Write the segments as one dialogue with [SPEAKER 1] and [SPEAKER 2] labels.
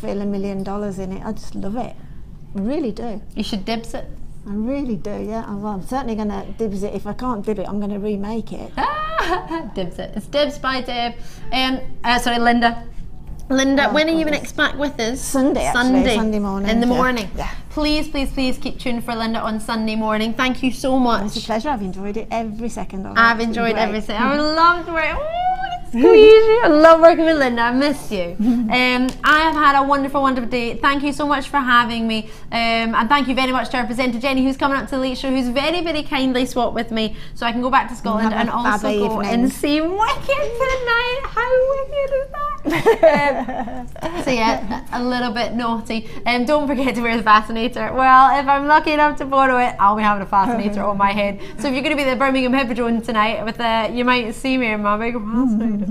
[SPEAKER 1] feel $1 million in it. I just love it. I really do.
[SPEAKER 2] You should dibs it.
[SPEAKER 1] I really do, yeah. Well, I'm certainly going to dibs it. If I can't dib it, I'm going to remake it.
[SPEAKER 2] Dibs it. It's dibs by Deb. Sorry, Linda. Linda, when are you next back with us?
[SPEAKER 1] Sunday, actually. Sunday morning.
[SPEAKER 2] In the morning.
[SPEAKER 1] Yeah.
[SPEAKER 2] Please, please, please keep tuned for Linda on Sunday morning. Thank you so much.
[SPEAKER 1] It's a pleasure. I've enjoyed it every second of it.
[SPEAKER 2] I've enjoyed every second. I loved working. I love working with Linda. I miss you. I have had a wonderful, wonderful day. Thank you so much for having me. And thank you very much to our presenter Jenny, who's coming up to the Late Show, who's very, very kindly swapped with me so I can go back to Scotland and also go and see Wicked tonight. How wicked is that? So yeah, a little bit naughty. Don't forget to wear the fascinator. Well, if I'm lucky enough to borrow it, I'll be having a fascinator on my head. So if you're going to be at the Birmingham Hippodrome tonight, with you might see me in my big fascinator.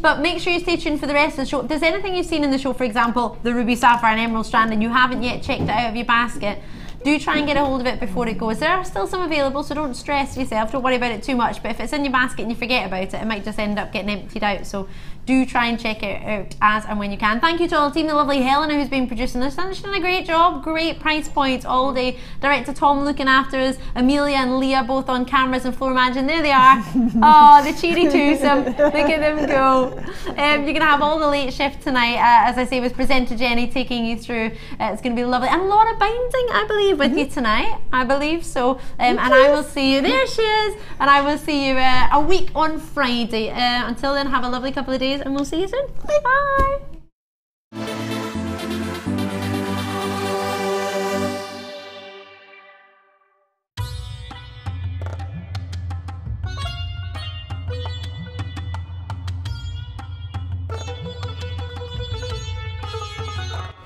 [SPEAKER 2] But make sure you stay tuned for the rest of the show. If there's anything you've seen in the show, for example, the ruby sapphire and emerald strand, and you haven't yet checked it out of your basket, do try and get a hold of it before it goes. There are still some available, so don't stress yourself, don't worry about it too much, but if it's in your basket and you forget about it, it might just end up getting emptied out, so do try and check it out as and when you can. Thank you to all the team, the lovely Helena who's been producing this, and she's done a great job, great price points all day. Director Tom looking after us, Amelia and Leah both on cameras and floor managing, there they are. Oh, the cheery twosome, look at them go. You're going to have all the late shift tonight, as I say, with presenter Jenny taking you through. It's going to be lovely, and Laura Binding, I believe, with you tonight, I believe so. And I will see you, there she is, and I will see you a week on Friday. Until then, have a lovely couple of days, and we'll see you soon. Bye bye.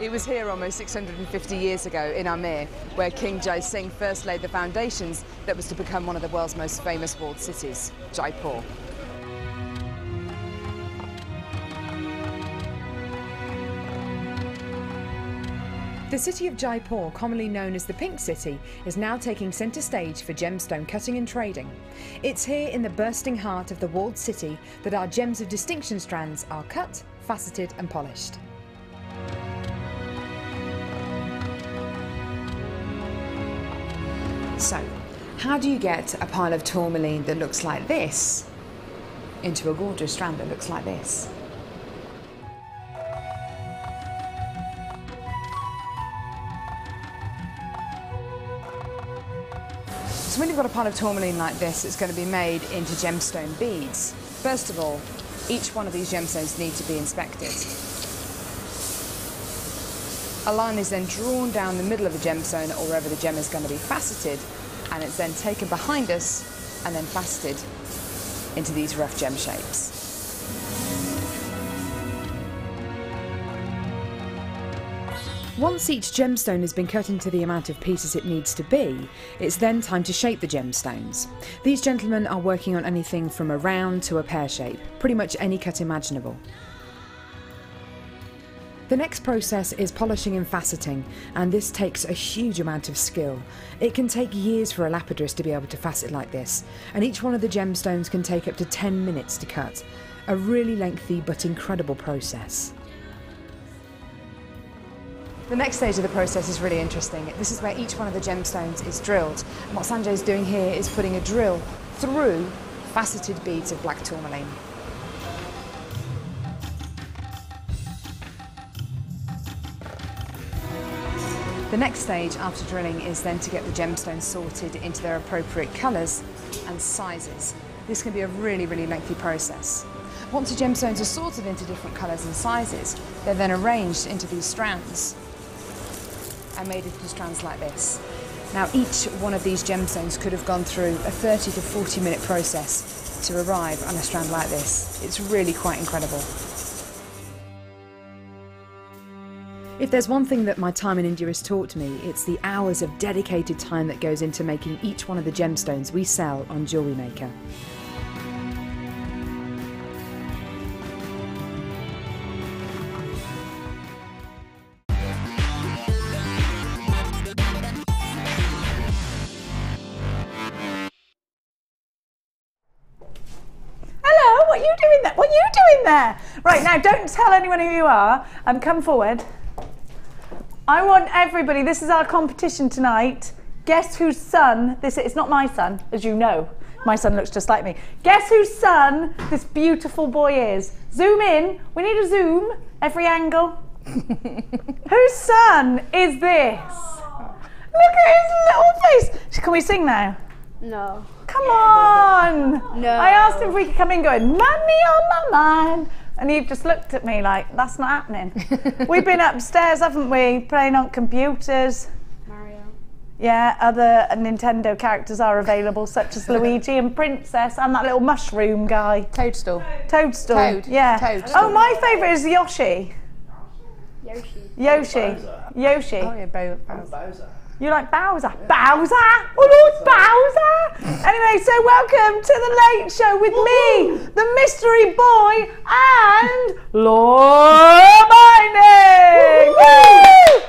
[SPEAKER 3] It was here almost 650 years ago in Amir, where King Jai Singh first laid the foundations that was to become one of the world's most famous walled cities, Jaipur. The city of Jaipur, commonly known as the Pink City, is now taking centre stage for gemstone cutting and trading. It's here in the bursting heart of the walled city that our gems of distinction strands are cut, faceted and polished. So, how do you get a pile of tourmaline that looks like this into a gorgeous strand that looks like this? So when you've got a pile of tourmaline like this, it's going to be made into gemstone beads. First of all, each one of these gemstones need to be inspected. A line is then drawn down the middle of the gemstone or wherever the gem is going to be faceted, and it's then taken behind us and then faceted into these rough gem shapes. Once each gemstone has been cut into the amount of pieces it needs to be, it's then time to shape the gemstones. These gentlemen are working on anything from a round to a pear shape, pretty much any cut imaginable. The next process is polishing and faceting, and this takes a huge amount of skill. It can take years for a lapidurist to be able to facet like this, and each one of the gemstones can take up to 10 minutes to cut. A really lengthy but incredible process. The next stage of the process is really interesting. This is where each one of the gemstones is drilled. And what Sanjay is doing here is putting a drill through faceted beads of black tourmaline. The next stage after drilling is then to get the gemstones sorted into their appropriate colours and sizes. This can be a really, really lengthy process. Once the gemstones are sorted into different colours and sizes, they're then arranged into these strands and made into strands like this. Now each one of these gemstones could have gone through a 30 to 40 minute process to arrive on a strand like this. It's really quite incredible. If there's one thing that my time in India has taught me, it's the hours of dedicated time that goes into making each one of the gemstones we sell on Jewellery Maker.
[SPEAKER 1] Hello, what are you doing there? What are you doing
[SPEAKER 4] there. Right, now don't tell anyone who you are. Come forward. I want everybody, this is our competition tonight. Guess whose son this is. It's not my son, as you know. My son looks just like me. Guess whose son this beautiful boy is. Zoom in. We need a zoom. Every angle. Whose son is this? Look at his little face. Can we sing now?
[SPEAKER 5] No.
[SPEAKER 4] Come on.
[SPEAKER 5] No.
[SPEAKER 4] I asked him if we could come in going, money on my mind. And you've just looked at me like, that's not happening. We've been upstairs, haven't we, playing on computers.
[SPEAKER 5] Mario.
[SPEAKER 4] Yeah, other Nintendo characters are available, such as Luigi and Princess and that little mushroom guy.
[SPEAKER 2] Toadstool.
[SPEAKER 4] Toadstool.
[SPEAKER 2] Toad.
[SPEAKER 4] Yeah.
[SPEAKER 2] Toadstool.
[SPEAKER 4] Oh, my favourite is Yoshi. Yoshi. Yoshi.
[SPEAKER 2] Oh, yeah,
[SPEAKER 6] Bowser.
[SPEAKER 4] You like Bowser? Bowser? Oh, Lord, Bowser! Anyway, so welcome to the Late Show with me, the mystery boy, and Laura Binding! Woo!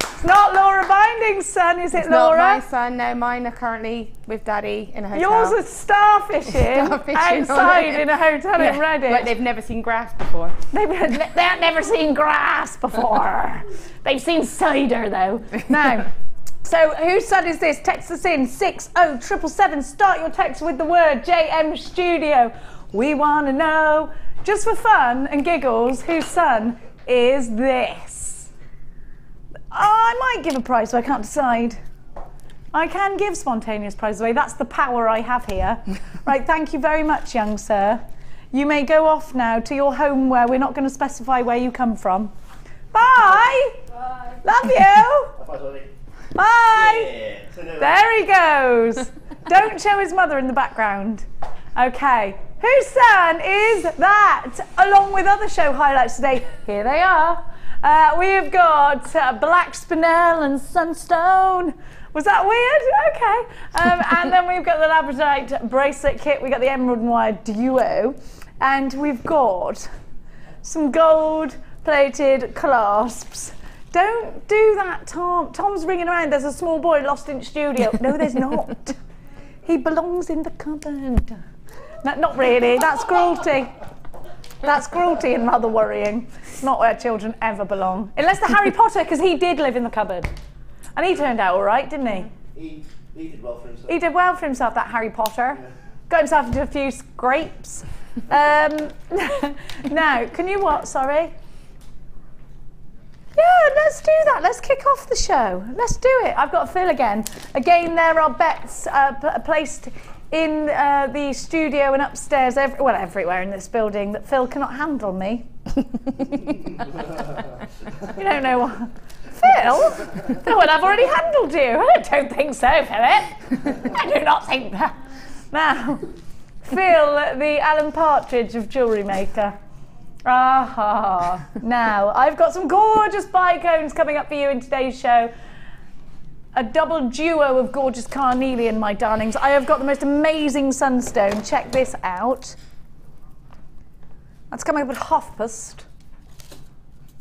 [SPEAKER 4] It's not Laura Binding's son, is it, Laura?
[SPEAKER 2] Not my son, no. Mine are currently with Daddy in a hotel.
[SPEAKER 4] Yours are starfishing outside in a hotel in Reading.
[SPEAKER 2] Like they've never seen grass before.
[SPEAKER 4] They've never seen grass before. They've seen cider, though. Now, so whose son is this? Text us in 60777. Start your text with the word JM Studio. We want to know, just for fun and giggles, whose son is this? I might give a prize, so I can't decide. I can give spontaneous prizes away. That's the power I have here. Right, thank you very much, young sir. You may go off now to your home where we're not going to specify where you come from. Bye.
[SPEAKER 5] Bye.
[SPEAKER 4] Love you. Bye.
[SPEAKER 6] Yeah.
[SPEAKER 4] There he goes. Don't show his mother in the background. Okay. Whose son is that? Along with other show highlights today. Here they are. We have got Black Spinel and Sunstone. Was that weird? Okay. And then we've got the Labradorite bracelet kit. We've got the emerald and wire duo. And we've got some gold plated clasps. Don't do that, Tom. Tom's ringing around. There's a small boy lost in the studio. No, there's not. He belongs in the cupboard. No, not really. That's cruelty. That's cruelty and rather worrying. It's not where children ever belong. Unless they're Harry Potter, because he did live in the cupboard. And he turned out all right, didn't he?
[SPEAKER 6] He did well for himself.
[SPEAKER 4] He did well for himself, that Harry Potter. Yeah. Got himself into a few scrapes. Now, can you what? Sorry? Yeah, let's do that. Let's kick off the show. Let's do it. I've got Phil again. Again, there are bets placed in the studio and upstairs, everywhere in this building, that Phil cannot handle me. You don't know what. Phil? Well, I've already handled you. I don't think so, Philip. I do not think that. Now, Phil, the Alan Partridge of Jewellery Maker. Aha. Now, I've got some gorgeous bicones coming up for you in today's show. A double duo of gorgeous Carnelian, my darlings. I have got the most amazing Sunstone. Check this out. That's coming up with Amethyst.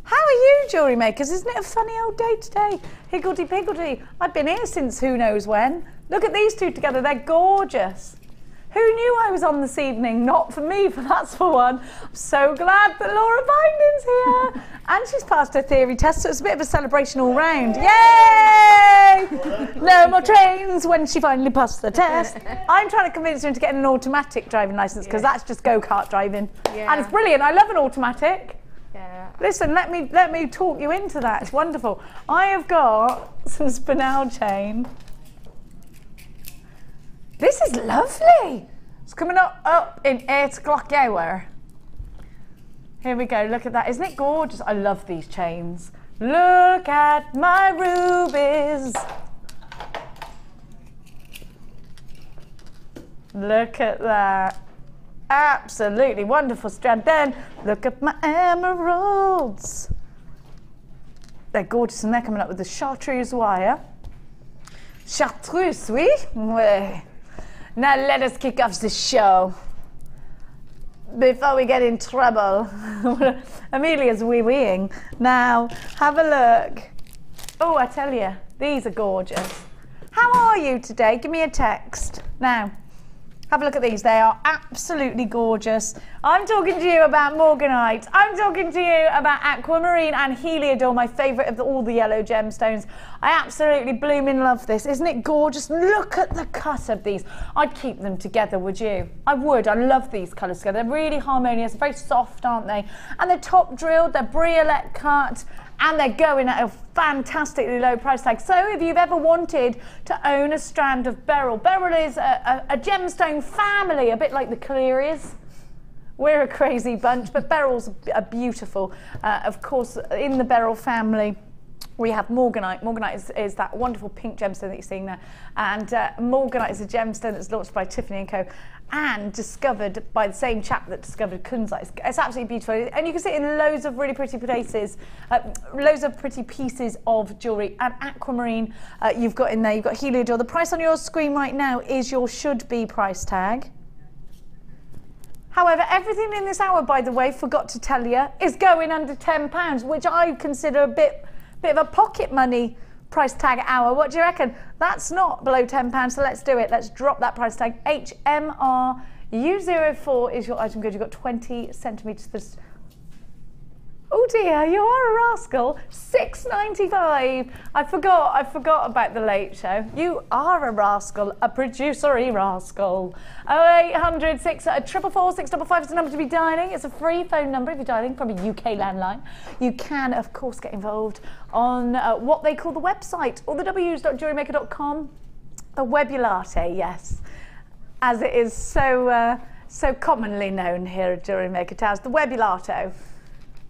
[SPEAKER 4] How are you, jewellery makers? Isn't it a funny old day today? Higgledy-piggledy. I've been here since who knows when. Look at these two together. They're gorgeous. Who knew I was on this evening? Not for me, but that's for one. I'm so glad that Laura Binding's here. And she's passed her theory test, so it's a bit of a celebration all round. Yay! No more trains when she finally passed the test. I'm trying to convince her into getting an automatic driving licence, because that's just go-kart driving. Yeah. And it's brilliant. I love an automatic. Yeah. Listen, let me talk you into that. It's wonderful. I have got some Spinel chain. This is lovely. It's coming up in 8 o'clock hour. Here we go, look at that. Isn't it gorgeous? I love these chains. Look at my rubies. Look at that. Absolutely wonderful strand. Then look at my emeralds. They're gorgeous, and they're coming up with the chartreuse wire. Chartreuse, oui? Ouais. Now let us kick off the show. Before we get in trouble. Amelia's wee-weeing. Now, have a look. Oh, I tell you, these are gorgeous. How are you today? Give me a text. Now, Have a look at these. They are absolutely gorgeous. I'm talking to you about Morganite. I'm talking to you about Aquamarine and Heliodor, my favourite of all the yellow gemstones. I absolutely blooming love this. Isn't it gorgeous? Look at the cut of these. I'd keep them together, would you? I would. I love these colours together. They're really harmonious, very soft, aren't they? And they're top drilled, they're briolette cut, and they're going at a fantastically low price tag. So if you've ever wanted to own a strand of Beryl, Beryl is a gemstone family, a bit like the Clearys. We're a crazy bunch, but Beryl's are beautiful. Of course, in the Beryl family, we have Morganite. Morganite is that wonderful pink gemstone that you're seeing there. And Morganite is a gemstone that's launched by Tiffany & Co. and discovered by the same chap that discovered Kunzite. It's absolutely beautiful. And you can see it in loads of really pretty places, loads of pretty pieces of jewellery. And Aquamarine, you've got in there, you've got Heliodor. The price on your screen right now is your should-be price tag. However, everything in this hour, by the way, forgot to tell you, is going under £10, which I consider a bit of a pocket money price tag hour. What do you reckon? That's not below £10, so let's do it. Let's drop that price tag. HMRU04 is your item code. You've got 20 centimetres. Oh dear, you are a rascal. £6.95. I forgot about the Late Show. You are a rascal, a producery rascal. 0800 644 655 is the number to be dialing. It's a free phone number if you're dialing from a UK landline. You can, of course, get involved on what they call the website, all the w's.jewellerymaker.com. The Webulate, yes, as it is so commonly known here at Jewellery Maker Towers, the Webulato.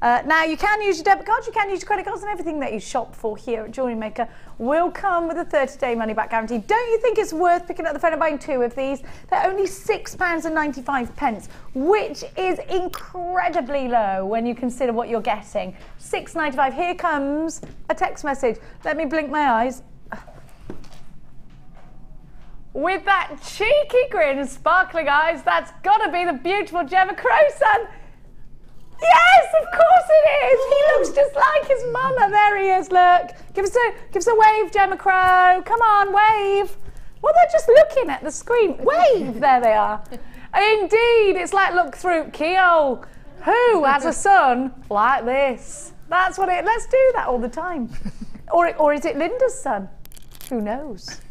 [SPEAKER 4] Now, you can use your debit cards, you can use your credit cards, and everything that you shop for here at Jewellery Maker will come with a 30-day money-back guarantee. Don't you think it's worth picking up the phone and buying 2 of these? They're only £6.95, which is incredibly low when you consider what you're getting. £6.95. Here comes a text message. Let me blink my eyes. With that cheeky grin and sparkling eyes, that's got to be the beautiful Gemma Crowson. Yes, of course it is. He looks just like his mama. There he is, look. Give us a wave, Gemma Crow. Come on, wave. Well, they're just looking at the screen. Wave. There they are. Indeed, it's like look through keyhole. Who has a son like this? That's what it, let's do that all the time. Or is it Linda's son? Who knows?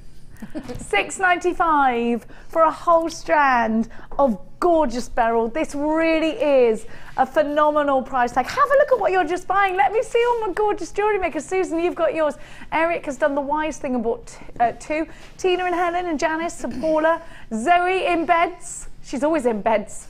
[SPEAKER 4] £6.95 for a whole strand of gorgeous Beryl. This really is a phenomenal price tag. Have a look at what you're just buying. Let me see all my gorgeous jewellery makers. Susan, you've got yours. Eric has done the wise thing and bought 2. Tina and Helen and Janice and Paula. Zoe in beds. She's always in beds.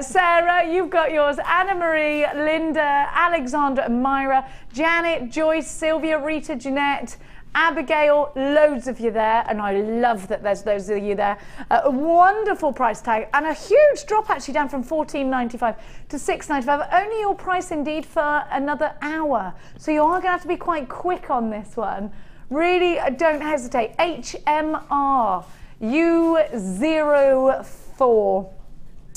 [SPEAKER 4] Sarah, you've got yours. Anna Marie, Linda, Alexandra and Myra. Janet, Joyce, Sylvia, Rita, Jeanette, Abigail, loads of you there, and I love that there's loads of you there. A wonderful price tag and a huge drop actually down from £14.95 to £6.95. Only your price indeed for another hour. So you are going to have to be quite quick on this one. Really, don't hesitate. HMR U04.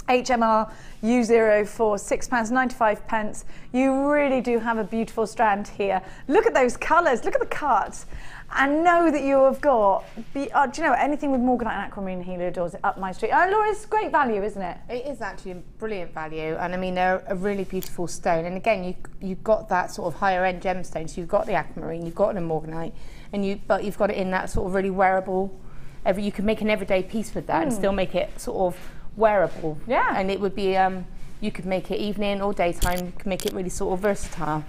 [SPEAKER 4] HMR U04, £6.95. You really do have a beautiful strand here. Look at those colours, look at the cut. And know that you have got, do you know, anything with Morganite and Aquamarine and Heliodor is up my street. Oh, Laura, it's great value, isn't it?
[SPEAKER 5] It is actually a brilliant value, and I mean, they're a really beautiful stone. And again, you've got that sort of higher end gemstone. So you've got the Aquamarine, you've got the Morganite, but you've got it in that sort of really wearable, you can make an everyday piece with that and still make it sort of wearable.
[SPEAKER 4] Yeah.
[SPEAKER 5] And it would be, you could make it evening or daytime, you can make it really sort of versatile.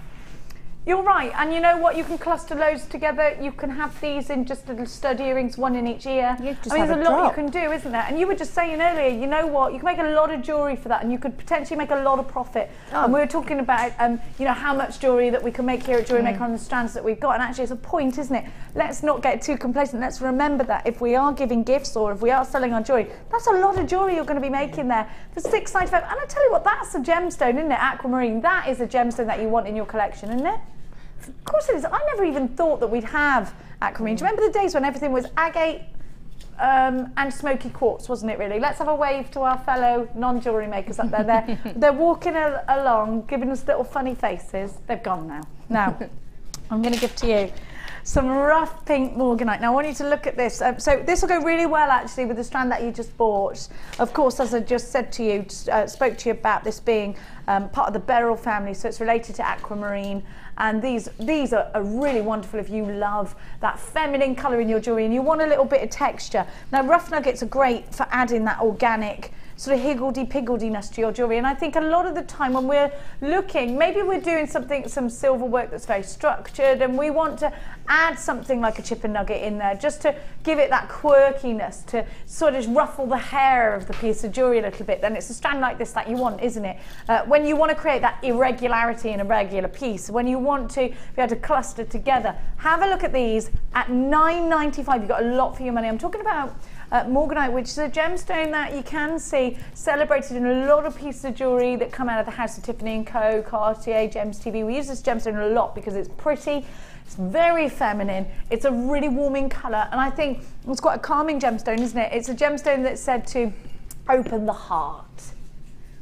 [SPEAKER 4] You're right, and you know what? You can cluster loads together. You can have these in just little stud earrings, one in each ear.
[SPEAKER 5] Yeah, just
[SPEAKER 4] I mean,
[SPEAKER 5] have
[SPEAKER 4] there's a lot
[SPEAKER 5] drop.
[SPEAKER 4] you can do, isn't there? And you were just saying earlier, you know what? You can make a lot of jewellery for that, and you could potentially make a lot of profit. And we were talking about, you know, how much jewellery that we can make here at Jewellery Maker on the strands that we've got. And actually, it's a point, isn't it? Let's not get too complacent. Let's remember that if we are giving gifts or if we are selling our jewellery, that's a lot of jewellery you're going to be making there for £6.95. And I tell you what, that's a gemstone, isn't it? Aquamarine. That is a gemstone that you want in your collection, isn't it? Of course it is. I never even thought that we'd have Aquamarine. Do you remember the days when everything was agate and smoky quartz, wasn't it really? Let's have a wave to our fellow non-jewellery makers up there. They're walking along, giving us little funny faces. They've gone now. Now, I'm going to give to you some rough pink Morganite. Now I want you to look at this. So this will go really well actually with the strand that you just bought. Of course, as I just said to you, spoke to you about this being part of the Beryl family, so it's related to aquamarine. And these are really wonderful if you love that feminine colour in your jewellery and you want a little bit of texture. Now rough nuggets are great for adding that organic sort of higgledy-pigglediness to your jewellery, and I think a lot of the time when we're looking, maybe we're doing some silver work that's very structured and we want to add something like a chip and nugget in there just to give it that quirkiness, to sort of ruffle the hair of the piece of jewellery a little bit, then it's a strand like this that you want, isn't it? When you want to create that irregularity in a regular piece, when you want to be able to cluster together, have a look at these at $9.95. You've got a lot for your money. I'm talking about Morganite, which is a gemstone that you can see celebrated in a lot of pieces of jewellery that come out of the House of Tiffany & Co, Cartier, Gems TV. We use this gemstone a lot because it's pretty, it's very feminine, it's a really warming colour, and I think it's quite a calming gemstone, isn't it? It's a gemstone that's said to open the heart,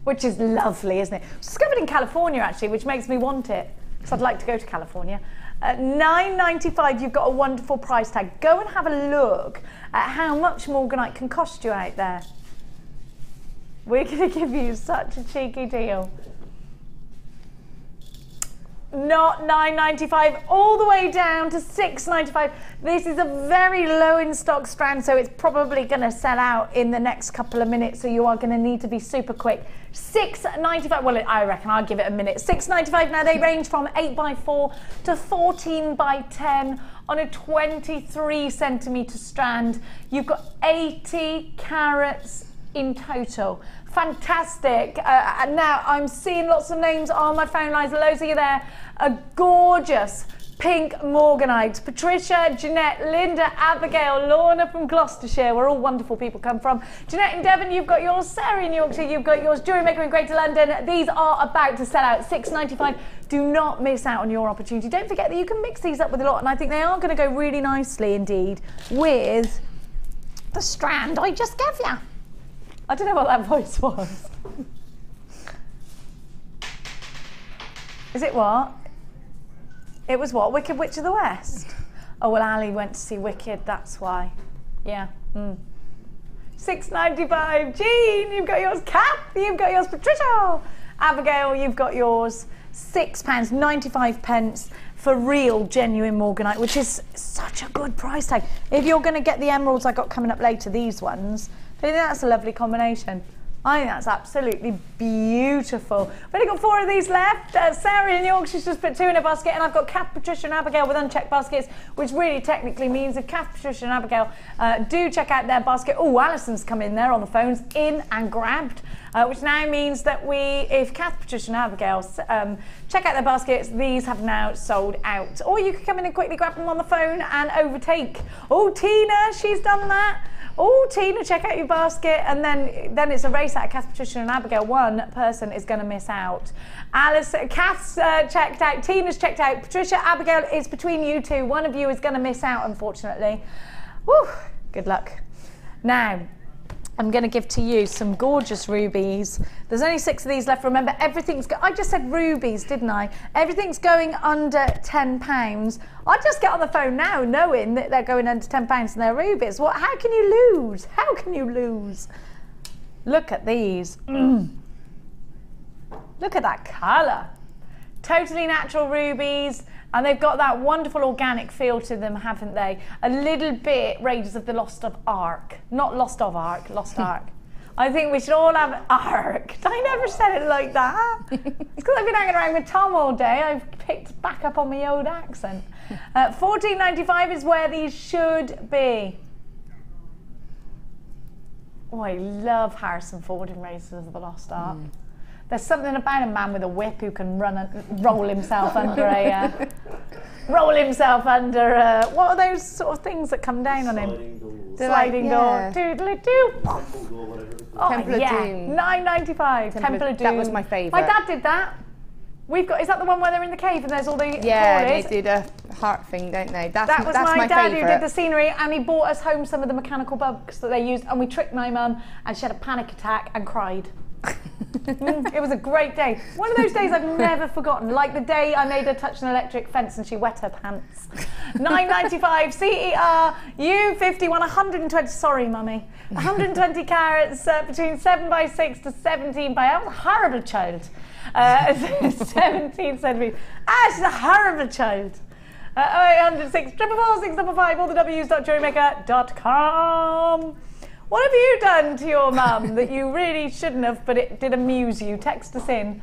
[SPEAKER 4] which is lovely, isn't it? It's discovered in California actually, which makes me want it, because I'd like to go to California. At $9.95, you've got a wonderful price tag. Go and have a look at how much Morganite can cost you out there. We're going to give you such a cheeky deal. Not $9.95, all the way down to $6.95. This is a very low in stock strand, so it's probably going to sell out in the next couple of minutes, so you are going to need to be super quick. $6.95, well, I reckon I'll give it a minute. $6.95, now they range from 8x4 to 14x10 on a 23 centimetre strand. You've got 80 carats in total. Fantastic. And now I'm seeing lots of names on my phone lines. Loads of you there. A gorgeous pink Morganite. Patricia, Jeanette, Linda, Abigail, Lorna from Gloucestershire, where all wonderful people come from. Jeanette in Devon, you've got yours. Sarah in Yorkshire, you've got yours. JewelleryMaker in Greater London. These are about to sell out. $6.95. Do not miss out on your opportunity. Don't forget that you can mix these up with a lot, and I think they are going to go really nicely indeed with the strand I just gave you. I don't know what that voice was. Is it what? It was what? Wicked Witch of the West? Oh, well, Ali went to see Wicked, that's why. Yeah. $6.95. Jean, you've got yours. Kath, you've got yours. Patricia. Abigail, you've got yours. £6.95 for real, genuine Morganite, which is such a good price tag. If you're going to get the emeralds I got coming up later, these ones, I think that's a lovely combination. I think that's absolutely beautiful. We've only got 4 of these left. Sarah in Yorkshire's just put 2 in a basket, and I've got Kath, Patricia and Abigail with unchecked baskets, which really technically means if Kath, Patricia and Abigail do check out their basket, oh, Alison's come in there on the phones, in and grabbed, which now means that if Kath, Patricia and Abigail check out their baskets, these have now sold out. Or you could come in and quickly grab them on the phone and overtake. Oh, Tina, she's done that. Oh, Tina, check out your basket, and then it's a race out of Kath, Patricia and Abigail. One person is going to miss out. Alice, Kath's checked out, Tina's checked out, Patricia, Abigail, it's between you two. One of you is going to miss out, unfortunately. Whew, good luck. Now, I'm going to give to you some gorgeous rubies. There's only 6 of these left. Remember, everything's I just said rubies, didn't I? Everything's going under £10. I just get on the phone now knowing that they're going under £10 and they're rubies. What? How can you lose? How can you lose? Look at these. Look at that colour. Totally natural rubies. And they've got that wonderful organic feel to them, haven't they? A little bit Raiders of the Lost Ark. Not Lost of Ark, Lost Ark. I think we should all have an Ark. I never said it like that. It's because I've been hanging around with Tom all day. I've picked back up on my old accent. $14.95 is where these should be. Oh, I love Harrison Ford in Raiders of the Lost Ark. There's something about a man with a whip who can run and roll himself under a... what are those sort of things that come down on him? Sliding door. Doodly-doo. Oh,
[SPEAKER 5] Temple of Doom.
[SPEAKER 4] $9.95. Temple of Doom.
[SPEAKER 5] That was my favourite.
[SPEAKER 4] My dad did that. We've got, is that the one where they're in the cave and there's all the
[SPEAKER 5] Yeah,
[SPEAKER 4] crawlies?
[SPEAKER 5] they do the heart thing, don't they? That
[SPEAKER 4] was
[SPEAKER 5] that's
[SPEAKER 4] my dad
[SPEAKER 5] favourite.
[SPEAKER 4] who did the scenery, and he brought us home some of the mechanical bugs that they used, and we tricked my mum and she had a panic attack and cried. It was a great day. One of those days I've never forgotten. Like the day I made her touch an electric fence and she wet her pants. $9.95 CER U51 120. Sorry, mummy. 120 carats between 7x6 to 17 by. I was a horrible child. 17 centimeters. She's a horrible child. 0806 444 655 all the W's.jewellerymaker.com. What have you done to your mum that you really shouldn't have, but it did amuse you? Text us in.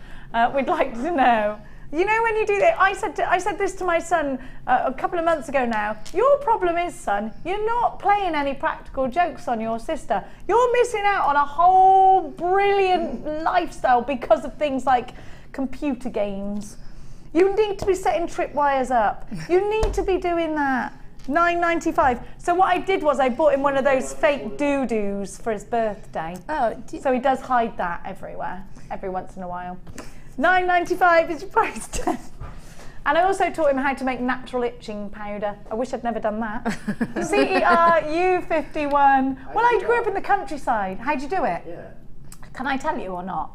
[SPEAKER 4] We'd like to know. You know, when you do that, I said this to my son a couple of months ago now. Your problem is, son, you're not playing any practical jokes on your sister. You're missing out on a whole brilliant lifestyle because of things like computer games. You need to be setting tripwires up. You need to be doing that. $9.95. So what I did was I bought him one of those fake doo-doos for his birthday.
[SPEAKER 5] Oh,
[SPEAKER 4] so he does hide that everywhere, every once in a while. $9.95 is your price tag. And I also taught him how to make natural itching powder. I wish I'd never done that. CER U51. Well, I grew up in the countryside. How'd you do it?
[SPEAKER 6] Yeah.
[SPEAKER 4] Can I tell you or not?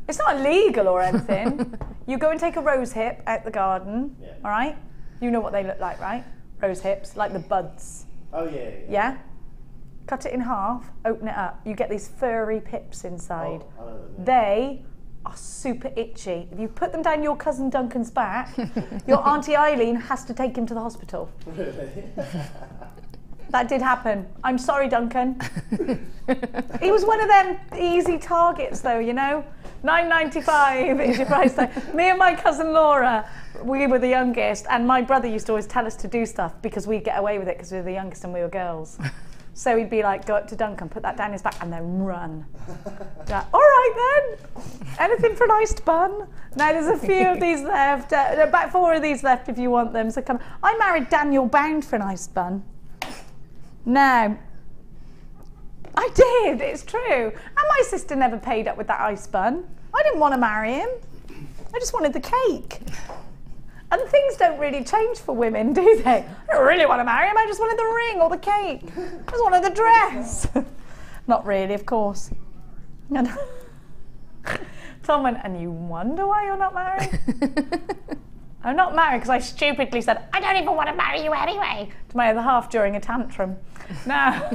[SPEAKER 4] It's not illegal or anything. You go and take a rose hip out the garden, all right? You know what they look like, right? Rose hips, like the buds.
[SPEAKER 6] Oh, yeah.
[SPEAKER 4] Yeah? Cut it in half, open it up. You get these furry pips inside.
[SPEAKER 6] Oh, I know them, yeah.
[SPEAKER 4] They are super itchy. If you put them down your cousin Duncan's back, your Auntie Eileen has to take him to the hospital.
[SPEAKER 6] Really?
[SPEAKER 4] That did happen. I'm sorry, Duncan. He was one of them easy targets, though, you know? $9.95 is your price tag. Me and my cousin Laura, we were the youngest, and my brother used to always tell us to do stuff because we'd get away with it because we were the youngest and we were girls. So he'd be like, go up to Duncan, put that down his back, and then run. Like, all right then, anything for an iced bun? Now there's a few of these left, about 4 of these left if you want them. So come. I married Daniel Bound for an iced bun. No. I did, it's true. And my sister never paid up with that ice bun. I didn't want to marry him. I just wanted the cake. And things don't really change for women, do they? I don't really want to marry him, I just wanted the ring or the cake. I just wanted the dress. Not really, of course. Tom went, and you wonder why you're not married? I'm not married because I stupidly said, I don't even want to marry you anyway, to my other half during a tantrum. Now,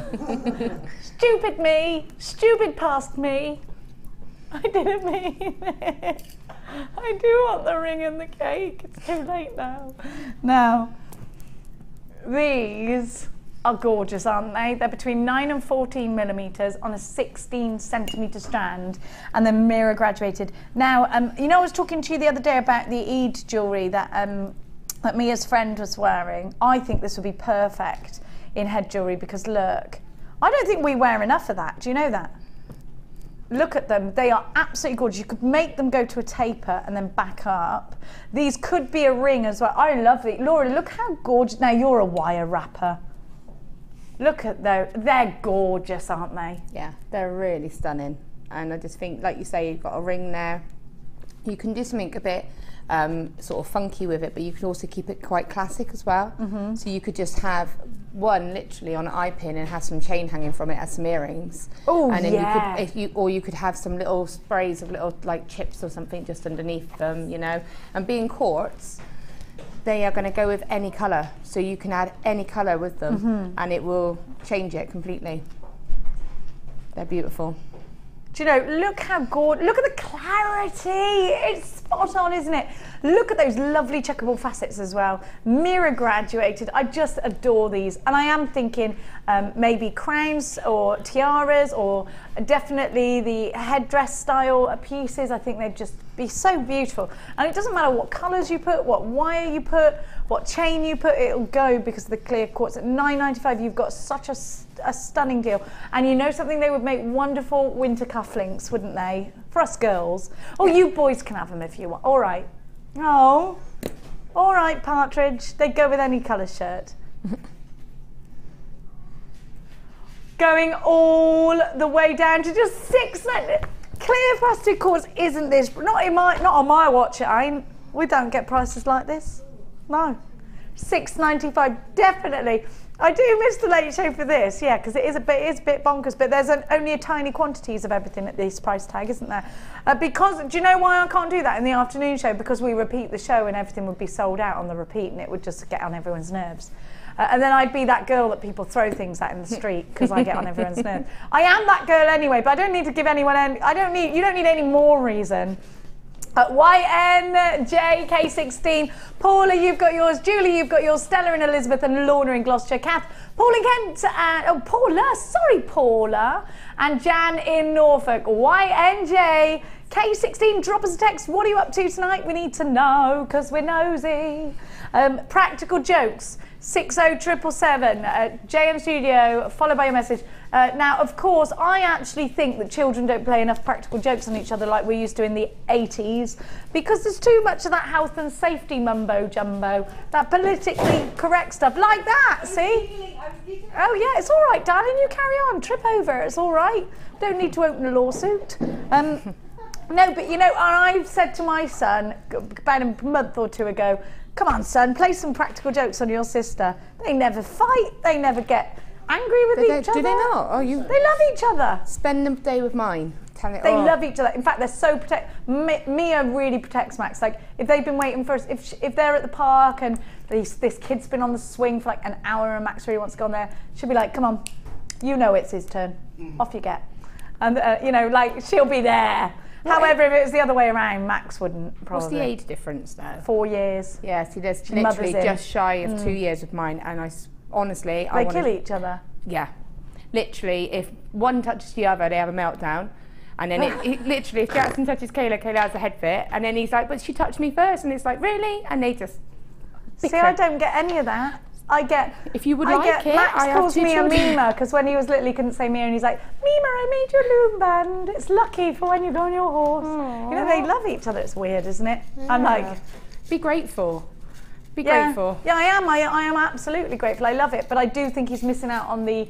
[SPEAKER 4] stupid me, stupid past me. I didn't mean it. I do want the ring and the cake. It's too late now. Now, these are gorgeous, aren't they? They're between 9 and 14 millimeters on a 16 centimeter strand, and they're mirror graduated. Now, you know, I was talking to you the other day about the Eid jewellery that Mia's friend was wearing. I think this would be perfect in head jewellery because look, I don't think we wear enough of that. Do you know that? Look at them, they are absolutely gorgeous. You could make them go to a taper and then back up. These could be a ring as well. I love it. Laura, look how gorgeous. Now you're a wire wrapper. Look at those, they're gorgeous, aren't they?
[SPEAKER 5] Yeah, they're really stunning. And I just think, like you say, you've got a ring there. You can do something a bit sort of funky with it, but you can also keep it quite classic as well. Mm-hmm. So you could just have one literally on an eye pin and have some chain hanging from it as some earrings.
[SPEAKER 4] Oh,
[SPEAKER 5] and then
[SPEAKER 4] yeah.
[SPEAKER 5] or you could have some little sprays of little like chips or something just underneath them, you know. And being quartz, they are going to go with any colour, so you can add any colour with them, and it will change it completely. They're beautiful.
[SPEAKER 4] Do you know, look how gorgeous, look at the clarity, it's spot on, isn't it? Look at those lovely checkable facets as well, mirror graduated. I just adore these, and I am thinking maybe crowns or tiaras, or definitely the headdress style pieces. I think they'd just be so beautiful, and it doesn't matter what colours you put, what wire you put, what chain you put, it'll go because of the clear quartz. At $9.95 you've got such a stunning deal. And you know something, they would make wonderful winter cufflinks, wouldn't they? For us girls. Oh, you boys can have them if you want. All right. Oh, all right, Partridge. They go with any colour shirt. Going all the way down to just $6.99. Clear plastic quartz, isn't this? Not on my watch, it ain't. We don't get prices like this. No. $6.95, definitely. I do miss the Late Show for this, yeah, because it is a bit bonkers, but there's only a tiny quantities of everything at this price tag, isn't there? Because, do you know why I can't do that in the afternoon show? Because we repeat the show and everything would be sold out on the repeat and it would just get on everyone's nerves. And then I'd be that girl that people throw things at in the street because I get on everyone's nerves. I am that girl anyway, but I don't need to give anyone any, you don't need any more reason. YNJK16, Paula, you've got yours, Julie, you've got yours, Stella and Elizabeth and Lorna in Gloucestershire, Kath, Paul in Kent, and Paula, and Jan in Norfolk. YNJK16, drop us a text, what are you up to tonight? We need to know, because we're nosy. Practical jokes, 60777, JM Studio, followed by your message. Now, of course, I actually think that children don't play enough practical jokes on each other like we used to in the 80s, because there's too much of that health and safety mumbo jumbo, that politically correct stuff, like that, see? Oh yeah, it's all right, darling, you carry on, trip over, it's all right. Don't need to open a lawsuit. No, but you know, I've said to my son about a month or two ago, come on, son, play some practical jokes on your sister. They never fight, they never get angry with each other.
[SPEAKER 5] Do they not? Oh,
[SPEAKER 4] they love each other.
[SPEAKER 5] Spend the day with mine.
[SPEAKER 4] They love each other. In fact, they're so Mia really protects Max. Like, if they've been waiting for us, if they're at the park and this kid's been on the swing for like an hour and Max really wants to go on there, she'll be like, come on, you know it's his turn. Off you get. And, you know, like, she'll be there. However, if it was the other way around, Max wouldn't, probably.
[SPEAKER 5] What's the age difference though?
[SPEAKER 4] 4 years.
[SPEAKER 5] Yeah, see, there's literally just shy of 2 years with mine, and honestly,
[SPEAKER 4] they kill each other.
[SPEAKER 5] Yeah, literally, if one touches the other, they have a meltdown. And then it literally, if Jackson touches Kayla, Kayla has a head fit, and then he's like, but she touched me first, and it's like, really? And they just
[SPEAKER 4] See, I don't get any of that.
[SPEAKER 5] If you would like it,
[SPEAKER 4] Max calls me a Mima, because when he was little he couldn't say Mima, and he's like, Mima, I made you a loom band. It's lucky for when you go on your horse. Aww. You know, they love each other. It's weird, isn't it? Yeah. I'm like,
[SPEAKER 5] be grateful. Be grateful.
[SPEAKER 4] Yeah, I am. I am absolutely grateful. I love it, but I do think he's missing out on the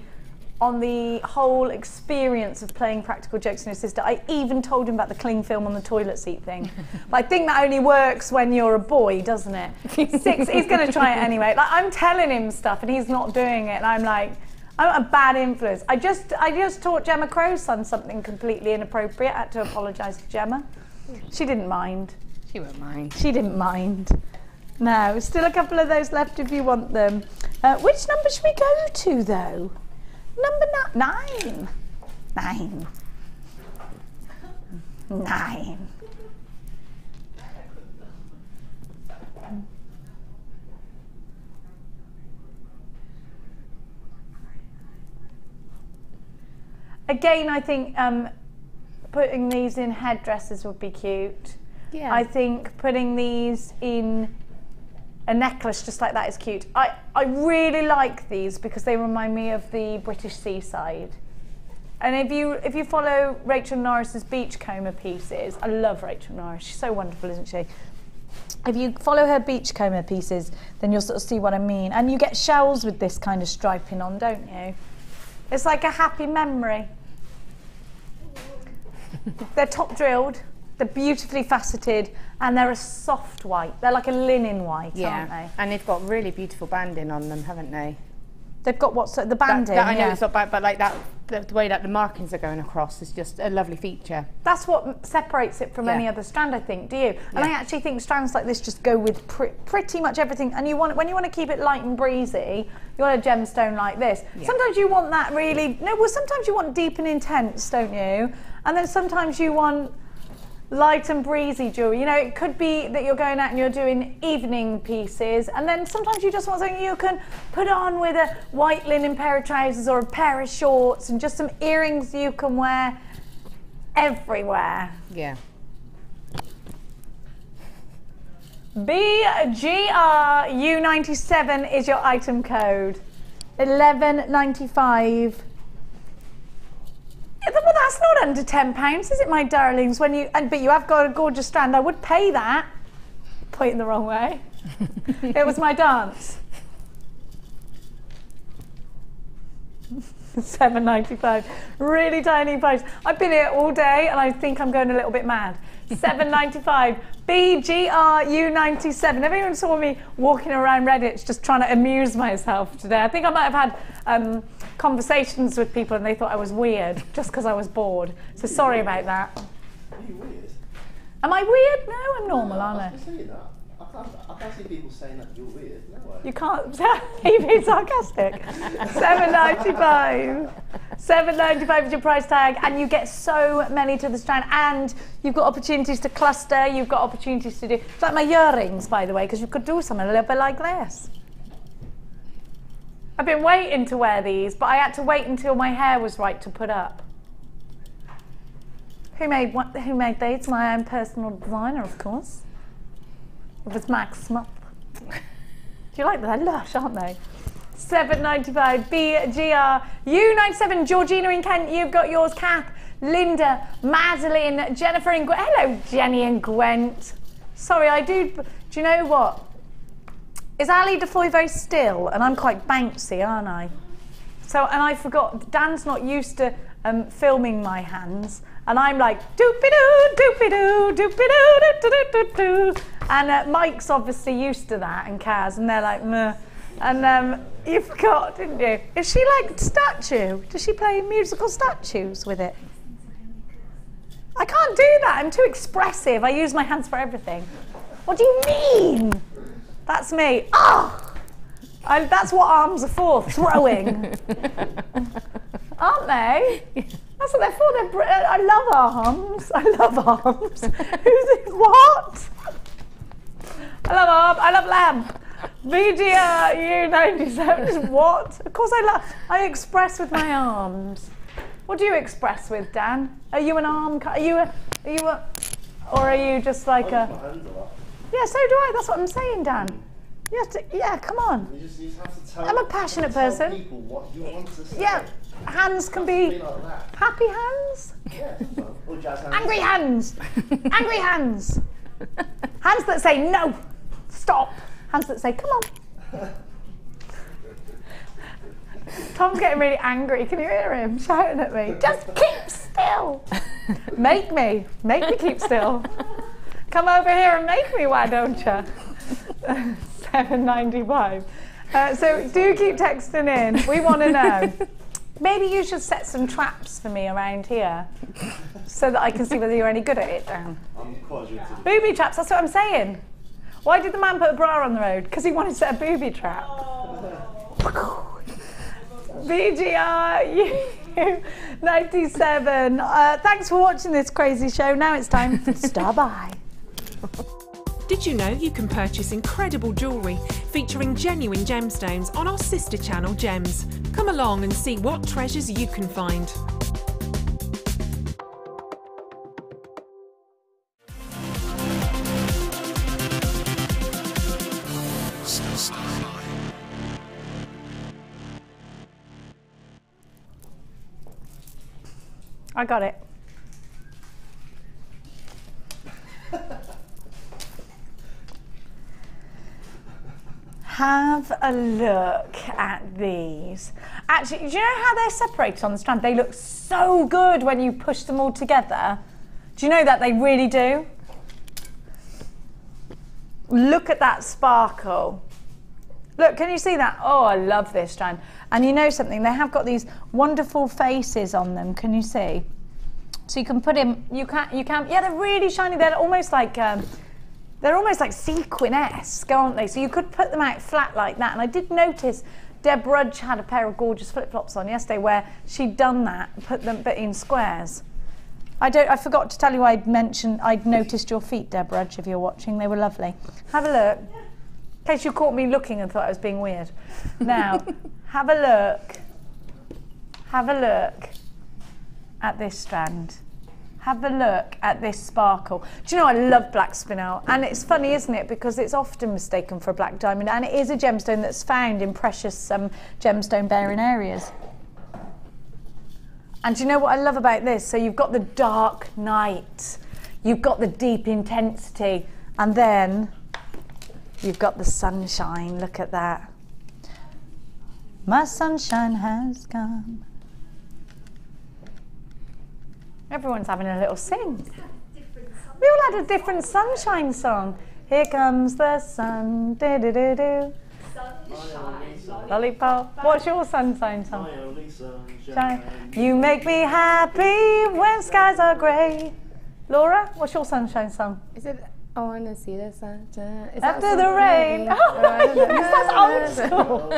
[SPEAKER 4] whole experience of playing practical jokes on his sister. I even told him about the cling film on the toilet seat thing. But I think that only works when you're a boy, doesn't it? 6, he's going to try it anyway. Like, I'm telling him stuff and he's not doing it, and I'm like, I'm a bad influence. I just taught Gemma Crow's son something completely inappropriate. I had to apologise to Gemma. She didn't mind.
[SPEAKER 5] She won't mind.
[SPEAKER 4] She didn't mind. No, still a couple of those left if you want them. Which number should we go to though? Number 9. 9. 9. Again, I think putting these in headdresses would be cute. Yeah. I think putting these in a necklace just like that is cute. I really like these because they remind me of the British seaside. And if you follow Rachel Norris's beachcomber pieces, I love Rachel Norris, she's so wonderful, isn't she? If you follow her beachcomber pieces, then you'll sort of see what I mean. And you get shells with this kind of striping on, don't you? It's like a happy memory. They're top drilled. They're beautifully faceted, and they're a soft white. They're like a linen white, aren't they?
[SPEAKER 5] And they've got really beautiful banding on them, haven't they?
[SPEAKER 4] They've got what? So the banding.
[SPEAKER 5] I know it's not bad, but like that, the way that the markings are going across is just a lovely feature.
[SPEAKER 4] That's what separates it from any other strand, I think. Do you? And I actually think strands like this just go with pretty much everything. And when you want to keep it light and breezy, you want a gemstone like this. Yeah. Sometimes you want that really. No, well, sometimes you want deep and intense, don't you? And then sometimes you want light and breezy jewellery. You know, it could be that you're going out and you're doing evening pieces, and then sometimes you just want something you can put on with a white linen pair of trousers or a pair of shorts and just some earrings you can wear everywhere.
[SPEAKER 5] Yeah.
[SPEAKER 4] BGRU97 is your item code. 11.95. Well, that's not under £10, is it, my darlings? But you have got a gorgeous strand. I would pay that. Point it the wrong way. It was my dance. £7.95. Really tiny price. I've been here all day and I think I'm going a little bit mad. £7.95. BGRU97. Everyone saw me walking around Reddit just trying to amuse myself today. I think I might have had conversations with people and they thought I was weird just because I was bored. So sorry about that.
[SPEAKER 6] Are you weird?
[SPEAKER 4] Am I weird? No, I'm normal, aren't I?
[SPEAKER 6] I can't see people saying that you're weird. No way.
[SPEAKER 4] You can't. You're being sarcastic. £7.95. £7.95 is your price tag, and you get so many to the strand. And you've got opportunities to cluster. You've got opportunities to do. It's like my earrings, by the way, because you could do something a little bit like this. I've been waiting to wear these, but I had to wait until my hair was right to put up. Who made these? My own personal designer, of course. It was Max Smith. Do you like that? They're lush, aren't they? £7.95. BGRU97. Georgina in Kent, you've got yours. Kath, Linda, Madeline, Jennifer and Gwent. Hello, Jenny and Gwent. Sorry, I do. Do you know what? Is Ali DeFoy very still? And I'm quite bouncy, aren't I? So, and I forgot. Dan's not used to filming my hands, and I'm like doopy-doo, doopy-doo, doopy-doo, doo-doo-doo-doo. And Mike's obviously used to that, and Kaz, and they're like, meh. And you forgot, didn't you? Is she like statue? Does she play musical statues with it? I can't do that. I'm too expressive. I use my hands for everything. What do you mean? That's me. Ah! That's what arms are for, throwing. Aren't they? That's what they're for. I love arms. I love arms. What? I love arm. I love lamb. BGRU97. What? Of course I express with my arms. What do you express with, Dan? Are you an arm? Or are you just like a? Yeah, so do I. That's what I'm saying, Dan. You have to, yeah, come on.
[SPEAKER 6] You just have to tell,
[SPEAKER 4] I'm a passionate person.
[SPEAKER 6] Tell people what you want to say.
[SPEAKER 4] Yeah, hands can be
[SPEAKER 6] like
[SPEAKER 4] happy hands.
[SPEAKER 6] Yeah, or jazz hands.
[SPEAKER 4] Angry hands. Angry hands. Hands that say no, stop. Hands that say come on. Tom's getting really angry. Can you hear him shouting at me? Just keep still. Make me keep still. Come over here and make me, why don't you? £7.95. So do keep texting in. We want to know. Maybe you should set some traps for me around here so that I can see whether you're any good at it, Dan.
[SPEAKER 6] I'm quite good to
[SPEAKER 4] Booby traps, that's what I'm saying. Why did the man put a bra on the road? Because he wanted to set a booby trap. BGRU97. Thanks for watching this crazy show. Now it's time for Star By.
[SPEAKER 7] Did you know you can purchase incredible jewellery featuring genuine gemstones on our sister channel Gems? Come along and see what treasures you can find.
[SPEAKER 4] I got it. Have a look at these. Actually, do you know how they're separated on the strand? They look so good when you push them all together. Do you know that? They really do. Look at that sparkle. Look, can you see that? Oh, I love this strand. And you know something? They have got these wonderful faces on them. Can you see? So you can put in, you can, yeah, they're really shiny. They're almost like sequin-esque, aren't they? So you could put them out flat like that. And I did notice Deb Rudge had a pair of gorgeous flip-flops on yesterday where she'd done that, put them but in squares. I forgot to tell you I'd noticed your feet, Deb Rudge, if you're watching. They were lovely. Have a look. In case you caught me looking and thought I was being weird. Now, have a look. Have a look at this strand. Have a look at this sparkle. Do you know, I love Black Spinel, and it's funny, isn't it, because it's often mistaken for a black diamond, and it is a gemstone that's found in precious gemstone bearing areas. And do you know what I love about this? So you've got the dark night, you've got the deep intensity, and then you've got the sunshine. Look at that. My sunshine has come. Everyone's having a little sing. We all had a different sunshine song. Here comes the sun, do-do-do-do. Lollipop. What's your sunshine song?
[SPEAKER 6] My only sunshine.
[SPEAKER 4] You make me happy when skies are grey. Laura, what's your sunshine song?
[SPEAKER 5] Is it? I want to see the sunshine. Is
[SPEAKER 4] After the rain. Oh, that's old school.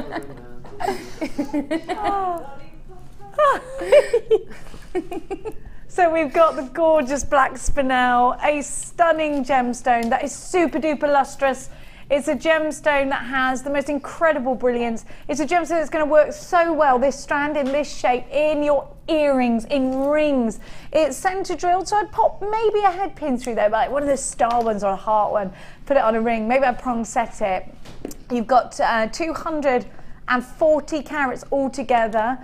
[SPEAKER 4] So we've got the gorgeous Black Spinel, a stunning gemstone that is super duper lustrous. It's a gemstone that has the most incredible brilliance. It's a gemstone that's going to work so well, this strand in this shape, in your earrings, in rings. It's centre drilled, so I'd pop maybe a head pin through there, like one of the star ones or a heart one, put it on a ring, maybe I'd prong set it. You've got 240 carats altogether.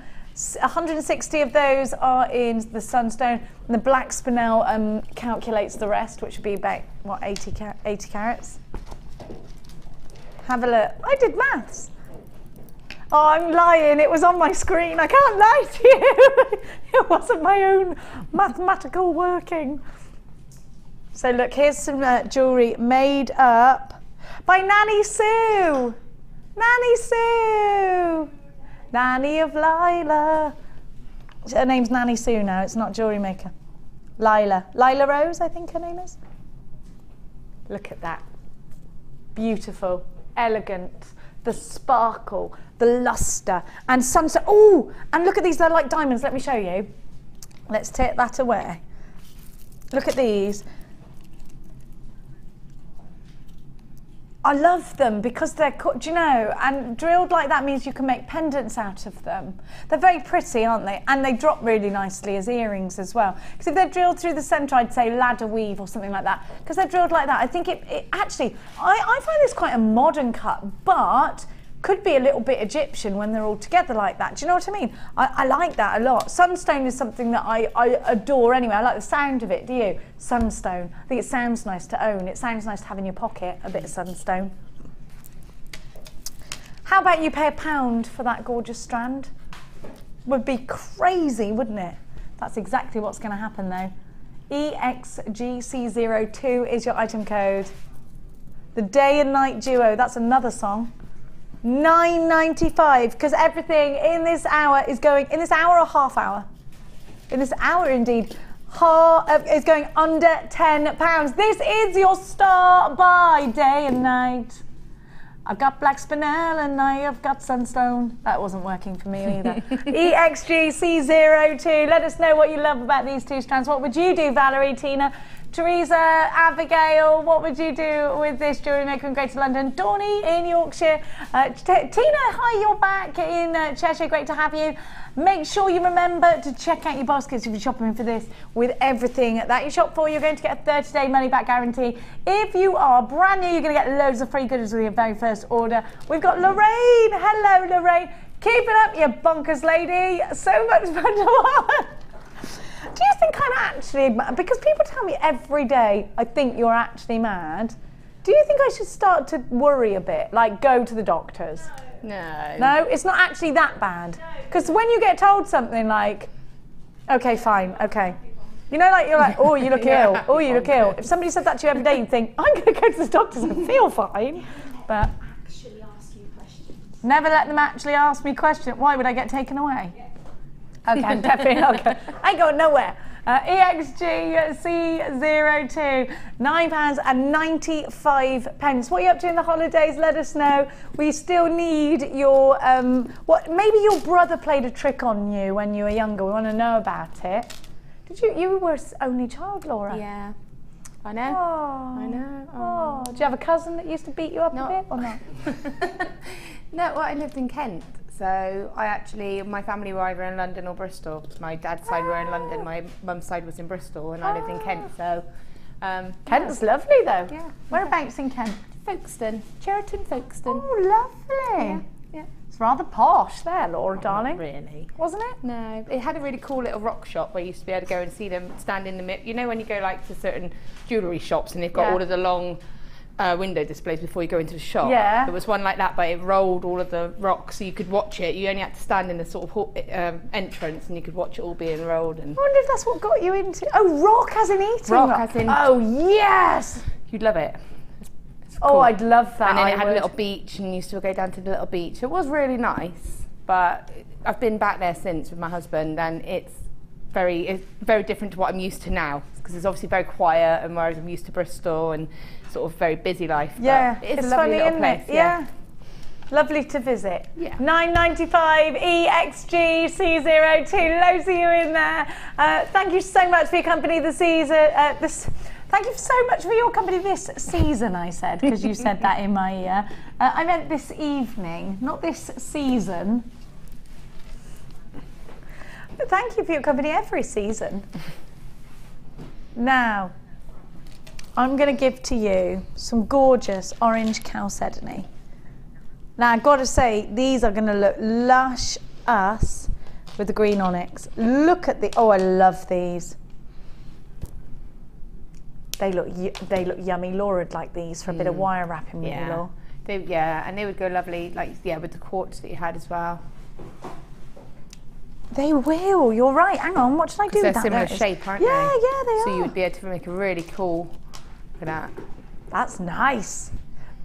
[SPEAKER 4] 160 of those are in the Sunstone, and the Black Spinel calculates the rest, which would be about, what, 80 carats? Have a look. I did maths. Oh, I'm lying. It was on my screen. I can't lie to you. It wasn't my own mathematical working. So look, here's some jewellery made up by Nanny Sue. Nanny Sue. Nanny of Lila. Her name's Nanny Sue now. It's not Jewellery Maker. Lila. Lila Rose, I think her name is. Look at that. Beautiful. Elegant, the sparkle, the luster, and sunset. Oh, and look at these, they're like diamonds. Let me show you. Let's take that away. Look at these. I love them because they're, do you know, and drilled like that means you can make pendants out of them. They're very pretty, aren't they? And they drop really nicely as earrings as well. Because if they're drilled through the centre, I'd say ladder weave or something like that. Because they're drilled like that, I think it actually, I find this quite a modern cut, but could be a little bit Egyptian when they're all together like that. Do you know what I mean? I like that a lot. Sunstone is something that I adore anyway. I like the sound of it, do you? Sunstone. I think it sounds nice to own. It sounds nice to have in your pocket, a bit of sunstone. How about you pay £1 for that gorgeous strand? Would be crazy, wouldn't it? That's exactly what's going to happen though. EXGC02 is your item code. The Day and Night Duo, that's another song. £9.95, because everything in this hour is going, in this hour or half hour? In this hour indeed, is going under £10. This is your star buy, Day and Night. I've got Black Spinel and I've got Sunstone. That wasn't working for me either. EXGC02, let us know what you love about these two strands. What would you do, Valerie, Tina? Teresa, Abigail, what would you do with this jewellery maker in Greater London? Dawny in Yorkshire. Tina, hi, you're back in Cheshire, great to have you. Make sure you remember to check out your baskets if you're shopping for this. With everything that you shop for, you're going to get a 30-day money-back guarantee. If you are brand new, you're going to get loads of free goodies with your very first order. We've got Lorraine. Hello, Lorraine. Keep it up, you bonkers lady. So much fun to watch. Do you think I'm actually mad? Because people tell me every day, I think you're actually mad. Do you think I should start to worry a bit, like go to the doctors?
[SPEAKER 5] No.
[SPEAKER 4] No, it's not actually that bad. Because when you get told something like, okay, fine, okay. You know, like you're like, oh, you look ill, oh, you look ill. If somebody said that to you every day, you'd think, I'm going to go to the doctors and feel fine. But
[SPEAKER 8] actually ask you questions.
[SPEAKER 4] Never let them actually ask me questions. Why would I get taken away? Okay, I'm definitely not going. I ain't going nowhere. EXGC02, £9.95. What are you up to in the holidays? Let us know. We still need your, maybe your brother played a trick on you when you were younger. We want to know about it. Did you were only child, Laura?
[SPEAKER 5] Yeah. I know.
[SPEAKER 4] Oh,
[SPEAKER 5] I know.
[SPEAKER 4] Oh. Do you have a cousin that used to beat you up a bit or not?
[SPEAKER 5] No, well, I lived in Kent. So my family were either in London or Bristol. My dad's side were in London, my mum's side was in Bristol, and I lived in Kent. So
[SPEAKER 4] Kent's lovely though.
[SPEAKER 5] Yeah.
[SPEAKER 4] Whereabouts in Kent?
[SPEAKER 5] Folkestone, Cheriton, Folkestone.
[SPEAKER 4] Oh, lovely.
[SPEAKER 5] Yeah.
[SPEAKER 4] It's rather posh there, Laura, darling.
[SPEAKER 5] Not really.
[SPEAKER 4] Wasn't it?
[SPEAKER 5] No, it had a really cool little rock shop where you used to be able to go and see them stand in the middle. You know when you go like to certain jewellery shops and they've got all of the long window displays before you go into the shop.
[SPEAKER 4] Yeah.
[SPEAKER 5] It was one like that, but it rolled all of the rocks so you could watch it. You only had to stand in the sort of entrance and you could watch it all being rolled. And
[SPEAKER 4] I wonder if that's what got you into... Oh, rock as in eating
[SPEAKER 5] rock
[SPEAKER 4] rock.
[SPEAKER 5] as in...
[SPEAKER 4] Oh, yes!
[SPEAKER 5] You'd love it. It's
[SPEAKER 4] Oh,
[SPEAKER 5] cool.
[SPEAKER 4] I'd love that.
[SPEAKER 5] And then
[SPEAKER 4] I
[SPEAKER 5] it had
[SPEAKER 4] would.
[SPEAKER 5] a little beach and you used to go down to the little beach. It was really nice, but I've been back there since with my husband, and it's very different to what I'm used to now, because it's obviously very quiet, and whereas I'm used to Bristol and sort of very busy life.
[SPEAKER 4] Yeah,
[SPEAKER 5] it's a lovely
[SPEAKER 4] funny,
[SPEAKER 5] little
[SPEAKER 4] isn't
[SPEAKER 5] place.
[SPEAKER 4] it? Yeah. Lovely to visit.
[SPEAKER 5] Yeah.
[SPEAKER 4] 995 EXG C02. Loads of you in there. Thank you so much for your company this season. Thank you so much for your company this season, I said, because you said that in my ear. I meant this evening, not this season. But thank you for your company every season. Now, I'm going to give to you some gorgeous orange Chalcedony. Now, I've got to say, these are going to look lush us with the green onyx. Look at the, oh, I love these. They look yummy. Laura'd like these for a bit of wire wrapping with you, Laura.
[SPEAKER 5] Yeah, and they would go lovely, like, yeah, with the quartz that you had as well.
[SPEAKER 4] They will, you're right. Hang on, what should I do with
[SPEAKER 5] They're
[SPEAKER 4] that?
[SPEAKER 5] similar
[SPEAKER 4] There it is.
[SPEAKER 5] shape, aren't
[SPEAKER 4] Yeah,
[SPEAKER 5] they?
[SPEAKER 4] yeah, they are.
[SPEAKER 5] So you would be able to make a really cool, look at that.
[SPEAKER 4] That's nice.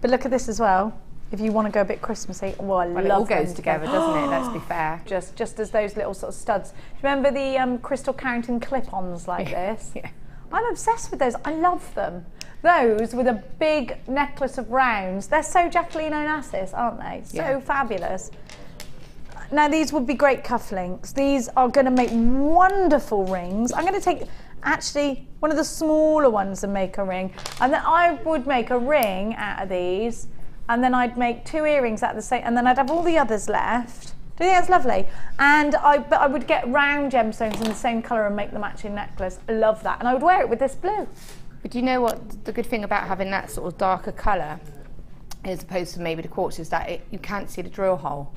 [SPEAKER 4] But look at this as well. If you want to go a bit Christmassy, oh, I
[SPEAKER 5] Well,
[SPEAKER 4] love
[SPEAKER 5] it all
[SPEAKER 4] them
[SPEAKER 5] goes together, doesn't it? Let's be fair.
[SPEAKER 4] Just as those little sort of studs. Do you remember the Crystal Carrington clip-ons like this?
[SPEAKER 5] Yeah.
[SPEAKER 4] I'm obsessed with those. I love them. Those with a big necklace of rounds. They're so Jacqueline Onassis, aren't they? So fabulous. Now these would be great cufflinks. These are going to make wonderful rings. I'm going to take actually one of the smaller ones and make a ring. And then I would make a ring out of these, and then I'd make 2 earrings out of the same, and then I'd have all the others left. Do you think that's lovely? And but I would get round gemstones in the same colour and make the matching necklace. I love that. And I would wear it with this blue.
[SPEAKER 5] But do you know what the good thing about having that sort of darker colour, as opposed to maybe the quartz, is that you can't see the drill hole.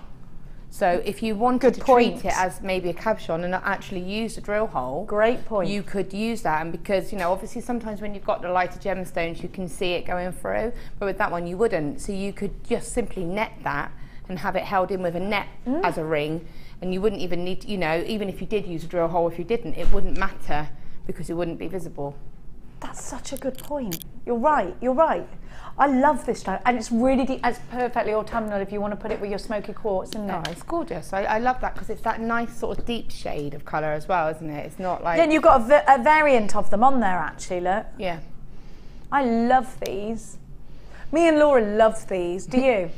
[SPEAKER 5] So if you wanted to treat it as maybe a cabochon and not actually use the drill hole,
[SPEAKER 4] great point,
[SPEAKER 5] you could use that. And because, you know, obviously sometimes when you've got the lighter gemstones, you can see it going through, but with that one you wouldn't. So you could just simply net that and have it held in with a net as a ring, and you wouldn't even need, you know, even if you did use a drill hole, if you didn't, it wouldn't matter because it wouldn't be visible.
[SPEAKER 4] That's such a good point. You're right, you're right. I love this stone, and it's really deep. It's perfectly autumnal if you want to put it with your smoky quartz, isn't it?
[SPEAKER 5] Oh, it's gorgeous. I love that because it's that nice sort of deep shade of colour as well, isn't it? It's not like...
[SPEAKER 4] Yeah, and you've got a variant of them on there, actually, look.
[SPEAKER 5] Yeah.
[SPEAKER 4] I love these. Me and Laura love these. Do you?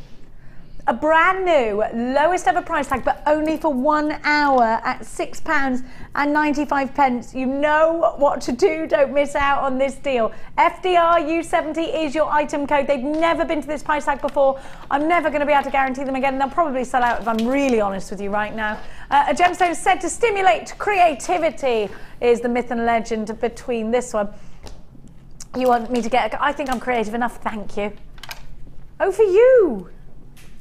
[SPEAKER 4] A brand new, lowest ever price tag, but only for 1 hour at £6.95. You know what to do. Don't miss out on this deal. FDRU70 is your item code. They've never been to this price tag before. I'm never going to be able to guarantee them again. They'll probably sell out if I'm really honest with you right now. A gemstone said to stimulate creativity is the myth and legend between this one. You want me to get... I think I'm creative enough, thank you. Oh, for you.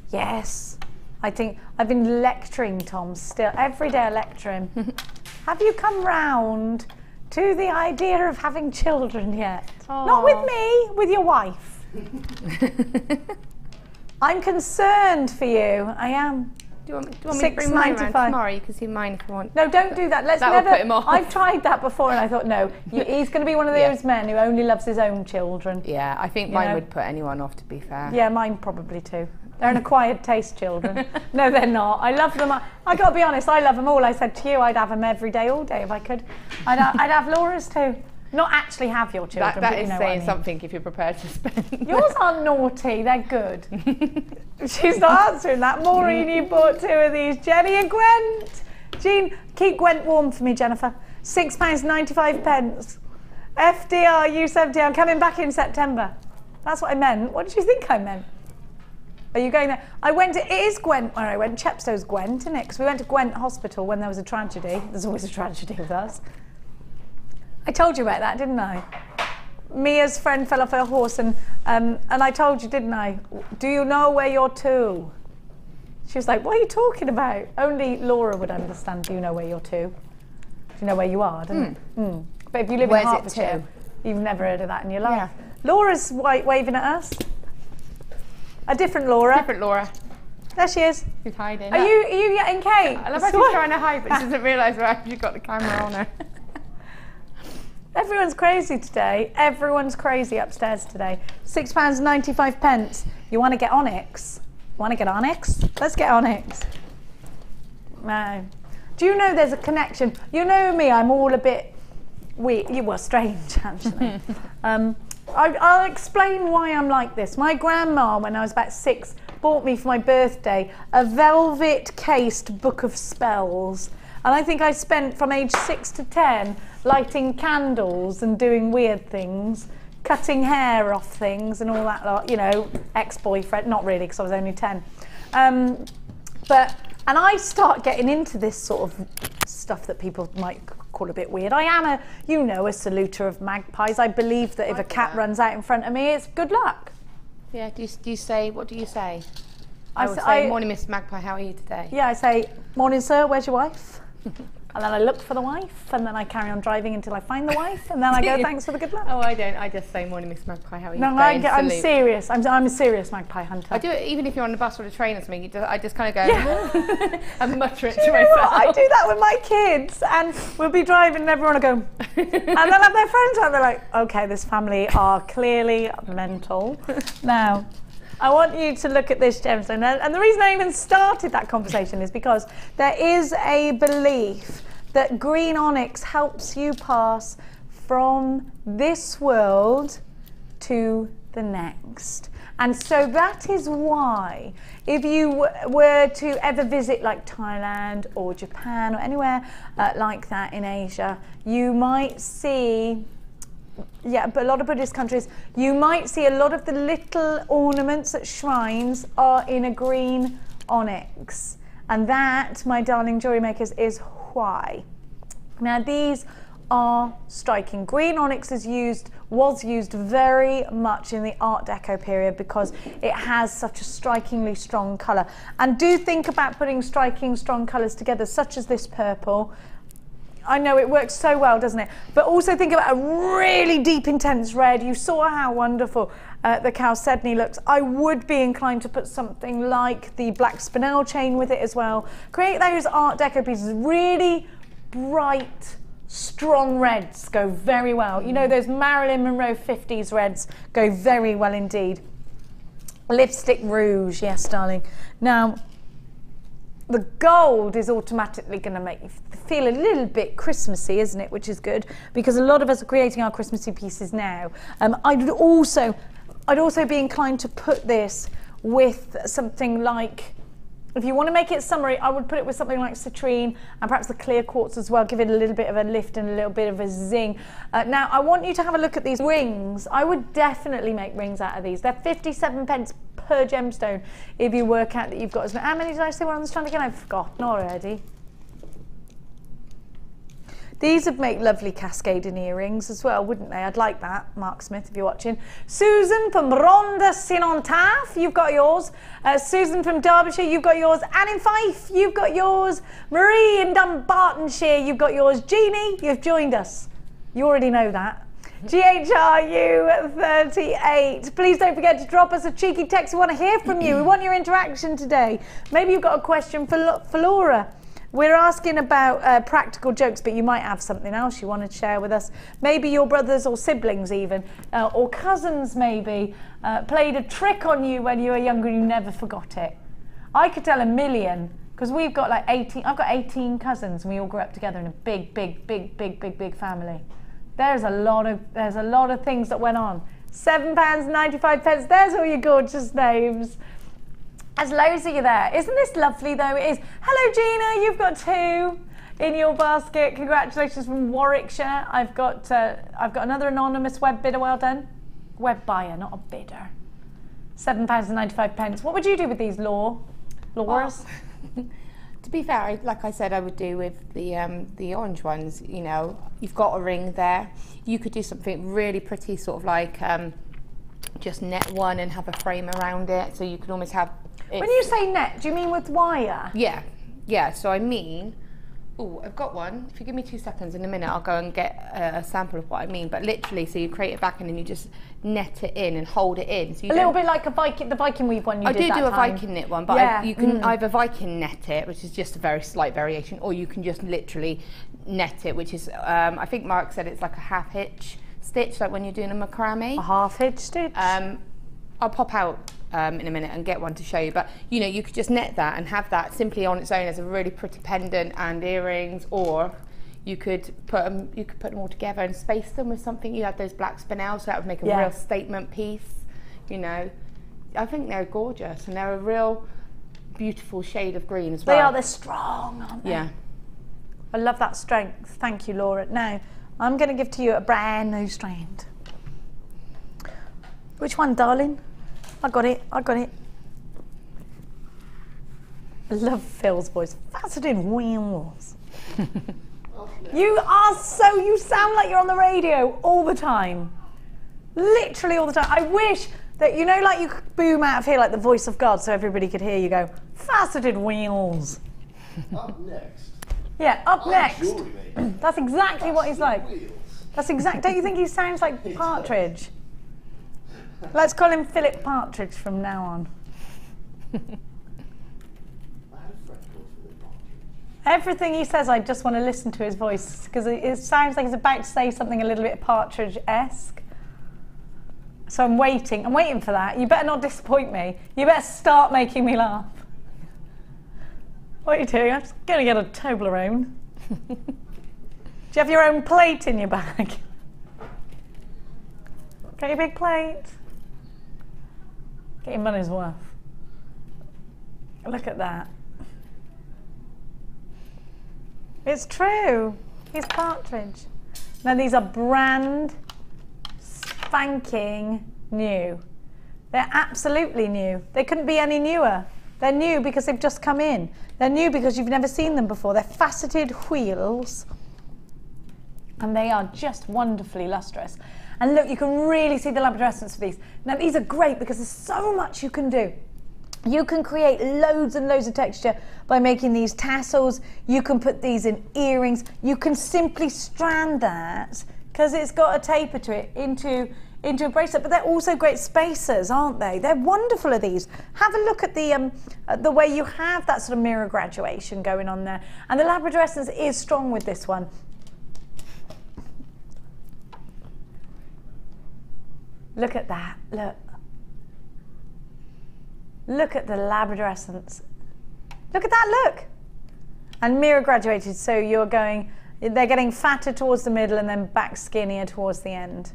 [SPEAKER 4] Yes, I think I've been lecturing Tom still. Every day I lecture him. Have you come round to the idea of having children yet? Aww. Not with me, with your wife. I'm concerned for you, I am.
[SPEAKER 5] Do you want me to bring mine around tomorrow? You can see mine if you want.
[SPEAKER 4] No, don't do that. Let's
[SPEAKER 5] that
[SPEAKER 4] never.
[SPEAKER 5] Will put him off.
[SPEAKER 4] I've tried that before and I thought, no, he's going to be one of those men who only loves his own children.
[SPEAKER 5] Yeah, I think mine would put anyone off, to be fair.
[SPEAKER 4] Yeah, mine probably too. They're an acquired taste children. No, they're not. I love them. I got to be honest, I love them all. I said to you, I'd have them every day, all day if I could. I'd have Laura's too. Not actually have your children.
[SPEAKER 5] That is
[SPEAKER 4] saying
[SPEAKER 5] I mean. Something if you're prepared to spend.
[SPEAKER 4] Yours aren't naughty, they're good. She's not answering that. Maureen, you bought 2 of these. Jenny and Gwent. Jean, keep Gwent warm for me, Jennifer. £6.95. FDRU70. I'm coming back in September. That's what I meant. What did you think I meant? Are you going there? I went to, it is Gwent where I went. Chepstow's Gwent, isn't it? Because we went to Gwent Hospital when there was a tragedy. There's always a tragedy with us. I told you about that, didn't I? Mia's friend fell off her horse and I told you, didn't I? Do you know where you're to? She was like, what are you talking about? Only Laura would understand, do you know where you're to? Do you know where you are, don't you? But if you live in Hertfordshire, you've never heard of that in your life. Yeah. Laura's waving at us. A different Laura.
[SPEAKER 5] Different Laura.
[SPEAKER 4] There she is.
[SPEAKER 5] She's hiding.
[SPEAKER 4] Are you getting Kate?
[SPEAKER 5] I love how she's trying to hide, but she doesn't realise where you've got the camera on her.
[SPEAKER 4] Everyone's crazy today. Everyone's crazy upstairs today. £6.95. You want to get Onyx? Want to get Onyx? Let's get Onyx. No. Do you know there's a connection? You know me, I'm all a bit weird. You were strange, actually. I'll explain why I'm like this. My grandma, when I was about 6, bought me for my birthday a velvet cased book of spells. And I think I spent from age 6 to 10 lighting candles and doing weird things, cutting hair off things and all that lot, you know, ex-boyfriend, not really because I was only 10. And I start getting into this sort of stuff that people might call a bit weird. I am a saluter of magpies. I believe that if a cat runs out in front of me, it's good luck.
[SPEAKER 5] Yeah, do you say, what do you say? I would say, morning Miss Magpie, how are you today?
[SPEAKER 4] Yeah, I say, morning sir, where's your wife? And then I look for the wife, and then I carry on driving until I find the wife, and then I go, thanks for the good luck.
[SPEAKER 5] Oh, I don't. I just say, morning Miss Magpie, how are you
[SPEAKER 4] no,
[SPEAKER 5] today?
[SPEAKER 4] I'm serious. I'm a serious magpie hunter.
[SPEAKER 5] I do it even if you're on the bus or the train or something. I just kind of go and mutter it to
[SPEAKER 4] you know
[SPEAKER 5] myself.
[SPEAKER 4] What? I do that with my kids, and we'll be driving and everyone will go, and they'll have their friends out. They're like, okay, this family are clearly mental. Now, I want you to look at this gemstone, and the reason I even started that conversation is because there is a belief that green onyx helps you pass from this world to the next. And so that is why, if you were to ever visit like Thailand or Japan or anywhere like that in Asia, you might see, but a lot of Buddhist countries, you might see a lot of the little ornaments at shrines are in a green onyx. And that, my darling jewellery makers, is why. Now these are striking. Green onyx was used very much in the Art Deco period because it has such a strikingly strong colour. And do think about putting striking, strong colours together, such as this purple. I know it works so well, doesn't it? But also think about a really deep, intense red. You saw how wonderful the Chalcedony looks. I would be inclined to put something like the Black Spinel chain with it as well. Create those Art Deco pieces. Really bright, strong reds go very well. You know, those Marilyn Monroe 50s reds go very well indeed. Lipstick rouge, yes, darling. Now, the gold is automatically going to make you feel a little bit Christmassy, isn't it? Which is good, because a lot of us are creating our Christmassy pieces now. I'd also be inclined to put this with something like, if you want to make it summery, I would put it with something like citrine and perhaps the clear quartz as well, give it a little bit of a lift and a little bit of a zing. Now, I want you to have a look at these rings. I would definitely make rings out of these. They're 57p per gemstone if you work out that you've got. How many did I say were on the strand again? I've forgotten already. These would make lovely cascading earrings as well, wouldn't they? I'd like that, Mark Smith, if you're watching. Susan from Ronda Sinontaff, you've got yours. Susan from Derbyshire, you've got yours. Anne in Fife, you've got yours. Marie in Dumbartonshire, you've got yours. Jeannie, you've joined us. You already know that. GHRU38. Please don't forget to drop us a cheeky text. We want to hear from you. We want your interaction today. Maybe you've got a question for Laura. We're asking about practical jokes, but you might have something else you want to share with us. Maybe your brothers or siblings even, or cousins maybe, played a trick on you when you were younger and you never forgot it. I could tell a million, because we've got like 18, I've got 18 cousins and we all grew up together in a big family. There's a lot of things that went on. £7.95, there's all your gorgeous names. There's loads of you there. Isn't this lovely though? It is. Hello Gina, you've got 2 in your basket. Congratulations from Warwickshire. I've got another anonymous web bidder, well done. Web buyer, not a bidder. £7.95. What would you do with these, Laura's?
[SPEAKER 5] Well, to be fair, like I said, I would do with the orange ones. You know, you've got a ring there. You could do something really pretty, sort of like just net one and have a frame around it, so you could almost have.
[SPEAKER 4] When you say net, do you mean with wire?
[SPEAKER 5] Yeah. So I mean, Oh, I've got one. If you give me 2 seconds, in a minute I'll go and get a sample of what I mean. But literally, so you create it back and then you just net it in and hold it in. So you
[SPEAKER 4] a little bit like the Viking weave one you did that time.
[SPEAKER 5] I do a Viking knit one, but you can either Viking net it, which is just a very slight variation, or you can just literally net it, which is, I think Mark said it's like a half hitch stitch, like when you're doing a macrame.
[SPEAKER 4] A half hitch stitch?
[SPEAKER 5] I'll pop out in a minute and get one to show you, but you know, you could just net that and have that simply on its own as a really pretty pendant and earrings, or you could put them all together and space them with something. You had those Black Spinel, so that would make a real statement piece, you know. I think they're gorgeous, and they're a real beautiful shade of green as well.
[SPEAKER 4] They're strong, aren't they?
[SPEAKER 5] Yeah.
[SPEAKER 4] I love that strength. Thank you, Laura. Now, I'm going to give to you a brand new strand. Which one, darling? I got it. I love Phil's voice. Faceted wheels. You sound like you're on the radio all the time. Literally all the time. I wish that, you know, like you could boom out of here like the voice of God so everybody could hear you go, faceted wheels.
[SPEAKER 6] Up next.
[SPEAKER 4] Yeah, up next.
[SPEAKER 6] JewelleryMaker.
[SPEAKER 4] That's exactly what he's like.
[SPEAKER 6] Wheels.
[SPEAKER 4] That's exact. Don't you think he sounds like Partridge? Let's call him Philip Partridge from now on.
[SPEAKER 6] I had a friend called Philip Partridge.
[SPEAKER 4] Everything he says, I just want to listen to his voice because it sounds like he's about to say something a little bit Partridge-esque. So I'm waiting for that. You better not disappoint me. You better start making me laugh. What are you doing? I'm just going to get a Toblerone. Do you have your own plate in your bag? Get your big plate. Get your money's worth. Look at that. It's true. He's Partridge. Now these are brand spanking new. They're absolutely new. They couldn't be any newer. They're new because they've just come in. They're new because you've never seen them before. They're faceted wheels. And they are just wonderfully lustrous. And look, you can really see the labradorescence of these. Now these are great because there's so much you can do. You can create loads and loads of texture by making these tassels. You can put these in earrings. You can simply strand that because it's got a taper to it into a bracelet. But they're also great spacers, aren't they? They're wonderful at these. Have a look at the way you have that sort of mirror graduation going on there. And the labradorescence is strong with this one. Look at that, look. Look at the labradorescence. Look at that, look. And mirror graduated, so they're getting fatter towards the middle and then back skinnier towards the end.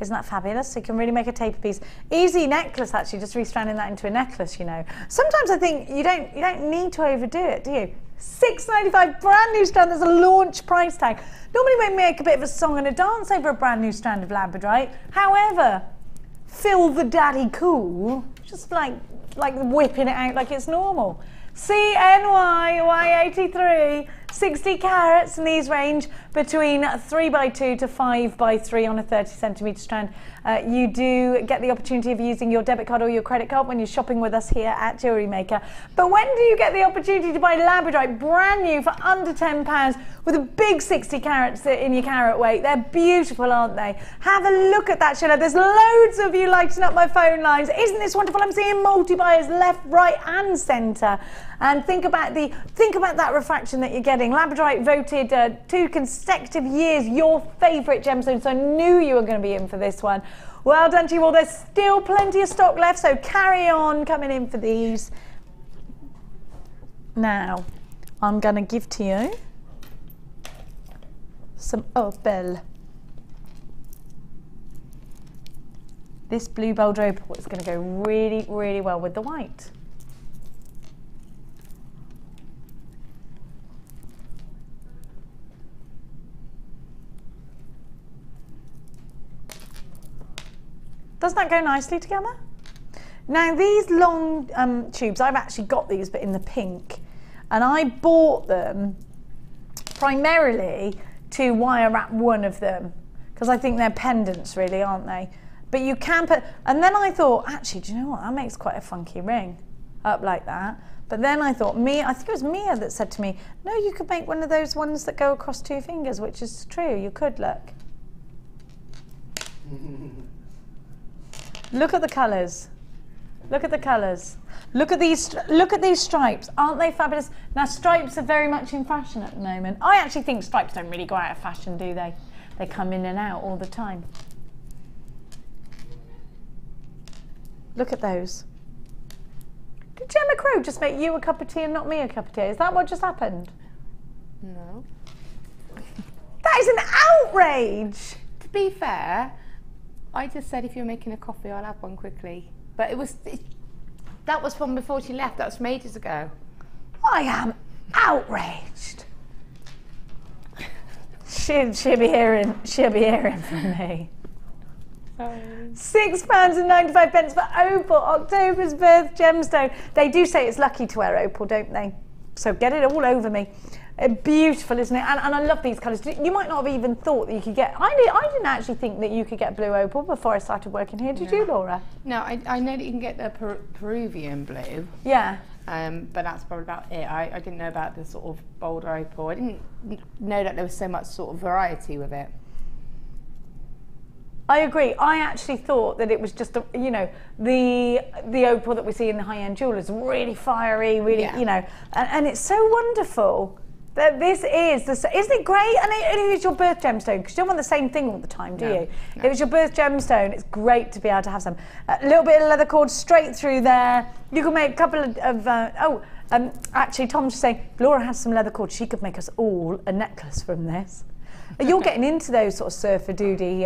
[SPEAKER 4] Isn't that fabulous? So you can really make a taper piece. Easy necklace, actually, just restranding that into a necklace, you know. Sometimes I think you don't need to overdo it, do you? $6.95, brand new strand. There's a launch price tag. Normally we make a bit of a song and a dance over a brand new strand of Labradorite. However, Phil the Daddy Cool, just like whipping it out like it's normal. CNY Y83, 60 carats, and these range between 3x2 to 5x3 on a 30cm strand. You do get the opportunity of using your debit card or your credit card when you're shopping with us here at JewelleryMaker. But when do you get the opportunity to buy Labradorite brand new for under £10 with a big 60 carats in your carat weight? They're beautiful, aren't they? Have a look at that, Sheila. There's loads of you lighting up my phone lines. Isn't this wonderful? I'm seeing multi-buyers left, right and centre. And think about that refraction that you're getting. Labradorite voted 2 consecutive years your favourite gemstone, so I knew you were going to be in for this one. Well done to you all. There's still plenty of stock left, so carry on coming in for these. Now, I'm going to give to you some Opal. This blue bold Opal is going to go really, really well with the white. Doesn't that go nicely together? Now these long tubes, I've actually got these but in the pink, and I bought them primarily to wire wrap one of them because I think they're pendants really, aren't they? But you can put, and then I thought, actually, do you know what, that makes quite a funky ring. up like that. But then I thought, I think it was Mia that said to me, no, you could make one of those ones that go across 2 fingers, which is true, you could, look. Look at the colours. Look at the colours. Look at these stripes. Aren't they fabulous? Now, stripes are very much in fashion at the moment. I actually think stripes don't really go out of fashion, do they? They come in and out all the time. Look at those. Did Gemma Crow just make you a cup of tea and not me a cup of tea? Is that what just happened?
[SPEAKER 5] No.
[SPEAKER 4] That is an outrage!
[SPEAKER 5] To be fair, I just said if you're making a coffee, I'll have one quickly. But that was from before she left. That was from ages ago.
[SPEAKER 4] I am outraged. She'll be hearing from me. £6.95 for Opal, October's birth gemstone. They do say it's lucky to wear opal, don't they? So get it all over me. Beautiful, isn't it? And I love these colours. You might not have even thought that you could get... I didn't actually think that you could get blue opal before I started working here. Did you, Laura?
[SPEAKER 5] No, I know that you can get the Peruvian blue.
[SPEAKER 4] Yeah.
[SPEAKER 5] But that's probably about it. I didn't know about the sort of bold opal. I didn't know that there was so much sort of variety with it.
[SPEAKER 4] I agree. I actually thought that it was just, the opal that we see in the high-end jewellers, really fiery, really, and it's so wonderful that this is, isn't it great? And it is your birth gemstone, because you don't want the same thing all the time, do you? No. If it's your birth gemstone, it's great to be able to have some. A little bit of leather cord straight through there. You can make a couple of actually Tom's just saying, Laura has some leather cord, she could make us all a necklace from this. You're getting into those sort of surfer doody,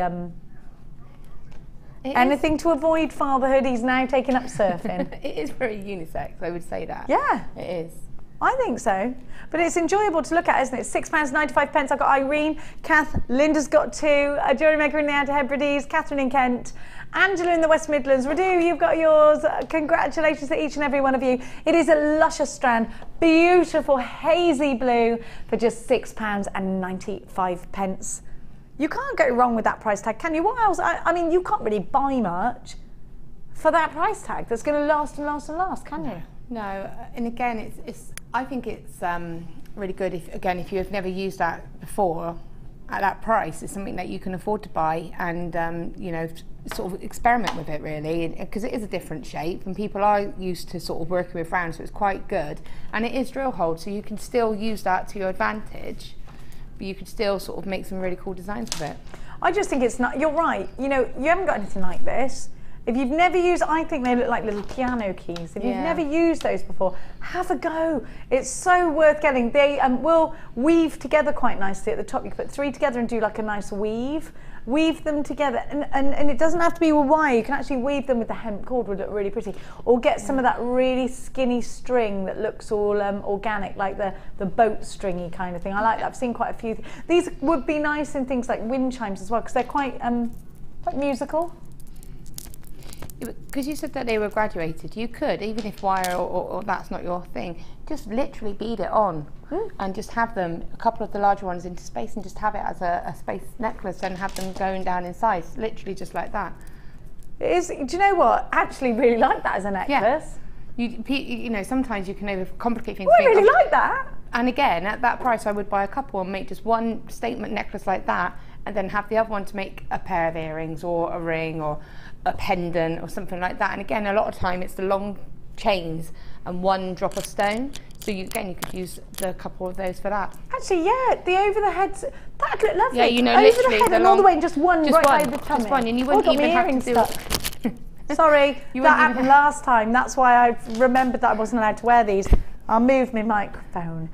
[SPEAKER 4] anything to avoid fatherhood, he's now taking up surfing.
[SPEAKER 5] It is very unisex, I would say that.
[SPEAKER 4] Yeah.
[SPEAKER 5] It is.
[SPEAKER 4] I think so. But it's enjoyable to look at, isn't it? £6.95. I've got Irene, Kath, Linda's got 2, JewelleryMaker in the Outer Hebrides, Catherine in Kent, Angela in the West Midlands, Radu, you've got yours. Congratulations to each and every one of you. It is a luscious strand, beautiful hazy blue for just £6.95. You can't go wrong with that price tag, can you? What else? I mean, you can't really buy much for that price tag that's going to last and last and last, can you?
[SPEAKER 5] No, and again, I think it's really good if you've never used that before at that price. It's something that you can afford to buy and sort of experiment with it really, because it is a different shape and people are used to sort of working with round, so it's quite good. And it is drill hold, so you can still use that to your advantage. But you could still sort of make some really cool designs with it.
[SPEAKER 4] I just think it's not, you're right, you haven't got anything like this. If you've never used, I think they look like little piano keys. If you've never used those before, have a go. It's so worth getting. They will weave together quite nicely at the top. You can put 3 together and do like a nice weave. Weave them together, and it doesn't have to be with wire. You can actually weave them with the hemp cord, would look really pretty. Or get some of that really skinny string that looks all organic, like the boat stringy kind of thing. I like that. I've seen quite a few. These would be nice in things like wind chimes as well, because they're quite musical.
[SPEAKER 5] Because you said that they were graduated, you could, even if wire or that's not your thing, just literally bead it on and just have them, a couple of the larger ones into space, and just have it as a space necklace and have them going down in size, literally just like that.
[SPEAKER 4] It is, do you know what? I actually really like that as a necklace.
[SPEAKER 5] Yeah. Sometimes you can overcomplicate things.
[SPEAKER 4] Oh, I really like that.
[SPEAKER 5] And again, at that price, I would buy a couple and make just one statement necklace like that, and then have the other one to make a pair of earrings or a ring or a pendant or something like that. And again, a lot of time it's the long chains and one drop of stone. So you could use the couple of those for that.
[SPEAKER 4] Actually, yeah, the over the heads, that'd look lovely.
[SPEAKER 5] Yeah,
[SPEAKER 4] over
[SPEAKER 5] literally
[SPEAKER 4] the head and all the way, just one right by the tummy.
[SPEAKER 5] Just one, and you wouldn't even have to do it.
[SPEAKER 4] Sorry, that happened last time. That's why I remembered that I wasn't allowed to wear these. I'll move my microphone.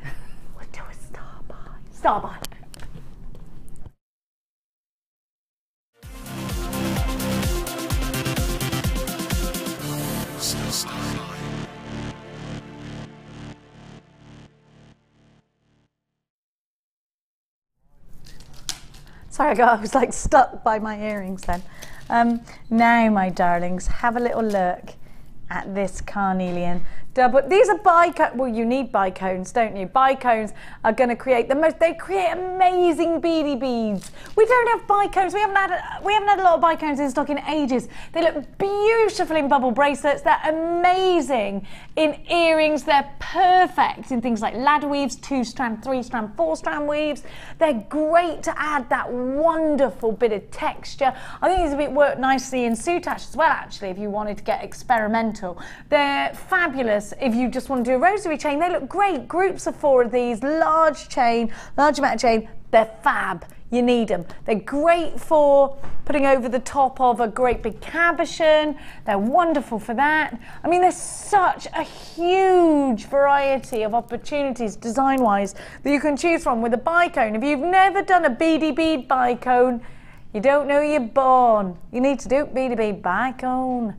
[SPEAKER 4] We'll do a star-by. Star-by. Sorry, I was like stuck by my earrings then. Now, my darlings, have a little look at this carnelian double. These are bicone. Well, you need bicones, don't you? Bicones are going to create the most. They create amazing beady beads. We don't have bicones. We haven't had a lot of bicones in stock in ages. They look beautiful in bubble bracelets. They're amazing in earrings. They're perfect in things like ladder weaves, 2-strand, 3-strand, 4-strand weaves. They're great to add that wonderful bit of texture. I think these would work nicely in Soutache as well, actually, if you wanted to get experimental. They're fabulous if you just want to do a rosary chain. They look great. Groups of 4 of these, large amount of chain. They're fab. You need them. They're great for putting over the top of a great big cabochon. They're wonderful for that. I mean, there's such a huge variety of opportunities design-wise that you can choose from with a bicone. If you've never done a beady bead bicone, you don't know you're born. You need to do beady bead bicone.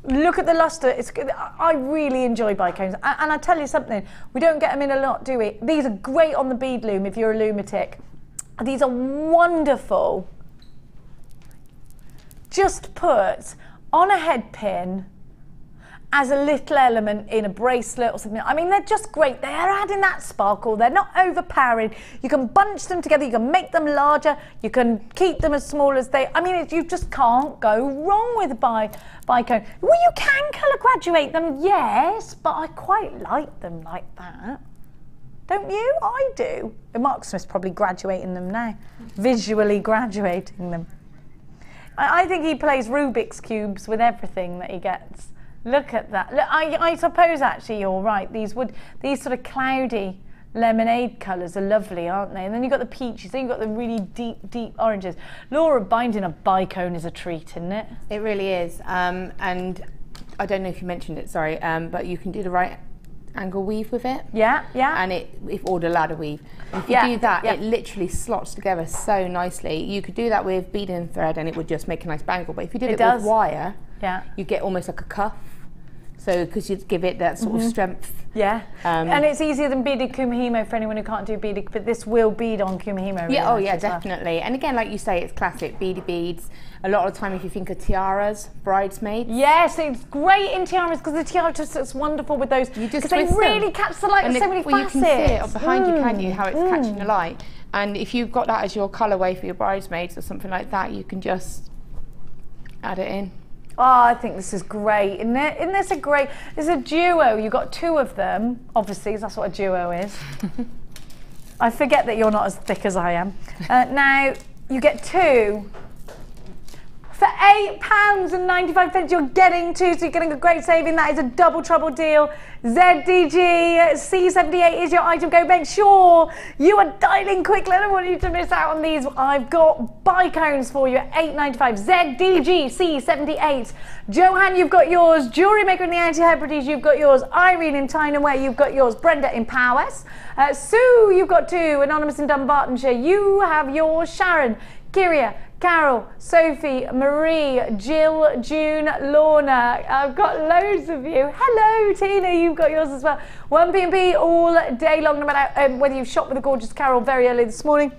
[SPEAKER 4] Look at the luster. It's good. I really enjoy bicones, and I tell you something, we don't get them in a lot, do we? These are great on the bead loom if you're a lunatic. These are wonderful. Just put on a head pin as a little element in a bracelet or something. I mean, they're just great. They are adding that sparkle. They're not overpowering. You can bunch them together. You can make them larger. You can keep them as small as they. I mean, you just can't go wrong with a bicone. Well, you can colour graduate them, yes, but I quite like them like that. Don't you? I do. And Mark Smith's probably graduating them now, visually graduating them. I think he plays Rubik's cubes with everything that he gets. Look at that. Look, I suppose actually you're right. These sort of cloudy lemonade colours are lovely, aren't they? And then you've got the peaches, then you've got the really deep oranges. Laura, binding a bicone is a treat, isn't it?
[SPEAKER 5] It really is. And I don't know if you mentioned it, sorry, but you can do the right angle weave with it.
[SPEAKER 4] Yeah.
[SPEAKER 5] And or the ladder weave. And if you do that, it literally slots together so nicely. You could do that with bead and thread and it would just make a nice bangle. But if you did it with wire, you get almost like a cuff. So, because you'd give it that sort of strength.
[SPEAKER 4] Yeah, and it's easier than beaded kumihimo for anyone who can't do beaded, but this will bead on kumihimo. Really
[SPEAKER 5] Definitely. And again, like you say, it's classic beady beads. A lot of the time, if you think of tiaras, bridesmaids.
[SPEAKER 4] Yes, it's great in tiaras because the tiara just looks wonderful with those. You just they really catch the light with so many facets.
[SPEAKER 5] You can see it behind you, can you, how it's catching the light. And if you've got that as your colourway for your bridesmaids or something like that, you can just add it in.
[SPEAKER 4] Oh, I think this is great. Isn't this a great? There's a duo. You've got 2 of them, obviously, that's what a duo is. I forget that you're not as thick as I am. Now, you get 2. For £8.95, you're getting 2, so you're getting a great saving. That is a double trouble deal. ZDG C78 is your item code. Make sure you are dialing quickly. I don't want you to miss out on these. I've got bicones for you at £8.95. ZDG C78. Johan, you've got yours. JewelleryMaker in the Anti-Hebrides, you've got yours. Irene in Tyne-and-Wear, you've got yours. Brenda in Powys. Sue, you've got 2. Anonymous in Dumbartonshire, you have yours. Sharon, Kyria, Carol, Sophie, Marie, Jill, June, Lorna. I've got loads of you. Hello, Tina, you've got yours as well. 1P&P all day long, no matter whether you've shopped with a gorgeous Carol very early this morning,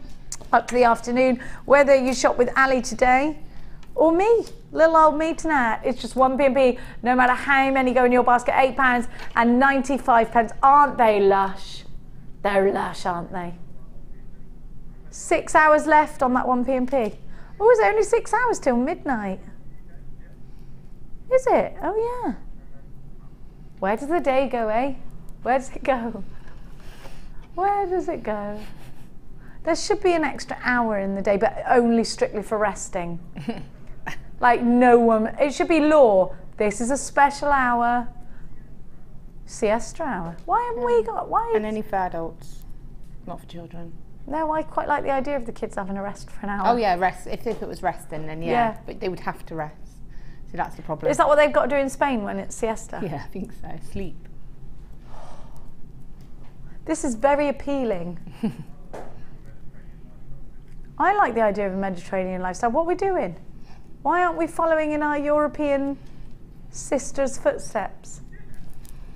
[SPEAKER 4] up to the afternoon, whether you shop with Ali today, or me, little old me tonight. It's just 1P&P, no matter how many go in your basket. £8.95. Aren't they lush? They're lush, aren't they? 6 hours left on that 1P&P. Oh, is it only 6 hours till midnight? Is it? Oh, yeah. Where does the day go, eh? Where does it go? Where does it go? There should be an extra hour in the day, but only strictly for resting. Like no one, it should be law. This is a special hour. Siesta hour. Why haven't we got, why?
[SPEAKER 5] And only for adults, not for children.
[SPEAKER 4] No, I quite like the idea of the kids having a rest for an hour.
[SPEAKER 5] Oh yeah, rest. If it was resting, then yeah. But they would have to rest. So that's the problem.
[SPEAKER 4] Is that what they've got to do in Spain when it's siesta?
[SPEAKER 5] Yeah, I think so. Sleep.
[SPEAKER 4] This is very appealing. I like the idea of a Mediterranean lifestyle. What are we doing? Why aren't we following in our European sisters' footsteps?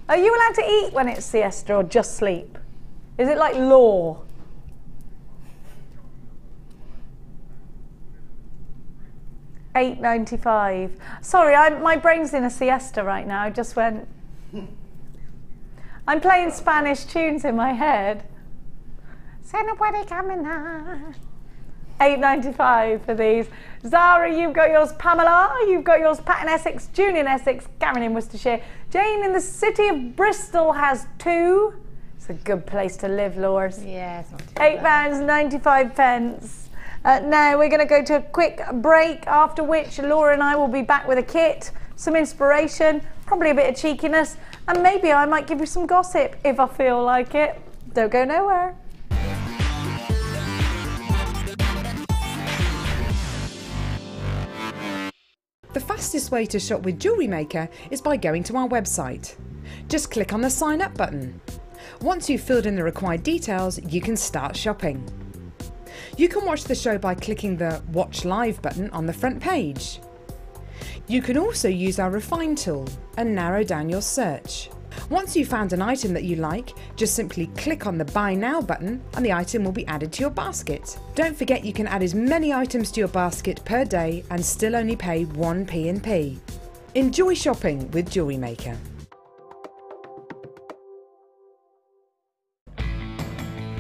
[SPEAKER 4] Are you allowed to eat when it's siesta or just sleep? Is it like law? $8.95. Sorry, my brain's in a siesta right now. I just went... I'm playing Spanish tunes in my head. $8.95 for these. Zara, you've got yours. Pamela, you've got yours. Pat in Essex, June in Essex, Karen in Worcestershire. Jane in the city of Bristol has 2. It's a good place to live, Laura's.
[SPEAKER 5] Yeah, it's not too bad.
[SPEAKER 4] £8.95. Now we're going to go to a quick break, after which Laura and I will be back with a kit, some inspiration, probably a bit of cheekiness, and maybe I might give you some gossip if I feel like it. Don't go nowhere.
[SPEAKER 3] The fastest way to shop with Jewellery Maker is by going to our website. Just click on the sign up button. Once you've filled in the required details, you can start shopping. You can watch the show by clicking the Watch Live button on the front page. You can also use our Refine tool and narrow down your search. Once you've found an item that you like, just simply click on the Buy Now button and the item will be added to your basket. Don't forget you can add as many items to your basket per day and still only pay 1 P&P. Enjoy shopping with Jewellery Maker.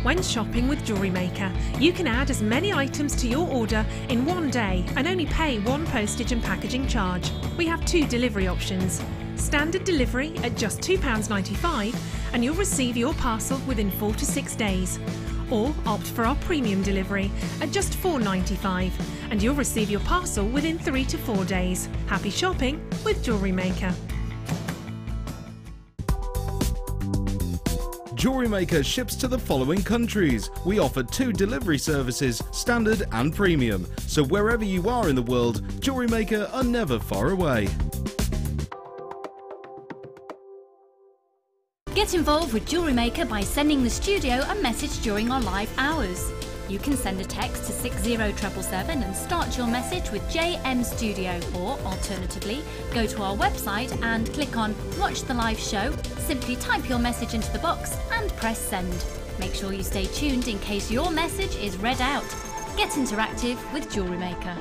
[SPEAKER 7] When shopping with Jewellery Maker, you can add as many items to your order in one day and only pay 1 postage and packaging charge. We have 2 delivery options. Standard delivery at just £2.95 and you'll receive your parcel within 4 to 6 days. Or opt for our premium delivery at just £4.95 and you'll receive your parcel within 3 to 4 days. Happy shopping with Jewellery Maker.
[SPEAKER 9] Jewellery Maker ships to the following countries. We offer 2 delivery services, standard and premium. So wherever you are in the world, Jewellery Maker are never far away.
[SPEAKER 10] Get involved with Jewellery Maker by sending the studio a message during our live hours. You can send a text to 60777 and start your message with JM Studio, or alternatively, go to our website and click on Watch the Live Show, simply type your message into the box and press send. Make sure you stay tuned in case your message is read out. Get interactive with Jewellery Maker.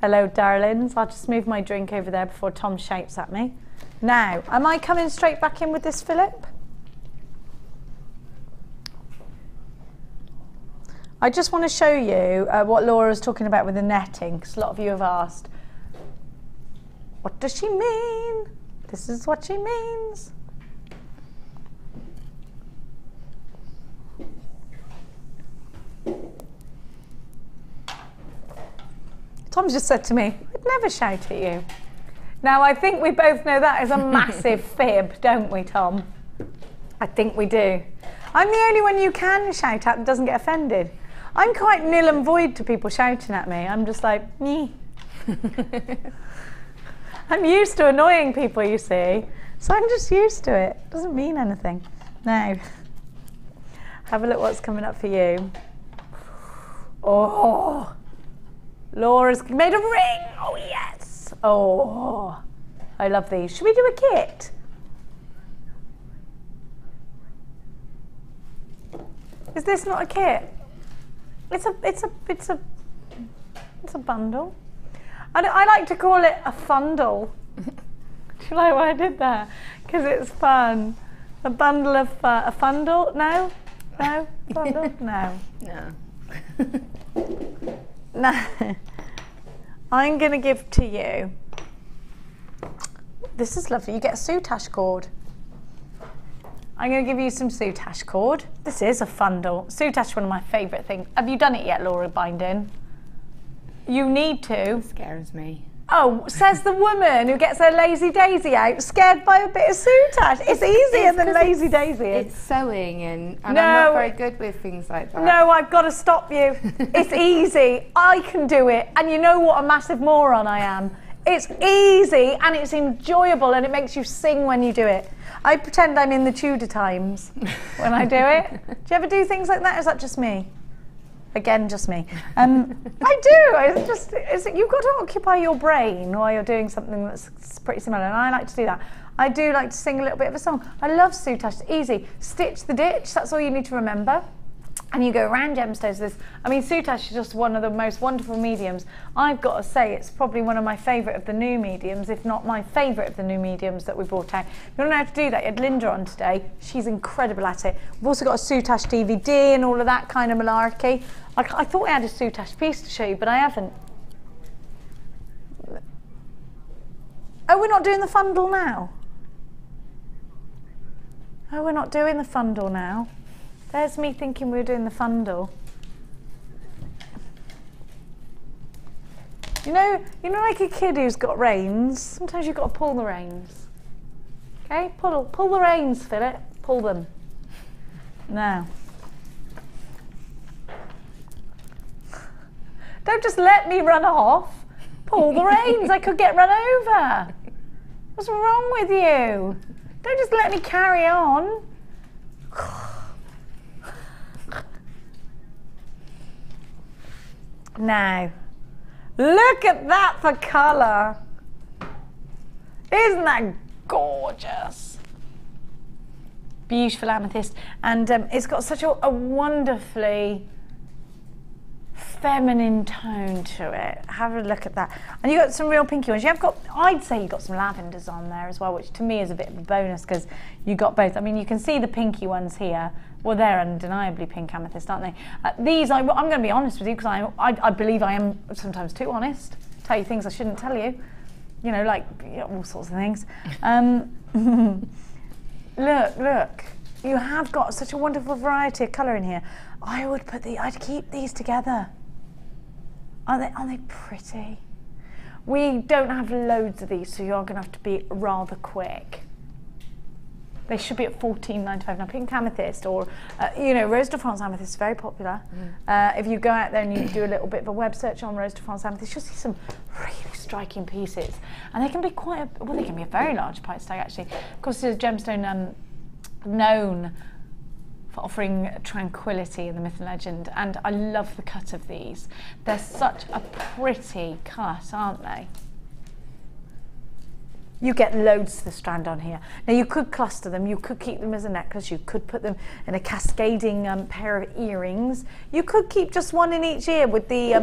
[SPEAKER 4] Hello, darlings. I'll just move my drink over there before Tom shouts at me. Now, am I coming straight back in with this Philip? I just want to show you what Laura was talking about with the netting, because a lot of you have asked, what does she mean? This is what she means. Tom just said to me, I'd never shout at you. Now, I think we both know that is a massive fib, don't we, Tom? I think we do. I'm the only one you can shout at that doesn't get offended. I'm quite nil and void to people shouting at me. I'm just like, meh. I'm used to annoying people, you see. So I'm just used to it. Doesn't mean anything. Now, have a look what's coming up for you. Oh. Laura's made a ring. Oh, yes. Oh, I love these. Should we do a kit? Is this not a kit? It's a bundle. I like to call it a fundle. Do you like why I did that? Because it's fun. A bundle of a fundle? No? No? Bundle? No.
[SPEAKER 5] No.
[SPEAKER 4] No. I'm going to give to you. This is lovely. You get a Soutache cord. I'm going to give you some Soutache cord. This is a fundle. Soutache is one of my favourite things. Have you done it yet, Laura, binding? You need to.
[SPEAKER 5] It scares me.
[SPEAKER 4] Oh, says the woman who gets her lazy daisy out, scared by a bit of Soutache. It's easier than lazy daisy is.
[SPEAKER 5] It's sewing and I'm not very good with things like that.
[SPEAKER 4] No, I've got to stop you. It's easy. I can do it. And you know what a massive moron I am. It's easy and it's enjoyable and it makes you sing when you do it. I pretend I'm in the Tudor times when I do it. Do you ever do things like that? Or is that just me? Again, just me. I do. You've got to occupy your brain while you're doing something that's pretty similar, and I like to do that. I do like to sing a little bit of a song. I love Soutache. It's easy. Stitch the ditch. That's all you need to remember. And you go around gemstones. Soutache is just one of the most wonderful mediums. I've got to say, it's probably one of my favourite of the new mediums, if not my favourite of the new mediums that we brought out. If you don't know how to do that, you had Linda on today. She's incredible at it. We've also got a Soutache DVD and all of that kind of malarkey. I thought I had a Soutache piece to show you, but I haven't. Oh, we're not doing the fundle now? Oh, we're not doing the fundle now. There's me thinking we were doing the fundle. You know like a kid who's got reins, sometimes you've got to pull the reins. Okay, pull the reins, Philip, pull them. Now. Don't just let me run off. Pull the reins, I could get run over. What's wrong with you? Don't just let me carry on. Now, look at that for colour. Isn't that gorgeous? Beautiful amethyst, and it's got such a wonderfully feminine tone to it. Have a look at that. And you've got some real pinky ones. I'd say you've got some lavenders on there as well, which to me is a bit of a bonus because you got both. I mean, you can see the pinky ones here. Well, they're undeniably pink amethyst, aren't they? These, I'm going to be honest with you because I believe I am sometimes too honest. Tell you things I shouldn't tell you. You know, like all sorts of things. Look. You have got such a wonderful variety of colour in here. I'd keep these together. Aren't they pretty? We don't have loads of these, so you're going to have to be rather quick. They should be at $14.95 now. Pink amethyst, or Rose de France amethyst is very popular. If you go out there and you do a little bit of a web search on Rose de France amethyst, you'll see some really striking pieces, and they can be they can be a very large price tag actually. Of course, there's a gemstone known for offering tranquility in the myth and legend, and I love the cut of these. They're such a pretty cut, aren't they? You get loads to the strand on here. Now you could cluster them, you could keep them as a necklace, you could put them in a cascading pair of earrings. You could keep just one in each ear with the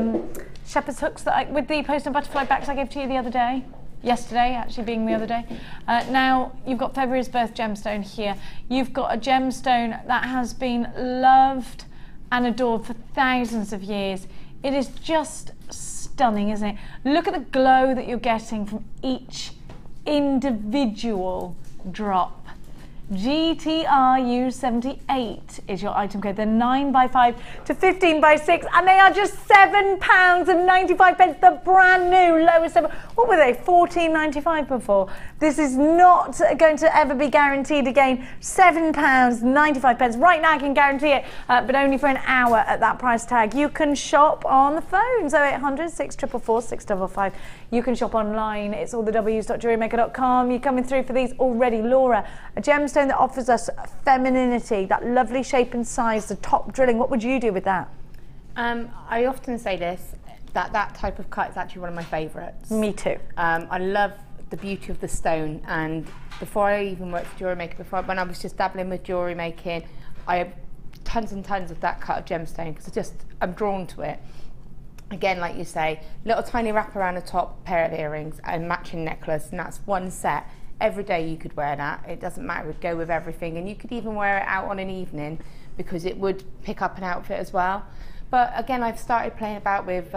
[SPEAKER 4] shepherd's hooks with the post and butterfly backs I gave to you the other day. Yesterday, actually being the other day. Now, you've got February's birth gemstone here. You've got a gemstone that has been loved and adored for thousands of years. It is just stunning, isn't it? Look at the glow that you're getting from each individual drop. GTRU78 is your item code. They're 9x5 to 15x6, and they are just £7.95. The brand new lowest ever. What were they? £14.95 before. This is not going to ever be guaranteed again. £7.95. Right now I can guarantee it, but only for an hour at that price tag. You can shop on the phones, 0800 644 655. You can shop online. It's all the W's.jewellerymaker.com. You're coming through for these already. Laura, a gemstone that offers us femininity, that lovely shape and size, the top drilling. What would you do with that?
[SPEAKER 5] I often say this, that type of cut is actually one of my favourites.
[SPEAKER 4] Me too.
[SPEAKER 5] I love the beauty of the stone, and before I even worked for Jewellery Maker, when I was just dabbling with jewellery making, I have tons and tons of that cut of gemstone because I'm drawn to it. Again, like you say, little tiny wrap around the top, pair of earrings and matching necklace, and that's one set. Every day you could wear that. It doesn't matter, it would go with everything, and you could even wear it out on an evening because it would pick up an outfit as well. But again, I've started playing about with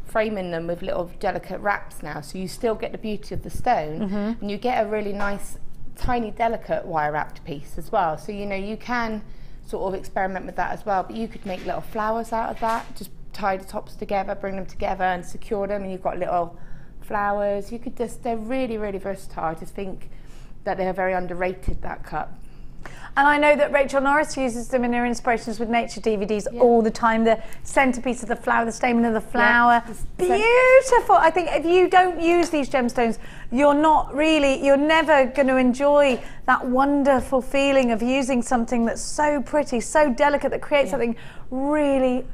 [SPEAKER 5] framing them with little delicate wraps now, so you still get the beauty of the stone, and you get a really nice, tiny, delicate wire wrapped piece as well. So you can sort of experiment with that as well, but you could make little flowers out of that, just tie the tops together, bring them together and secure them, and you've got little flowers. You could they're really, really versatile. I just think that they're very underrated, that cut.
[SPEAKER 4] And I know that Rachel Norris uses them in her Inspirations with Nature DVDs all the time. The centrepiece of the flower, the stamen of the flower. Beautiful. I think if you don't use these gemstones, you're never going to enjoy that wonderful feeling of using something that's so pretty, so delicate, that creates something really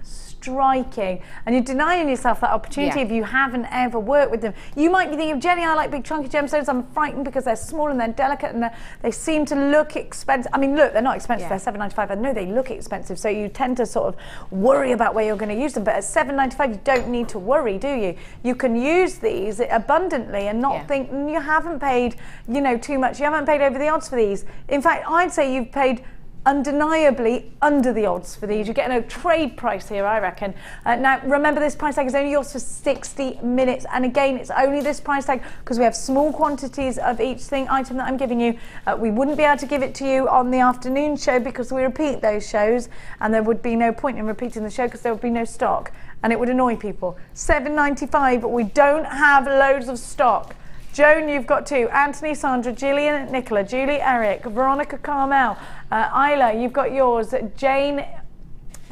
[SPEAKER 4] striking, and you're denying yourself that opportunity if you haven't ever worked with them. You might be thinking, Jenny, I like big chunky gemstones. I'm frightened because they're small and they're delicate and they seem to look expensive. I mean, look, they're not expensive. They're $7.95. I know they look expensive, so you tend to sort of worry about where you're going to use them. But at $7.95, you don't need to worry, do you? You can use these abundantly and not think you haven't paid, you know, too much. You haven't paid over the odds for these. In fact, I'd say you've paid undeniably under the odds for these. You're getting a trade price here, I reckon. Now, remember, this price tag is only yours for 60 minutes. And again, it's only this price tag because we have small quantities of each item that I'm giving you. We wouldn't be able to give it to you on the afternoon show because we repeat those shows, and there would be no point in repeating the show because there would be no stock and it would annoy people. $7.95, but we don't have loads of stock. Joan, you've got 2. Anthony, Sandra, Gillian, Nicola, Julie, Eric, Veronica, Carmel, Isla, you've got yours. Jane,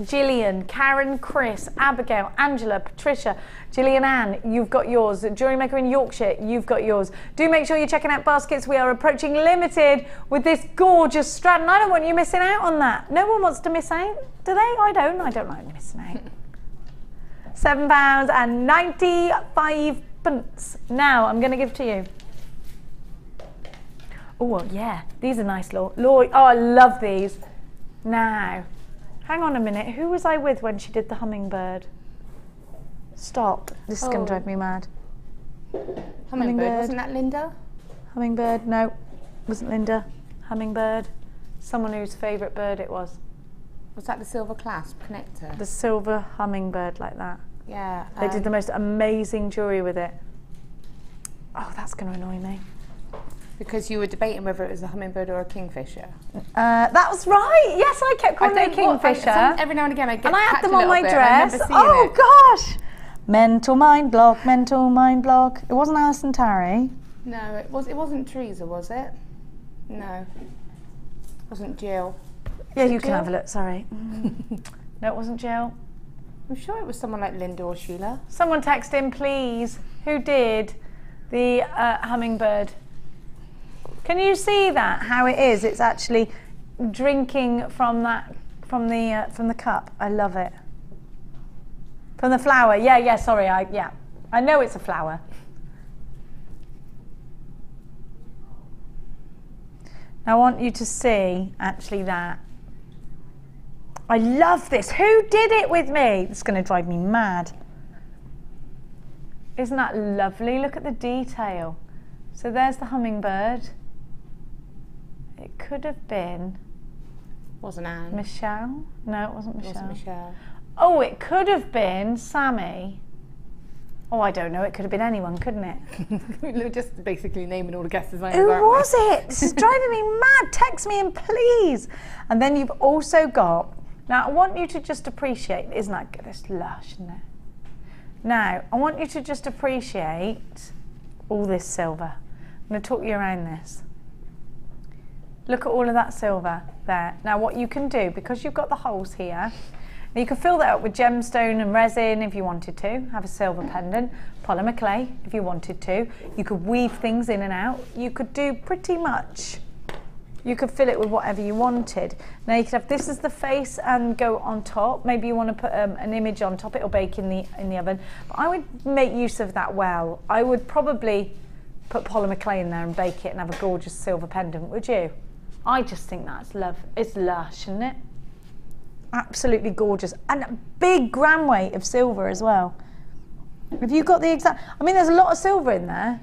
[SPEAKER 4] Gillian, Karen, Chris, Abigail, Angela, Patricia, Gillian Ann, you've got yours. JewelleryMaker in Yorkshire, you've got yours. Do make sure you're checking out baskets. We are approaching limited with this gorgeous strand, and I don't want you missing out on that. No one wants to miss out, do they? I don't like missing out. £7.95. Now I'm going to give to you. Oh, well, yeah, these are nice. Oh, I love these. Now, hang on a minute. Who was I with when she did the hummingbird? Stop. This is going to drive me mad.
[SPEAKER 5] Hummingbird. Wasn't that Linda?
[SPEAKER 4] Hummingbird. No, wasn't Linda. Hummingbird. Someone whose favourite bird it was.
[SPEAKER 5] Was that the silver clasp connector?
[SPEAKER 4] The silver hummingbird like that.
[SPEAKER 5] Yeah.
[SPEAKER 4] They did the most amazing jewellery with it. Oh, that's going to annoy me.
[SPEAKER 5] Because you were debating whether it was a hummingbird or a kingfisher.
[SPEAKER 4] That was right. Yes, I kept calling it a kingfisher.
[SPEAKER 5] Every now and again I get
[SPEAKER 4] and I had them on my
[SPEAKER 5] bit.
[SPEAKER 4] dress. Oh gosh. Mental mind block, mental mind block. It wasn't Alison Tarry.
[SPEAKER 5] No, it wasn't Teresa, was it? No. It wasn't Jill.
[SPEAKER 4] Yeah, you can have a look, sorry. No, it wasn't Jill.
[SPEAKER 5] I'm sure it was someone like Linda or Sheila.
[SPEAKER 4] Someone text in, please. Who did the hummingbird? Can you see that? How it is? It's actually drinking from that, from the cup. I love it. From the flower. Yeah. Sorry. I know it's a flower. Now I want you to see actually that. I love this. Who did it with me? It's going to drive me mad. Isn't that lovely? Look at the detail. So there's the hummingbird. It could have been...
[SPEAKER 5] Wasn't Anne.
[SPEAKER 4] Michelle? No, it wasn't Michelle.
[SPEAKER 5] It wasn't Michelle.
[SPEAKER 4] Oh, it could have been Sammy. Oh, I don't know. It could have been anyone, couldn't it?
[SPEAKER 5] We're just basically naming all the guesses.
[SPEAKER 4] Who was it? This is driving me mad. Text me in, please. And then you've also got... Now, I want you to just appreciate... Isn't that good? It's lush, isn't it? Now, I want you to just appreciate all this silver. I'm going to talk you around this. Look at all of that silver there. Now, what you can do, because you've got the holes here, you can fill that up with gemstone and resin if you wanted to, have a silver pendant, polymer clay if you wanted to. You could weave things in and out. You could do pretty much, you could fill it with whatever you wanted. Now you could have this as the face and go on top. Maybe you want to put an image on top, it'll bake in the oven. But I would make use of that well. I would probably put polymer clay in there and bake it and have a gorgeous silver pendant, would you? I just think that's love. It's lush, isn't it? Absolutely gorgeous. And a big gram weight of silver as well. Have you got the exact... I mean, there's a lot of silver in there,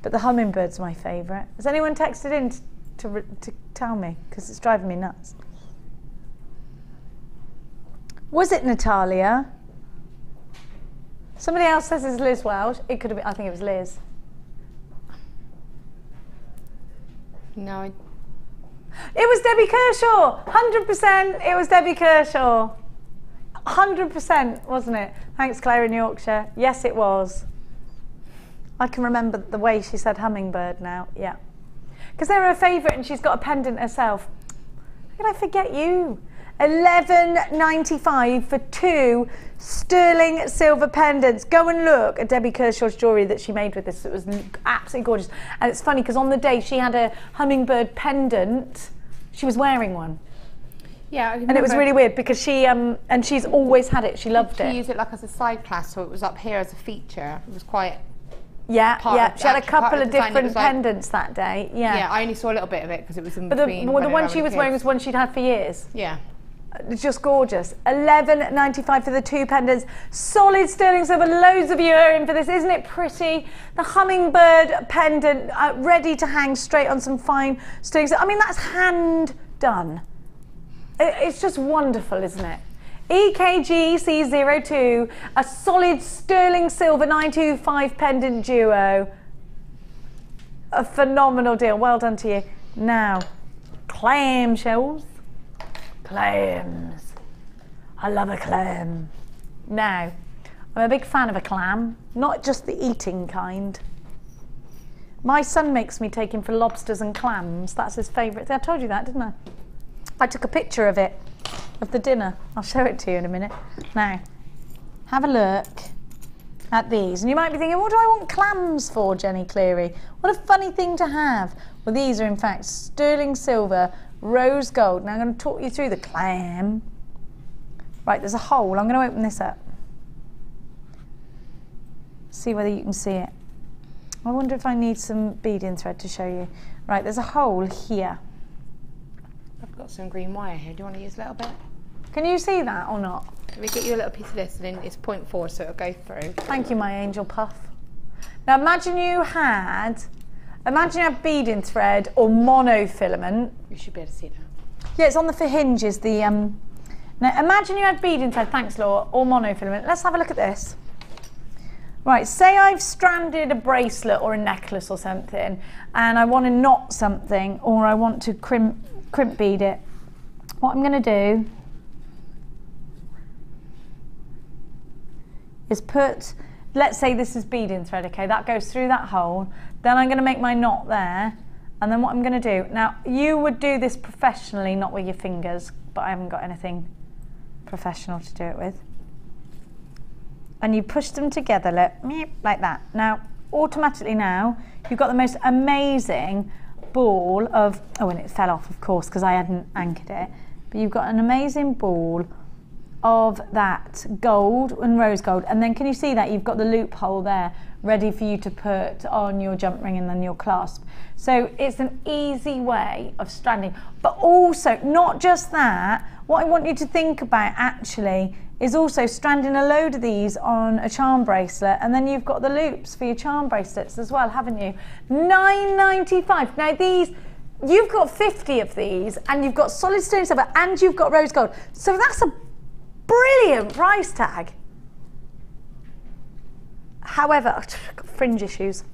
[SPEAKER 4] but the hummingbird's my favourite. Has anyone texted in to tell me? Because it's driving me nuts. Was it Natalia? Somebody else says it's Liz Welsh. It could have been... I think it was Liz.
[SPEAKER 5] No,
[SPEAKER 4] It was Debbie Kershaw, 100%. It was Debbie Kershaw, 100%, wasn't it? Thanks, Claire in Yorkshire. Yes, it was. I can remember the way she said hummingbird now. Yeah, because they're her favourite, and she's got a pendant herself. How could I forget you? $11.95 for 2 sterling silver pendants. Go and look at Debbie Kershaw's jewellery that she made with this. It was absolutely gorgeous. And it's funny because on the day she had a hummingbird pendant, she was wearing one.
[SPEAKER 5] Yeah,
[SPEAKER 4] and it was really weird because she and she's always had it. She loved it.
[SPEAKER 5] She used it like as a side clasp, so it was up here as a feature. It was quite.
[SPEAKER 4] Yeah,
[SPEAKER 5] part
[SPEAKER 4] she had a couple of
[SPEAKER 5] design.
[SPEAKER 4] different pendants that day. Yeah,
[SPEAKER 5] I only saw a little bit of it because it was in
[SPEAKER 4] but
[SPEAKER 5] between.
[SPEAKER 4] the one she was wearing was one she'd had for years.
[SPEAKER 5] Yeah.
[SPEAKER 4] It's just gorgeous. $11.95 for the 2 pendants. Solid sterling silver. Loads of you are in for this. Isn't it pretty? The Hummingbird pendant ready to hang straight on some fine sterling silver. I mean, that's hand done. It's just wonderful, isn't it? EKG C02, a solid sterling silver 925 pendant duo. A phenomenal deal. Well done to you. Now, clam shells. Clams. I love a clam. Now, I'm a big fan of a clam, not just the eating kind. My son makes me take him for lobsters and clams. That's his favourite. I told you that, didn't I? I took a picture of it, of the dinner. I'll show it to you in a minute. Now, have a look at these. And you might be thinking, what do I want clams for, Jenny Cleary? What a funny thing to have. Well, these are in fact sterling silver, rose gold. Now I'm going to talk you through the clam. Right, there's a hole. I'm going to open this up. See whether you can see it. I wonder if I need some beading thread to show you. Right, there's a hole here.
[SPEAKER 5] I've got some green wire here. Do you want to use a little bit?
[SPEAKER 4] Can you see that or not?
[SPEAKER 5] Let me get you a little piece of this, and then it's 0.4, so it'll go through.
[SPEAKER 4] Thank you, my angel puff. Now imagine you had beading thread or monofilament.
[SPEAKER 5] You should be able to see that.
[SPEAKER 4] Yeah, it's on the hinges. Now imagine you had beading thread, thanks Laura, or monofilament. Let's have a look at this. Right, say I've stranded a bracelet or a necklace or something, and I want to knot something, or I want to crimp bead it. What I'm going to do is put, let's say this is beading thread, okay, that goes through that hole. Then I'm going to make my knot there, and then what I'm going to do, now you would do this professionally, not with your fingers, but I haven't got anything professional to do it with. And you push them together like that. Now, automatically now, you've got the most amazing ball of, oh, and it fell off, of course, because I hadn't anchored it, but you've got an amazing ball of that gold and rose gold. And then can you see that you've got the loophole there ready for you to put on your jump ring and then your clasp. So it's an easy way of stranding, but also not just that, what I want you to think about actually is also stranding a load of these on a charm bracelet, and then you've got the loops for your charm bracelets as well, haven't you? $9.95. Now these, you've got 50 of these, and you've got solid sterling silver, and you've got rose gold. So that's a brilliant price tag. However, I've got fringe issues.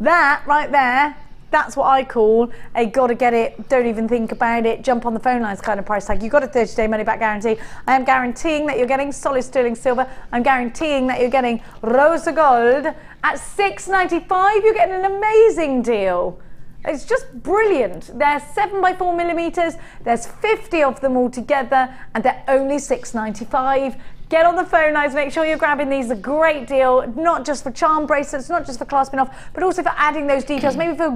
[SPEAKER 4] That right there, that's what I call a gotta get it, don't even think about it, jump on the phone lines kind of price tag. You've got a 30-day money back guarantee. I am guaranteeing that you're getting solid sterling silver. I'm guaranteeing that you're getting rose gold at $6.95. You're getting an amazing deal. It's just brilliant. They're 7x4mm. There's 50 of them all together, and they're only $6.95. Get on the phone lines, make sure you're grabbing these. A great deal, not just for charm bracelets, not just for clasping off, but also for adding those details, maybe for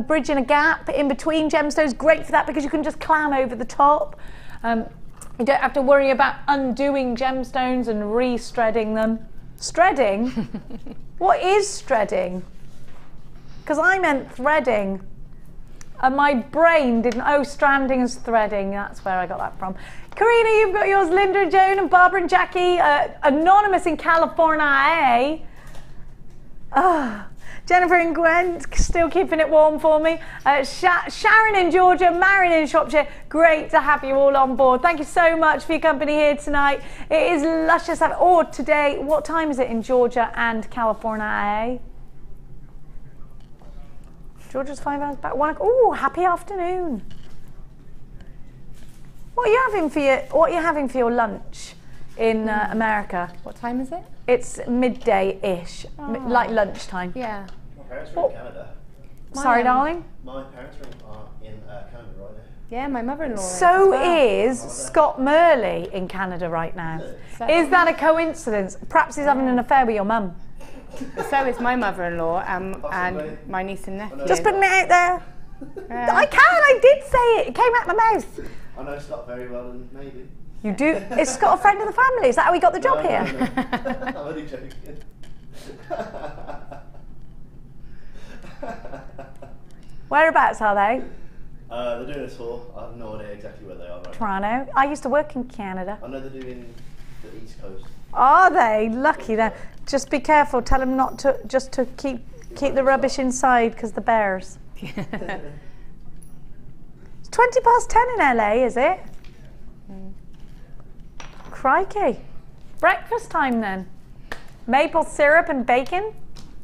[SPEAKER 4] bridging a gap in between gemstones. Great for that because you can just clam over the top. You don't have to worry about undoing gemstones and re-streading them. Streading? What is streading? Because I meant threading. And my brain didn't, oh, stranding is threading, that's where I got that from. Karina, you've got yours, Linda and Joan and Barbara and Jackie, anonymous in California, Jennifer and Gwen, still keeping it warm for me. Sharon in Georgia, Marion in Shropshire, great to have you all on board. Thank you so much for your company here tonight. It is luscious, or today, what time is it in Georgia and California, Georgia's 5 hours back. Oh, happy afternoon. What are you having for your lunch in America?
[SPEAKER 5] What time is it?
[SPEAKER 4] It's midday-ish, like lunchtime.
[SPEAKER 5] Yeah.
[SPEAKER 6] My parents are in Canada.
[SPEAKER 4] Sorry, darling?
[SPEAKER 6] My parents are in Canada right now.
[SPEAKER 5] Yeah, my mother-in-law
[SPEAKER 4] So is Scott Murley in Canada right now. Is that a coincidence? Perhaps he's having an affair with your mum.
[SPEAKER 5] So is my mother-in-law and my niece and nephew.
[SPEAKER 4] Just putting it out there. I can, I did say it. It came out my mouth.
[SPEAKER 6] I know Scott very well, and maybe.
[SPEAKER 4] You do? Is Scott a friend of the family? Is that how he got the job here?
[SPEAKER 6] No. I'm only joking.
[SPEAKER 4] Whereabouts are they?
[SPEAKER 6] They're doing a tour. I have no idea exactly where they are right
[SPEAKER 4] Toronto. I used to work in Canada.
[SPEAKER 6] now. I know they're doing the East Coast.
[SPEAKER 4] Are they? Lucky then. Just be careful. Tell them not to, just to keep the rubbish inside because the bears. It's 20 past 10 in LA, is it? Crikey. Breakfast time then. Maple syrup and bacon.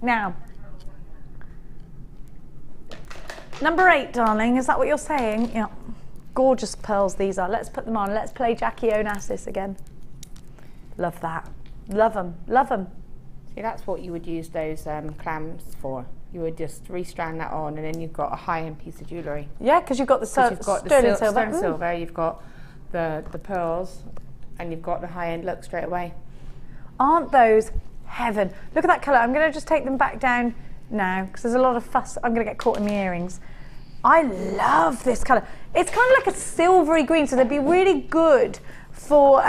[SPEAKER 4] Now. Number 8, darling, is that what you're saying? Yeah. Gorgeous pearls these are. Let's put them on. Let's play Jackie Onassis again. Love that. Love them. Love them.
[SPEAKER 5] See, that's what you would use those clams for. You would just restrand that on, and then you've got a high-end piece of jewellery.
[SPEAKER 4] Yeah, because you've got the sterling silver.
[SPEAKER 5] Sterling silver. You've got the pearls, and you've got the high-end look straight away.
[SPEAKER 4] Aren't those heaven? Look at that colour. I'm going to just take them back down now because there's a lot of fuss. I'm going to get caught in my earrings. I love this colour. It's kind of like a silvery green, so they'd be really good for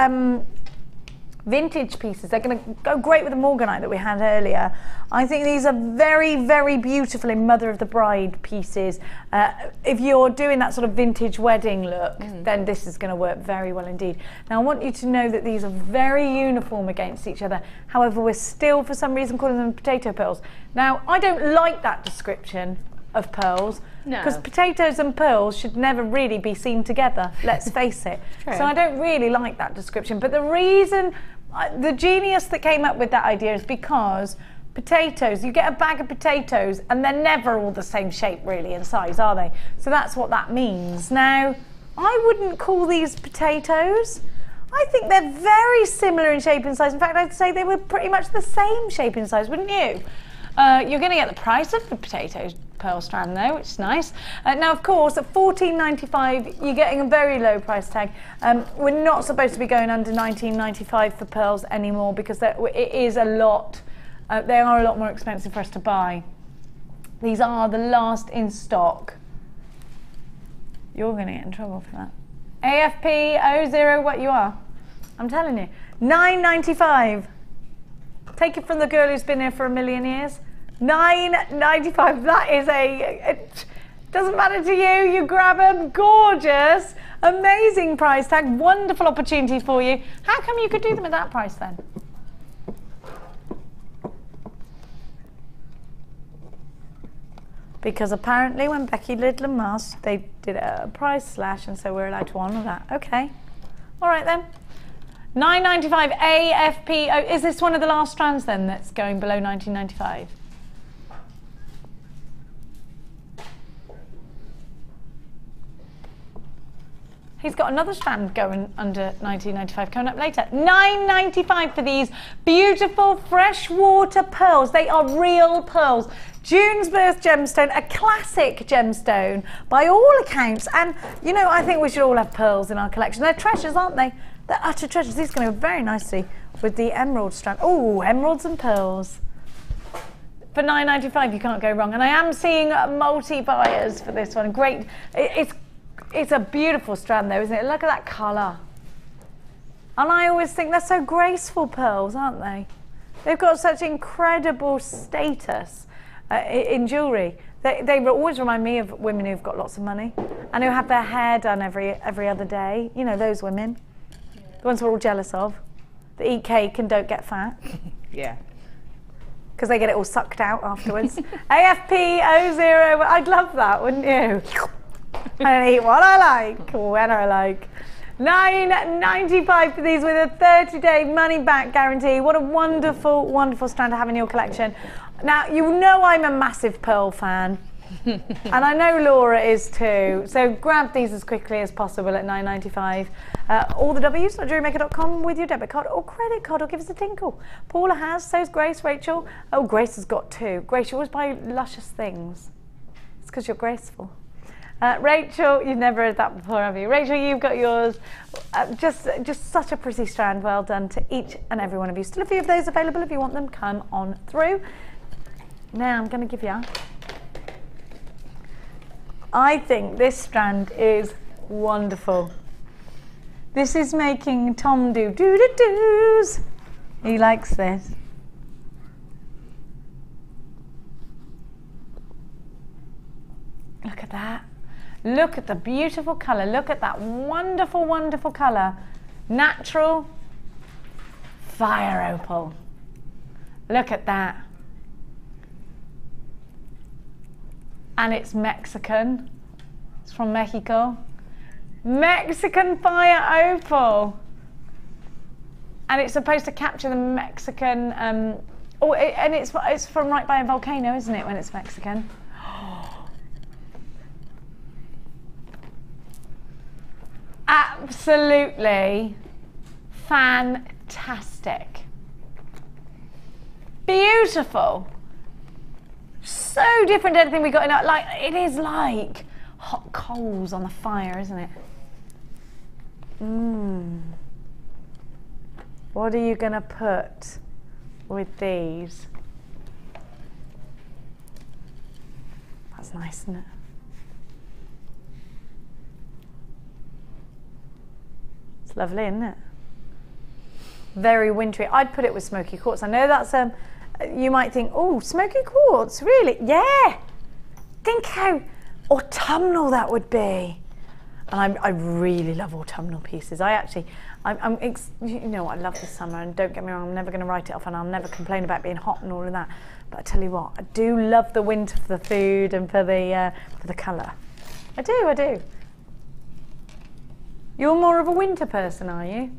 [SPEAKER 4] vintage pieces. They're going to go great with the Morganite that we had earlier. I think these are very, very beautiful in Mother of the Bride pieces. If you're doing that sort of vintage wedding look, then this is going to work very well indeed. Now I want you to know that these are very uniform against each other. However, we're still for some reason calling them potato pearls. Now I don't like that description of pearls because potatoes and pearls should never really be seen together, let's face it. So I don't really like that description, but the reason, the genius that came up with that idea is because potatoes, you get a bag of potatoes and they're never all the same shape really in size, are they? So that's what that means. Now I wouldn't call these potatoes. I think they're very similar in shape and size. In fact, I'd say they were pretty much the same shape and size, wouldn't you? You're going to get the price of the potato pearl strand though, which is nice. Now of course at $14.95 you're getting a very low price tag. We're not supposed to be going under $19.95 for pearls anymore because it is a lot, they are a lot more expensive for us to buy. These are the last in stock. You're going to get in trouble for that. AFP 00 what you are? I'm telling you. $9.95. Take it from the girl who's been here for a million years. $9.95. That is it doesn't matter to you. You grab a gorgeous, amazing price tag. Wonderful opportunity for you. How come you could do them at that price then? Because apparently when Becky Lidland asked, they did a price slash, and so we're allowed to honour that. Okay. All right then. $9.95 AFP. Oh, is this one of the last strands then that's going below $19.95? He's got another strand going under $19.95 coming up later. $9.95 for these beautiful freshwater pearls. They are real pearls. June's Birth gemstone, a classic gemstone by all accounts. And you know, I think we should all have pearls in our collection. They're treasures, aren't they? They're utter treasures. These are going to go very nicely with the emerald strand. Oh, emeralds and pearls. For $9.95 you can't go wrong. And I am seeing multi-buyers for this one. Great. It's a beautiful strand though, isn't it? Look at that colour. And I always think they're so graceful pearls, aren't they? They've got such incredible status in jewellery. They always remind me of women who've got lots of money and who have their hair done every other day. You know, those women. The ones we're all jealous of. That eat cake and don't get fat.
[SPEAKER 5] Yeah.
[SPEAKER 4] Because they get it all sucked out afterwards. AFP 00, I'd love that, wouldn't you? I eat what I like, when I like. $9.95 for these with a 30-day money-back guarantee. What a wonderful, wonderful strand to have in your collection. Now, you know I'm a massive pearl fan. And I know Laura is too. So grab these as quickly as possible at $9.95. All the W's at jewellerymaker.com with your debit card or credit card, or give us a tinkle. Paula has, so's Grace, Rachel. Oh, Grace has got 2. Grace, you always buy luscious things. It's because you're graceful. Rachel, you've never heard that before, have you? Rachel, you've got yours. Just such a pretty strand. Well done to each and every one of you. Still a few of those available if you want them. Come on through. Now I'm going to give you I think this strand is wonderful. This is making Tom do doo-doo-doos. He likes this. Look at that. Look at the beautiful colour. Look at that wonderful, wonderful colour. Natural fire opal. Look at that. And it's Mexican. It's from Mexico. Mexican fire opal. And it's supposed to capture the Mexican, and it's from right by a volcano, isn't it, when it's Mexican? Absolutely fantastic. Beautiful. So different to anything we got in our, like, it is like hot coals on the fire, isn't it? What are you gonna put with these? That's nice, isn't it? It's lovely, isn't it? Very wintry. I'd put it with smoky quartz. I know that's you might think, oh, smoky quartz, really? Yeah. Think how autumnal that would be. And I really love autumnal pieces. You know what, I love the summer, and don't get me wrong, I'm never going to write it off, and I'll never complain about being hot and all of that. But I tell you what, I do love the winter for the food and for the colour. I do. You're more of a winter person, are you?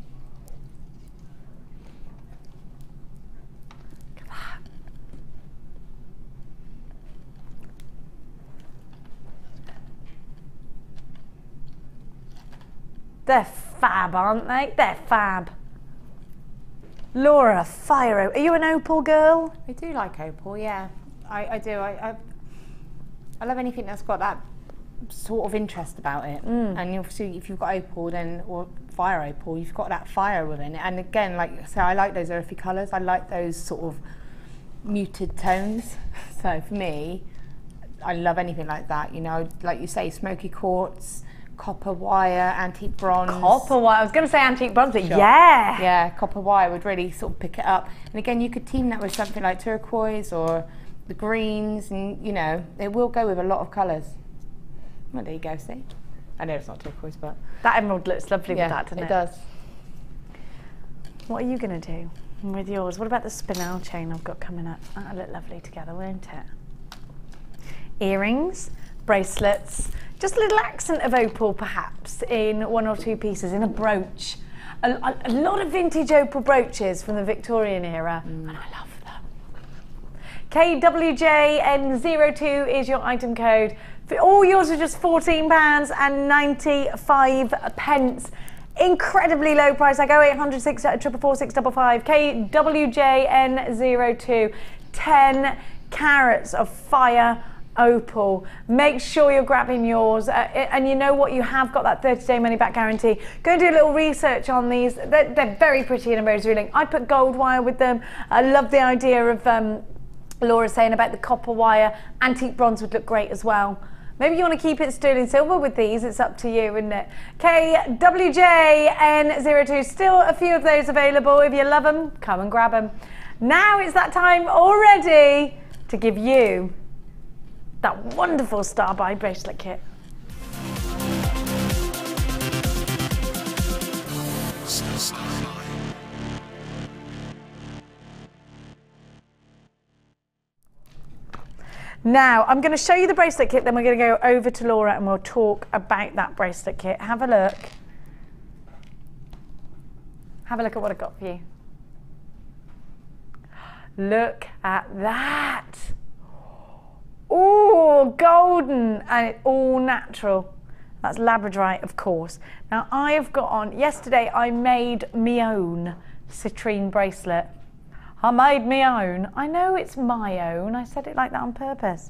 [SPEAKER 4] Look at that. They're fab, aren't they? They're fab. Laura, fire opal. Are you an opal girl?
[SPEAKER 5] I do like opal, yeah. I do. I love anything that's got that sort of interest about it. And obviously if you've got opal or fire opal, you've got that fire within it. And again, like I say, I like those earthy colours. I like those sort of muted tones. So for me, I love anything like that, you know, like you say, smoky quartz, copper wire, antique bronze.
[SPEAKER 4] Copper wire, I was going to say antique bronze, but
[SPEAKER 5] sure.
[SPEAKER 4] Yeah.
[SPEAKER 5] Yeah, copper wire would really sort of pick it up. And again, you could team that with something like turquoise or the greens, and you know, it will go with a lot of colours. Well, there you go, see? I know it's not turquoise, but...
[SPEAKER 4] That emerald looks lovely with that, doesn't it?
[SPEAKER 5] It does.
[SPEAKER 4] What are you going to do with yours? What about the spinel chain I've got coming up? That'll look lovely together, won't it? Earrings, bracelets, just a little accent of opal perhaps in one or two pieces, in a brooch. A lot of vintage opal brooches from the Victorian era, and I love them. KWJN02 is your item code. All yours are just £14.95. Incredibly low price, like 0800 644 655. KWJN02, 10 carats of fire opal. Make sure you're grabbing yours, and you know what, you have got that 30-day money back guarantee. Go and do a little research on these. They're very pretty in a rosary link. I put gold wire with them. I love the idea of Laura saying about the copper wire. Antique bronze would look great as well. Maybe you want to keep it sterling silver with these, it's up to you, isn't it? KWJN02, still a few of those available. If you love them, come and grab them. Now it's that time already to give you that wonderful Starbuy bracelet kit. Now, I'm going to show you the bracelet kit, then we're going to go over to Laura and we'll talk about that bracelet kit. Have a look. Have a look at what I've got for you. Look at that. Oh, golden, and it's all natural. That's Labradorite, of course. Now, I have got on, yesterday I made my own citrine bracelet. I made my own. I know it's my own. I said it like that on purpose.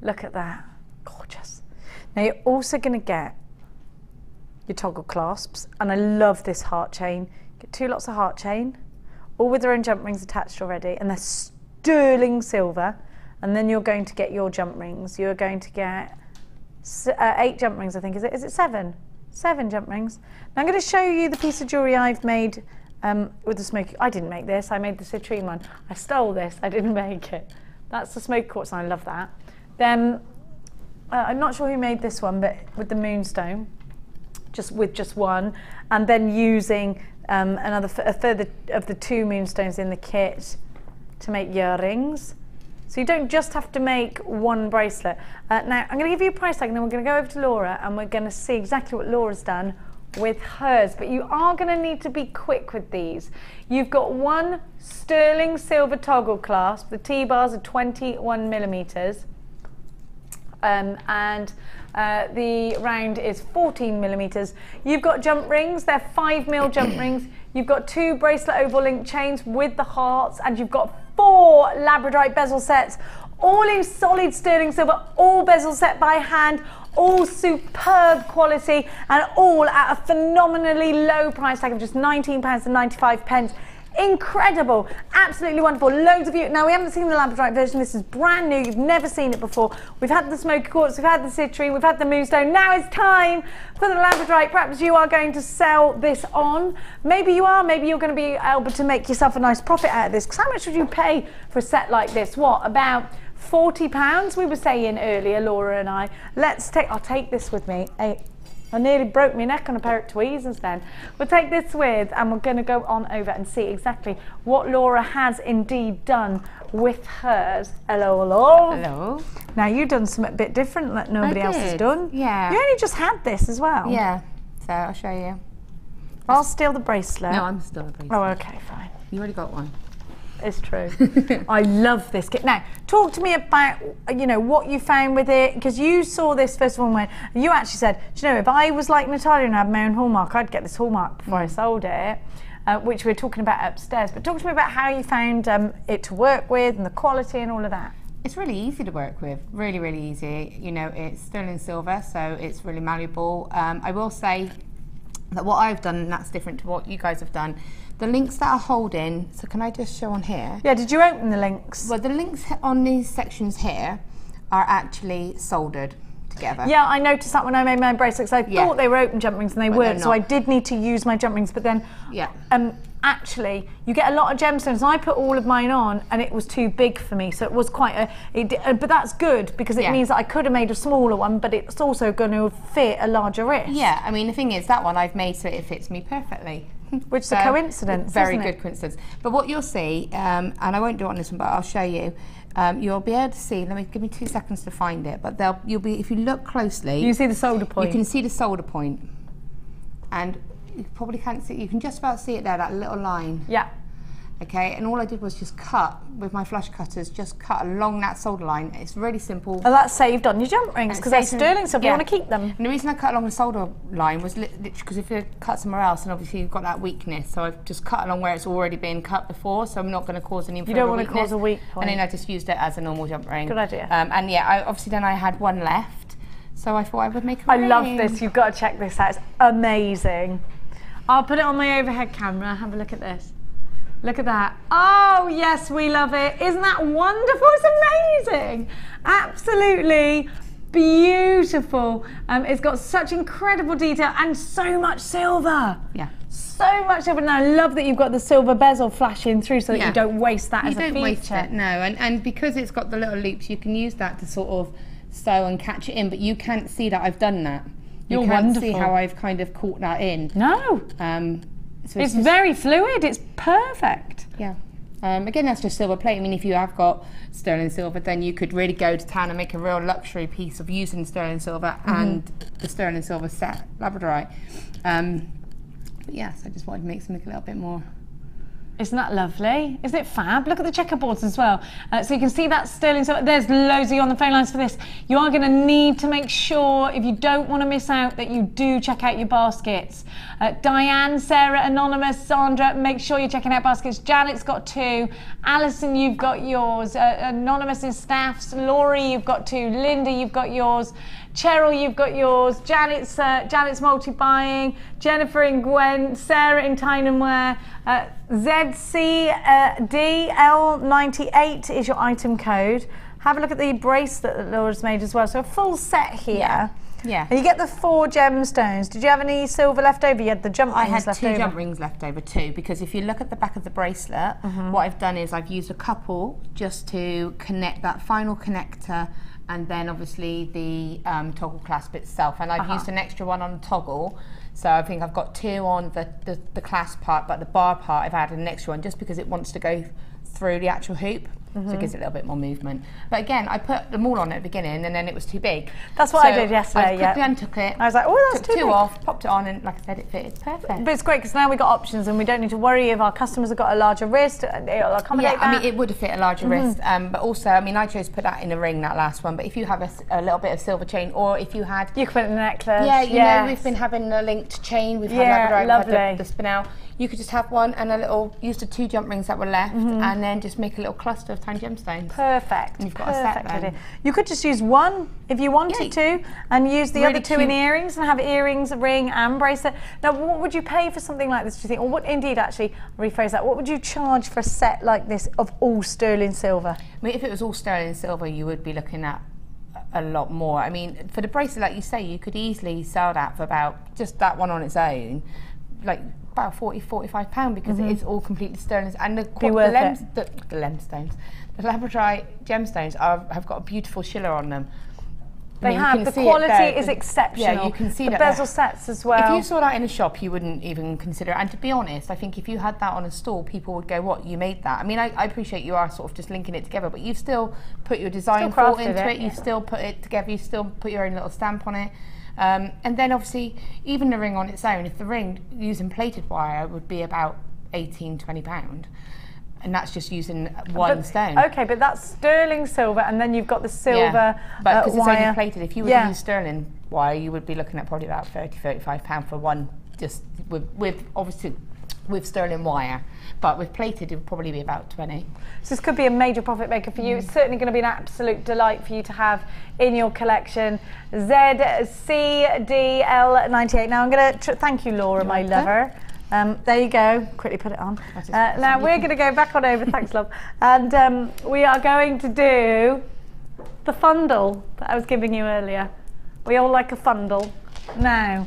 [SPEAKER 4] Look at that. Gorgeous. Now you're also going to get your toggle clasps, and I love this heart chain. Get 2 lots of heart chain, all with their own jump rings attached already, and they're sterling silver. And then you're going to get your jump rings. You're going to get 8 jump rings, I think. Is it 7? 7 jump rings. Now I'm going to show you the piece of jewellery I've made with the smoky. I didn't make this. I made the citrine one. I stole this. I didn't make it. That's the smoky quartz, and I love that. Then I'm not sure who made this one, but with the moonstone, with just one, and then using a further of the 2 moonstones in the kit to make earrings. So you don't just have to make one bracelet. Now I'm going to give you a price tag, and then we're going to go over to Laura, and we're going to see exactly what Laura's done with hers. But you are going to need to be quick with these. You've got 1 sterling silver toggle clasp. The T-bars are 21 millimeters. And the round is 14 millimeters. You've got jump rings, they're 5mm jump rings. You've got 2 bracelet oval link chains with the hearts, and you've got 4 Labradorite bezel sets, all in solid sterling silver, all bezel set by hand, all superb quality, and all at a phenomenally low price tag of just £19.95. Incredible, absolutely wonderful. Loads of you. Now we haven't seen the Labradorite version. This is brand new. You've never seen it before. We've had the smoky quartz, we've had the citrine, we've had the moonstone. Now it's time for the Labradorite. Perhaps you are going to sell this on. Maybe you are. Maybe you're going to be able to make yourself a nice profit out of this. Because how much would you pay for a set like this? What, about £40? We were saying earlier, Laura and I. I'll take this with me. I nearly broke my neck on a pair of tweezers then. We'll take this with, and we're going to go on over and see exactly what Laura has indeed done with hers. Hello, hello.
[SPEAKER 5] Hello.
[SPEAKER 4] Now you've done something a bit different that nobody else has done.
[SPEAKER 5] Yeah.
[SPEAKER 4] You only just had this as well.
[SPEAKER 5] Yeah. So I'll show you.
[SPEAKER 4] I'll steal the bracelet.
[SPEAKER 5] No, I'm still the bracelet.
[SPEAKER 4] Oh, okay, fine.
[SPEAKER 5] You already got one.
[SPEAKER 4] It's true. I love this kit. Now, talk to me about, what you found with it, because you saw this first of all when you actually said, do you know, if I was like Natalia and had my own hallmark, I'd get this hallmark before I sold it, which we're talking about upstairs. But talk to me about how you found it to work with and the quality and all of that.
[SPEAKER 5] It's really easy to work with, really, really easy. It's sterling silver, so it's really malleable. I will say that what I've done, and that's different to what you guys have done, the links that are holding, so can I just show on here?
[SPEAKER 4] Yeah, did you open the links?
[SPEAKER 5] Well, the links on these sections here are actually soldered together.
[SPEAKER 4] Yeah, I noticed that when I made my bracelets. I thought they were open jump rings and they weren't, so I did need to use my jump rings, but then actually you get a lot of gemstones. I put all of mine on and it was too big for me, so it was quite but that's good because it means that I could have made a smaller one, but it's also going to fit a larger wrist.
[SPEAKER 5] Yeah, I mean the thing is that one I've made so it fits me perfectly.
[SPEAKER 4] Which is a coincidence,
[SPEAKER 5] very good coincidence. But what you'll see, and I won't do it on this one, but I'll show you. You'll be able to see. Give me 2 seconds to find it. But you'll be, if you look closely,
[SPEAKER 4] you see the solder point.
[SPEAKER 5] You can see the solder point, and you probably can't see. You can just about see it there, that little line.
[SPEAKER 4] Yeah.
[SPEAKER 5] Okay, and all I did was just cut with my flush cutters, just cut along that solder line. It's really simple.
[SPEAKER 4] Oh, that's saved on your jump rings because they're sterling, so you want to keep them.
[SPEAKER 5] And the reason I cut along the solder line was literally because if you cut somewhere else, and obviously you've got that weakness, so I've just cut along where it's already been cut before, so I'm not going to cause any further weakness.
[SPEAKER 4] You don't want to cause a weak point.
[SPEAKER 5] And then I just used it as a normal jump ring.
[SPEAKER 4] Good idea.
[SPEAKER 5] And yeah, obviously then I had one left, so I thought I would make a ring.
[SPEAKER 4] I love this. You've got to check this out. It's amazing. I'll put it on my overhead camera. Have a look at this. Look at that. Oh, yes, we love it. Isn't that wonderful? It's amazing. Absolutely beautiful. It's got such incredible detail and so much silver.
[SPEAKER 5] Yeah.
[SPEAKER 4] So much silver. And I love that you've got the silver bezel flashing through so that you don't waste that as a feature. You don't waste it,
[SPEAKER 5] no. And because it's got the little loops, you can use that to sort of sew and catch it in, but you can't see that I've done that. You can't see how I've kind of caught that in.
[SPEAKER 4] No.
[SPEAKER 5] So
[SPEAKER 4] it's very fluid, it's perfect.
[SPEAKER 5] Yeah. Again, that's just silver plate. I mean, if you have got sterling silver, then you could really go to town and make a real luxury piece of using sterling silver and the sterling silver set Labradorite. But yes, I just wanted to make something a little bit more.
[SPEAKER 4] Isn't that lovely? Isn't it fab? Look at the checkerboards as well. So you can see that sterling silver. There's loads of you on the phone lines for this. You are going to need to make sure, if you don't want to miss out, that you do check out your baskets. Diane, Sarah, Anonymous, Sandra, make sure you're checking out baskets. Janet's got 2. Alison, you've got yours. Anonymous is staffs. Laurie, you've got 2. Linda, you've got yours. Cheryl, you've got yours. Janet's multi-buying. Jennifer and Gwen. Sarah in Tynanware. ZCDL98 is your item code. Have a look at the bracelet that Laura's made as well. So a full set here.
[SPEAKER 5] Yeah.
[SPEAKER 4] And you get the 4 gemstones. Did you have any silver left over? You had the jump rings left over.
[SPEAKER 5] I had 2 jump rings left over too, because if you look at the back of the bracelet, what I've done is I've used a couple just to connect that final connector, and then obviously the toggle clasp itself. And I've used an extra one on the toggle. So I think I've got 2 on the clasp part, but the bar part I've added an extra one just because it wants to go through the actual hoop. So it gives it a little bit more movement. But again, I put them all on at the beginning and then it was too big.
[SPEAKER 4] That's what I did yesterday,
[SPEAKER 5] I quickly untook it.
[SPEAKER 4] I was like, oh, that's
[SPEAKER 5] took
[SPEAKER 4] too
[SPEAKER 5] 2
[SPEAKER 4] big.
[SPEAKER 5] off, popped it on, and like I said, it fitted perfect.
[SPEAKER 4] But it's great because now we've got options and we don't need to worry if our customers have got a larger wrist. It'll accommodate that.
[SPEAKER 5] I mean, it would have fit a larger wrist, but also, I mean, I chose to put that in a ring, that last one, but if you have a little bit of silver chain, or if you had...
[SPEAKER 4] You could put it in a necklace.
[SPEAKER 5] Yeah, you know, we've been having a linked chain, we've had Labradorite,
[SPEAKER 4] lovely.
[SPEAKER 5] we've had the Spinel. You could just have one and a little, use the 2 jump rings that were left, and then just make a little cluster of tiny gemstones.
[SPEAKER 4] Perfect.
[SPEAKER 5] And you've got a set then.
[SPEAKER 4] Idea. You could just use one if you wanted to, and use the other 2 in earrings, and have earrings, a ring, and bracelet. Now, what would you pay for something like this, do you think? Or what, indeed, actually, rephrase that, what would you charge for a set like this of all sterling silver?
[SPEAKER 5] I mean, if it was all sterling silver, you would be looking at a lot more. I mean, for the bracelet, like you say, you could easily sell that for about, just that one on its own, like about £40–45, because it is all completely sterling. And the Labradorite gemstones have got a beautiful shiller on them.
[SPEAKER 4] They have. The quality is exceptional.
[SPEAKER 5] Yeah, you can see
[SPEAKER 4] the bezel sets as well.
[SPEAKER 5] If you saw that in a shop, you wouldn't even consider it. And to be honest, I think if you had that on a stall, people would go, "What, you made that?" I mean, I appreciate you are sort of just linking it together, but you've still put your design thought into it. You've still put it together. You still put your own little stamp on it. And then obviously, even the ring on its own, if the ring using plated wire would be about £18–20. And that's just using one stone.
[SPEAKER 4] Okay, but that's sterling silver, and then you've got the silver
[SPEAKER 5] but because it's
[SPEAKER 4] wire.
[SPEAKER 5] only plated, if you were to use sterling wire, you would be looking at probably about £30–35 for one, just with obviously with sterling wire. But with plated, it would probably be about 20.
[SPEAKER 4] So this could be a major profit maker for you. It's certainly going to be an absolute delight for you to have in your collection. ZCDL98. Now I'm going to thank you, Laura, my lover. There you go. Quickly put it on. Now we're going to go back on over. Thanks, love. And we are going to do the fundle that I was giving you earlier. We all like a fundle. Now,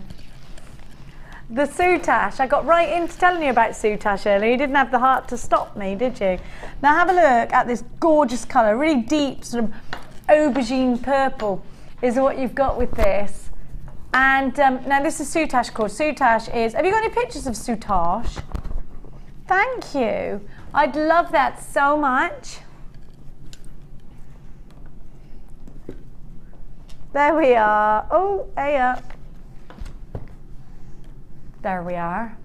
[SPEAKER 4] the Soutache. I got right into telling you about Soutache earlier. You didn't have the heart to stop me, did you? Now have a look at this gorgeous colour. Really deep, sort of aubergine purple is what you've got with this. And now this is Soutache cord. Soutache is, have you got any pictures of Soutache? Thank you. I'd love that so much. There we are. Oh, hey up. There we are.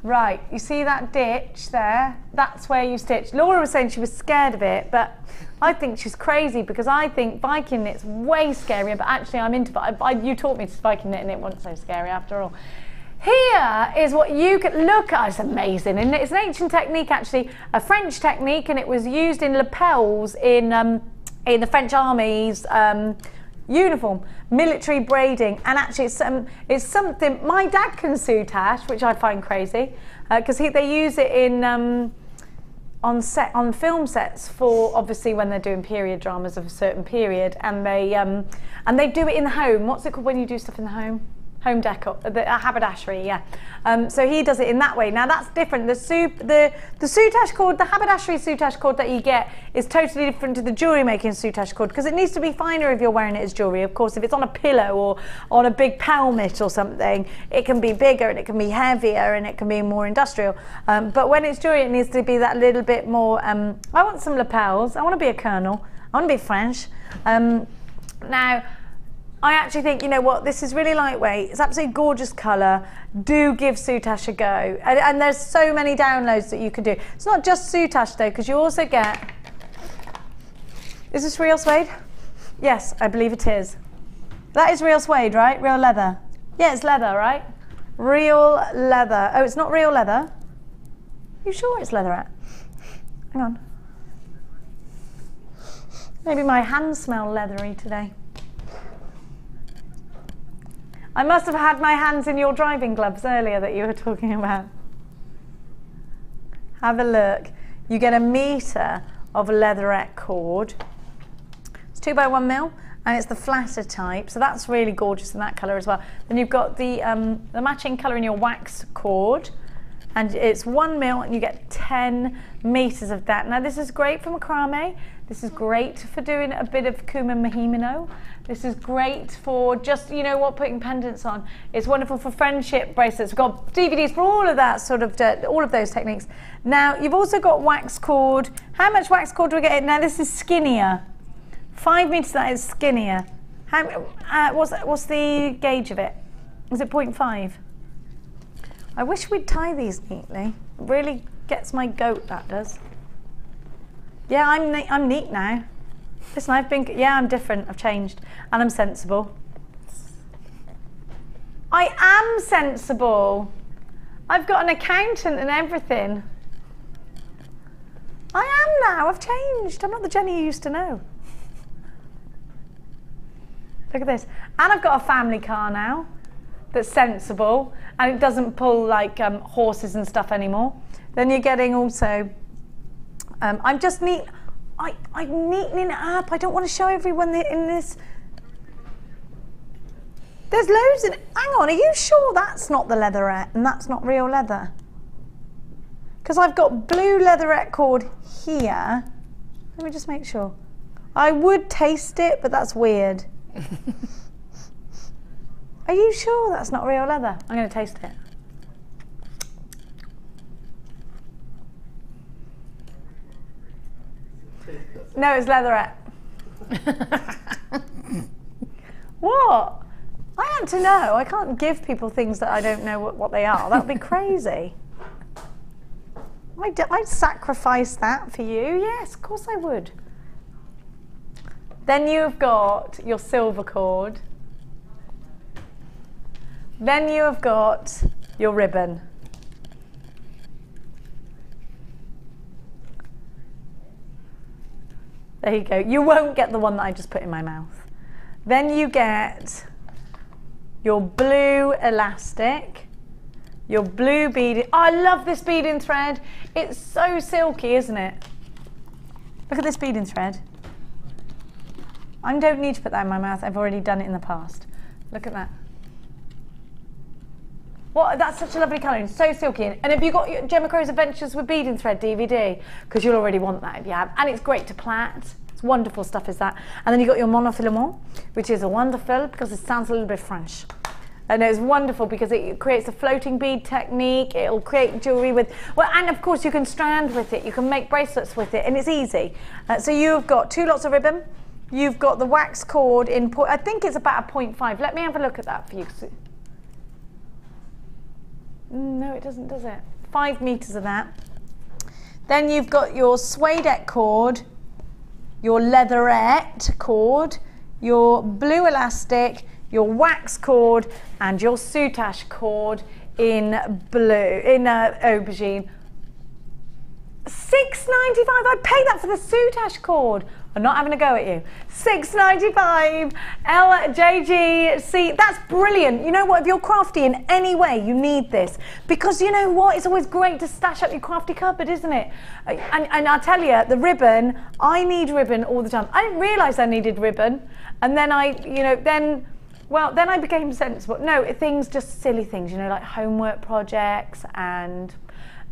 [SPEAKER 4] Right, you see that ditch there? That's where you stitch. Laura was saying she was scared of it, but I think she's crazy because I think Viking knit's way scarier, but actually I'm into it. You taught me to Viking knit and it wasn't so scary after all. Here is what you can look at. It's amazing, and it's an ancient technique, actually, a French technique, and it was used in lapels in the French Army's uniform, military braiding. And actually it's something my dad can Soutache, which I find crazy, because they use it in on film sets for obviously when they're doing period dramas of a certain period, and they do it in the home. What's it called when you do stuff in the home? Home decor, the haberdashery, yeah. So he does it in that way. Now that's different. The Soutache cord, the haberdashery Soutache cord that you get is totally different to the jewellery making Soutache cord, because it needs to be finer if you're wearing it as jewellery. Of course, if it's on a pillow or on a big pelmet or something, it can be bigger and it can be heavier and it can be more industrial. But when it's jewellery, it needs to be that little bit more, I want some lapels, I want to be a colonel, I want to be French. Now, I actually think, you know what, this is really lightweight. It's absolutely gorgeous colour. Do give Soutache a go. And there's so many downloads that you can do. It's not just Soutache though, because you also get... Is this real suede? Yes, I believe it is. That is real suede, right? Real leather. Yeah, it's leather, right? Real leather. Oh, it's not real leather? You sure it's leatherette? Hang on. Maybe my hands smell leathery today. I must have had my hands in your driving gloves earlier that you were talking about. Have a look. You get 1 metre of leatherette cord. It's 2 by 1 mil, and it's the flatter type, so that's really gorgeous in that colour as well. Then you've got the matching colour in your wax cord, and it's 1 mil, and you get 10 metres of that. Now this is great for macrame. This is great for doing a bit of kuma mahimino. This is great for just, you know what, putting pendants on. It's wonderful for friendship bracelets. We've got DVDs for all of that sort of, all of those techniques. Now, you've also got wax cord. How much wax cord do we get? Now, this is skinnier. 5 metres, that is skinnier. What's the gauge of it? Is it 0.5? I wish we'd tie these neatly. It really gets my goat, that does. Yeah, I'm neat now. Listen, I'm different, I've changed, and I'm sensible. I am sensible. I've got an accountant and everything. I am now, I've changed. I'm not the Jenny you used to know. Look at this. And I've got a family car now that's sensible, and it doesn't pull like horses and stuff anymore. Then you're getting also, I'm just neat. I'm neatening it up. I don't want to show everyone in this. There's loads in it. Hang on, are you sure that's not the leatherette and that's not real leather? Because I've got blue leatherette cord here. Let me just make sure. I would taste it, but that's weird. Are you sure that's not real leather? I'm going to taste it. No, it's leatherette. What? I had to know. I can't give people things that I don't know what they are. That would be crazy. I'd sacrifice that for you. Yes, of course I would. Then you've got your silver cord. Then you have got your ribbon. There you go. You won't get the one that I just put in my mouth. Then you get your blue elastic, your blue beading. Oh, I love this beading thread. It's so silky, isn't it? Look at this beading thread. I don't need to put that in my mouth. I've already done it in the past. Look at that. What? That's such a lovely colouring, so silky. And have you got your Gemma Crow's Adventures with Beading Thread DVD? Because you'll already want that if you have. And it's great to plait. It's wonderful stuff, is that. And then you've got your monofilament, which is wonderful because it sounds a little bit French. And it's wonderful because it creates a floating bead technique. It'll create jewellery with, well, and of course you can strand with it. You can make bracelets with it, and it's easy. So you've got 2 lots of ribbon. You've got the wax cord in, I think it's about a 0.5. Let me have a look at that for you. No, it doesn't, does it? 5 metres of that. Then you've got your suede cord, your leatherette cord, your blue elastic, your wax cord, and your soutache cord in blue, in aubergine. $6.95. I paid that for the soutache cord. I'm not having a go at you. $6.95. LJGC. That's brilliant. You know what? If you're crafty in any way, you need this. Because you know what? It's always great to stash up your crafty cupboard, isn't it? And I'll tell you, the ribbon, I need ribbon all the time. I didn't realise I needed ribbon. And then then I became sensible. No, things, just silly things, you know, like homework projects, and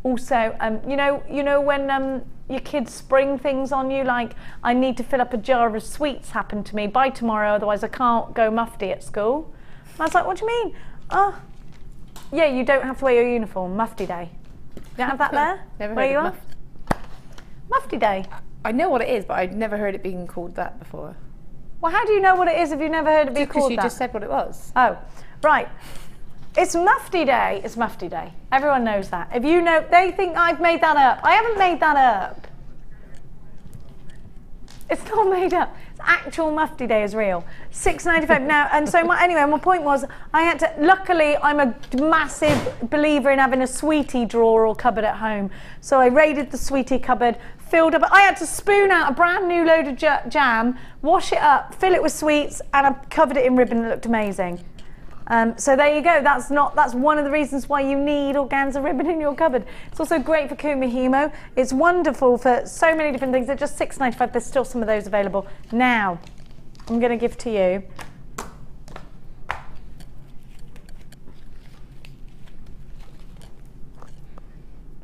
[SPEAKER 4] also, you know when your kids spring things on you, like, I need to fill up a jar of sweets happened to me by tomorrow, otherwise I can't go mufti at school. And I was like, what do you mean? Oh, yeah, you don't have to wear your uniform, mufti day. You don't have that there?
[SPEAKER 5] Never
[SPEAKER 4] where
[SPEAKER 5] heard
[SPEAKER 4] you
[SPEAKER 5] of
[SPEAKER 4] are? Mufti day.
[SPEAKER 5] I know what it is, but I'd never heard it being called that before.
[SPEAKER 4] Well, how do you know what it is if you've never heard it being called that?
[SPEAKER 5] Because you just said what it was.
[SPEAKER 4] Oh, right. It's mufti day. It's mufti day. Everyone knows that. If you know, they think I've made that up. I haven't made that up. It's not made up. It's actual mufti day is real. $6.95 now. And so anyway, my point was, I had to. Luckily, I'm a massive believer in having a sweetie drawer or cupboard at home. So I raided the sweetie cupboard, filled up. I had to spoon out a brand new load of jam, wash it up, fill it with sweets, and I covered it in ribbon. It looked amazing. So there you go. That's one of the reasons why you need organza ribbon in your cupboard. It's also great for kumihimo. It's wonderful for so many different things. They're just $6.95. There's still some of those available. Now, I'm going to give to you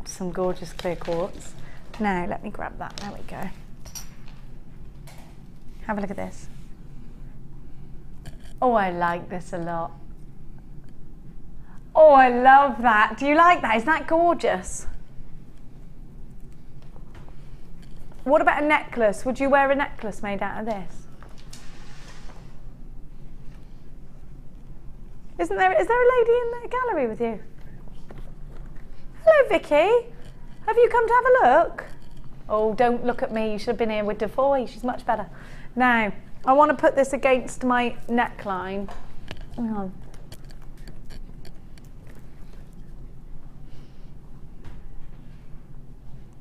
[SPEAKER 4] some gorgeous clear quartz. Now, let me grab that. There we go. Have a look at this. Oh, I like this a lot. Oh, I love that. Do you like that? Isn't that gorgeous? What about a necklace? Would you wear a necklace made out of this? Is there a lady in the gallery with you? Hello, Vicky. Have you come to have a look? Oh, don't look at me. You should have been here with Defoy. She's much better. Now, I want to put this against my neckline. Hang on.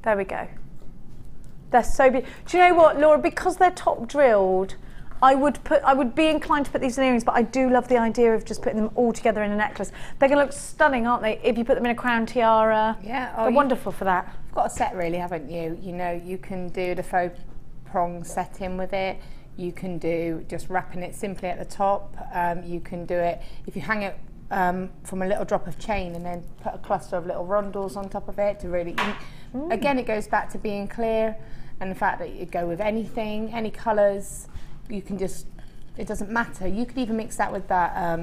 [SPEAKER 4] There we go. They're so beautiful. Do you know what, Laura? Because they're top drilled, I would be inclined to put these in earrings, but I do love the idea of just putting them all together in a necklace. They're going to look stunning, aren't they? If you put them in a crown tiara. Yeah. They're wonderful for that.
[SPEAKER 5] You've got a set really, haven't you? You know, you can do the faux prong setting with it. You can do just wrapping it simply at the top. You can do it if you hang it from a little drop of chain and then put a cluster of little rondels on top of it to really, again, it goes back to being clear and the fact that you go with anything, any colours, you can just, it doesn't matter. You could even mix that with that,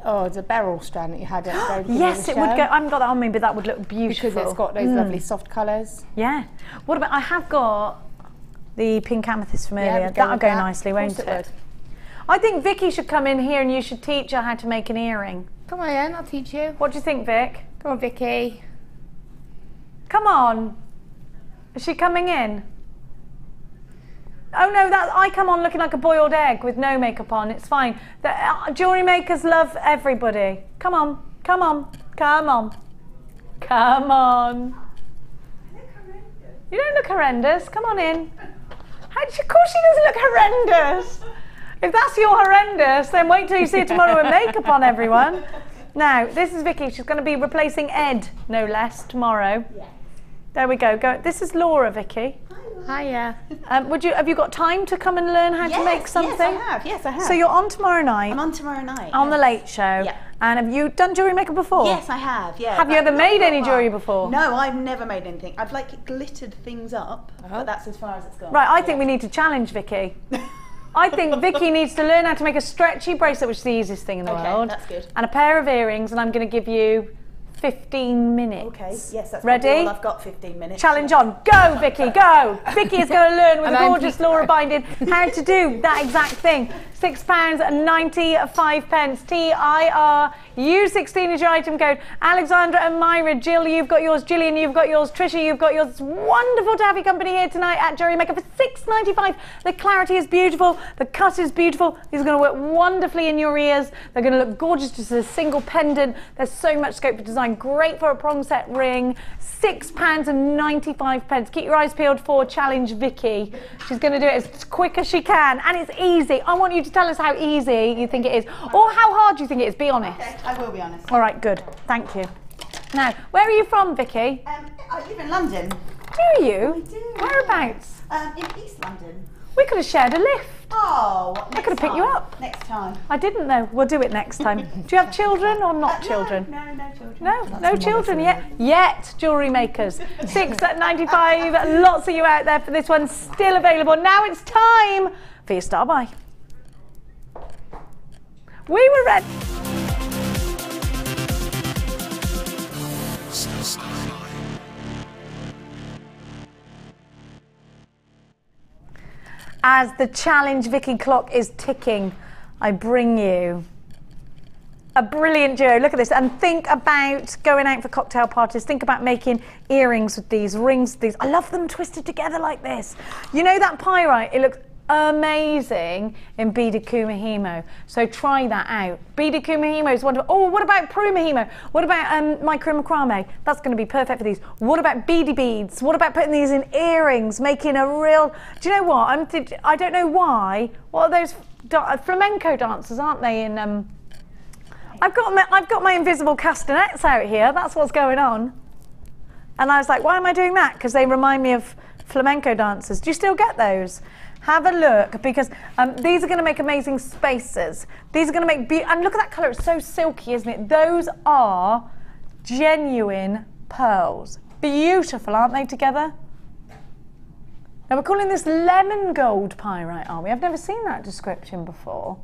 [SPEAKER 5] the Beryl strand that you had at the very beginning
[SPEAKER 4] yes,
[SPEAKER 5] of the
[SPEAKER 4] it
[SPEAKER 5] show.
[SPEAKER 4] would go, I haven't got that on me, but that would look beautiful.
[SPEAKER 5] Because it's got those lovely soft colours.
[SPEAKER 4] Yeah. What about, I have got the pink amethyst from earlier. That'll go nicely, won't it? I think Vicky should come in here and you should teach her how to make an earring.
[SPEAKER 5] Come on in, I'll teach you.
[SPEAKER 4] What do you think, Vic?
[SPEAKER 5] Come on, Vicky.
[SPEAKER 4] Come on. Is she coming in? Oh no, I come on looking like a boiled egg with no makeup on. It's fine. The jewellery makers love everybody. Come on, come on, come on, come on. You don't look horrendous. Come on in. Of course she doesn't look horrendous. If that's your horrendous, then wait till you see her tomorrow with makeup on, everyone. Now, this is Vicky. She's going to be replacing Ed, no less, tomorrow. Yes. There we go. This is Laura, Vicky.
[SPEAKER 5] Hiya.
[SPEAKER 4] Have you got time to come and learn how to make something?
[SPEAKER 1] Yes, I have.
[SPEAKER 4] So you're on tomorrow night.
[SPEAKER 1] I'm on tomorrow night.
[SPEAKER 4] On the Late Show.
[SPEAKER 1] Yeah.
[SPEAKER 4] And have you done jewellery maker before?
[SPEAKER 1] Yes, I have. Yeah.
[SPEAKER 4] Have you ever made any jewellery before?
[SPEAKER 1] No, I've never made anything. I've glittered things up, but that's as far as it's gone.
[SPEAKER 4] Right, I think we need to challenge Vicky. I think Vicky needs to learn how to make a stretchy bracelet, which is the easiest thing in the world.
[SPEAKER 1] That's good.
[SPEAKER 4] And a pair of earrings, and I'm going to give you 15 minutes.
[SPEAKER 1] Okay, yes, that's
[SPEAKER 4] ready.
[SPEAKER 1] All I've got 15 minutes.
[SPEAKER 4] Challenge on. Go, Vicky, go. Vicky is going to learn with the gorgeous Laura Binding how to do that exact thing. £6.95. TIRU16 is your item code. Alexandra and Myra, Jill, you've got yours. Gillian, you've got yours. Trisha, you've got yours. It's wonderful to have your company here tonight at JewelleryMaker for £6.95. The clarity is beautiful. The cut is beautiful. These are going to work wonderfully in your ears. They're going to look gorgeous just as a single pendant. There's so much scope for design. Great for a prong set ring. £6.95. Keep your eyes peeled for Challenge Vicky. She's going to do it as quick as she can, and it's easy. I want you to tell us how easy you think it is, or how hard you think it is. Be honest.
[SPEAKER 1] Okay, I will be honest.
[SPEAKER 4] All right, good. Thank you. Now, where are you from, Vicky?
[SPEAKER 1] I live in London.
[SPEAKER 4] Do you?
[SPEAKER 1] I do.
[SPEAKER 4] Whereabouts?
[SPEAKER 1] In East London.
[SPEAKER 4] We could have shared a lift.
[SPEAKER 1] Oh,
[SPEAKER 4] I could have picked you up.
[SPEAKER 1] Next time.
[SPEAKER 4] I didn't though. We'll do it next time. Do you have children or not children?
[SPEAKER 1] No children.
[SPEAKER 4] No children yet. Jewellery makers. £6.95. Lots of you out there for this one. Still available. Now it's time for your star buy. We were ready. As the Challenge Vicky clock is ticking, I bring you a brilliant duo. Look at this, and think about going out for cocktail parties. Think about making earrings with these, rings with these. I love them twisted together like this. You know that pyrite? It looks amazing in beaded kumihimo. So try that out. Beaded kumihimo is wonderful. Oh, what about prumihimo? What about micro macrame? That's going to be perfect for these. What about beady beads? What about putting these in earrings, making a real... Do you know what? I don't know why. What are those flamenco dancers, aren't they, in I've got my invisible castanets out here. That's what's going on. And I was like, why am I doing that? Because they remind me of flamenco dancers. Do you still get those? Have a look, because these are going to make amazing spaces. These are going to make and look at that colour. It's so silky, isn't it? Those are genuine pearls. Beautiful, aren't they, together? Now we're calling this lemon gold pyrite, aren't we? I've never seen that description before.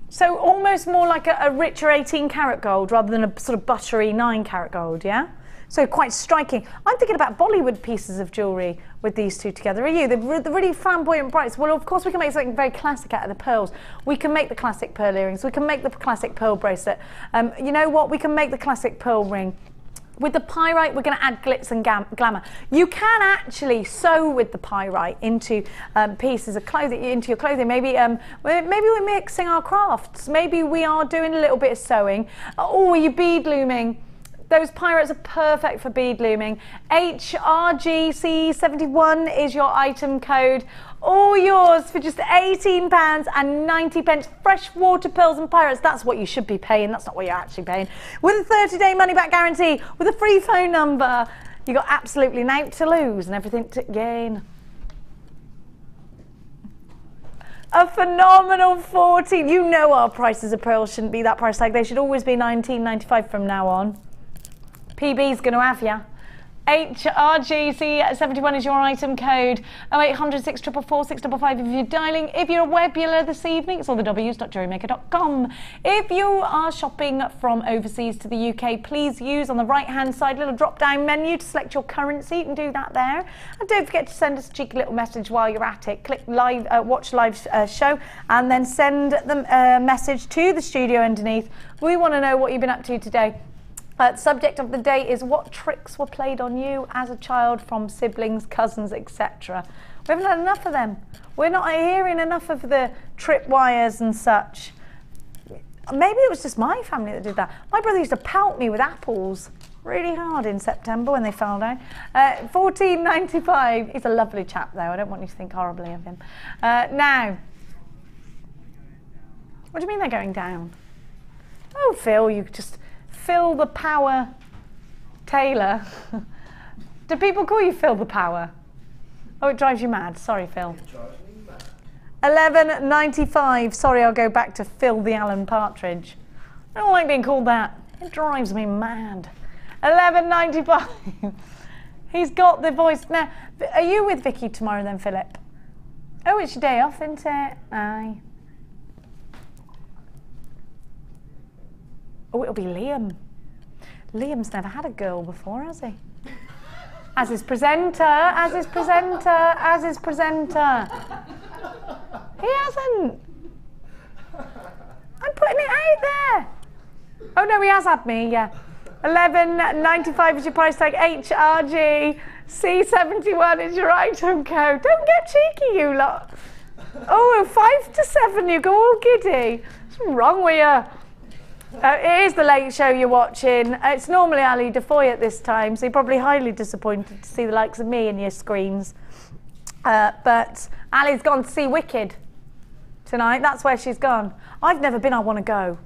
[SPEAKER 4] So almost more like a richer 18 karat gold rather than a sort of buttery 9 karat gold, yeah? So quite striking. I'm thinking about Bollywood pieces of jewellery with these two together. Are you? The really flamboyant brights. Well, of course, we can make something very classic out of the pearls. We can make the classic pearl earrings. We can make the classic pearl bracelet. You know what? We can make the classic pearl ring. With the pyrite, we're going to add glitz and glamour. You can actually sew with the pyrite into pieces of clothing, into your clothing. Maybe we're mixing our crafts. Maybe we are doing a little bit of sewing. Or are you bead looming? Those pyrites are perfect for bead looming. HRGC71 is your item code. All yours for just £18.90. Freshwater pearls and pyrites. That's what you should be paying. That's not what you're actually paying. With a 30-day money-back guarantee, with a free phone number. You got absolutely nothing to lose and everything to gain. A phenomenal 14. You know our prices of pearls shouldn't be that price tag. They should always be £19.95 from now on. PB's going to have ya. HRGC71 is your item code. 0800 644 655 if you're dialing. If you're a webular this evening, it's all the w's.jewellerymaker.com. If you are shopping from overseas to the UK, please use on the right hand side little drop down menu to select your currency. You can do that there. And don't forget to send us a cheeky little message while you're at it. Click live, watch live show, and then send the message to the studio underneath. We want to know what you've been up to today. The subject of the day is what tricks were played on you as a child from siblings, cousins, etc. We haven't had enough of them. We're not hearing enough of the tripwires and such. Maybe it was just my family that did that. My brother used to pelt me with apples really hard in September when they fell down. £14.95. He's a lovely chap though. I don't want you to think horribly of him. Now, what do you mean they're going down? Oh, Phil, you just... Phil the Power Taylor. Do people call you Phil the Power? Oh, it drives you mad. Sorry, Phil. £11.95. Sorry, I'll go back to Phil the Alan Partridge. I don't like being called that. It drives me mad. £11.95. He's got the voice. Now, are you with Vicky tomorrow then, Philip? Oh, it's your day off, isn't it? Aye. Oh, it'll be Liam. Liam's never had a girl before, has he? As his presenter, as his presenter, as his presenter. He hasn't. I'm putting it out there. Oh no, he has had me, yeah. £11.95 is your price tag. HRG C71 is your item code. Don't get cheeky, you lot. Oh, 5 to 7, you go all giddy. What's wrong with you? It is the Late Show you're watching. It's normally Ali Defoy at this time, so you're probably highly disappointed to see the likes of me in your screens. But Ali's gone to see Wicked tonight. That's where she's gone. I've never been. I want to go.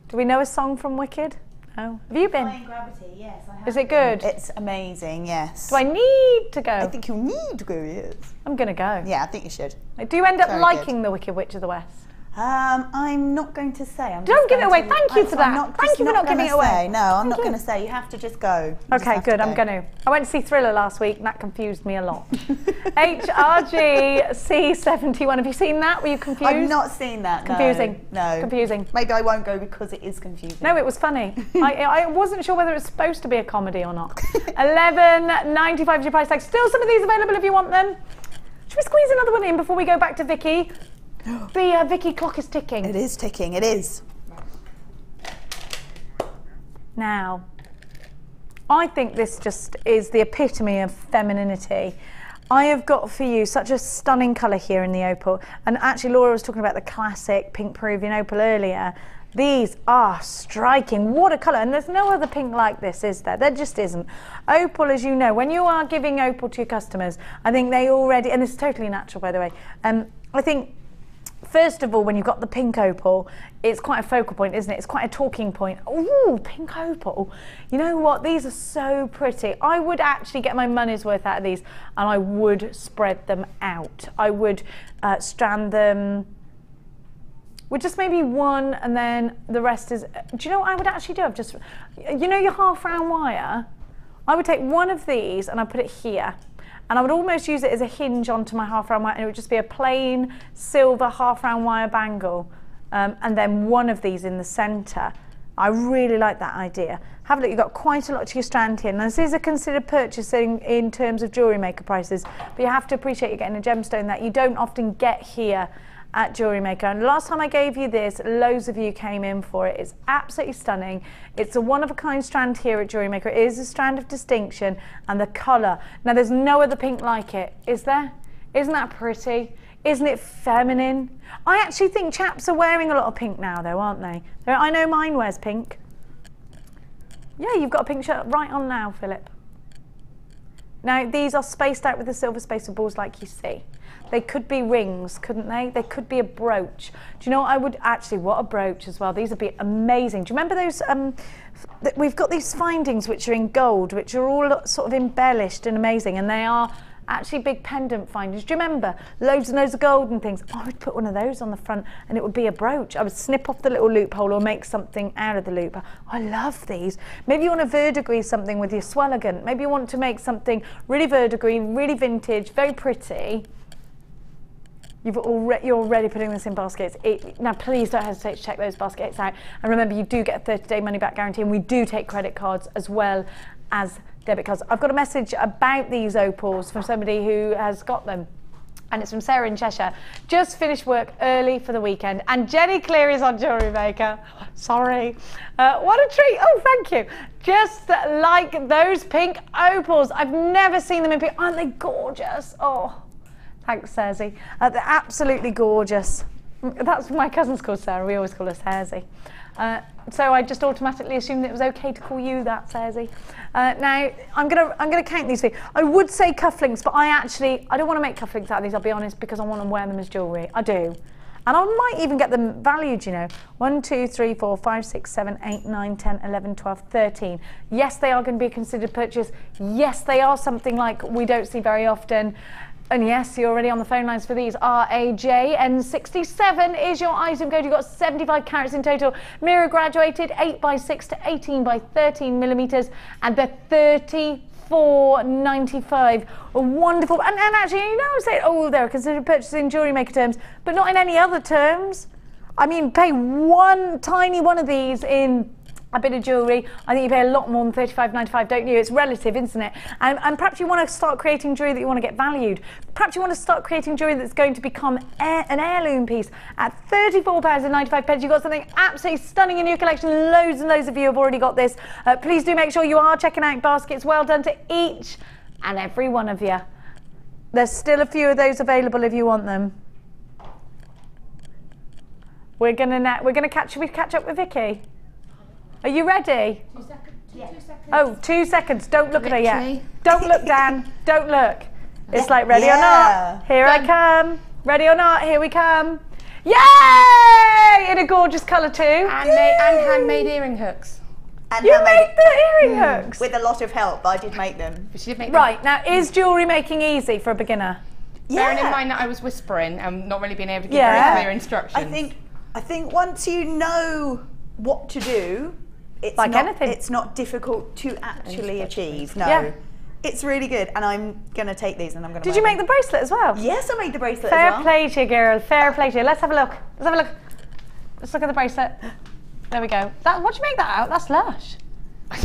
[SPEAKER 4] Do we know a song from Wicked? No. Have you been?
[SPEAKER 11] Flying Gravity, yes. I have.
[SPEAKER 4] Is it good?
[SPEAKER 11] It's amazing, yes.
[SPEAKER 4] Do I need to go?
[SPEAKER 11] I think you'll need to go, yes.
[SPEAKER 4] I'm going to go.
[SPEAKER 11] Yeah, I think you should.
[SPEAKER 4] Do you end up
[SPEAKER 11] Very
[SPEAKER 4] liking
[SPEAKER 11] good.
[SPEAKER 4] The Wicked Witch of the West?
[SPEAKER 11] I'm not going to say.
[SPEAKER 4] Don't give it away. Thank you for that. Thank you for not giving it away.
[SPEAKER 11] No, I'm not going to say. You have to just go.
[SPEAKER 4] Okay, good. I'm going to. I went to see Thriller last week and that confused me a lot. HRG C71. Have you seen that? Were you confused?
[SPEAKER 11] I've not seen that.
[SPEAKER 4] Confusing.
[SPEAKER 11] No.
[SPEAKER 4] Confusing.
[SPEAKER 11] Maybe I won't go because it is confusing.
[SPEAKER 4] No, it was funny. I wasn't sure whether it was supposed to be a comedy or not. £11.95 is your price tag. Still some of these available if you want them. Should we squeeze another one in before we go back to Vicky? The Vicky clock is ticking.
[SPEAKER 11] It is ticking, it is.
[SPEAKER 4] Now, I think this just is the epitome of femininity. I have got for you such a stunning colour here in the opal. And actually, Laura was talking about the classic pink Peruvian opal earlier. These are striking. What a colour. And there's no other pink like this, is there? There just isn't. Opal, as you know, when you are giving opal to your customers, I think they already, and this is totally natural, by the way, I think first of all, when you've got the pink opal, it's quite a focal point, isn't it? It's quite a talking point. Ooh, pink opal. You know what? These are so pretty. I would actually get my money's worth out of these, and I would spread them out. I would strand them with just maybe one, and then the rest is, do you know what I would actually do? I've just, you know your half round wire? I would take one of these and I'd put it here. And I would almost use it as a hinge onto my half round wire, and it would just be a plain silver half round wire bangle. And then one of these in the centre. I really like that idea. Have a look, you've got quite a lot to your strand here. Now this is a considered purchasing in terms of jewellery maker prices, but you have to appreciate you're getting a gemstone that you don't often get here at Jewellery Maker. And last time I gave you this, loads of you came in for it. It's absolutely stunning. It's a one-of-a-kind strand here at Jewellery Maker. It is a strand of distinction, and the colour. Now there's no other pink like it, is there? Isn't that pretty? Isn't it feminine? I actually think chaps are wearing a lot of pink now though, aren't they? I know mine wears pink. Yeah, you've got a pink shirt right on now, Philip. Now these are spaced out with the silver spacer balls like you see. They could be rings, couldn't they? They could be a brooch. Do you know what I would actually, what a brooch as well. These would be amazing. Do you remember those, we've got these findings which are in gold, which are all sort of embellished and amazing, and they are actually big pendant findings. Do you remember? Loads and loads of gold and things. I would put one of those on the front and it would be a brooch. I would snip off the little loophole or make something out of the loop. I love these. Maybe you want to verdigris something with your swelligant. Maybe you want to make something really verdigris, really vintage, very pretty. You're already putting this in baskets. Now please don't hesitate to check those baskets out. And remember, you do get a 30-day money-back guarantee, and we do take credit cards as well as debit cards. I've got a message about these opals from somebody who has got them. And it's from Sarah in Cheshire. Just finished work early for the weekend, and Jenny Cleary is on Jewellery Maker. Sorry. What a treat. Oh, thank you. Just like those pink opals. I've never seen them in pink. Aren't they gorgeous? Oh. Thanks, Sarah. They're absolutely gorgeous. That's my cousin's called Sarah. We always call her Sarah. So I just automatically assumed it was okay to call you that, Sarah. Now I'm gonna count these for you. I would say cufflinks, but I don't want to make cufflinks out of these. I'll be honest, because I want to wear them as jewellery. I do. And I might even get them valued, you know. 1, 2, 3, 4, 5, 6, 7, 8, 9, 10, 11, 12, 13. Yes, they are going to be a considered purchase. Yes, they are something like we don't see very often. And yes, you're already on the phone lines for these. RAJN67 is your item code. You've got 75 carats in total. Mirror graduated 8x6 to 18x13 millimeters, and they're $34.95. Wonderful. And actually, you know, I'm saying, oh, they're considered purchases in Jewellery Maker terms, but not in any other terms. I mean, pay one tiny one of these in a bit of jewellery, I think you pay a lot more than $35.95, don't you? It's relative, isn't it? And perhaps you want to start creating jewellery that you want to get valued. Perhaps you want to start creating jewellery that's going to become an heirloom piece. At £34.95, you've got something absolutely stunning in your collection. Loads and loads of you have already got this. Please do make sure you are checking out baskets. Well done to each and every one of you. There's still a few of those available if you want them. We're gonna catch up with Vicky. Are you ready?
[SPEAKER 8] 2 seconds. Yeah. 2 seconds.
[SPEAKER 4] Oh, 2 seconds. Don't look at her yet. Don't look, Dan. Don't look. It's like ready or not. Here I come. Ready or not, here we come. Yay! In a gorgeous colour too.
[SPEAKER 5] And handmade earring hooks.
[SPEAKER 11] And
[SPEAKER 4] you made the earring hooks?
[SPEAKER 11] With a lot of help, but I did make them.
[SPEAKER 5] But she did make
[SPEAKER 4] them. Now, is jewellery making easy for a beginner?
[SPEAKER 11] Yeah.
[SPEAKER 5] Bearing in mind that I was whispering and not really being able to give very clear instructions.
[SPEAKER 11] I think once you know what to do, it's not difficult to actually achieve. No. Yeah. It's really good, and I'm going to take these and I'm going to
[SPEAKER 4] Did you make the bracelet as well?
[SPEAKER 11] Yes, I made the bracelet
[SPEAKER 4] Fair
[SPEAKER 11] as well.
[SPEAKER 4] play to you, girl. Fair play to you. Let's have a look. Let's have a look. Let's look at the bracelet. There we go. What'd you make that out? That's lush.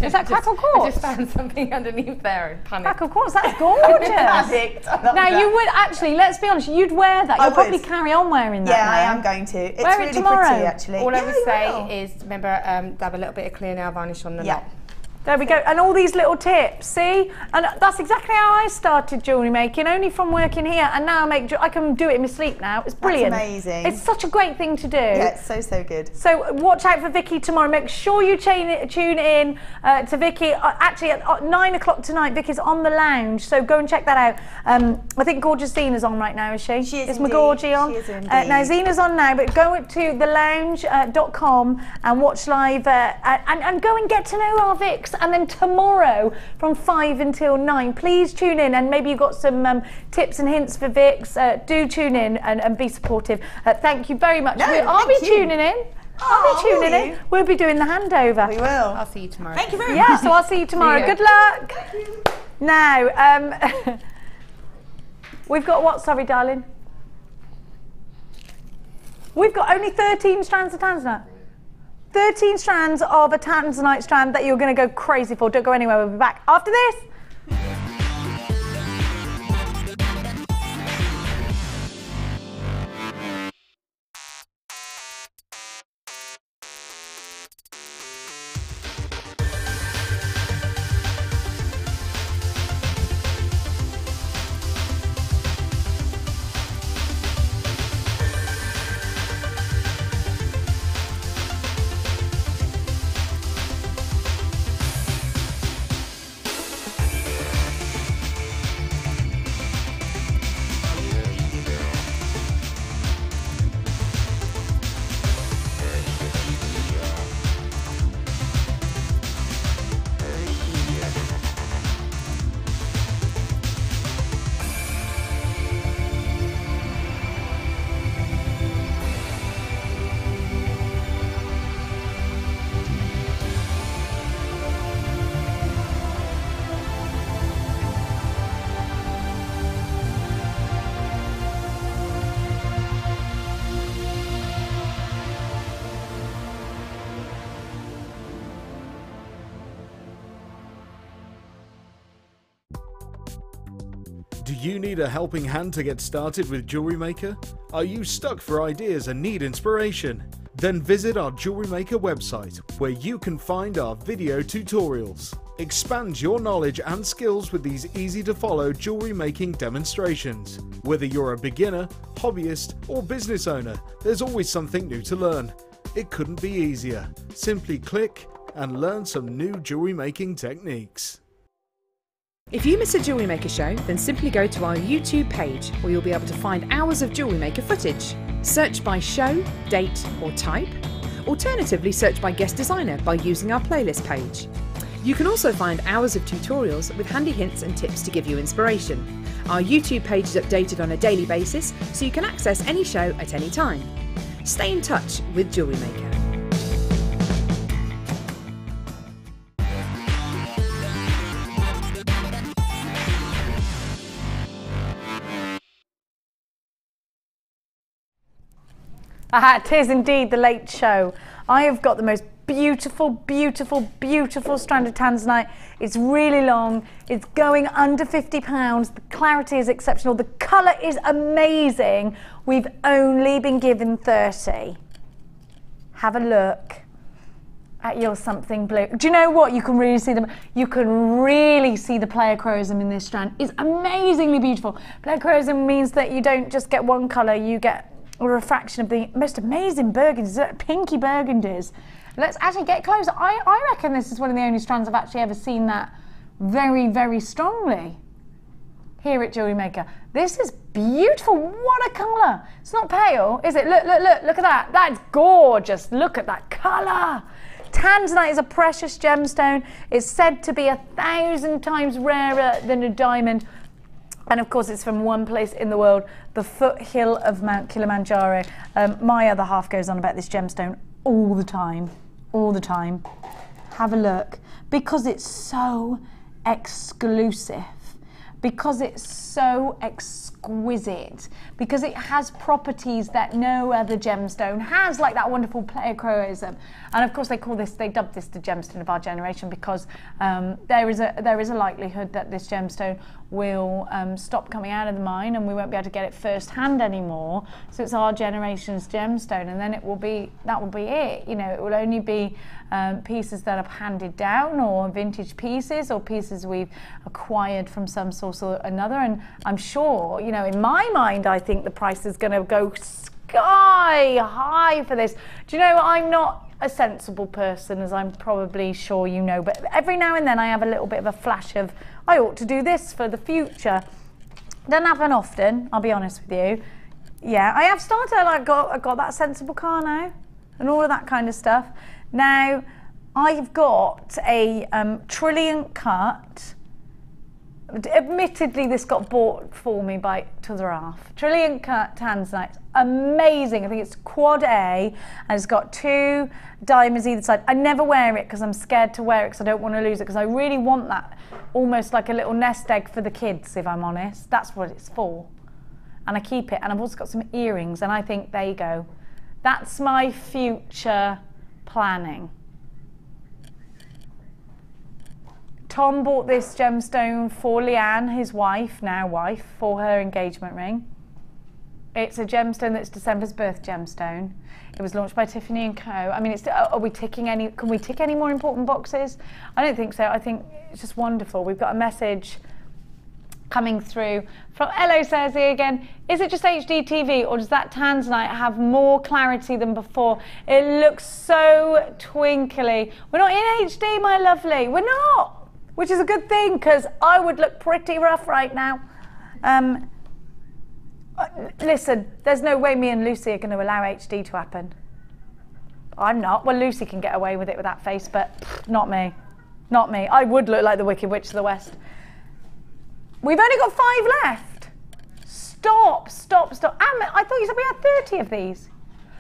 [SPEAKER 4] Is that crackle quartz?
[SPEAKER 5] I just found something underneath there and panicked.
[SPEAKER 4] Crackle quartz, that's gorgeous. Now you would actually, let's be honest, you'd wear that. You'll probably carry on wearing that.
[SPEAKER 11] Yeah,
[SPEAKER 4] now.
[SPEAKER 11] I am going to. It's
[SPEAKER 4] wear
[SPEAKER 11] really
[SPEAKER 4] it tomorrow.
[SPEAKER 11] pretty, actually.
[SPEAKER 5] All I would say is, remember, dab a little bit of clear nail varnish on the knot.
[SPEAKER 4] There we go, and all these little tips, see? And that's exactly how I started jewellery making, only from working here, and now I can do it in my sleep now. It's brilliant.
[SPEAKER 11] That's amazing.
[SPEAKER 4] It's such a great thing to do.
[SPEAKER 11] Yeah, it's so good.
[SPEAKER 4] So watch out for Vicky tomorrow. Make sure you tune in to Vicky. Actually, at 9 o'clock tonight, Vicky's on the lounge, so go and check that out. I think Gorgeous Zena's on right now, is she?
[SPEAKER 11] She is.
[SPEAKER 4] Is McGorgie on?
[SPEAKER 11] She is indeed.
[SPEAKER 4] Now Zena's on now, but go to thelounge.com and watch live and go and get to know our Vics. And then tomorrow from 5 until 9, please tune in, and maybe you've got some tips and hints for Vics. Do tune in and be supportive. Thank you very much. I'll be tuning in. I'll be tuning in. We'll be doing the handover.
[SPEAKER 11] We will.
[SPEAKER 5] I'll see you tomorrow.
[SPEAKER 11] Thank you very much.
[SPEAKER 4] Yeah, so I'll see you tomorrow. Good luck.
[SPEAKER 11] Thank you.
[SPEAKER 4] Now, we've got what, sorry, darling? We've got only 13 strands of Tanzanite. 13 strands of a Tanzanite strand that you're going to go crazy for. Don't go anywhere. We'll be back after this.
[SPEAKER 9] Do you need a helping hand to get started with Jewellery Maker? Are you stuck for ideas and need inspiration? Then visit our Jewellery Maker website, where you can find our video tutorials. Expand your knowledge and skills with these easy to follow jewellery making demonstrations. Whether you're a beginner, hobbyist or business owner, there's always something new to learn. It couldn't be easier. Simply click and learn some new jewellery making techniques.
[SPEAKER 3] If you miss a Jewellery Maker show, then simply go to our YouTube page, where you'll be able to find hours of Jewellery Maker footage. Search by show, date or type. Alternatively, search by guest designer by using our playlist page. You can also find hours of tutorials with handy hints and tips to give you inspiration. Our YouTube page is updated on a daily basis, so you can access any show at any time. Stay in touch with Jewellery Maker.
[SPEAKER 4] It is indeed the Late Show. I have got the most beautiful, beautiful, beautiful strand of Tanzanite. It's really long. It's going under £50. The clarity is exceptional. The colour is amazing. We've only been given 30. Have a look at your something blue. Do you know what? You can really see them. You can really see the pleochroism in this strand. It's amazingly beautiful. Pleochroism means that you don't just get one colour, you get a refraction of the most amazing burgundies, pinky burgundies. Let's actually get closer. I reckon this is one of the only strands I've actually ever seen that very, very strongly here at Jewellery Maker. This is beautiful. What a colour. It's not pale, is it? Look at that. That's gorgeous. Look at that colour. Tanzanite is a precious gemstone. It's said to be 1,000 times rarer than a diamond. And of course, it's from one place in the world, the foothill of Mount Kilimanjaro. My other half goes on about this gemstone all the time, all the time. Have a look, because it's so exclusive, because it's so exquisite, because it has properties that no other gemstone has, like that wonderful pleochroism. And of course, they dubbed this the gemstone of our generation, because there is a likelihood that this gemstone will stop coming out of the mine, and we won't be able to get it first hand anymore. So it's our generation's gemstone, and then that will be it. You know, it will only be pieces that are handed down, or vintage pieces, or pieces we've acquired from some source or another. And I'm sure, you know, in my mind, I think the price is going to go sky high for this. Do you know, I'm not a sensible person, as I'm probably sure you know, but every now and then I have a little bit of a flash of, I ought to do this for the future. Doesn't happen often, I'll be honest with you. Yeah, I have started, I got that sensible car now, and all of that kind of stuff. Now, I've got a Trilliant cut. Admittedly, this got bought for me by t'other half. Trilliant cut Tanzanite, amazing. I think it's quad A, and it's got 2 diamonds either side. I never wear it because I'm scared to wear it because I don't want to lose it, because I really want that almost like a little nest egg for the kids, if I'm honest. That's what it's for. And I keep it, and I've also got some earrings, and I think, there you go. That's my future planning. Tom bought this gemstone for Leanne, his wife, now wife, for her engagement ring. It's a gemstone that's December's birth gemstone. It was launched by Tiffany & Co. I mean, are we ticking any, can we tick any more important boxes? I don't think so. I think it's just wonderful. We've got a message coming through from Hello, says he again. Is it just HD TV, or does that Tanzanite have more clarity than before? It looks so twinkly. We're not in HD, my lovely. We're not. Which is a good thing, because I would look pretty rough right now. Listen, there's no way me and Lucy are going to allow HD to happen. I'm not. Well, Lucy can get away with it with that face, but not me. Not me. I would look like the Wicked Witch of the West. We've only got 5 left. Stop, stop, stop. I thought you said we had 30 of these.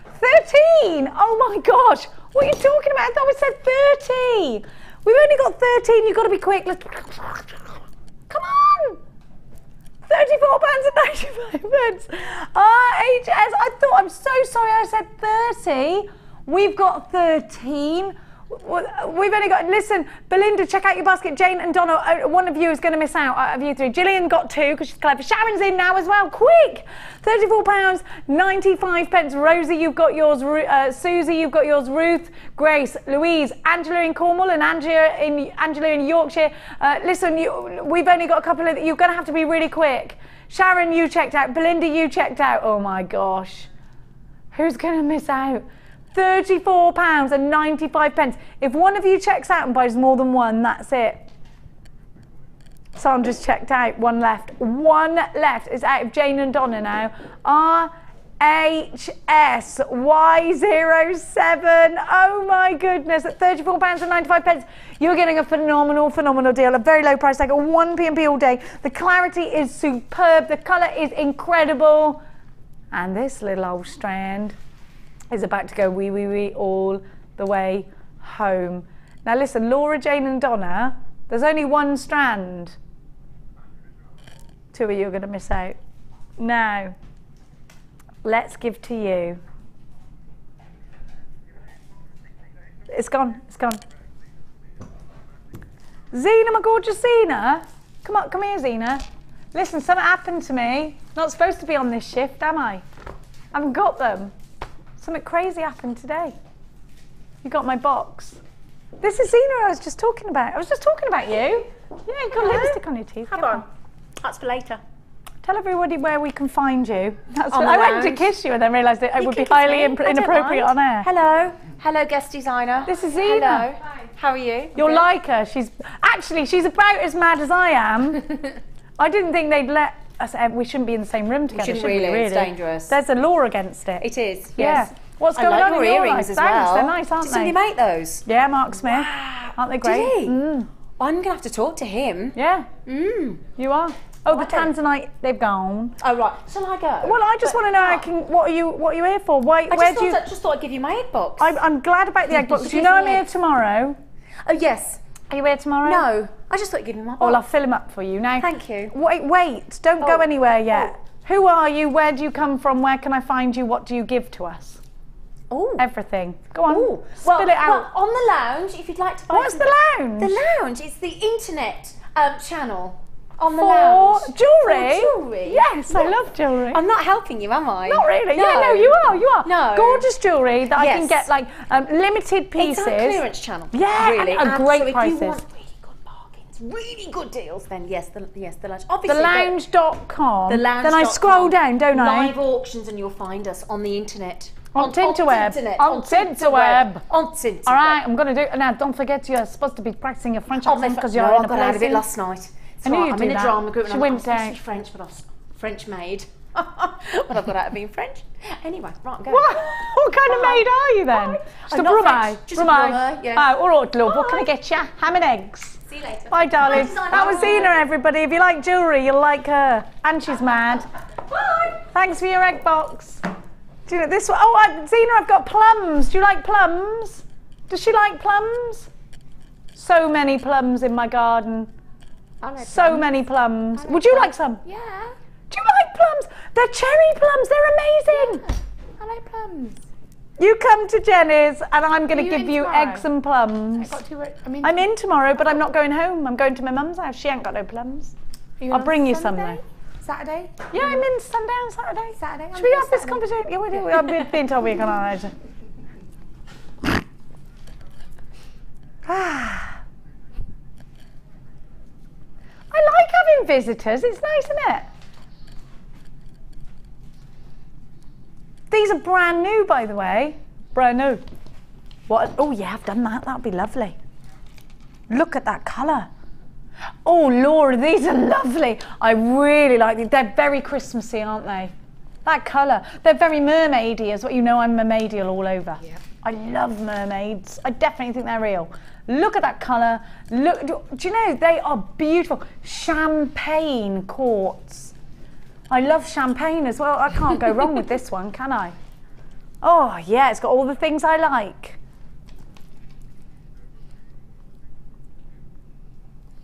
[SPEAKER 4] 13! Oh my gosh. What are you talking about? I thought we said 30. We've only got 13, you've got to be quick. Let's... Come on! £34.95. RHS, I thought, I'm so sorry I said 30. We've got 13. We've only got, listen, Belinda, check out your basket. Jane and Donna, one of you is going to miss out of you 3. Gillian got 2 because she's clever. Sharon's in now as well. Quick! £34.95. Rosie, you've got yours. Susie, you've got yours. Ruth, Grace, Louise, Angela in Cornwall, and Angela in Yorkshire. Listen, we've only got a couple of, you're going to have to be really quick. Sharon, you checked out. Belinda, you checked out. Oh my gosh. Who's going to miss out? £34.95. If one of you checks out and buys more than one, that's it. Sandra's checked out. 1 left. 1 left. It's out of Jane and Donna now. RHSY07. Oh my goodness. At £34.95. You're getting a phenomenal, phenomenal deal. A very low price tag at 1 p.m. all day. The clarity is superb. The colour is incredible. And this little old strand is about to go wee wee wee all the way home. Now listen, Laura, Jane and Donna, there's only 1 strand. 2 of you are going to miss out. Now, let's give to you. It's gone, it's gone. Zena, my gorgeous Zena. Come on, come here, Zena. Listen, something happened to me. Not supposed to be on this shift, am I? I haven't got them. Something crazy happened today. You got my box. This is Zena I was just talking about. I was just talking about you. Yeah, you got lipstick on your teeth.
[SPEAKER 12] Come on. That's for later.
[SPEAKER 4] Tell everybody where we can find you. I went to kiss you and then realised that it would be highly inappropriate on air.
[SPEAKER 12] Hello. Hello, guest designer.
[SPEAKER 4] This is Zena.
[SPEAKER 12] Hello. Hi. How are you?
[SPEAKER 4] You're like her. She's about as mad as I am. I didn't think they'd let us. We shouldn't be in the same room together.
[SPEAKER 12] We shouldn't really. It's dangerous.
[SPEAKER 4] There's a law against it.
[SPEAKER 12] It is. Yes.
[SPEAKER 4] Yeah. What's going on
[SPEAKER 12] your earrings as well?
[SPEAKER 4] They're nice, aren't
[SPEAKER 12] they?
[SPEAKER 4] Did
[SPEAKER 12] somebody make those?
[SPEAKER 4] Yeah, Mark Smith.
[SPEAKER 12] Wow.
[SPEAKER 4] Aren't they great?
[SPEAKER 12] Did he? I'm going to have to talk to him.
[SPEAKER 4] Yeah. You are. Oh, the Tanzanite, they've gone.
[SPEAKER 12] Oh, right. Shall I go?
[SPEAKER 4] Well, I just want to know, what are you here for?
[SPEAKER 12] I just thought I'd give you my egg box.
[SPEAKER 4] I'm glad about the egg box. You know I'm here tomorrow.
[SPEAKER 12] Oh, yes.
[SPEAKER 4] Are you here tomorrow?
[SPEAKER 12] No. I just thought I'd give you my box.
[SPEAKER 4] Well, I'll fill them up for you. Now,
[SPEAKER 12] thank you.
[SPEAKER 4] Wait. Don't go anywhere yet. Who are you? Where do you come from? Where can I find you? What do you give to us?
[SPEAKER 12] Oh,
[SPEAKER 4] everything. Go on.
[SPEAKER 12] Ooh.
[SPEAKER 4] Spill it out.
[SPEAKER 12] Well, on the lounge, if you'd like to buy.
[SPEAKER 4] What's the lounge?
[SPEAKER 12] The lounge. It's the internet channel. On the
[SPEAKER 4] for
[SPEAKER 12] lounge.
[SPEAKER 4] jewellery.
[SPEAKER 12] For jewellery?
[SPEAKER 4] Yes, I love jewellery.
[SPEAKER 12] I'm not helping you, am I?
[SPEAKER 4] Not really.
[SPEAKER 12] No.
[SPEAKER 4] Yeah, no, you are. You are.
[SPEAKER 12] No.
[SPEAKER 4] Gorgeous jewellery that I can
[SPEAKER 12] Yes.
[SPEAKER 4] get like limited pieces.
[SPEAKER 12] It's our clearance channel.
[SPEAKER 4] Yeah,
[SPEAKER 12] really.
[SPEAKER 4] and
[SPEAKER 12] So
[SPEAKER 4] great
[SPEAKER 12] if
[SPEAKER 4] prices.
[SPEAKER 12] you want really good bargains, really good deals, then yes, the lounge. Obviously,
[SPEAKER 4] Thelounge.com.
[SPEAKER 12] The lounge.
[SPEAKER 4] Then I scroll down, don't I?
[SPEAKER 12] Live auctions, and you'll find us on the internet.
[SPEAKER 4] On Tinterweb.
[SPEAKER 12] On Tinterweb.
[SPEAKER 4] All right, I'm going to do it now. Don't forget, you're supposed to be practicing your French accent because you're
[SPEAKER 12] no,
[SPEAKER 4] in
[SPEAKER 12] I
[SPEAKER 4] a
[SPEAKER 12] got out of it
[SPEAKER 4] blessing.
[SPEAKER 12] last night.
[SPEAKER 4] I knew you'd
[SPEAKER 12] I'm
[SPEAKER 4] do
[SPEAKER 12] in a
[SPEAKER 4] that.
[SPEAKER 12] drama group,
[SPEAKER 4] She
[SPEAKER 12] and
[SPEAKER 4] went
[SPEAKER 12] I'm supposed to
[SPEAKER 4] down.
[SPEAKER 12] be French, but I'm French maid. But I've got out of being French. Anyway, right, I'm going.
[SPEAKER 4] What kind of maid are you then? Just a
[SPEAKER 12] I'm not
[SPEAKER 4] brummie.
[SPEAKER 12] French, just a brummie, yeah.
[SPEAKER 4] Oh, all right, love. What can I get you? Ham and eggs.
[SPEAKER 12] See you later.
[SPEAKER 4] Bye, darling.
[SPEAKER 12] Bye,
[SPEAKER 4] That was Zena, everybody. If you like jewellery, you'll like her. And she's mad.
[SPEAKER 12] Bye.
[SPEAKER 4] Thanks for your egg box. Do you know this one? Oh, Zena, I've got plums. Do you like plums? Does she like plums? So many plums in my garden. So many plums. Would you like some?
[SPEAKER 12] Yeah.
[SPEAKER 4] Do you like plums? They're cherry plums. They're amazing.
[SPEAKER 5] I like plums.
[SPEAKER 4] You come to Jenny's and I'm going to
[SPEAKER 5] you
[SPEAKER 4] give
[SPEAKER 5] in
[SPEAKER 4] you
[SPEAKER 5] tomorrow?
[SPEAKER 4] eggs and plums. I'm in tomorrow, but I'm not going home. I'm going to my mum's house. She ain't got no plums. I'll bring you some though.
[SPEAKER 5] Saturday?
[SPEAKER 4] Yeah, I'm in Sundown Saturday.
[SPEAKER 5] Saturday.
[SPEAKER 4] Should we have this conversation? Yeah, we do. I've been told we can later. I like having visitors. It's nice, isn't it? These are brand new, by the way. Brand new. What? Oh yeah, I've done that. That'd be lovely. Look at that colour. Oh Laura, these are lovely. I really like these. They're very Christmassy, aren't they? That colour. They're very mermaidy as well. You know I'm mermaidial all over. Yeah. I love mermaids. I definitely think they're real. Look at that colour. Look, do you know, they are beautiful. Champagne quartz. I love champagne as well. I can't go wrong with this one, can I? Oh yeah, it's got all the things I like.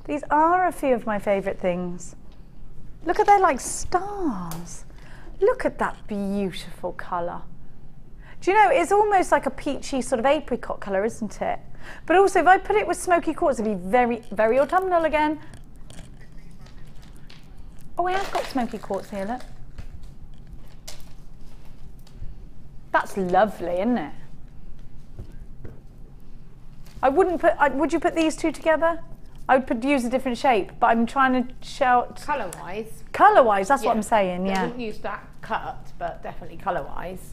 [SPEAKER 4] These are a few of my favourite things. Look at, they're like stars. Look at that beautiful colour. Do you know, it's almost like a peachy sort of apricot colour, isn't it? But also, if I put it with smoky quartz, it'd be very, very autumnal again. Oh, I have got smoky quartz here, look. That's lovely, isn't it? I wouldn't put, would you put these two together? I would use a different shape, but I'm trying to shout.
[SPEAKER 5] Colour-wise.
[SPEAKER 4] Colour-wise, that's what I'm saying,
[SPEAKER 5] I
[SPEAKER 4] yeah.
[SPEAKER 5] wouldn't use that cut, but definitely colour-wise.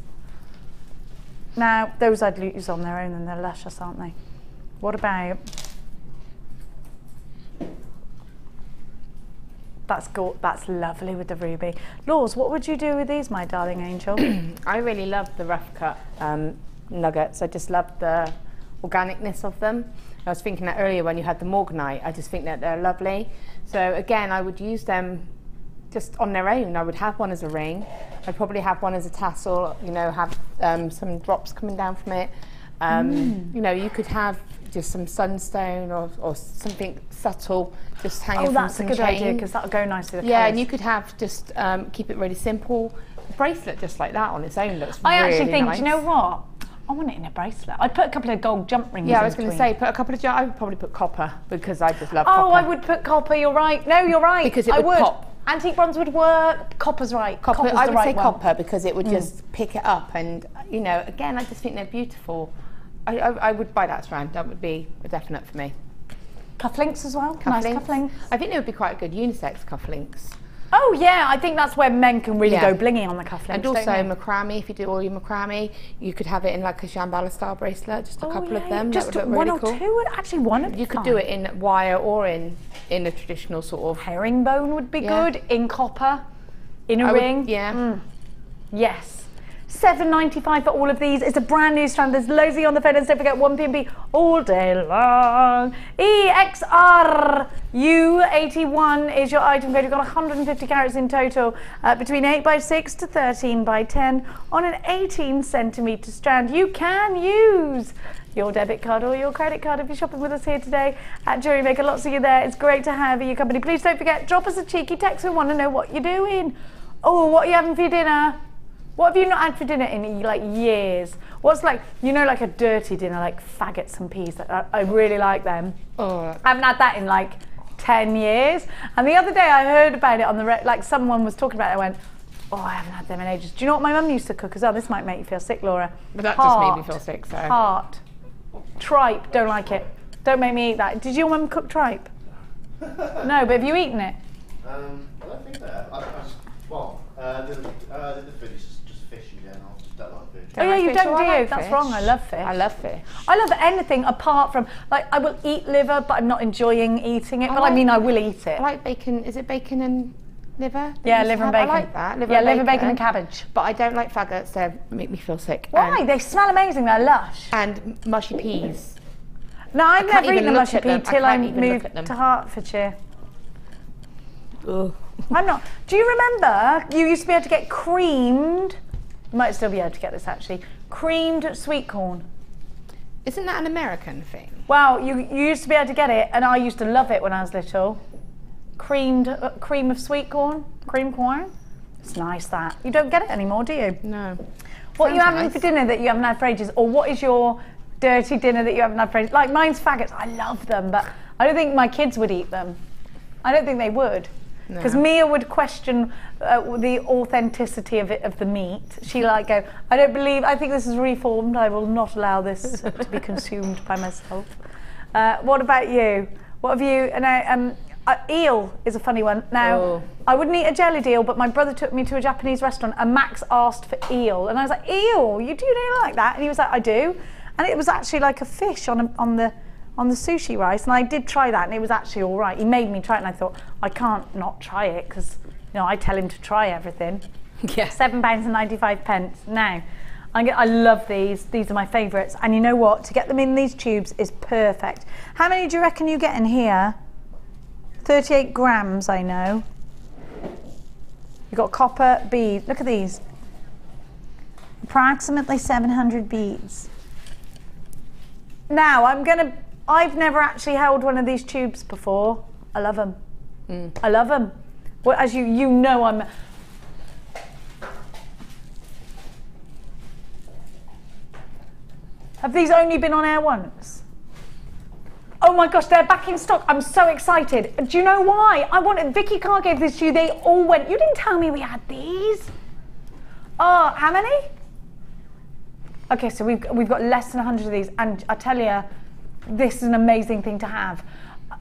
[SPEAKER 4] Now, those I'd use on their own and they're luscious, aren't they? What about... That's lovely with the ruby. Laws, what would you do with these, my darling angel?
[SPEAKER 5] I really love the rough cut nuggets. I just love the organicness of them. I was thinking that earlier when you had the Morganite, I just think that they're lovely. So again, I would use them just on their own. I would have one as a ring. I'd probably have one as a tassel, you know, have some drops coming down from it. You know, you could have just some sunstone or something subtle just hanging from some chain.
[SPEAKER 4] Oh, that's a good idea because that'll go nicely with the
[SPEAKER 5] Yeah,
[SPEAKER 4] colours.
[SPEAKER 5] and you could have just keep it really simple. A bracelet just like that on its own looks
[SPEAKER 4] I
[SPEAKER 5] really
[SPEAKER 4] actually think,
[SPEAKER 5] nice.
[SPEAKER 4] do you know what? I want it in a bracelet. I'd put a couple of gold jump rings
[SPEAKER 5] Yeah,
[SPEAKER 4] in
[SPEAKER 5] I was going to
[SPEAKER 4] between.
[SPEAKER 5] say, put a couple of I would probably put copper because I just love copper.
[SPEAKER 4] Oh, I would put copper, you're right. No, you're right.
[SPEAKER 5] Because it
[SPEAKER 4] I
[SPEAKER 5] would pop.
[SPEAKER 4] Antique bronze would work. Copper's right.
[SPEAKER 5] Copper,
[SPEAKER 4] Copper's
[SPEAKER 5] I
[SPEAKER 4] the
[SPEAKER 5] would
[SPEAKER 4] right
[SPEAKER 5] say
[SPEAKER 4] one.
[SPEAKER 5] copper because it would just pick it up, and you know, again, I just think they're beautiful. I would buy that strand. That would be a definite for me.
[SPEAKER 4] Cufflinks as well. Nice cufflinks.
[SPEAKER 5] I think they would be quite good unisex cufflinks.
[SPEAKER 4] Oh yeah, I think that's where men can really
[SPEAKER 5] Yeah.
[SPEAKER 4] go blingy on the cufflinks.
[SPEAKER 5] And also
[SPEAKER 4] don't they?
[SPEAKER 5] macrame, if you do all your macrame, you could have it in like a Shambhala style bracelet, just a couple of
[SPEAKER 4] yeah,
[SPEAKER 5] them.
[SPEAKER 4] just
[SPEAKER 5] that would look
[SPEAKER 4] one
[SPEAKER 5] really
[SPEAKER 4] or
[SPEAKER 5] cool.
[SPEAKER 4] two. Actually, one would be
[SPEAKER 5] You could
[SPEAKER 4] fine.
[SPEAKER 5] do it in wire or in a traditional sort of
[SPEAKER 4] herringbone would be
[SPEAKER 5] Yeah.
[SPEAKER 4] good in copper, in a
[SPEAKER 5] I would-
[SPEAKER 4] ring.
[SPEAKER 5] yeah.
[SPEAKER 4] Yes. $7.95 for all of these. It's a brand new strand. There's loads of you on the feathers. Don't forget 1PB all day long. EXRU81 is your item code. You've got 150 carats in total, between 8x6 to 13x10 on an 18 centimetre strand. You can use your debit card or your credit card if you're shopping with us here today at JewelleryMaker. Lots of you there. It's great to have you company. Please don't forget, drop us a cheeky text. We want to know what you're doing. Oh, what are you having for your dinner? What have you not had for dinner in like years? What's like, you know, like a dirty dinner, like faggots and peas. I really like them.
[SPEAKER 5] Oh.
[SPEAKER 4] I haven't had that in like 10 years. And the other day I heard about it on the, like someone was talking about it, I went, oh, I haven't had them in ages. Do you know what my mum used to cook as well? This might make you feel sick, Laura.
[SPEAKER 5] But that just made me feel sick, so.
[SPEAKER 4] Heart. Tripe, don't like it. Don't make me eat that. Did your mum cook tripe? No, but have you eaten it?
[SPEAKER 6] I don't think that. The fish is just fish in general. Just don't like fish.
[SPEAKER 4] Oh yeah, you don't, do you?
[SPEAKER 5] Like
[SPEAKER 4] That's
[SPEAKER 5] fish.
[SPEAKER 4] wrong. I love fish.
[SPEAKER 5] I love fish.
[SPEAKER 4] I love anything apart from, like, I will eat liver, but I'm not enjoying eating it. But I mean, I will eat it.
[SPEAKER 5] I like bacon. Is it bacon and liver?
[SPEAKER 4] Yeah, liver and bacon.
[SPEAKER 5] I like that. Liver
[SPEAKER 4] liver, bacon and cabbage.
[SPEAKER 5] But I don't like faggots. They make me feel sick.
[SPEAKER 4] Why? They smell amazing. They're lush.
[SPEAKER 5] And mushy peas.
[SPEAKER 4] No, I've never eaten a mushy pea till I
[SPEAKER 5] moved
[SPEAKER 4] moved to Hertfordshire.
[SPEAKER 5] Ugh.
[SPEAKER 4] I'm not. Do you remember you used to be able to get creamed? You might still be able to get this actually. Creamed sweet corn.
[SPEAKER 5] Isn't that an American thing?
[SPEAKER 4] Well, you used to be able to get it, and I used to love it when I was little. Cream of sweet corn, cream corn. It's nice that. You don't get it anymore, do you?
[SPEAKER 5] No.
[SPEAKER 4] What are you having for dinner that you haven't had for ages, or what is your dirty dinner that you haven't had for ages? Like mine's faggots. I love them, but I don't think my kids would eat them. I don't think they would. Because Mia would question the authenticity of the meat. She like go, I think this is reformed. I will not allow this to be consumed by myself. What about you? What have you, eel is a funny one. Now, I wouldn't eat a jellied eel, but my brother took me to a Japanese restaurant and Max asked for eel. And I was like, eel, you do like that? And he was like, I do. And it was actually like a fish on the sushi rice, and I did try that, and it was actually all right. He made me try it, and I thought, I can't not try it, because, you know, I tell him to try everything.
[SPEAKER 5] Yeah.
[SPEAKER 4] £7.95. Now, I love these. These are my favourites. And you know what? To get them in these tubes is perfect. How many do you reckon you get in here? 38 grams, I know. You've got copper bead. Look at these. Approximately 700 beads. Now, I've never actually held one of these tubes before. I love them. I love them. Well, as you know, I'm... Have these only been on air once? Oh my gosh, they're back in stock. I'm so excited. Do you know why? Vicky Carr gave this to you. They all went. You didn't tell me we had these. Oh, how many? Okay, so we've got less than 100 of these, and I tell you, this is an amazing thing to have.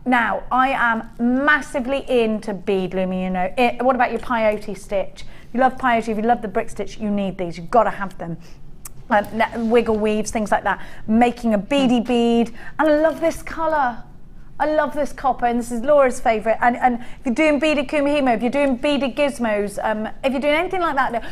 [SPEAKER 4] Now, I am massively into bead looming, you know. What about your peyote stitch? If you love peyote, if you love the brick stitch, you need these. You've got to have them. Wiggle weaves, things like that. Making a beady bead. And I love this colour. I love this copper, and this is Laura's favourite. And if you're doing beaded kumihimo, if you're doing beaded gizmos, if you're doing anything like that,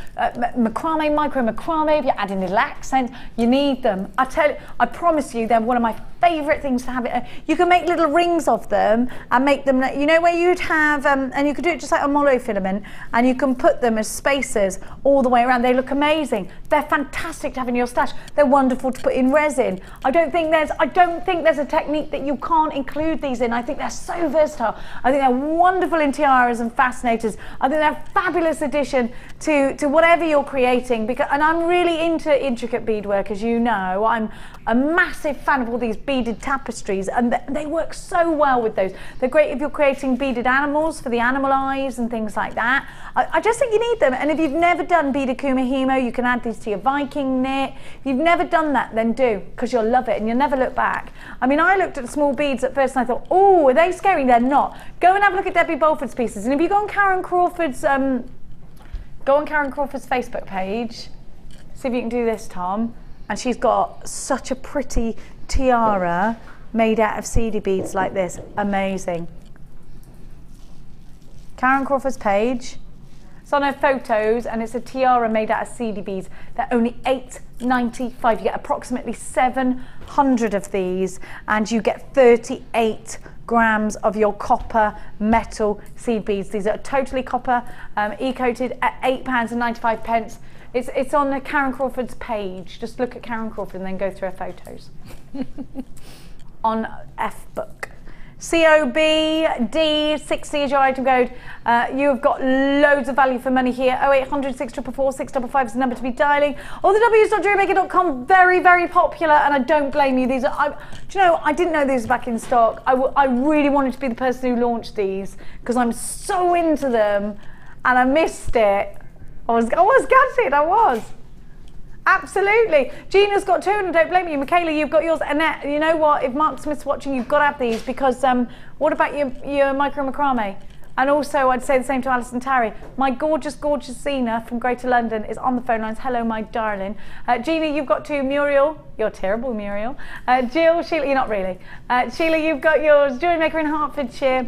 [SPEAKER 4] macrame, micro macrame, if you're adding little accents, you need them. I promise you, they're one of my favourite things to have. You can make little rings of them and make them, you know, where you'd have, and you could do it just like a monofilament, and you can put them as spacers all the way around. They look amazing. They're fantastic to have in your stash. They're wonderful to put in resin. I don't think there's a technique that you can't include these in. I think they're so versatile. I think they're wonderful in tiaras and fascinators. I think they're a fabulous addition to whatever you're creating, and I'm really into intricate beadwork, as you know. I'm a massive fan of all these beaded tapestries, and they work so well with those. They're great if you're creating beaded animals for the animal eyes and things like that. I just think you need them. And if you've never done beaded kumihimo, you can add these to your Viking knit. If you've never done that, then do, because you'll love it and you'll never look back. I mean, I looked at small beads at first and I thought, oh, are they scary? They're not. Go and have a look at Debbie Bolford's pieces. And if you go on Karen Crawford's Facebook page, see if you can do this, Tom. And she's got such a pretty tiara made out of seedy beads like this. Amazing. Karen Crawford's page. It's on her photos, and it's a tiara made out of seedy beads. They're only $8.95. You get approximately 700 of these, and you get 38 grams of your copper metal seed beads. These are totally copper, e-coated at £8.95. It's on Karen Crawford's page. Just look at Karen Crawford and then go through her photos. On F-Book. COBD60 is your item code. You've got loads of value for money here. 0800 644 655 is the number to be dialing. Or the www.jewellerymaker.com. Very, very popular, and I don't blame you. These are, do you know, I didn't know these were back in stock. I really wanted to be the person who launched these because I'm so into them, and I missed it. I was gutted, I was. Absolutely. Gina's got two, and I don't blame you. Michaela, you've got yours. Annette, you know what? If Mark Smith's watching, you've got to have these because what about your micro macrame? And also, I'd say the same to Alison Tarry. My gorgeous, gorgeous Zena from Greater London is on the phone lines. Hello, my darling. Gina, you've got two. Muriel, you're terrible, Muriel. Jill, Sheila, you're not really. Sheila, you've got yours. Jewellery Maker in Hertfordshire.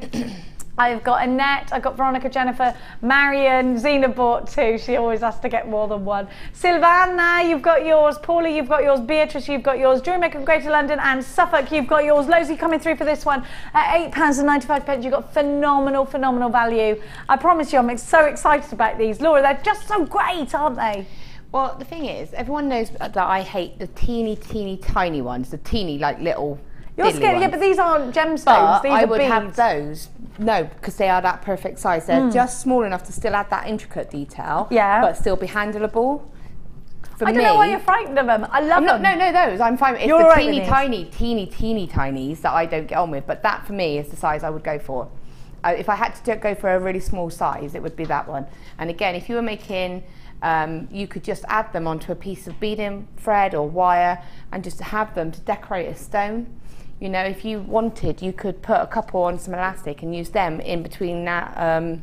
[SPEAKER 4] I've got Annette, I've got Veronica, Jennifer, Marion, Zena bought two. She always has to get more than one. Silvana, you've got yours. Paula, you've got yours. Beatrice, you've got yours. Jewellery Maker of Greater London and Suffolk, you've got yours. Losey coming through for this one at £8.95. You've got phenomenal, phenomenal value. I promise you, I'm so excited about these. Laura, they're just so great, aren't they?
[SPEAKER 5] Well, the thing is, everyone knows that I hate the teeny, teeny, tiny ones. The teeny, like, little
[SPEAKER 4] You're scared, yeah, but these aren't gemstones.
[SPEAKER 5] But
[SPEAKER 4] these
[SPEAKER 5] I
[SPEAKER 4] are
[SPEAKER 5] would
[SPEAKER 4] beads.
[SPEAKER 5] have those. No, because they are that perfect size. They're just small enough to still add that intricate detail, but still be handleable. For
[SPEAKER 4] I don't know why you're frightened of them. I love them.
[SPEAKER 5] No, those. I'm fine. It's
[SPEAKER 4] You're
[SPEAKER 5] the
[SPEAKER 4] right
[SPEAKER 5] teeny,
[SPEAKER 4] with
[SPEAKER 5] tiny, teeny, teeny, tinies that I don't get on with. But that for me is the size I would go for. If I had to go for a really small size, it would be that one. And again, if you were making, you could just add them onto a piece of beading thread or wire and just have them to decorate a stone. You know, if you wanted, you could put a couple on some elastic and use them in between that,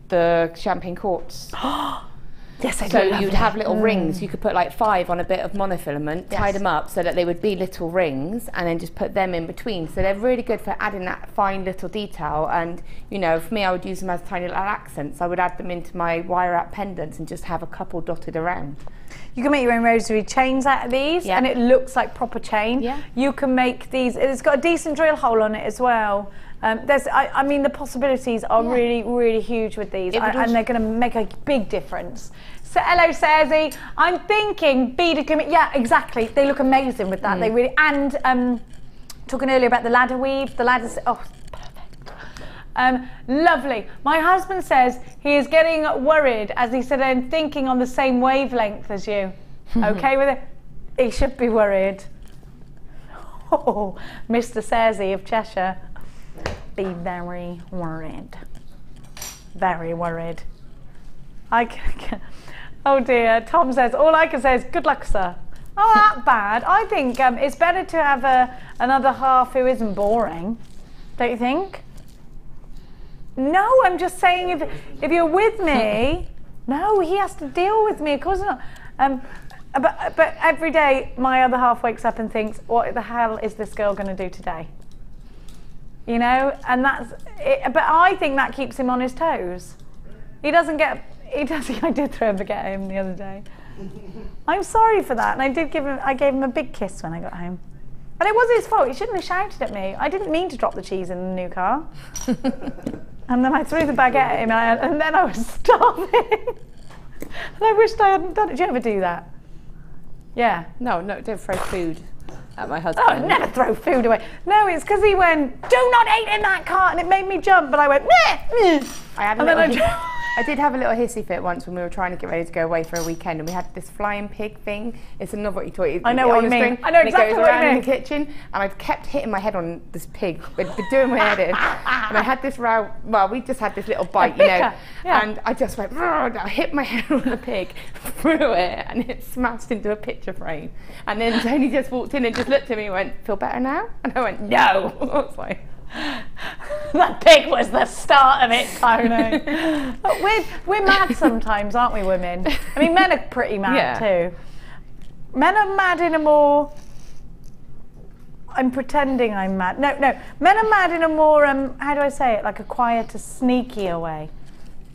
[SPEAKER 5] the champagne quartz.
[SPEAKER 4] Yes, I do.
[SPEAKER 5] So you'd have little rings. You could put like 5 on a bit of monofilament, tie them up so that they would be little rings, and then just put them in between. So they're really good for adding that fine little detail. And you know, for me, I would use them as tiny little accents. I would add them into my wire wrap pendants and just have a couple dotted around.
[SPEAKER 4] You can make your own rosary chains out of these, and it looks like proper chain. Yeah. You can make these. It's got a decent drill hole on it as well. I mean, the possibilities are really, really huge with these, and they're going to make a big difference. So, hello, Sarzy. I'm thinking beaded gimmick. Yeah, exactly. They look amazing with that. They really. And talking earlier about the ladder weave. The ladders. Oh, perfect. Lovely. My husband says he is getting worried, as he said, I'm thinking on the same wavelength as you. Okay with it? He should be worried. Oh, Mr. Sarzy of Cheshire. Be very worried. Very worried. Oh dear, Tom says, all I can say is good luck, sir. Oh, that bad. I think it's better to have another half who isn't boring. Don't you think? No, I'm just saying if you're with me, no, he has to deal with me, of course not. But every day my other half wakes up and thinks, what the hell is this girl going to do today? You know, and that's it. But I think that keeps him on his toes. He doesn't get, I did throw a baguette at him the other day. I'm sorry for that, and I gave him a big kiss when I got home. And it was his fault, he shouldn't have shouted at me. I didn't mean to drop the cheese in the new car. And then I threw the baguette at him, and then I was starving. And I wished I hadn't done it. Do you ever do that? Yeah. No, don't throw food at my husband. Oh, never throw food away. No, it's because he went, do not eat in that car, and it made me jump, but I went, meh, meh.
[SPEAKER 5] I did have a little hissy fit once when we were trying to get ready to go away for a weekend, and we had this flying pig thing. It's a novelty toy.
[SPEAKER 4] I know what you mean. I know exactly what you mean.
[SPEAKER 5] It goes around in the kitchen, and I've kept hitting my head on this pig, but doing my head in. And I had this row. Well, we just had this little bite, you know, and I just went. I hit my head on the pig, threw it, and it smashed into a picture frame. And then Tony just walked in and just looked at me and went, "Feel better now?" And I went, "No." I was like,
[SPEAKER 4] that pig was the start of it, Tony. But we're mad sometimes, aren't we, women? I mean, men are pretty mad too. Men are mad in a more, I'm pretending I'm mad. No, men are mad in a more, how do I say it, like a quieter, sneakier way.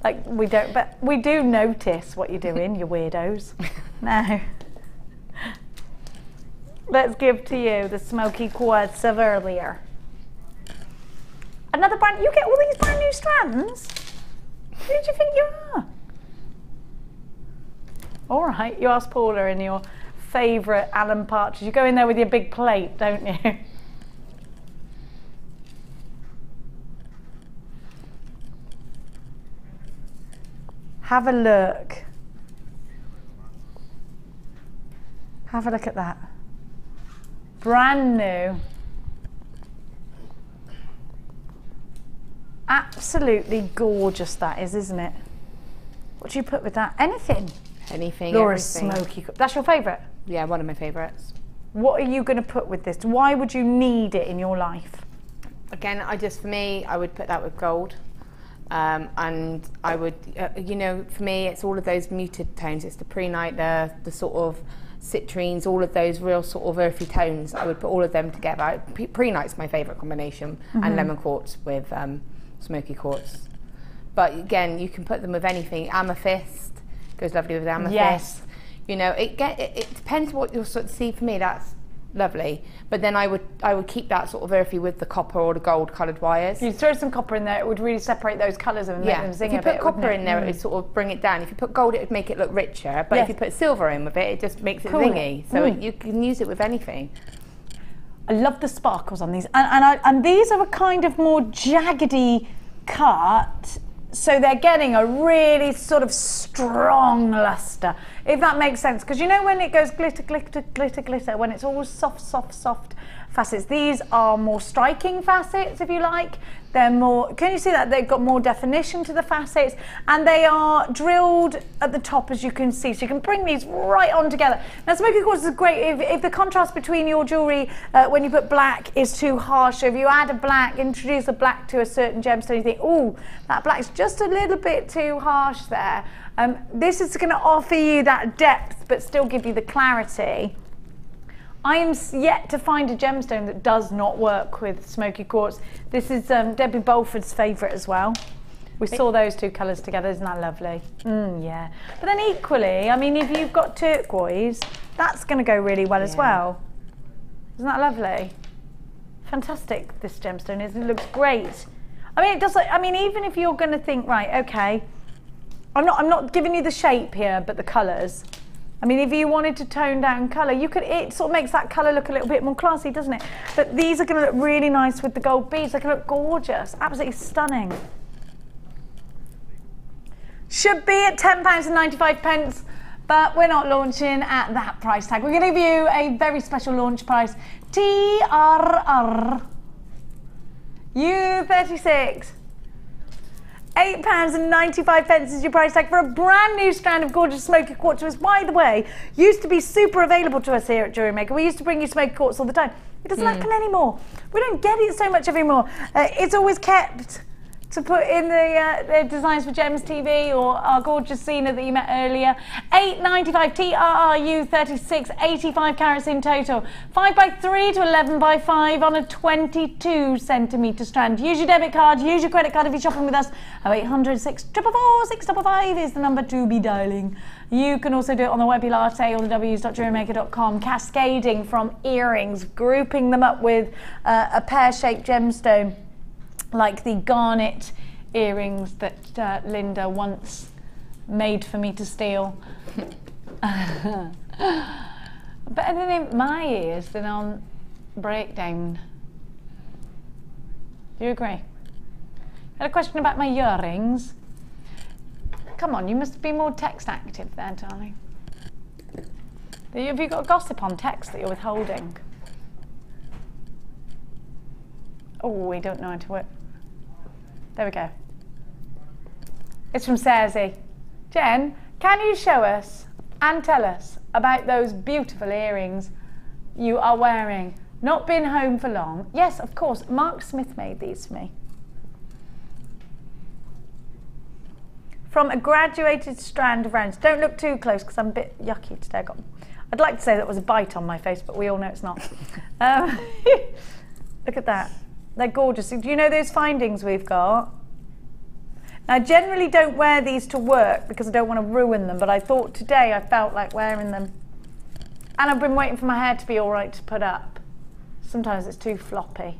[SPEAKER 4] Like but we do notice what you're doing, you weirdos. No. Let's give to you the smoky quartz of earlier. Another brand, you get all these brand new strands? Who did you think you are? All right, you ask Paula in your favourite Alan Partridge. You go in there with your big plate, don't you? Have a look. Have a look at that. Brand new. Absolutely gorgeous that is, isn't it? What do you put with that? Anything.
[SPEAKER 5] Anything.
[SPEAKER 4] Laura's
[SPEAKER 5] everything.
[SPEAKER 4] smoky. That's your favourite?
[SPEAKER 5] Yeah, one of my favourites.
[SPEAKER 4] What are you going to put with this? Why would you need it in your life?
[SPEAKER 5] Again, for me, I would put that with gold. And I would, you know, for me, it's all of those muted tones. It's the pre-night, the sort of citrines, all of those real sort of earthy tones. I would put all of them together. Pre-night's my favourite combination, and lemon quartz with smoky quartz. But again, you can put them with anything. Amethyst goes lovely with amethyst.
[SPEAKER 4] Yes.
[SPEAKER 5] You know, it depends what you're sort of see. For me, that's lovely. But then I would keep that sort of earthy with the copper or the gold coloured wires.
[SPEAKER 4] You throw some copper in there, it would really separate those colours and make them zing a bit.
[SPEAKER 5] If you put copper in there, it would sort of bring it down. If you put gold, it would make it look richer. But if you put silver in with it, it just makes it zingy. So you can use it with anything.
[SPEAKER 4] I love the sparkles on these, and these are a kind of more jaggedy cut, so they're getting a really sort of strong luster, if that makes sense. Because you know when it goes glitter, glitter, glitter, glitter, when it's all soft, soft, soft facets, these are more striking facets, if you like. They're more, can you see that? They've got more definition to the facets, and they are drilled at the top, as you can see, so you can bring these right on together. Now smoky quartz is great if the contrast between your jewellery when you put black is too harsh. So if you add a black, introduce a black to a certain gemstone, you think, oh, that black's just a little bit too harsh there. This is going to offer you that depth but still give you the clarity. I am yet to find a gemstone that does not work with smoky quartz. This is Debbie Bolford's favourite as well. We saw those two colours together, isn't that lovely? Yeah. But then equally, I mean, if you've got turquoise, that's going to go really well as well. Isn't that lovely? Fantastic, this gemstone is. It looks great. I mean, it does. I mean, even if you're going to think, right, okay, I'm not giving you the shape here, but the colours. I mean, if you wanted to tone down colour, you could. It sort of makes that colour look a little bit more classy, doesn't it? But these are going to look really nice with the gold beads. They're going to look gorgeous, absolutely stunning. Should be at £10.95, but we're not launching at that price tag. We're going to give you a very special launch price. TRR U36. £8.95 is your price tag for a brand new strand of gorgeous smoky quartz, which, by the way, used to be super available to us here at JewelleryMaker. We used to bring you smoky quartz all the time. It doesn't happen anymore. We don't get it so much anymore. It's always kept to put in the designs for Gems TV or our gorgeous Zena that you met earlier. £8.95 TRRU 36, 85 carats in total. 5x3 to 11x5 on a 22 centimetre strand. Use your debit card, use your credit card if you're shopping with us. 0800 644 655 is the number to be dialing. You can also do it on the Webby Latte or the www.jewellerymaker.com, cascading from earrings, grouping them up with a pear-shaped gemstone, like the garnet earrings that Linda once made for me to steal. Better than in my ears than on Breakdown. Do you agree? Had a question about my earrings. Come on, you must be more text active there, darling. Have you got gossip on text that you're withholding? Oh, we don't know how to work. There we go. It's from Sarzy. Jen, can you show us and tell us about those beautiful earrings you are wearing? Not been home for long. Yes, of course. Mark Smith made these for me. From a graduated strand of rounds. Don't look too close because I'm a bit yucky today. I'd like to say that was a bite on my face, but we all know it's not. Look at that. They're gorgeous. Do you know those findings we've got? Now, I generally don't wear these to work because I don't want to ruin them, but I thought today I felt like wearing them. And I've been waiting for my hair to be all right to put up. Sometimes it's too floppy.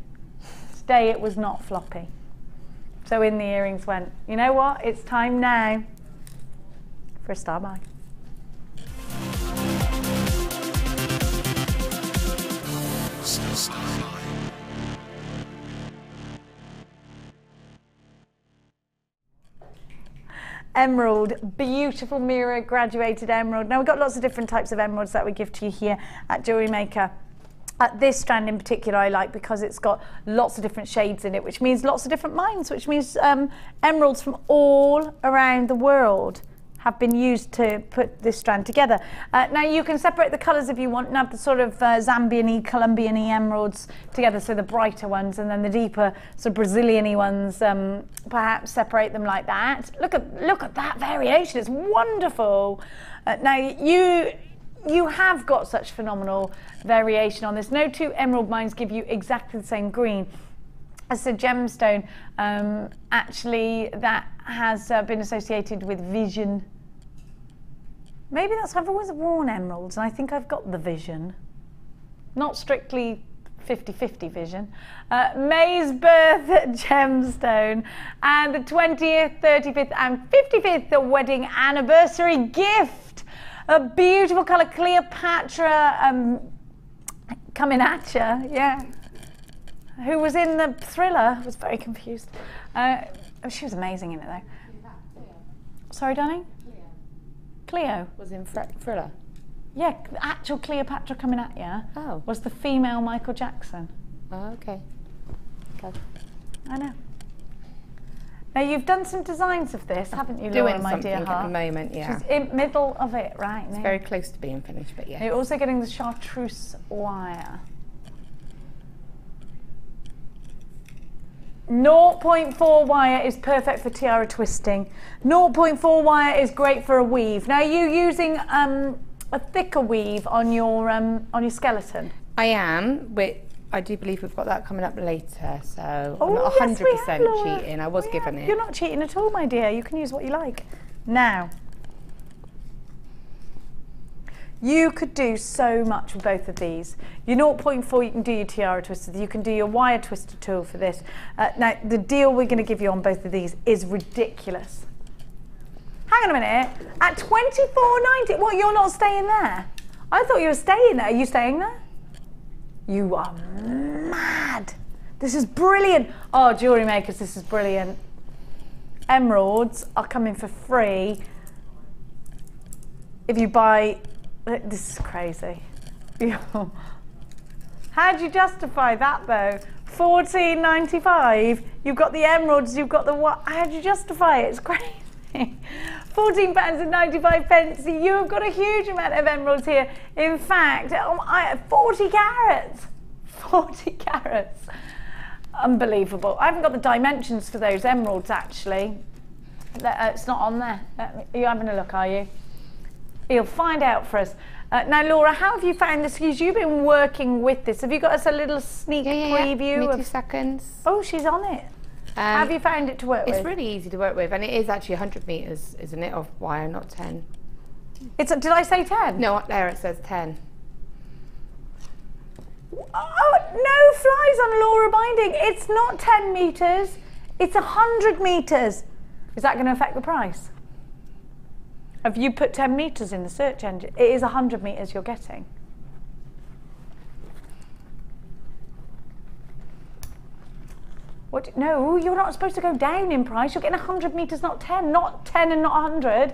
[SPEAKER 4] Today it was not floppy. So in the earrings went, you know what? It's time now for a star buy. emerald, beautiful mirror graduated emerald. Now we've got lots of different types of emeralds that we give to you here at Jewellery Maker. This strand in particular I like because it's got lots of different shades in it, which means lots of different mines, which means emeralds from all around the world have been used to put this strand together. Now you can separate the colours if you want and have the sort of Zambian-y, Colombian-y emeralds together, so the brighter ones, and then the deeper sort of Brazilian-y ones, perhaps separate them like that. Look at that variation, it's wonderful. Now you have got such phenomenal variation on this. No two emerald mines give you exactly the same green. As a gemstone, actually that has been associated with vision. Maybe that's why I've always worn emeralds, and I think I've got the vision. Not strictly 50-50 vision. May's birth gemstone, and the 20th, 35th and 55th wedding anniversary gift. A beautiful colour, Cleopatra, coming at you, yeah. Who was in the Thriller, was very confused. She was amazing in it though. Sorry, darling? Cleo
[SPEAKER 5] was in Thriller.
[SPEAKER 4] Yeah, actual Cleopatra coming at you was the female Michael Jackson.
[SPEAKER 5] Oh, okay. Okay.
[SPEAKER 4] I know. Now you've done some designs of this, haven't you,
[SPEAKER 5] Doing
[SPEAKER 4] Laura, my dear
[SPEAKER 5] something
[SPEAKER 4] heart?
[SPEAKER 5] at the moment, yeah.
[SPEAKER 4] She's in middle of it right now.
[SPEAKER 5] It's very close to being finished, but yeah.
[SPEAKER 4] You're also getting the chartreuse wire. 0.4 wire is perfect for tiara twisting. 0.4 wire is great for a weave. Now, are you using a thicker weave on your skeleton?
[SPEAKER 5] I am, but I do believe we've got that coming up later, so I'm
[SPEAKER 4] Oh,
[SPEAKER 5] not
[SPEAKER 4] yes,
[SPEAKER 5] 100% cheating. I was given it.
[SPEAKER 4] You're not cheating at all, my dear. You can use what you like. Now, you could do so much with both of these. Your 0.4, you can do your tiara twister. You can do your wire twister tool for this. Now, the deal we're going to give you on both of these is ridiculous. Hang on a minute. At $24.90, what, you're not staying there? I thought you were staying there. Are you staying there? You are mad. This is brilliant. Oh, jewellery makers, this is brilliant. Emeralds are coming for free if you buy. This is crazy. How do you justify that though? $14.95. You've got the emeralds, you've got the what? How do you justify it? It's crazy. £14.95. You've got a huge amount of emeralds here. In fact, 40 carats. 40 carats. Unbelievable. I haven't got the dimensions for those emeralds actually. It's not on there. Are you having a look, are you? You'll find out for us. Now, Laura, how have you found this? Because you've been working with this. Have you got us a little sneak preview?
[SPEAKER 5] Give me 2 seconds.
[SPEAKER 4] Oh, she's on it. How have you found it to work with?
[SPEAKER 5] It's really easy to work with, and it is actually 100 metres, isn't it, of wire, not 10.
[SPEAKER 4] Did I say 10?
[SPEAKER 5] No, up there it says 10.
[SPEAKER 4] Oh, no flies on Laura binding. It's not 10 metres. It's 100 metres. Is that going to affect the price? Have you put 10 metres in the search engine? It is 100 metres you're getting. What? No, you're not supposed to go down in price. You're getting 100 metres, not 10. Not 10 and not 100.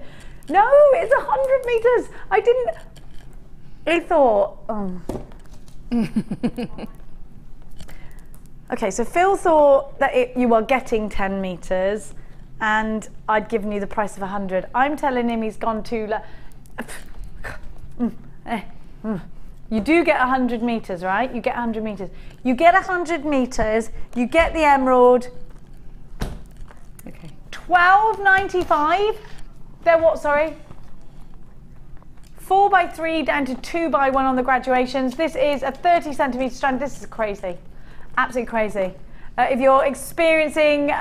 [SPEAKER 4] No, it's 100 metres. I didn't. I thought. Oh. Okay, so Phil thought that you are getting 10 metres. And I'd given you the price of 100. I'm telling him he's gone too low. You do get 100 metres, right? You get 100 metres. You get 100 metres, you get the emerald.
[SPEAKER 5] Okay.
[SPEAKER 4] $12.95. They're what, sorry? 4x3 down to 2x1 on the graduations. This is a 30 centimetre strand. This is crazy. Absolutely crazy. If you're experiencing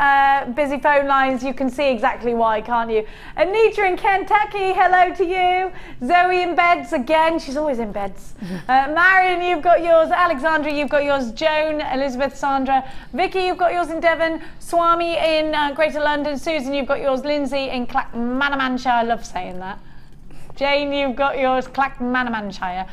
[SPEAKER 4] busy phone lines, you can see exactly why, can't you? Anita in Kentucky, hello to you. Zoe in beds again, she's always in beds. Marion, you've got yours. Alexandra, you've got yours. Joan, Elizabeth, Sandra. Vicky, you've got yours in Devon. Swami in Greater London. Susan, you've got yours. Lindsay in Clackmanamanshire, I love saying that. Jane, you've got yours, Clackmanamanshire.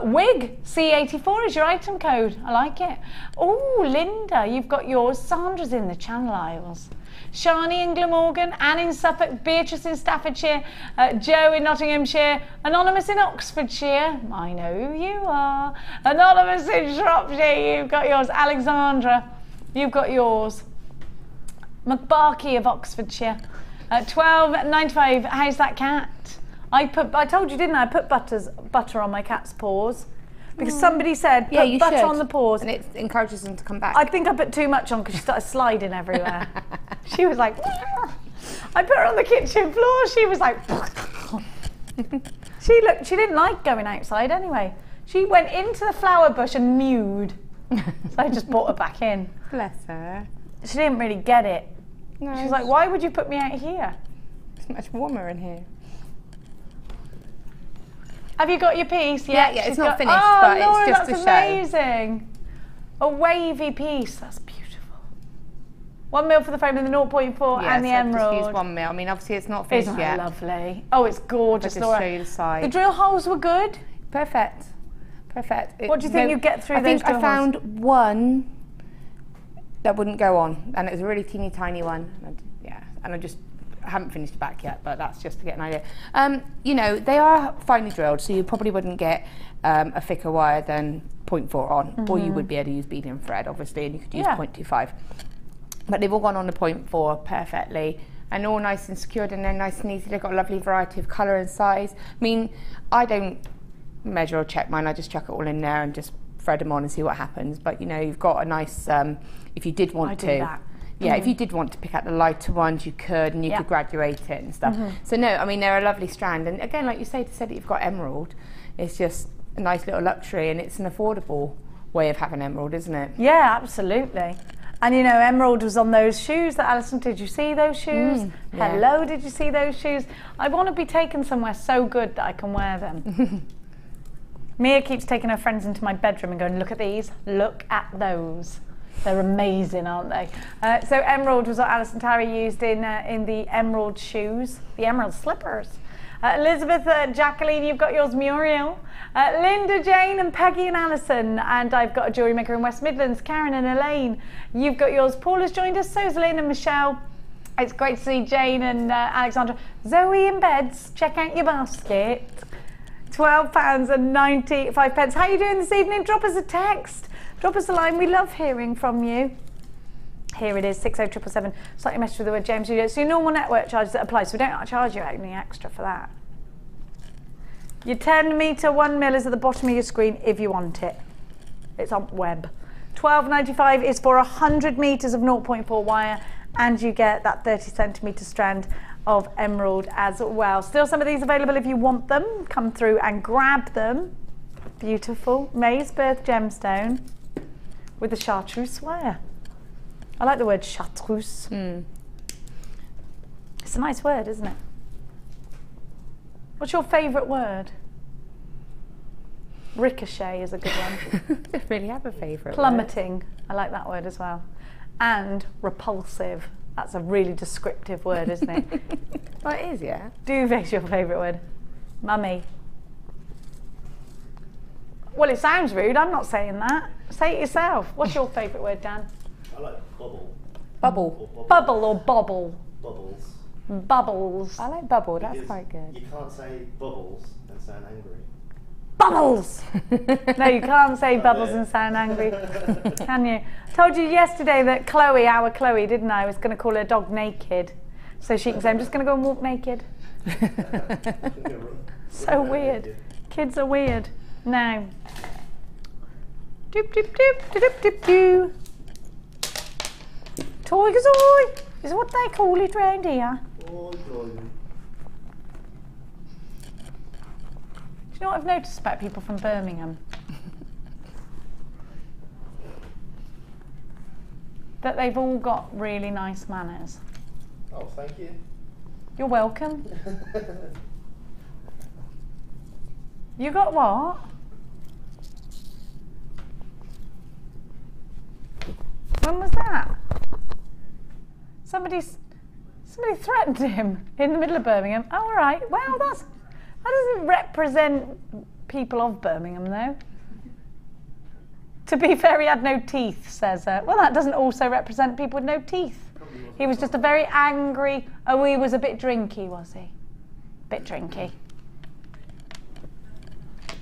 [SPEAKER 4] Wig, C84 is your item code. I like it. Oh, Linda, you've got yours. Sandra's in the Channel Isles. Shani in Glamorgan, Anne in Suffolk, Beatrice in Staffordshire, Joe in Nottinghamshire, Anonymous in Oxfordshire, I know who you are, Anonymous in Shropshire, you've got yours, Alexandra, you've got yours, McBarkey of Oxfordshire, £12.95, how's that cat? I told you, didn't I put butter on my cat's paws. Because somebody said, put butter on the paws.
[SPEAKER 5] And it encourages them to come back.
[SPEAKER 4] I think I put too much on because she started sliding everywhere. She was like, I put her on the kitchen floor. She was like, she didn't like going outside anyway. She went into the flower bush and mewed. So I just brought her back in.
[SPEAKER 5] Bless her.
[SPEAKER 4] She didn't really get it.
[SPEAKER 5] No,
[SPEAKER 4] she was like, why would you put me out here?
[SPEAKER 5] It's much warmer in here.
[SPEAKER 4] Have you got your piece?
[SPEAKER 5] Yeah, it's not finished, but
[SPEAKER 4] Laura,
[SPEAKER 5] it's just
[SPEAKER 4] that's
[SPEAKER 5] a show.
[SPEAKER 4] Amazing. A wavy piece. That's beautiful. 1 mil for the frame and the 0.4 and the emerald.
[SPEAKER 5] Just use 1 mil. I mean, obviously it's not finished yet.
[SPEAKER 4] Lovely. Oh, it's gorgeous,
[SPEAKER 5] I'll just
[SPEAKER 4] Laura.
[SPEAKER 5] show you the side.
[SPEAKER 4] The drill holes were good.
[SPEAKER 5] Perfect. Perfect.
[SPEAKER 4] What do you think you get through those drill holes?
[SPEAKER 5] I found one that wouldn't go on, and it was a really teeny tiny one. And I just haven't finished the back yet, but that's just to get an idea. You know, they are finely drilled, so you probably wouldn't get a thicker wire than 0.4 on, or you would be able to use bead and thread, obviously, and you could use 0.25. But they've all gone on the 0.4 perfectly, and all nice and secured, and they're nice and easy. They've got a lovely variety of colour and size. I mean, I don't measure or check mine, I just chuck it all in there and just thread them on and see what happens. But you know, you've got a nice, if you did want to. Yeah, if you did want to pick out the lighter ones, you could, and you could graduate it and stuff. So no, I mean, they're a lovely strand. And again, like you say, to say that you've got emerald, it's just a nice little luxury, and it's an affordable way of having emerald, isn't it?
[SPEAKER 4] Yeah, absolutely. And you know, emerald was on those shoes that Alison, did you see those shoes? Hello, did you see those shoes? I want to be taken somewhere so good that I can wear them. Mia keeps taking her friends into my bedroom and going, look at these, look at those. They're amazing, aren't they? So emerald was what Alison Tarry used in the emerald shoes, the emerald slippers. Elizabeth, Jacqueline, you've got yours, Muriel. Linda, Jane and Peggy and Alison. And I've got a jewellery maker in West Midlands, Karen and Elaine. You've got yours. Paul has joined us, so's Elaine and Michelle. It's great to see Jane and Alexandra. Zoe in beds, check out your basket. £12.95. How are you doing this evening? Drop us a text. Drop us a line, we love hearing from you. Here it is, 60777. Slightly messed with the word James Studio. So your normal network charges that apply, so we don't charge you any extra for that. Your 10 metre 1 mil is at the bottom of your screen if you want it. It's on web. £12.95 is for 100 metres of 0.4 wire, and you get that 30 centimetre strand of emerald as well. Still some of these available if you want them. Come through and grab them. Beautiful May's Birth gemstone with the chartreuse wire. I like the word chartreuse. It's a nice word, isn't it? What's your favourite word? Ricochet is a good one.
[SPEAKER 5] I don't really have a favourite
[SPEAKER 4] Plummeting.
[SPEAKER 5] word.
[SPEAKER 4] I like that word as well. And repulsive. That's a really descriptive word, isn't it?
[SPEAKER 5] Well, it is, yeah.
[SPEAKER 4] Duvet's your favourite word. Mummy. Well, it sounds rude. I'm not saying that. Say it yourself. What's your favourite word, Dan?
[SPEAKER 6] I like bubble.
[SPEAKER 5] Bubble.
[SPEAKER 4] Bubble or bobble?
[SPEAKER 6] Bubbles.
[SPEAKER 4] Bubbles.
[SPEAKER 5] I like bubble. That's
[SPEAKER 6] Because
[SPEAKER 5] quite good.
[SPEAKER 6] You can't say bubbles and sound angry.
[SPEAKER 4] Bubbles! No, you can't say bubbles and sound angry, can you? Told you yesterday that Chloe, our Chloe, didn't I, was going to call her dog naked. So she can say, I'm just going to go and walk naked. So weird. Kids are weird. Now. Doop, doop, doop, doop, doop, doop. Toy-gazoy is what they call it round here. Do you know what I've noticed about people from Birmingham? That they've all got really nice manners.
[SPEAKER 6] Oh, thank you.
[SPEAKER 4] You're welcome. You got what? When was that? Somebody threatened him in the middle of Birmingham. Oh, all right. Well, that doesn't represent people of Birmingham, though. To be fair, he had no teeth, says well, that doesn't also represent people with no teeth.
[SPEAKER 6] Come
[SPEAKER 4] He was just a very angry, oh, he was a bit drinky, was he? Bit drinky.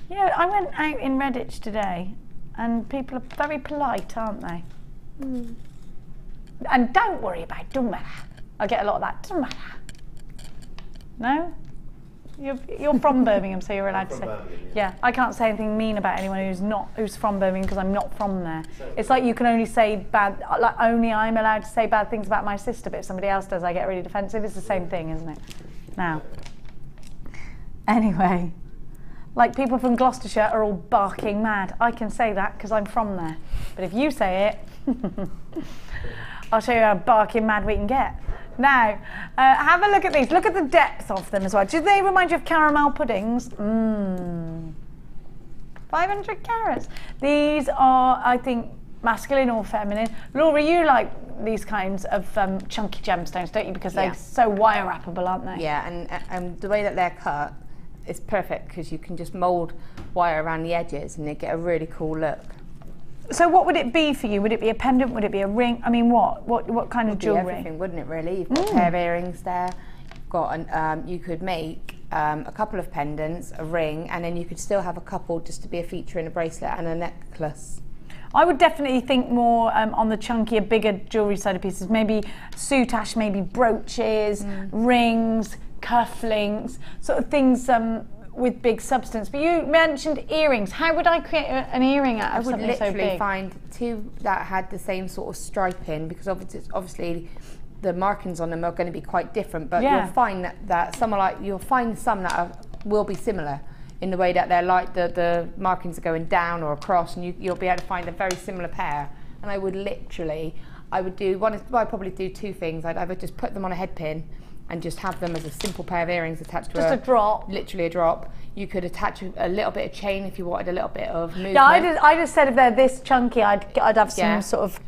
[SPEAKER 4] Yeah, I went out in Redditch today and people are very polite, aren't they? Mm. And don't worry about it, don't matter. I get a lot of that, don't matter. No? You're from Birmingham, so you're allowed to say. Yeah, I can't say anything mean about anyone who's from Birmingham because I'm not from there. It's like you can only say bad, like only I'm allowed to say bad things about my sister, but if somebody else does, I get really defensive. It's the same thing, isn't it? Now, anyway, like people from Gloucestershire are all barking mad. I can say that because I'm from there. But if you say it, I'll show you how barking mad we can get. Now, have a look at these. Look at the depth of them as well. Do they remind you of caramel puddings? 500 carats. These are, I think, masculine or feminine. Laura, you like these kinds of chunky gemstones, don't you? Because they're so wire wrappable, aren't they?
[SPEAKER 5] Yeah, and the way that they're cut is perfect because you can just mould wire around the edges and they get a really cool look.
[SPEAKER 4] So what would it be for you? Would it be a pendant? Would it be a ring? I mean, what kind of jewellery?
[SPEAKER 5] Everything, wouldn't it really? You've got a pair of earrings there. You've got you could make a couple of pendants, a ring, and then you could still have a couple just to be a feature in a bracelet and a necklace.
[SPEAKER 4] I would definitely think more on the chunkier, bigger jewellery side of pieces. Maybe Soutache, maybe brooches, rings, cufflinks, sort of things with big substance. But you mentioned earrings. How would I create an earring out of something so big? I would literally
[SPEAKER 5] find two that had the same sort of striping, because obviously the markings on them are going to be quite different, but you'll find that some are like, you'll find some that will be similar in the way that they're like the markings are going down or across, and you'll be able to find a very similar pair. And I would probably do two things. I'd either just put them on a head pin and just have them as a simple pair of earrings attached to
[SPEAKER 4] just a drop.
[SPEAKER 5] Literally a drop. You could attach a little bit of chain if you wanted a little bit of movement.
[SPEAKER 4] Yeah, I just said if they're this chunky, I'd have some sort of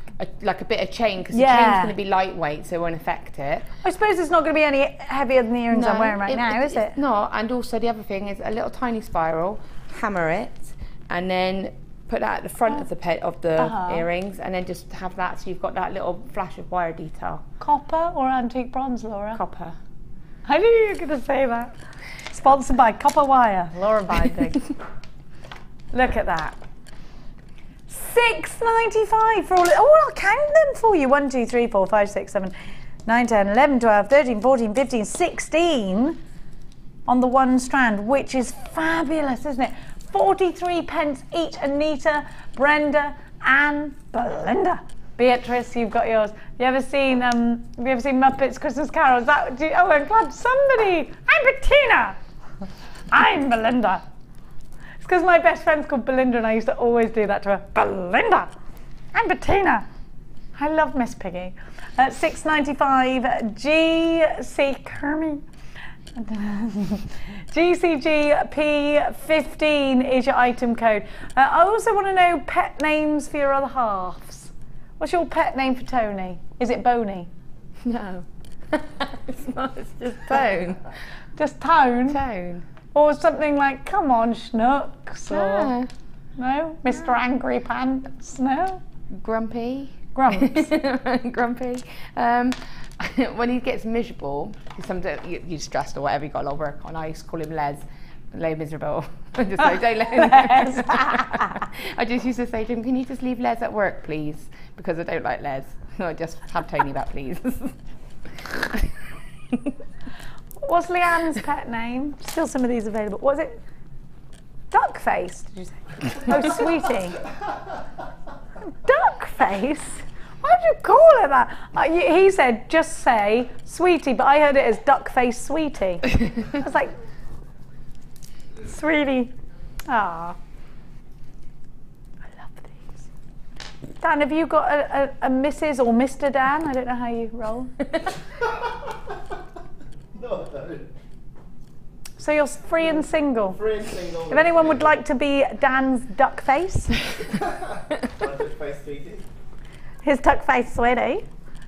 [SPEAKER 5] like a bit of chain, because the chain's going to be lightweight, so it won't affect it.
[SPEAKER 4] I suppose it's not going to be any heavier than the earrings I'm wearing right now, is it?
[SPEAKER 5] It's not. And also the other thing is a little tiny spiral, hammer it, and then put that at the front of the earrings, and then just have that so you've got that little flash of wire detail.
[SPEAKER 4] Copper or antique bronze, Laura?
[SPEAKER 5] Copper.
[SPEAKER 4] I knew you were going to say that. Sponsored by Copper Wire, Laura Binding. Look at that. $6.95 for all it. Oh, I'll count them for you. 1, 2, 3, 4, 5, 6, 7, 9, 10, 11, 12, 13, 14, 15, 16 on the one strand, which is fabulous, isn't it? 43 pence each. Anita, Brenda, and Belinda. Beatrice, you've got yours. Have you ever seen Muppets Christmas Carol? I'm glad somebody. I'm Bettina. I'm Belinda. It's because my best friend's called Belinda, and I used to always do that to her. Belinda. I'm Bettina. I love Miss Piggy. $6.95. GC Kermie. GCGP15 is your item code. I also want to know pet names for your other halves. What's your pet name for Tony? Is it Boney?
[SPEAKER 5] No. It's not, it's just Tone.
[SPEAKER 4] Just Tone?
[SPEAKER 5] Tone.
[SPEAKER 4] Or something like, come on, Schnooks, or... No? Mr. Angry Pants? No?
[SPEAKER 5] Grumpy.
[SPEAKER 4] Grumps.
[SPEAKER 5] Grumpy. When he gets miserable, you're stressed or whatever, you've got a lot of work on, I used to call him Les. Les miserable. I just say, don't let him. I just used to say to him, can you just leave Les at work, please? Because I don't like Les. No, just have Tony back, please.
[SPEAKER 4] What's Leanne's pet name? Still some of these available. Was it Duckface, did you say? Oh, Sweetie. Duckface? Why would you call it that? He said, just say Sweetie, but I heard it as Duckface Sweetie. I was like, Sweetie. Ah. I love these. Dan, have you got a Mrs. or Mr. Dan? I don't know how you roll.
[SPEAKER 6] No, I don't.
[SPEAKER 4] So you're free and single?
[SPEAKER 6] Free and single.
[SPEAKER 4] If anyone would like to be Dan's Duckface.
[SPEAKER 6] My Duckface Sweetie.
[SPEAKER 4] His Duckface Sweetie.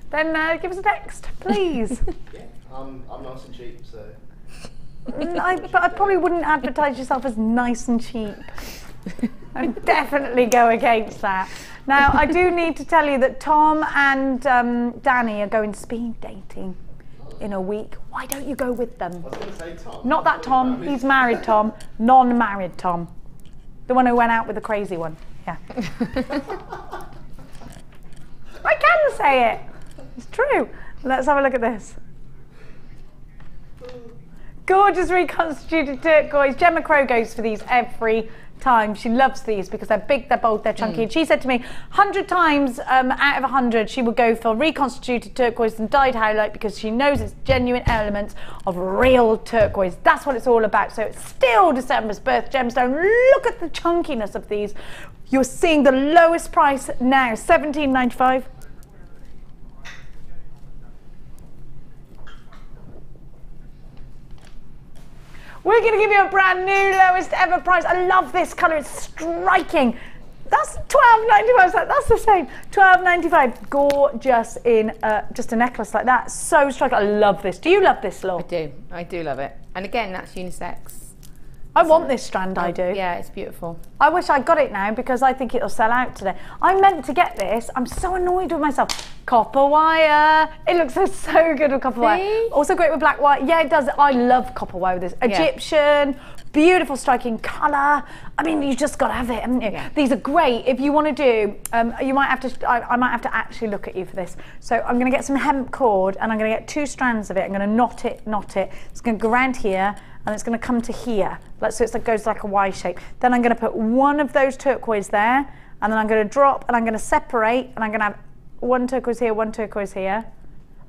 [SPEAKER 4] Then give us a text, please.
[SPEAKER 6] Yeah, I'm nice and cheap, so...
[SPEAKER 4] But I probably wouldn't advertise yourself as nice and cheap. I'd definitely go against that. Now, I do need to tell you that Tom and Danny are going speed dating in a week. Why don't you go with them?
[SPEAKER 6] I was going to say Tom.
[SPEAKER 4] Not that Tom, he's married Tom, non-married Tom. The one who went out with the crazy one. Yeah. I can say it. It's true. Let's have a look at this. Gorgeous reconstituted turquoise. Gemma Crow goes for these every time. She loves these because they're big, they're bold, they're chunky. And she said to me, 100 times out of 100, she would go for reconstituted turquoise and dyed highlight because she knows it's genuine elements of real turquoise. That's what it's all about. So it's still December's birth gemstone. Look at the chunkiness of these. You're seeing the lowest price now, $17.95. We're going to give you a brand new lowest ever price. I love this colour, it's striking. That's $12.95, that's the same. $12.95, gorgeous in just a necklace like that. So striking, I love this. Do you love this, Law?
[SPEAKER 5] I do love it. And again, that's unisex.
[SPEAKER 4] I want this strand, I do.
[SPEAKER 5] Yeah, it's beautiful.
[SPEAKER 4] I wish I got it now because I think it'll sell out today. I meant to get this. I'm so annoyed with myself. Copper wire. It looks so good with copper wire. Also great with black wire. Yeah, it does. I love copper wire with this. Egyptian, beautiful striking colour. I mean, you just got to have it, haven't you? Yeah. These are great. If you want to do, you might have to, I might have to actually look at you for this. So I'm going to get some hemp cord and I'm going to get 2 strands of it. I'm going to knot it. It's going to go around here. And it's going to come to here, so it goes like a Y shape. Then I'm going to put one of those turquoise there, and then I'm going to drop, and I'm going to separate, and I'm going to have one turquoise here, one turquoise here.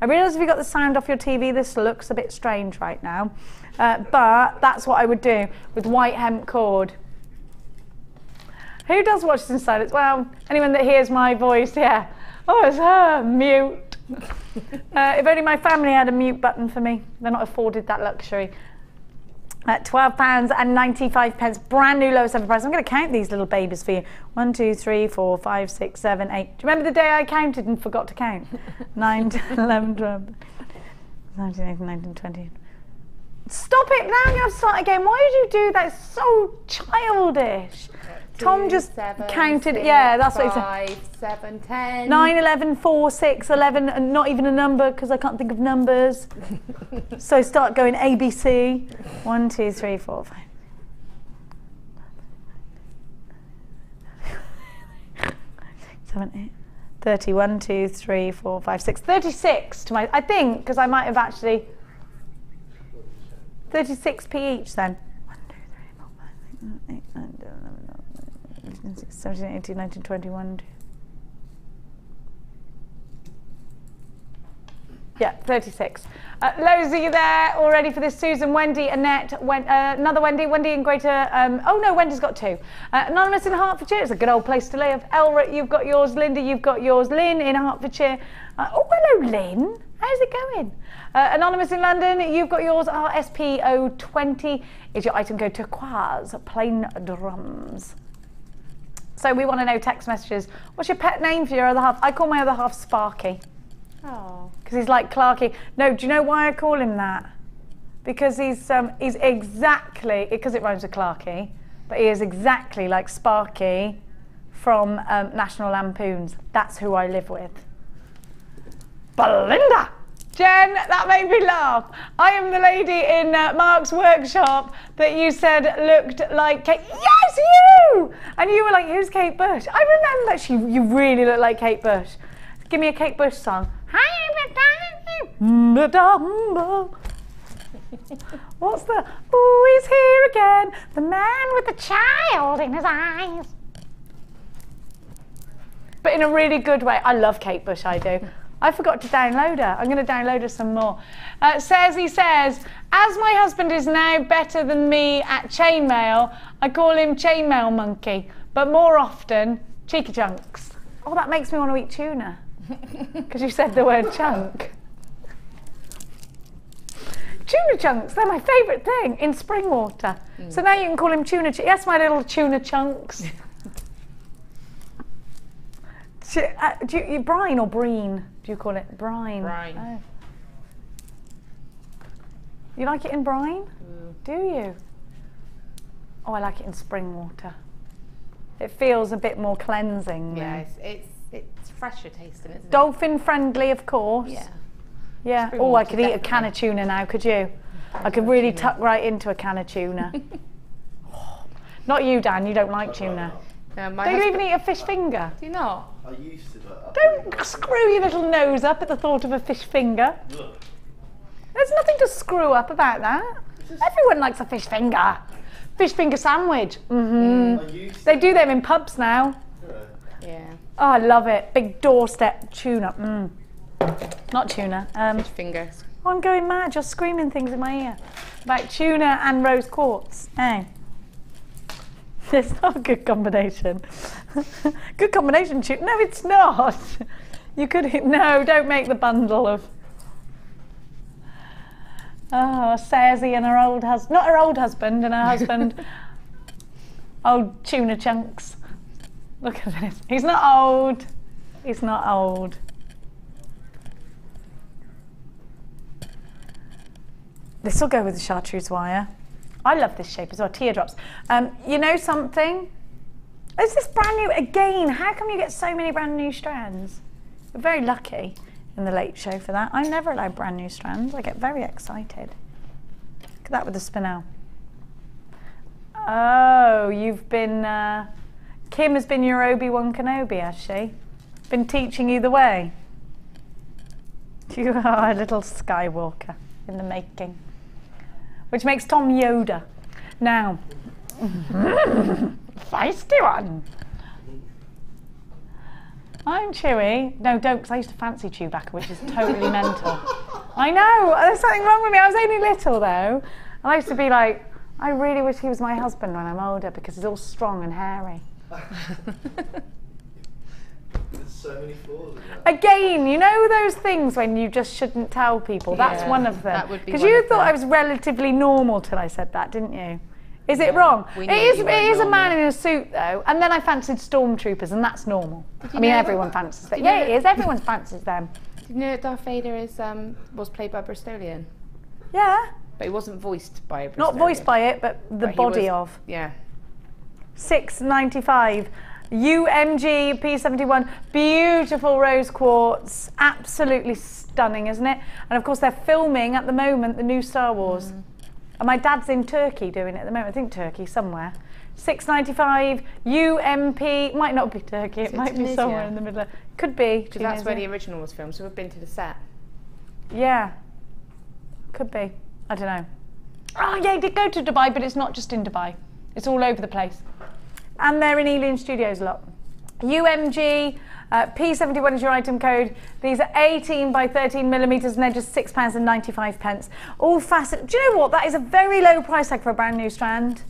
[SPEAKER 4] I realise if you got the sound off your TV, this looks a bit strange right now, but that's what I would do with white hemp cord. Who does watch this inside? It's, well, anyone that hears my voice, yeah. Oh, it's her, mute. If only my family had a mute button for me. They're not afforded that luxury. At £12.95, brand new lowest ever price. I'm going to count these little babies for you. 1, 2, 3, 4, 5, 6, 7, 8. Do you remember the day I counted and forgot to count? 9, 10, 11, 12, 13, 18, 19, 20. Stop it now, you have to start again. Why did you do that? It's so childish. 2, Tom just 7, counted, 6, yeah, that's 5, what he said.
[SPEAKER 5] 5, 7, 10.
[SPEAKER 4] 9, 11, 4, 6, 11, and not even a number because I can't think of numbers. So start going ABC. 1, 2, 3, 4, 5. 7, 8. 30, 1, 2, 3, 4, 5, 6. 36 to my, I think, because I might have actually, 36p each then. 1, 2, 3, 4, 5, 6, 7, 8, 9, 10, 11, 12, 17, 18, 19, 20, 1, 2. Yeah, 36. Loads of you there already for this. Susan, Wendy, Annette, another Wendy in Greater, oh no, Wendy's got 2. Anonymous in Hertfordshire, it's a good old place to live. Elra, you've got yours. Linda, you've got yours. Lynn in Hertfordshire. Oh, hello Lynn, how's it going? Anonymous in London, you've got yours. RSPO20 is your item code. Turquoise, plain drums. So we want to know text messages. What's your pet name for your other half? I call my other half Sparky. Oh. Because he's like Clarky. No, do you know why I call him that? Because he's exactly, because it rhymes with Clarky, but he is exactly like Sparky from National Lampoons. That's who I live with. Belinda! Jen, that made me laugh. I am the lady in Mark's workshop that you said looked like Kate. Yes, you! And you were like, who's Kate Bush? I remember you really look like Kate Bush. Give me a Kate Bush song. What's the, oh, he's here again, the man with the child in his eyes. But in a really good way. I love Kate Bush, I do. I forgot to download her. I'm going to download her some more. He says, as my husband is now better than me at chainmail, I call him chainmail monkey, but more often, cheeky chunks. Oh, that makes me want to eat tuna. Because you said the word chunk. Tuna chunks, they're my favourite thing in spring water. So now you can call him tuna chunks. Yes, my little tuna chunks. Do you brine or brine? Do you call it brine? Brine. Oh. You like it in brine? Do you? Oh, I like it in spring water. It feels a bit more cleansing.
[SPEAKER 5] Yeah, it's fresher tasting, isn't it?
[SPEAKER 4] Dolphin friendly, of course.
[SPEAKER 5] Yeah.
[SPEAKER 4] Yeah. Oh, I could eat a can of tuna now, could you? I could really tuck right into a can of tuna. Not you, Dan, you don't like tuna. Don't you even eat a fish finger?
[SPEAKER 5] Do you not?
[SPEAKER 6] I used to, but
[SPEAKER 4] Don't screw your little nose up at the thought of a fish finger. There's nothing to screw up about that. Everyone likes a fish finger. Fish finger sandwich. They do them in pubs now.
[SPEAKER 5] Yeah.
[SPEAKER 4] Oh, I love it. Big doorstep tuna. Not tuna.
[SPEAKER 5] Fish fingers.
[SPEAKER 4] Oh, I'm going mad. You're screaming things in my ear about tuna and rose quartz. Hey. It's not a good combination. Good combination, tuna. No, it's not. You could. No, don't make the bundle of. Oh, Sarzy and her old husband. Not her old husband and her husband. Old tuna chunks. Look at this. He's not old. He's not old. This will go with the chartreuse wire. I love this shape as well, teardrops. You know something? Is this brand new again? How come you get so many brand new strands? We're very lucky in the late show for that. I'm never allowed brand new strands. I get very excited. Look at that with the spinel. Oh, you've been, Kim has been your Obi-Wan Kenobi, has she? Been teaching you the way? You are a little Skywalker in the making. Which makes Tom Yoda. Now, feisty one. I'm Chewy. No, don't, because I used to fancy Chewbacca, which is totally mental. I know, there's something wrong with me. I was only little though. And I used to be like, I really wish he was my husband when I'm older because he's all strong and hairy.
[SPEAKER 6] there's so many flaws in that.
[SPEAKER 4] Again, you know those things when you just shouldn't tell people? That's one of them.
[SPEAKER 5] That would be
[SPEAKER 4] because you thought I was relatively normal till I said that, didn't you? Is it wrong? It is a man in a suit though, and then I fancied stormtroopers, and that's normal. I mean, everyone fancies them. Yeah, it is. Everyone fancies them.
[SPEAKER 5] Did you know that Darth Vader is was played by a Bristolian?
[SPEAKER 4] Yeah.
[SPEAKER 5] But he wasn't voiced by a Bristolian.
[SPEAKER 4] Not voiced by it, but the body of.
[SPEAKER 5] Yeah.
[SPEAKER 4] $6.95. UMG P71, beautiful rose quartz, absolutely stunning, isn't it? And of course they're filming at the moment the new Star Wars. And my dad's in Turkey doing it at the moment, I think Turkey somewhere. $6.95, UMP, might not be Turkey, it might be somewhere in the middle. Could be.
[SPEAKER 5] Because that's where the original was filmed, so we've been to the set.
[SPEAKER 4] Yeah, could be, I don't know. Oh yeah, he did go to Dubai, but it's not just in Dubai. It's all over the place. And they're in Ealing Studios a lot. UMG, P71 is your item code. These are 18 by 13 millimeters and they're just £6.95. All facet. Do you know what? That is a very low price tag for a brand new strand.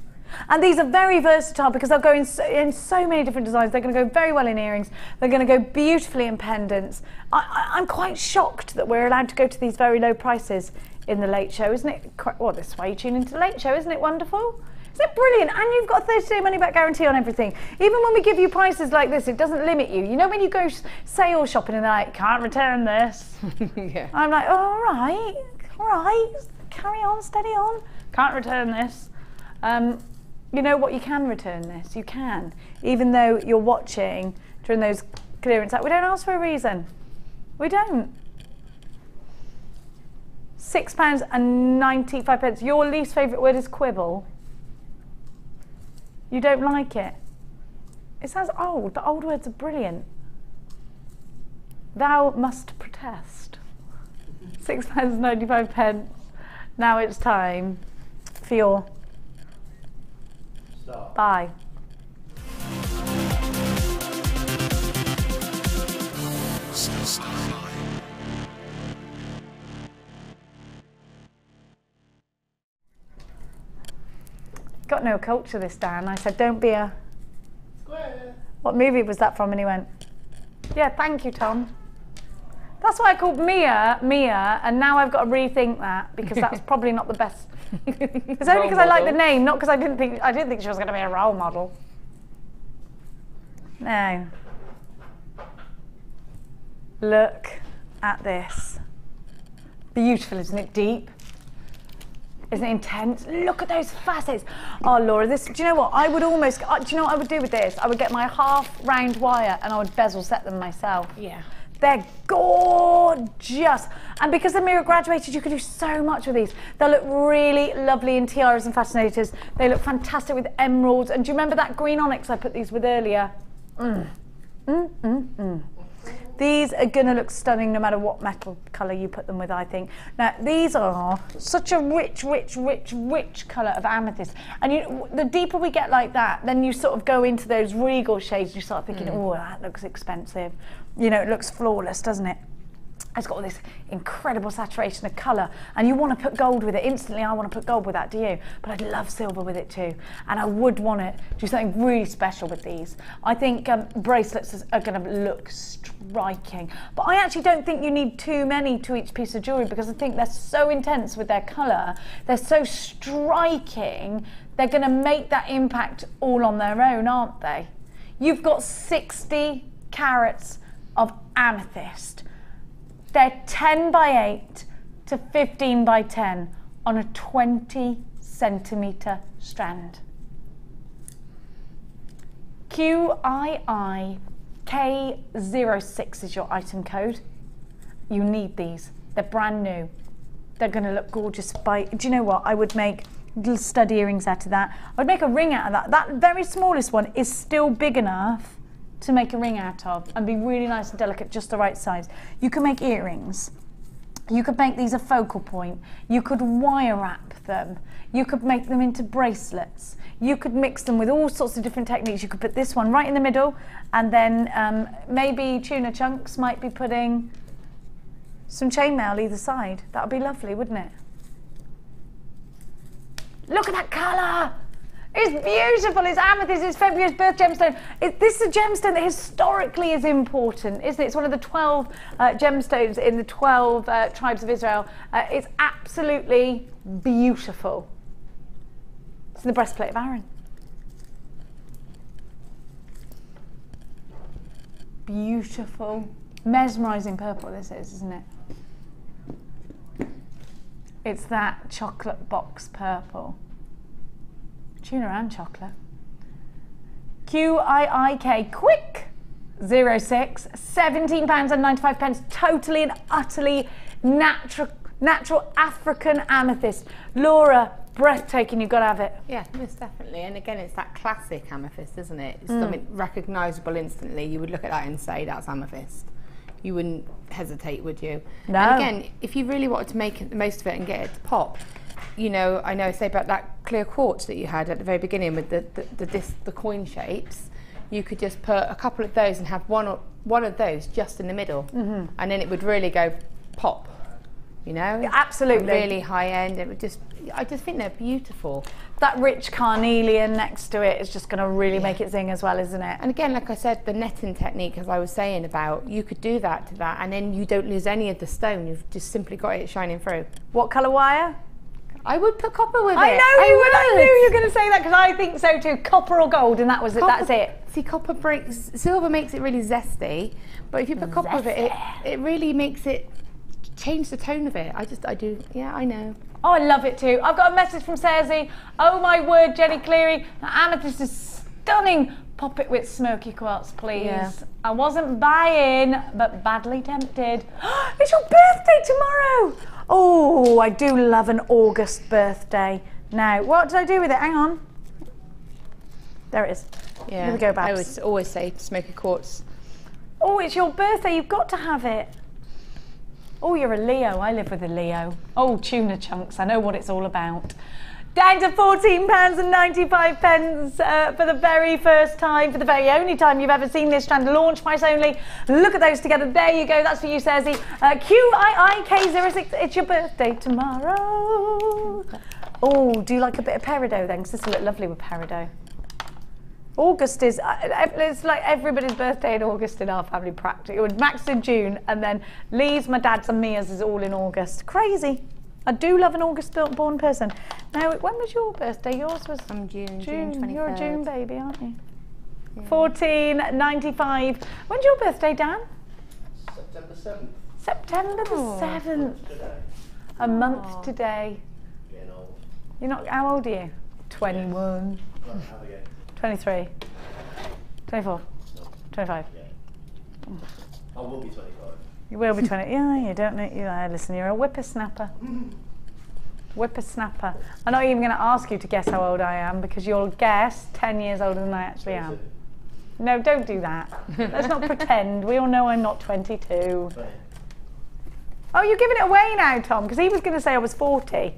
[SPEAKER 4] And these are very versatile because they'll go in so many different designs. They're going to go very well in earrings. They're going to go beautifully in pendants. I'm quite shocked that we're allowed to go to these very low prices in the late show, isn't it? Well, this is why you tune into the late show, isn't it wonderful? Isn't it brilliant? And you've got a 30-day money-back guarantee on everything. Even when we give you prices like this, it doesn't limit you. You know when you go sale shopping and they're like, can't return this.
[SPEAKER 5] Yeah.
[SPEAKER 4] I'm like, oh, all right, carry on, steady on. Can't return this. You know what, you can return this. You can. Even though you're watching during those clearance, we don't ask for a reason. We don't. £6.95. Your least favourite word is quibble. You don't like it. It sounds old. The old words are brilliant. Thou must protest. £6.95. Now it's time for your buy. Got no culture this, Dan. I said, don't be a... Square. What movie was that from? And he went, yeah, thank you, Tom. That's why I called Mia, and now I've got to rethink that because that's probably not the best. It's only because I like the name, not because I didn't think she was going to be a role model. No. Look at this. Beautiful, isn't it? Deep. Isn't it intense? Look at those facets. Oh, Laura, this, do you know what? I would almost, do you know what I would do with this? I would get my half round wire and I would bezel set them myself.
[SPEAKER 5] Yeah.
[SPEAKER 4] They're gorgeous. And because they're mirror graduated, you can do so much with these. They'll look really lovely in tiaras and fascinators. They look fantastic with emeralds. And do you remember that green onyx I put these with earlier? These are gonna look stunning no matter what metal colour you put them with, I think. Now, these are such a rich colour of amethyst. And the deeper we get like that, then you sort of go into those regal shades, you start thinking, oh, that looks expensive. You know, it looks flawless, doesn't it? It's got all this incredible saturation of colour, and you want to put gold with it. Instantly, I want to put gold with that, do you? But I'd love silver with it too, and I would want to do something really special with these. I think bracelets are going to look striking, but I actually don't think you need too many to each piece of jewellery, because I think they're so intense with their colour, they're so striking, they're going to make that impact all on their own, aren't they? You've got 60 carats of amethyst. They're 10 by 8 to 15 by 10 on a 20 centimetre strand. QIIK06 is your item code. You need these. They're brand new. They're going to look gorgeous. Do you know what? I would make little stud earrings out of that. I would make a ring out of that. That very smallest one is still big enough to make a ring out of and be really nice and delicate, just the right size. You can make earrings. You could make these a focal point. You could wire wrap them. You could make them into bracelets. You could mix them with all sorts of different techniques. You could put this one right in the middle, and then maybe Tuna Chunks might be putting some chainmail either side. That would be lovely, wouldn't it? Look at that colour! It's beautiful, it's amethyst, it's February's birth gemstone. This is a gemstone that historically is important, isn't it? It's one of the 12 gemstones in the 12 tribes of Israel. It's absolutely beautiful. It's in the breastplate of Aaron. Beautiful, mesmerising purple this is, isn't it? It's that chocolate box purple. Tuna and chocolate. QIIK quick 06, £17.95, totally and utterly natural African amethyst. Laura, breathtaking, you've got to have it.
[SPEAKER 5] Yeah, most definitely. And again, it's that classic amethyst, isn't it? It's something recognisable instantly. You would look at that and say that's amethyst. You wouldn't hesitate, would you? No. And again, if you really wanted to make the most of it and get it to pop, you know, I know, say about that clear quartz that you had at the very beginning with the coin shapes, you could just put a couple of those and have one of those just in the middle, and then it would really go pop, you know? Yeah, absolutely. Really high end. It would just, I just think they're beautiful.
[SPEAKER 4] That rich carnelian next to it is just going to really make it zing as well, isn't it?
[SPEAKER 5] And again, like I said, the netting technique, as I was saying about, you could do that to that, and then you don't lose any of the stone. You've just simply got it shining through.
[SPEAKER 4] What colour wire?
[SPEAKER 5] I would put copper with it.
[SPEAKER 4] I know you would. I knew you were going to say that, because I think so too. Copper or gold, and that was it. That's it.
[SPEAKER 5] See, silver makes it really zesty, but if you put copper with it, it really makes it change the tone of it. I do. Yeah, I know.
[SPEAKER 4] Oh, I love it too. I've got a message from Cersei. Oh my word, Jenny Cleary, the amethyst is stunning. Pop it with smoky quartz, please. Yeah. I wasn't buying, but badly tempted. It's your birthday tomorrow. Oh, I do love an August birthday. Now, what did I do with it? Hang on. There it is.
[SPEAKER 5] Yeah.
[SPEAKER 4] Here we go, Babs.
[SPEAKER 5] I would always say smoky quartz.
[SPEAKER 4] Oh, it's your birthday. You've got to have it. Oh, you're a Leo. I live with a Leo. Oh, Tuna Chunks. I know what it's all about. Down to £14.95 for the very first time, for the very only time you've ever seen this strand. Launch price only. Look at those together. There you go. That's for you, Cersei. QIIK06. It's your birthday tomorrow. Oh, do you like a bit of peridot then? Because this will look lovely with peridot. August is, it's like everybody's birthday in August in our family practically. Max in June, and then Lee's, my dad's and Mia's is all in August. Crazy. I do love an August-born person. Now, when was your birthday? Yours was...
[SPEAKER 5] I'm June 23rd.
[SPEAKER 4] You're a June baby, aren't you? Yeah. £14.95. When's your birthday, Dan?
[SPEAKER 6] September 7th.
[SPEAKER 4] September the 7th. A month today.
[SPEAKER 6] Getting old.
[SPEAKER 4] You're not, how old are you? 21. 23. 24. 25.
[SPEAKER 6] Yeah. I will be 25.
[SPEAKER 4] You will be 20. Yeah, you don't know. Listen, you're a whippersnapper. Whippersnapper. I'm not even going to ask you to guess how old I am because you'll guess 10 years older than I actually am. No, don't do that. Let's not pretend. We all know I'm not 22. Oh, you're giving it away now, Tom, because he was going to say I was 40.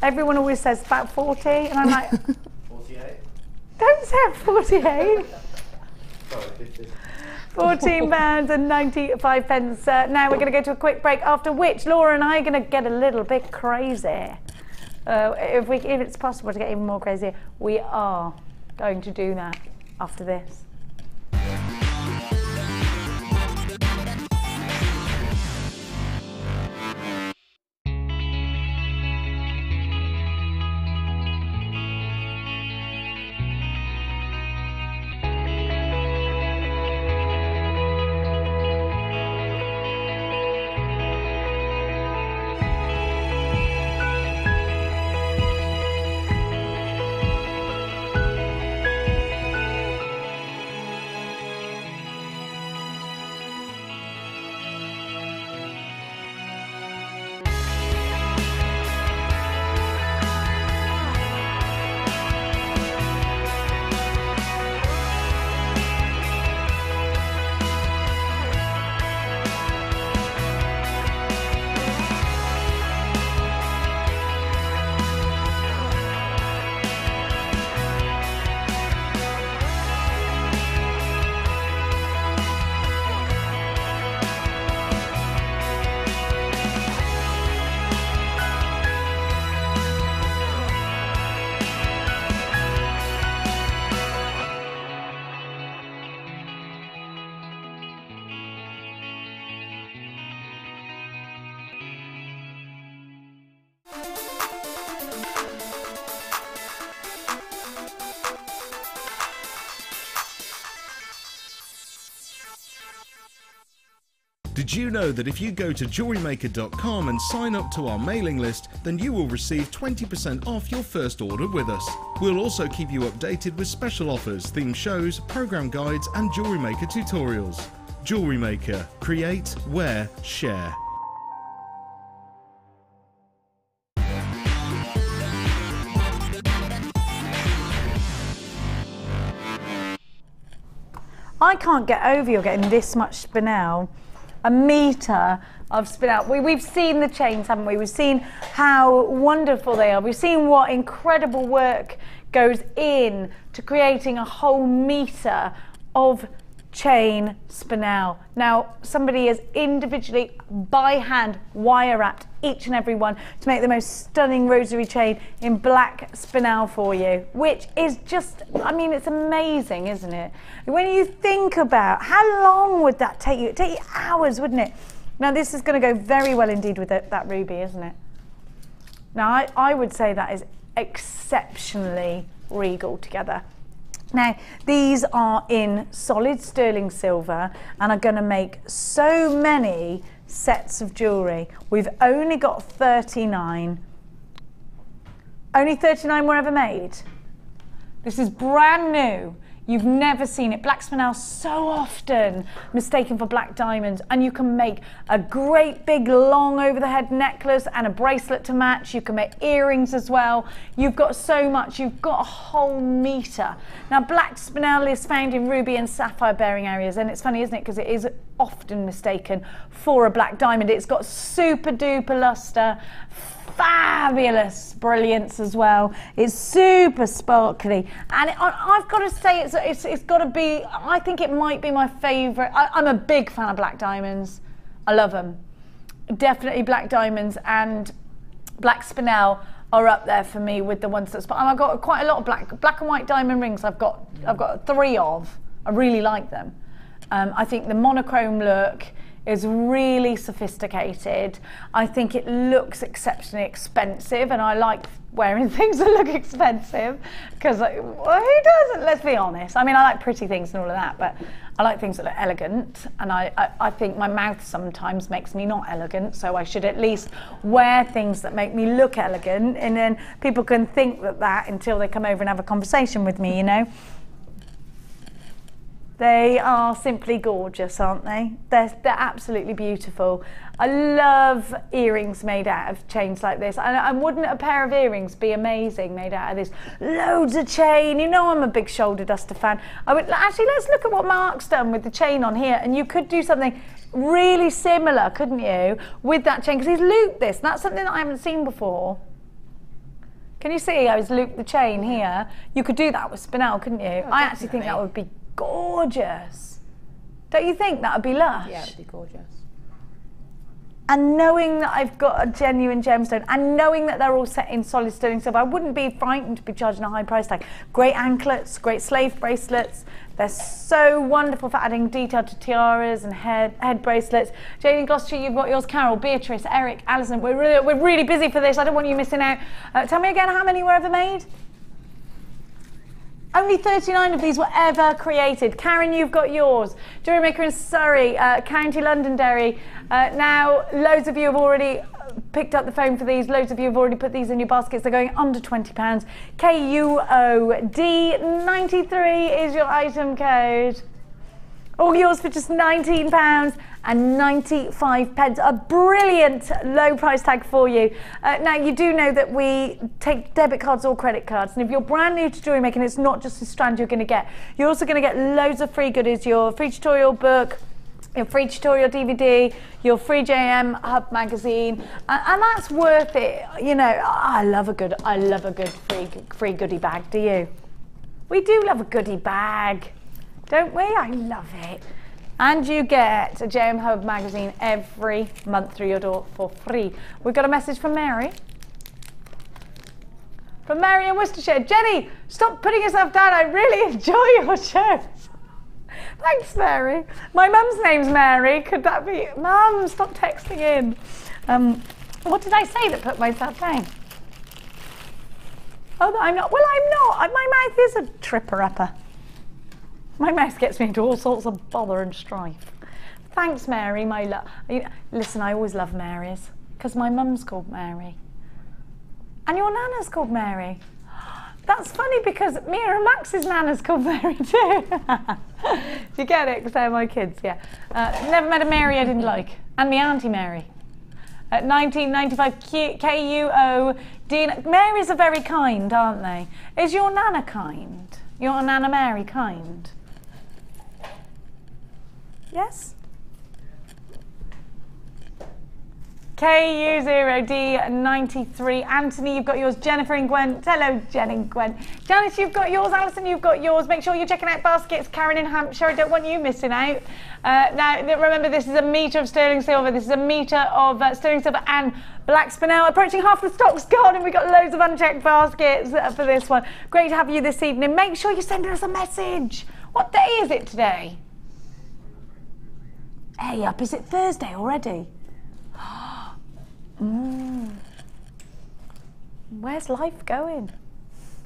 [SPEAKER 4] Everyone always says about 40, and I'm like...
[SPEAKER 6] 48?
[SPEAKER 4] Don't say I'm 48.
[SPEAKER 6] Sorry, 50.
[SPEAKER 4] £14 and 95 pence. Now we're going to go to a quick break, after which Laura and I are going to get a little bit crazy. If it's possible to get even more crazy, we are going to do that after this.
[SPEAKER 9] Did you know that if you go to JewelleryMaker.com and sign up to our mailing list, then you will receive 20% off your first order with us. We'll also keep you updated with special offers, themed shows, program guides and Jewellery Maker tutorials. Jewellery Maker. Create, wear, share.
[SPEAKER 4] I can't get over you're getting this much spinel. A metre of spinel. We've seen the chains, haven't we? We've seen how wonderful they are. We've seen what incredible work goes in to creating a whole metre of chain spinel. Now, somebody has individually, by hand, wire wrapped each and every one to make the most stunning rosary chain in black spinel for you, which is just, I mean, it's amazing, isn't it? When you think about how long would that take you? It'd take you hours, wouldn't it? Now, this is going to go very well indeed with that ruby, isn't it? Now, I would say that is exceptionally regal together. Now, these are in solid sterling silver and are going to make so many sets of jewellery. We've only got 39. Only 39 were ever made. This is brand new. You've never seen it. Black spinel so often mistaken for black diamonds, and you can make a great big long over the head necklace and a bracelet to match. You can make earrings as well. You've got so much. You've got a whole metre. Now, black spinel is found in ruby and sapphire bearing areas, and it's funny, isn't it, because it is often mistaken for a black diamond. It's got super duper luster, fabulous brilliance as well. It's super sparkly, and I've got to say it's got to be, I think it might be my favourite. I'm a big fan of black diamonds. I love them. Definitely black diamonds and black spinel are up there for me with the ones that I've got quite a lot of black and white diamond rings. I've got 3 of. I really like them. I think the monochrome look is really sophisticated. I think it looks exceptionally expensive, and I like wearing things that look expensive because, well, who doesn't? Let's be honest. I mean, I like pretty things and all of that, but I like things that look elegant, and I think my mouth sometimes makes me not elegant, so I should at least wear things that make me look elegant, and then people can think that until they come over and have a conversation with me, you know. They are simply gorgeous, aren't they? They're absolutely beautiful. I love earrings made out of chains like this. And wouldn't a pair of earrings be amazing made out of this? Loads of chain. You know I'm a big shoulder duster fan. Actually, let's look at what Mark's done with the chain on here. And you could do something really similar, couldn't you, with that chain? Because he's looped this. That's something that I haven't seen before. Can you see how he's looped the chain here? You could do that with Spinel, couldn't you?
[SPEAKER 5] Oh,
[SPEAKER 4] I actually think that would be gorgeous. Don't you think that would be lush?
[SPEAKER 5] Yeah, it would be gorgeous.
[SPEAKER 4] And knowing that I've got a genuine gemstone, and knowing that they're all set in solid sterling silver, I wouldn't be frightened to be charging a high price tag. Great anklets, great slave bracelets. They're so wonderful for adding detail to tiaras and head bracelets. Jane in Gloucester, you've got yours. Carol, Beatrice, Eric, Alison. We're really busy for this. I don't want you missing out. Tell me again how many were ever made? Only 39 of these were ever created. Karen, you've got yours. JewelleryMaker in Surrey, County Londonderry. Now, loads of you have already picked up the phone for these. Loads of you have already put these in your baskets. They're going under £20. KUOD93 is your item code. All yours for just £19.95. A brilliant low price tag for you. Now you do know that we take debit cards or credit cards, and if you're brand new to jewellery making, it's not just a strand you're going to get. You're also going to get loads of free goodies, your free tutorial book, your free tutorial DVD, your free JM Hub magazine, and that's worth it. You know, I love a good free goodie bag. Do you? We do love a goodie bag, don't we? I love it. And you get a JM Hub magazine every month through your door for free. We've got a message from Mary. From Mary in Worcestershire. Jenny, stop putting yourself down. I really enjoy your shows. Thanks, Mary. My mum's name's Mary. Could that be? Mum, stop texting in. What did I say that put myself down? Oh, I'm not. Well, I'm not. My mouth is a tripper-upper. My mouth gets me into all sorts of bother and strife. Thanks, Mary, my love. Listen, I always love Marys, because my mum's called Mary. And your nana's called Mary. That's funny, because Mia and Max's nana's called Mary too. Do you get it? Because they're my kids, yeah. Never met a Mary I didn't like. And my Auntie Mary. 1995 KUOD. Marys are very kind, aren't they? Is your nana kind? Your Nana Mary kind? Yes? KU0D93. Anthony, you've got yours. Jennifer and Gwen. Hello, Jen and Gwen. Janice, you've got yours. Alison, you've got yours. Make sure you're checking out baskets. Karen in Hampshire, I don't want you missing out. Now, remember, this is a metre of sterling silver. This is a metre of sterling silver and Black Spinel. Approaching half the stock's gone, and we've got loads of unchecked baskets for this one. Great to have you this evening. Make sure you send us a message. What day is it today? Hey up, is it Thursday already? Where's life going?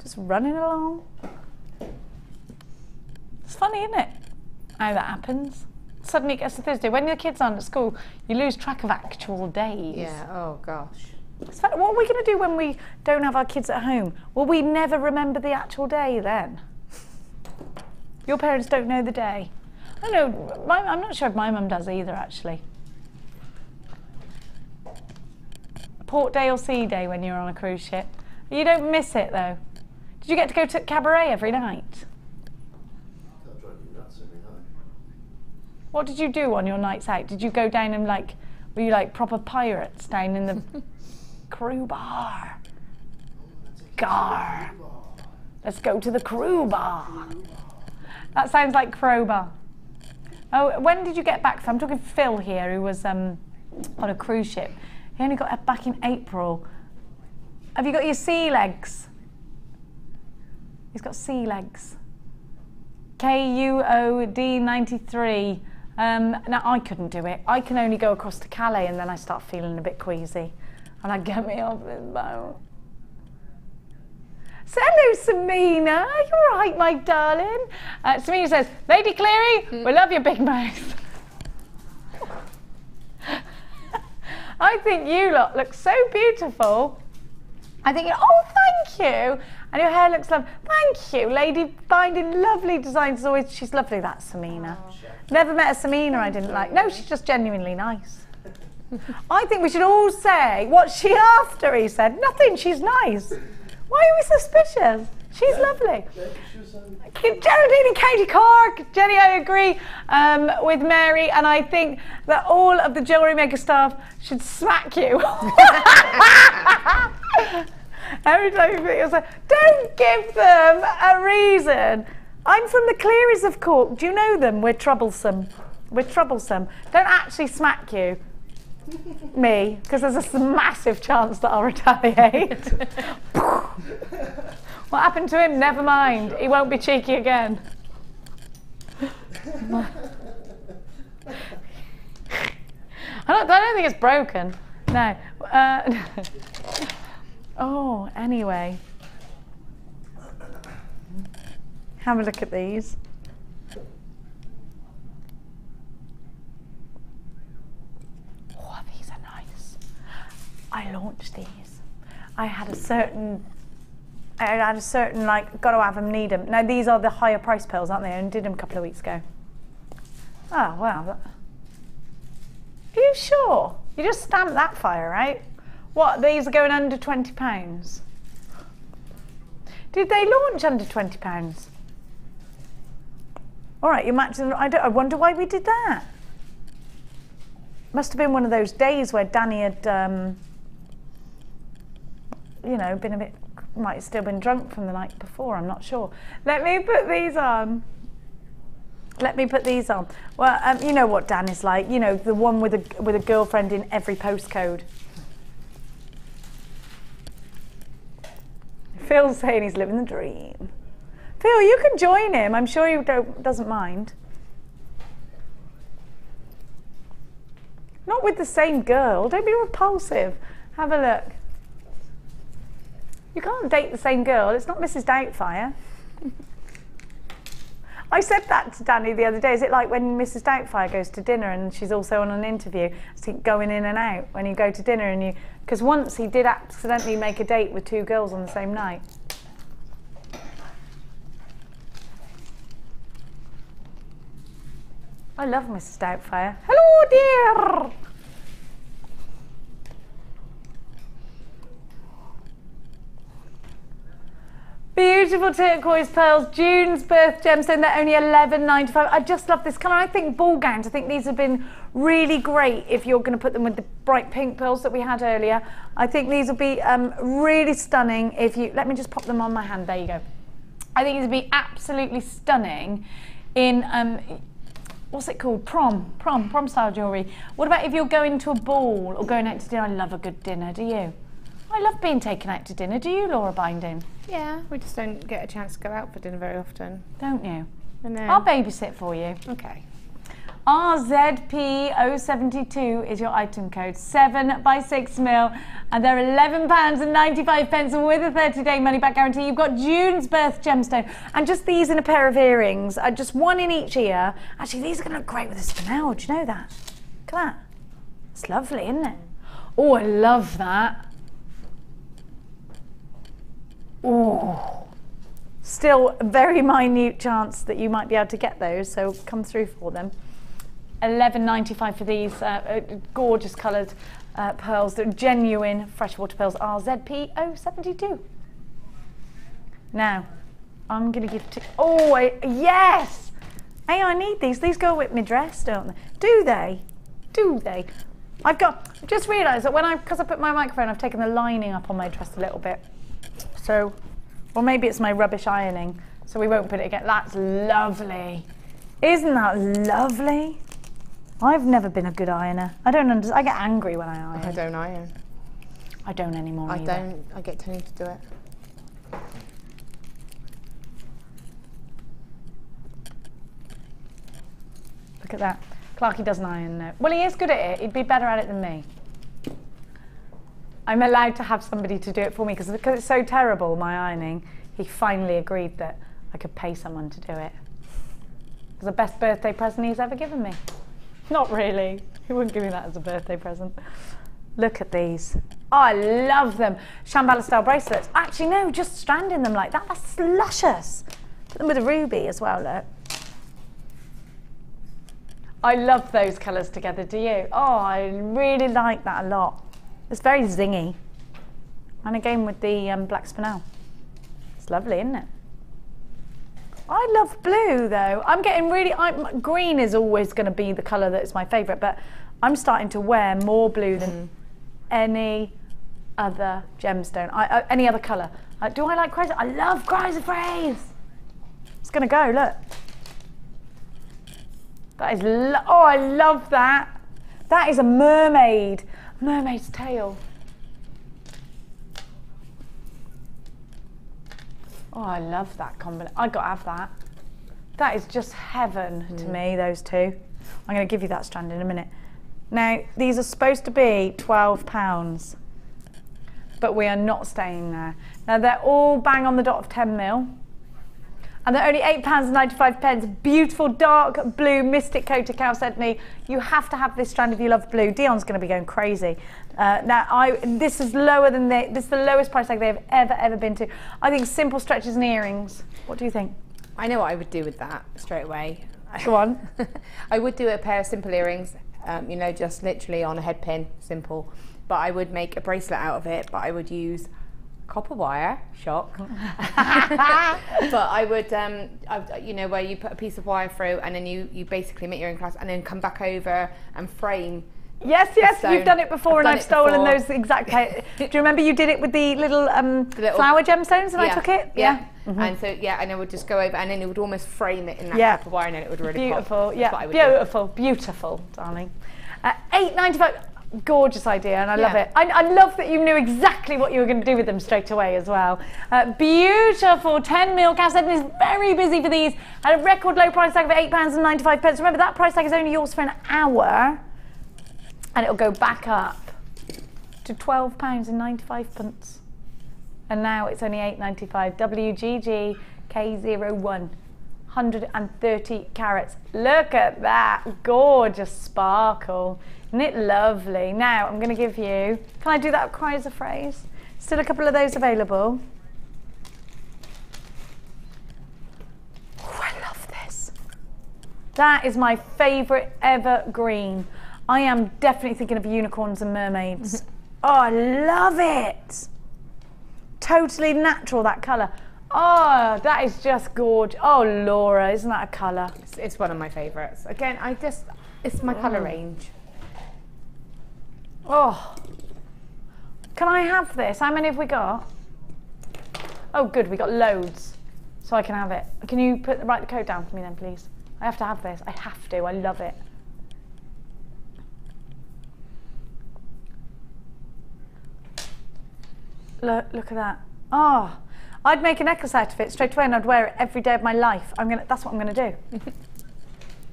[SPEAKER 4] Just running along. It's funny, isn't it? How that happens. Suddenly it gets to Thursday. When your kids aren't at school, you lose track of actual days.
[SPEAKER 5] Yeah, oh gosh.
[SPEAKER 4] It's funny. What are we going to do when we don't have our kids at home? Will we never remember the actual day then? Your parents don't know the day. I don't know. I'm not sure if my mum does either, actually. Port day or sea day when you're on a cruise ship. You don't miss it though. Did you get to go to cabaret every night?
[SPEAKER 6] I'll drive you nuts every night.
[SPEAKER 4] What did you do on your nights out? Did you go down and were you like proper pirates down in the crew bar? Gar. Let's go to the crew bar. That sounds like crowbar. Oh, when did you get back from? I'm talking Phil here, who was on a cruise ship. He only got back in April. Have you got your sea legs? He's got sea legs. KUOD93. Now, I couldn't do it. I can only go across to Calais and then I start feeling a bit queasy. And I get me off this boat. So hello, Samina. You're right, my darling. Samina says, Lady Cleary, we love your big mouth. I think you lot look so beautiful. I think, oh, thank you. And your hair looks lovely. Thank you, lady. Finding lovely designs always. She's lovely, that Samina. Never met a Samina I didn't like. No, she's just genuinely nice. I think we should all say, what's she after? He said, nothing, she's nice. Why are we suspicious? She's lovely. Geraldine in County Cork. Jenny, I agree with Mary, and I think that all of the Jewellery Maker staff should smack you. Every time you think yourself, don't give them a reason. I'm from the Clearys of Cork. Do you know them? We're troublesome. We're troublesome. Don't actually smack you. Me, because there's a massive chance that I'll retaliate. What happened to him? Never mind. He won't be cheeky again. I don't think it's broken. No. Oh, anyway. Have a look at these. Oh, these are nice. I launched these. I had a certain like, gotta have them, need them. Now these are the higher price pearls, aren't they? I did them a couple of weeks ago. Oh, wow. Are you sure? You just stamped that fire, right? What, these are going under £20? Did they launch under £20? All right, you matched them. I wonder why we did that. Must have been one of those days where Danny had, you know, been a bit, might have still been drunk from the night before, I'm not sure. Let me put these on. Let me put these on. Well, you know what Dan is like, you know, the one with a girlfriend in every postcode. Phil's saying he's living the dream. Phil, you can join him. I'm sure he doesn't mind. Not with the same girl. Don't be repulsive. Have a look. You can't date the same girl. It's not Mrs. Doubtfire. I said that to Danny the other day. Is it like when Mrs. Doubtfire goes to dinner and she's also on an interview? It's going in and out when you go to dinner and you... Because once he did accidentally make a date with 2 girls on the same night. I love Mrs. Doubtfire. Hello, dear! Beautiful turquoise pearls, June's birth gemstone. They're only $11.95. I just love this colour. I think ball gowns, I think these have been really great if you're going to put them with the bright pink pearls that we had earlier. I think these will be really stunning if you... Let me just pop them on my hand. There you go. I think these would be absolutely stunning in... what's it called? Prom style jewellery. What about if you're going to a ball or going out to dinner? I love a good dinner, do you? I love being taken out to dinner. Do you, Laura Binding?
[SPEAKER 5] Yeah, we just don't get a chance to go out for dinner very often.
[SPEAKER 4] Don't you?
[SPEAKER 5] I know.
[SPEAKER 4] I'll babysit for you.
[SPEAKER 5] Okay.
[SPEAKER 4] RZP072 is your item code. 7 by 6 mil, and they're £11.95 with a 30-day money-back guarantee. You've got June's birth gemstone, and just these in a pair of earrings, just one in each ear. Actually, these are going to look great with a spinel. Do you know that? Look at that. It's lovely, isn't it? Oh, I love that. Oh, still a very minute chance that you might be able to get those, so come through for them. $11.95 for these gorgeous coloured pearls. They're genuine freshwater pearls. RZP072. Now, I'm going to give to... Oh, yes! Hey, I need these. These go with my dress, don't they? Do they? Do they? I've just realised that because I put my microphone, I've taken the lining up on my dress a little bit. So, or maybe it's my rubbish ironing, so we won't put it again. That's lovely. Isn't that lovely? I've never been a good ironer. I don't understand. I get angry when I iron.
[SPEAKER 5] I don't iron.
[SPEAKER 4] I don't anymore either.
[SPEAKER 5] I don't. I get Tony to do it.
[SPEAKER 4] Look at that. Clarky doesn't iron, no. Well, he is good at it. He'd be better at it than me. I'm allowed to have somebody to do it for me because it's so terrible, my ironing. He finally agreed that I could pay someone to do it. It was the best birthday present he's ever given me. Not really. He wouldn't give me that as a birthday present. Look at these. Oh, I love them. Shambhala style bracelets. Actually, no, just stranding them like that. That's luscious. Put them with a ruby as well, look. I love those colours together, do you? Oh, I really like that a lot. It's very zingy. And again with the Black Spinel. It's lovely, isn't it? I love blue though. I'm getting really, green is always going to be the colour that's my favourite, but I'm starting to wear more blue than any other gemstone, any other colour. Do I like chrysoprase? I love chrysoprase. It's going to go, look. That is, oh, I love that. That is a mermaid. Mermaid's tail. Oh, I love that combination. I got to have that. That is just heaven to me, those two. I'm going to give you that strand in a minute. Now, these are supposed to be £12, but we are not staying there. Now, they're all bang on the dot of 10mm. And they're only £8.95. Beautiful dark blue mystic coated chalcedony. You have to have this strand if you love blue. Dion's going to be going crazy. This is lower than this is the lowest price tag they've ever been to. I think simple stretches and earrings. What do you think?
[SPEAKER 5] I know what I would do with that straight away.
[SPEAKER 4] Go on.
[SPEAKER 5] I would do a pair of simple earrings. You know, just literally on a head pin, simple. But I would make a bracelet out of it. But I would use copper wire, shock. But I would, you know, where you put a piece of wire through and then you basically make your own clasp and then come back over and frame.
[SPEAKER 4] Yes, you've done it before and I've stolen those exact. Do you remember you did it with the little flower gemstones and I took it?
[SPEAKER 5] Yeah. And so, and I would just go over and then it would almost frame it in that copper wire and then it would really
[SPEAKER 4] beautiful,
[SPEAKER 5] pop.
[SPEAKER 4] Yeah, beautiful, darling. $8.95. Gorgeous idea and I love it. I love that you knew exactly what you were going to do with them straight away as well. Beautiful 10mm chalcedony is very busy for these at a record low price tag of £8.95. Remember that price tag is only yours for an hour and it'll go back up to £12.95 and now it's only £8.95. WGG K01 130 carats. Look at that gorgeous sparkle. Isn't it lovely? Now I'm going to give you, can I do that chrysoprase? Still a couple of those available. Oh, I love this. That is my favourite ever green. I am definitely thinking of unicorns and mermaids. Oh, I love it. Totally natural, that colour. Oh, that is just gorgeous. Oh, Laura, isn't that a colour?
[SPEAKER 5] It's one of my favourites. Again, it's my colour range.
[SPEAKER 4] Oh, can I have this? How many have we got? Oh, good, we got loads, so I can have it. Can you write the code down for me then, please? I have to have this. I have to. I love it. Look at that. Oh, I'd make a necklace out of it straight away and I'd wear it every day of my life. That's what I'm going to do.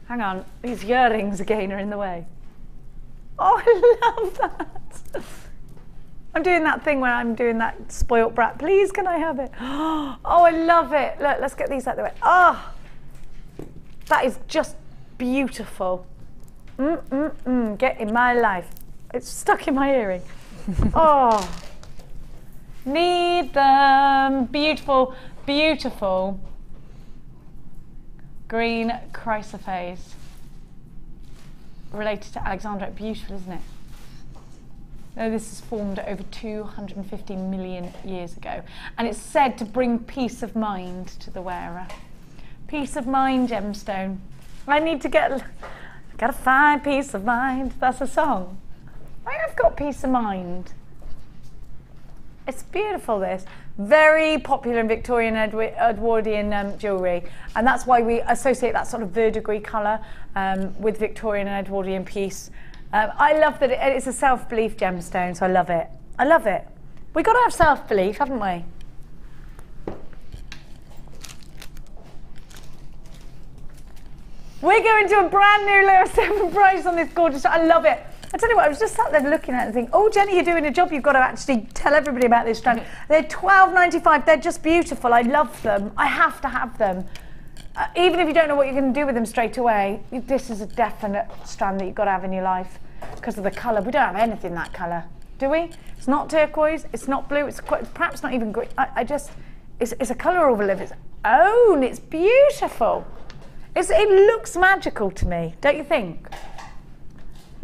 [SPEAKER 4] Hang on, these earrings again are in the way. Oh, I love that. I'm doing that thing where I'm doing that spoilt brat. Please, can I have it? Oh, I love it. Look, let's get these out of the way. Oh, that is just beautiful. Get in my life. It's stuck in my earring. Oh, need them. Beautiful, beautiful green chrysoprase. Related to Alexandrite. Beautiful, isn't it? Now, this is formed over 250 million years ago and it's said to bring peace of mind to the wearer. Peace of mind gemstone. I need to gotta find peace of mind. That's a song. I have got peace of mind. It's beautiful, this. Very popular in Victorian Edwardian jewellery, and that's why we associate that sort of verdigris colour with Victorian and Edwardian piece. I love that it's a self-belief gemstone, so I love it. I love it. We've got to have self-belief, haven't we? We're going to a brand new lower 7 price on this gorgeous. I love it. I tell you what, I was just sat there looking at it and thinking, oh, Jenny, you're doing a job. You've got to actually tell everybody about this strand. They're $12.95. They're just beautiful. I love them. I have to have them. Even if you don't know what you're going to do with them straight away, this is a definite strand that you've got to have in your life because of the colour. We don't have anything that colour, do we? It's not turquoise. It's not blue. It's perhaps not even green. It's a colour all of its own. It's beautiful. It looks magical to me, don't you think?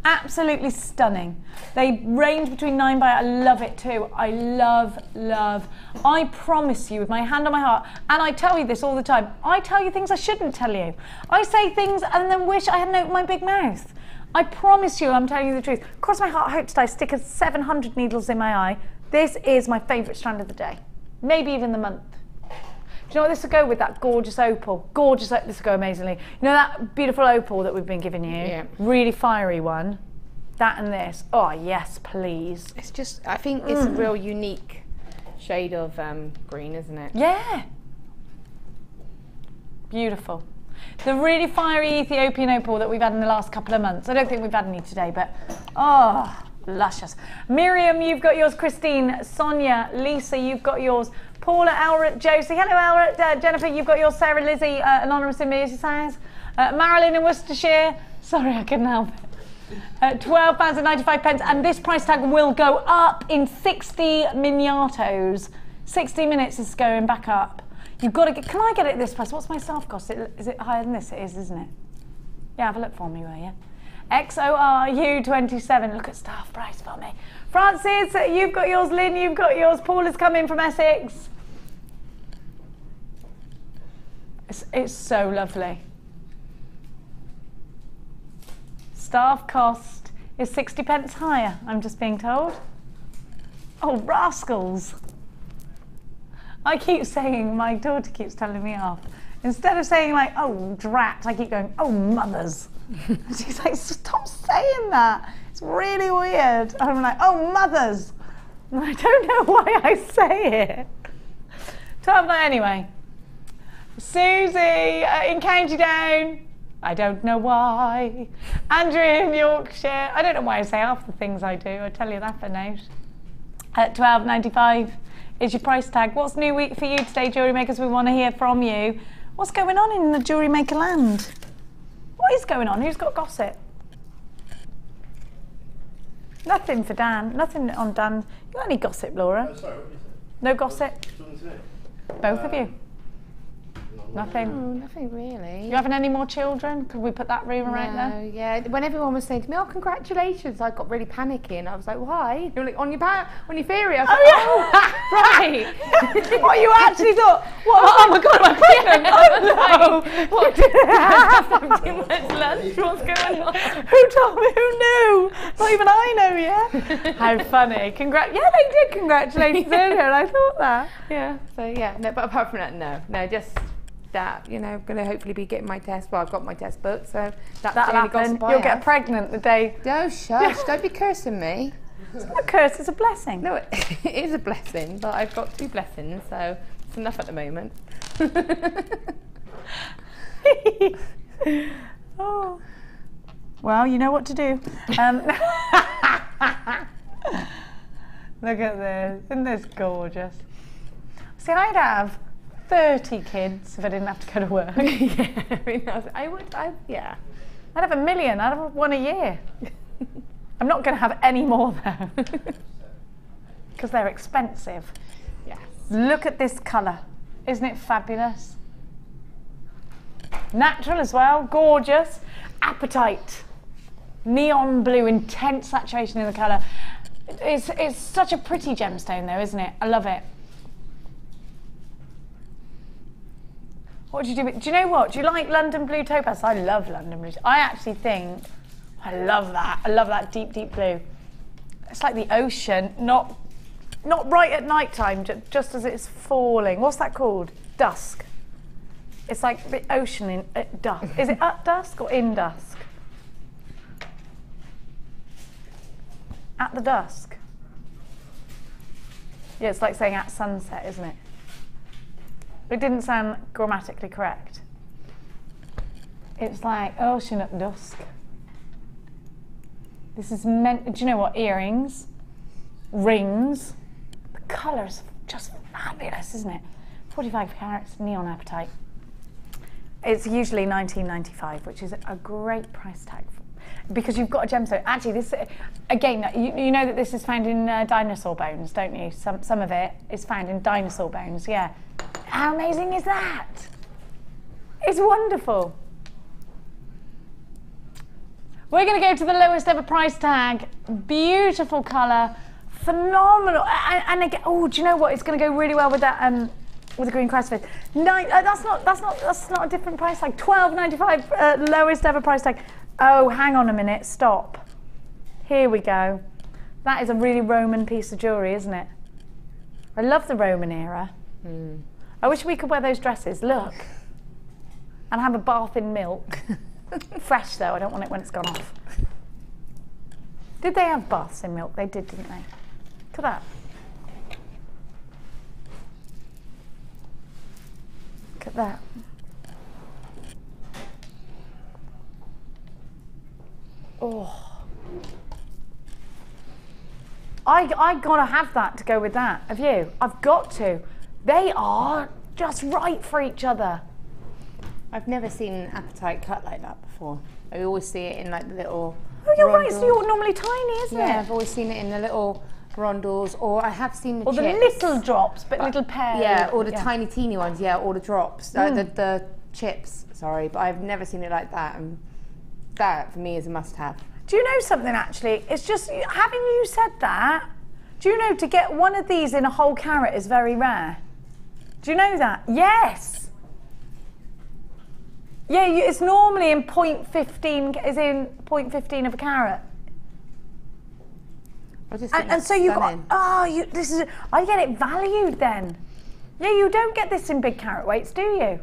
[SPEAKER 4] Absolutely stunning. They range between 9 by 8. I love it too. I love. I promise you with my hand on my heart, and I tell you this all the time, I tell you things I shouldn't tell you. I say things and then wish I hadn't opened my big mouth. I promise you I'm telling you the truth. Cross my heart, hope to die, stick 700 needles in my eye. This is my favourite strand of the day. Maybe even the month. Do you know what this will go with? That gorgeous opal. Gorgeous, this will go amazingly. You know that beautiful opal that we've been giving you? Yeah. Really fiery one? That and this. Oh, yes, please.
[SPEAKER 5] It's just, I think it's a real unique shade of green, isn't it?
[SPEAKER 4] Yeah. Beautiful. The really fiery Ethiopian opal that we've had in the last couple of months. I don't think we've had any today, but oh, luscious. Miriam, you've got yours. Christine, Sonia, Lisa, you've got yours. Paula, Elrit, Josie, hello Elrit, Jennifer, you've got yours. Sarah, Lizzie, anonymous in Merseyside. Marilyn in Worcestershire. Sorry, I couldn't help it. £12.95, and this price tag will go up in 60 miniatos. 60 minutes is going back up. You've got to get, can I get it at this price? What's my staff cost? Is it higher than this? It is, isn't it? Yeah, have a look for me, will you? XORU27, look at staff price for me. Francis, you've got yours. Lynn, you've got yours. Paul has come in from Essex. It's so lovely. Staff cost is 60p higher, I'm just being told. Oh, rascals. I keep saying, my daughter keeps telling me off. Instead of saying like, oh, drat, I keep going, oh, mothers. She's like, stop saying that. It's really weird. I'm like, oh, mothers. And I don't know why I say it. 12 night anyway. Susie in County Down. I don't know why. Andrea in Yorkshire. I don't know why I say half the things I do. I tell you that for now. At £12.95 is your price tag. What's new week for you today, jewellery makers? We want to hear from you. What's going on in the jewellery maker land? What is going on? Who's got gossip? Nothing for Dan. Nothing on Dan. You got any gossip, Laura?
[SPEAKER 6] Sorry, what did you say?
[SPEAKER 4] No gossip?
[SPEAKER 6] Talking to me?
[SPEAKER 4] Both of you? Nothing?
[SPEAKER 5] Oh, nothing really.
[SPEAKER 4] You having any more children? Could we put that rumour right there?
[SPEAKER 5] Yeah. When everyone was saying to me, oh, congratulations, I got really panicky and I was like, why? You're like, on your theory. I was right.
[SPEAKER 4] What you actually thought? What? Oh my God, am I pregnant? Oh no!
[SPEAKER 5] What? Just too much lunch. What's going on?
[SPEAKER 4] Who told me? Who knew? Not even I know yet. How funny. Yeah, they did congratulations earlier and I thought that.
[SPEAKER 5] Yeah. So yeah, no, but apart from that, no, just that, you know, going to hopefully be getting my test. Well, I've got my test booked, so that'll happen.
[SPEAKER 4] You'll get pregnant the day.
[SPEAKER 5] No, shush, don't be cursing me.
[SPEAKER 4] It's not a curse, it's a blessing.
[SPEAKER 5] No, it is a blessing, but I've got 2 blessings, so it's enough at the moment.
[SPEAKER 4] Oh. Well, you know what to do. Look at this, isn't this gorgeous? See, I'd have 30 kids if I didn't have to go to work.
[SPEAKER 5] Yeah, I mean, yeah.
[SPEAKER 4] I'd have 1 million, I'd have 1 a year. I'm not going to have any more though, because they're expensive.
[SPEAKER 5] Yes.
[SPEAKER 4] Look at this colour, isn't it fabulous? Natural as well, gorgeous. Apatite, neon blue, intense saturation in the colour. It's such a pretty gemstone though, isn't it? I love it. What do you do with, do you know what? Do you like London Blue Topaz? I love London Blue. I actually think, I love that. I love that deep, deep blue. It's like the ocean, not right at night time, just as it's falling. What's that called? Dusk. It's like the ocean at dusk. Is it at dusk or in dusk? At the dusk. Yeah, it's like saying at sunset, isn't it? It didn't sound grammatically correct. It's like ocean at dusk. This is meant, do you know what, earrings, rings, the colour's just fabulous, isn't it? 45 carats, neon apatite. It's usually $19.95, which is a great price tag because you've got a gemstone. Actually, this again, you know that this is found in dinosaur bones, don't you? Some of it is found in dinosaur bones. Yeah. How amazing is that? It's wonderful. We're going to go to the lowest ever price tag. Beautiful colour, phenomenal. And again, oh, do you know what? It's going to go really well with that. With the green crescent. That's not a different price tag. $12.95, lowest ever price tag. Oh, hang on a minute, stop. Here we go. That is a really Roman piece of jewellery, isn't it? I love the Roman era. I wish we could wear those dresses, look. And have a bath in milk. Fresh though, I don't want it when it's gone off. Did they have baths in milk? They did, didn't they? Look at that. Look at that. Oh. I gotta have that to go with that. Have you? I've got to. They are just right for each other.
[SPEAKER 5] I've never seen an apatite cut like that before. I always see it in like the little.
[SPEAKER 4] Oh, you're
[SPEAKER 5] rondels.
[SPEAKER 4] right. So you're normally tiny, isn't it?
[SPEAKER 5] Yeah, I've always seen it in the little rondels, or I have seen the
[SPEAKER 4] or
[SPEAKER 5] chips.
[SPEAKER 4] the little drops, but little pairs.
[SPEAKER 5] Yeah, or the tiny teeny ones. Yeah, or the drops, the chips. Sorry, but I've never seen it like that, and that for me is a must-have.
[SPEAKER 4] Do you know something? Actually, it's just having you said that. Do you know to get one of these in a whole carat is very rare? Do you know that? Yes. Yeah, it's normally in 0.15. Is in 0.15 of a carat. And so you got I get it valued then. Yeah, you don't get this in big carat weights, do you?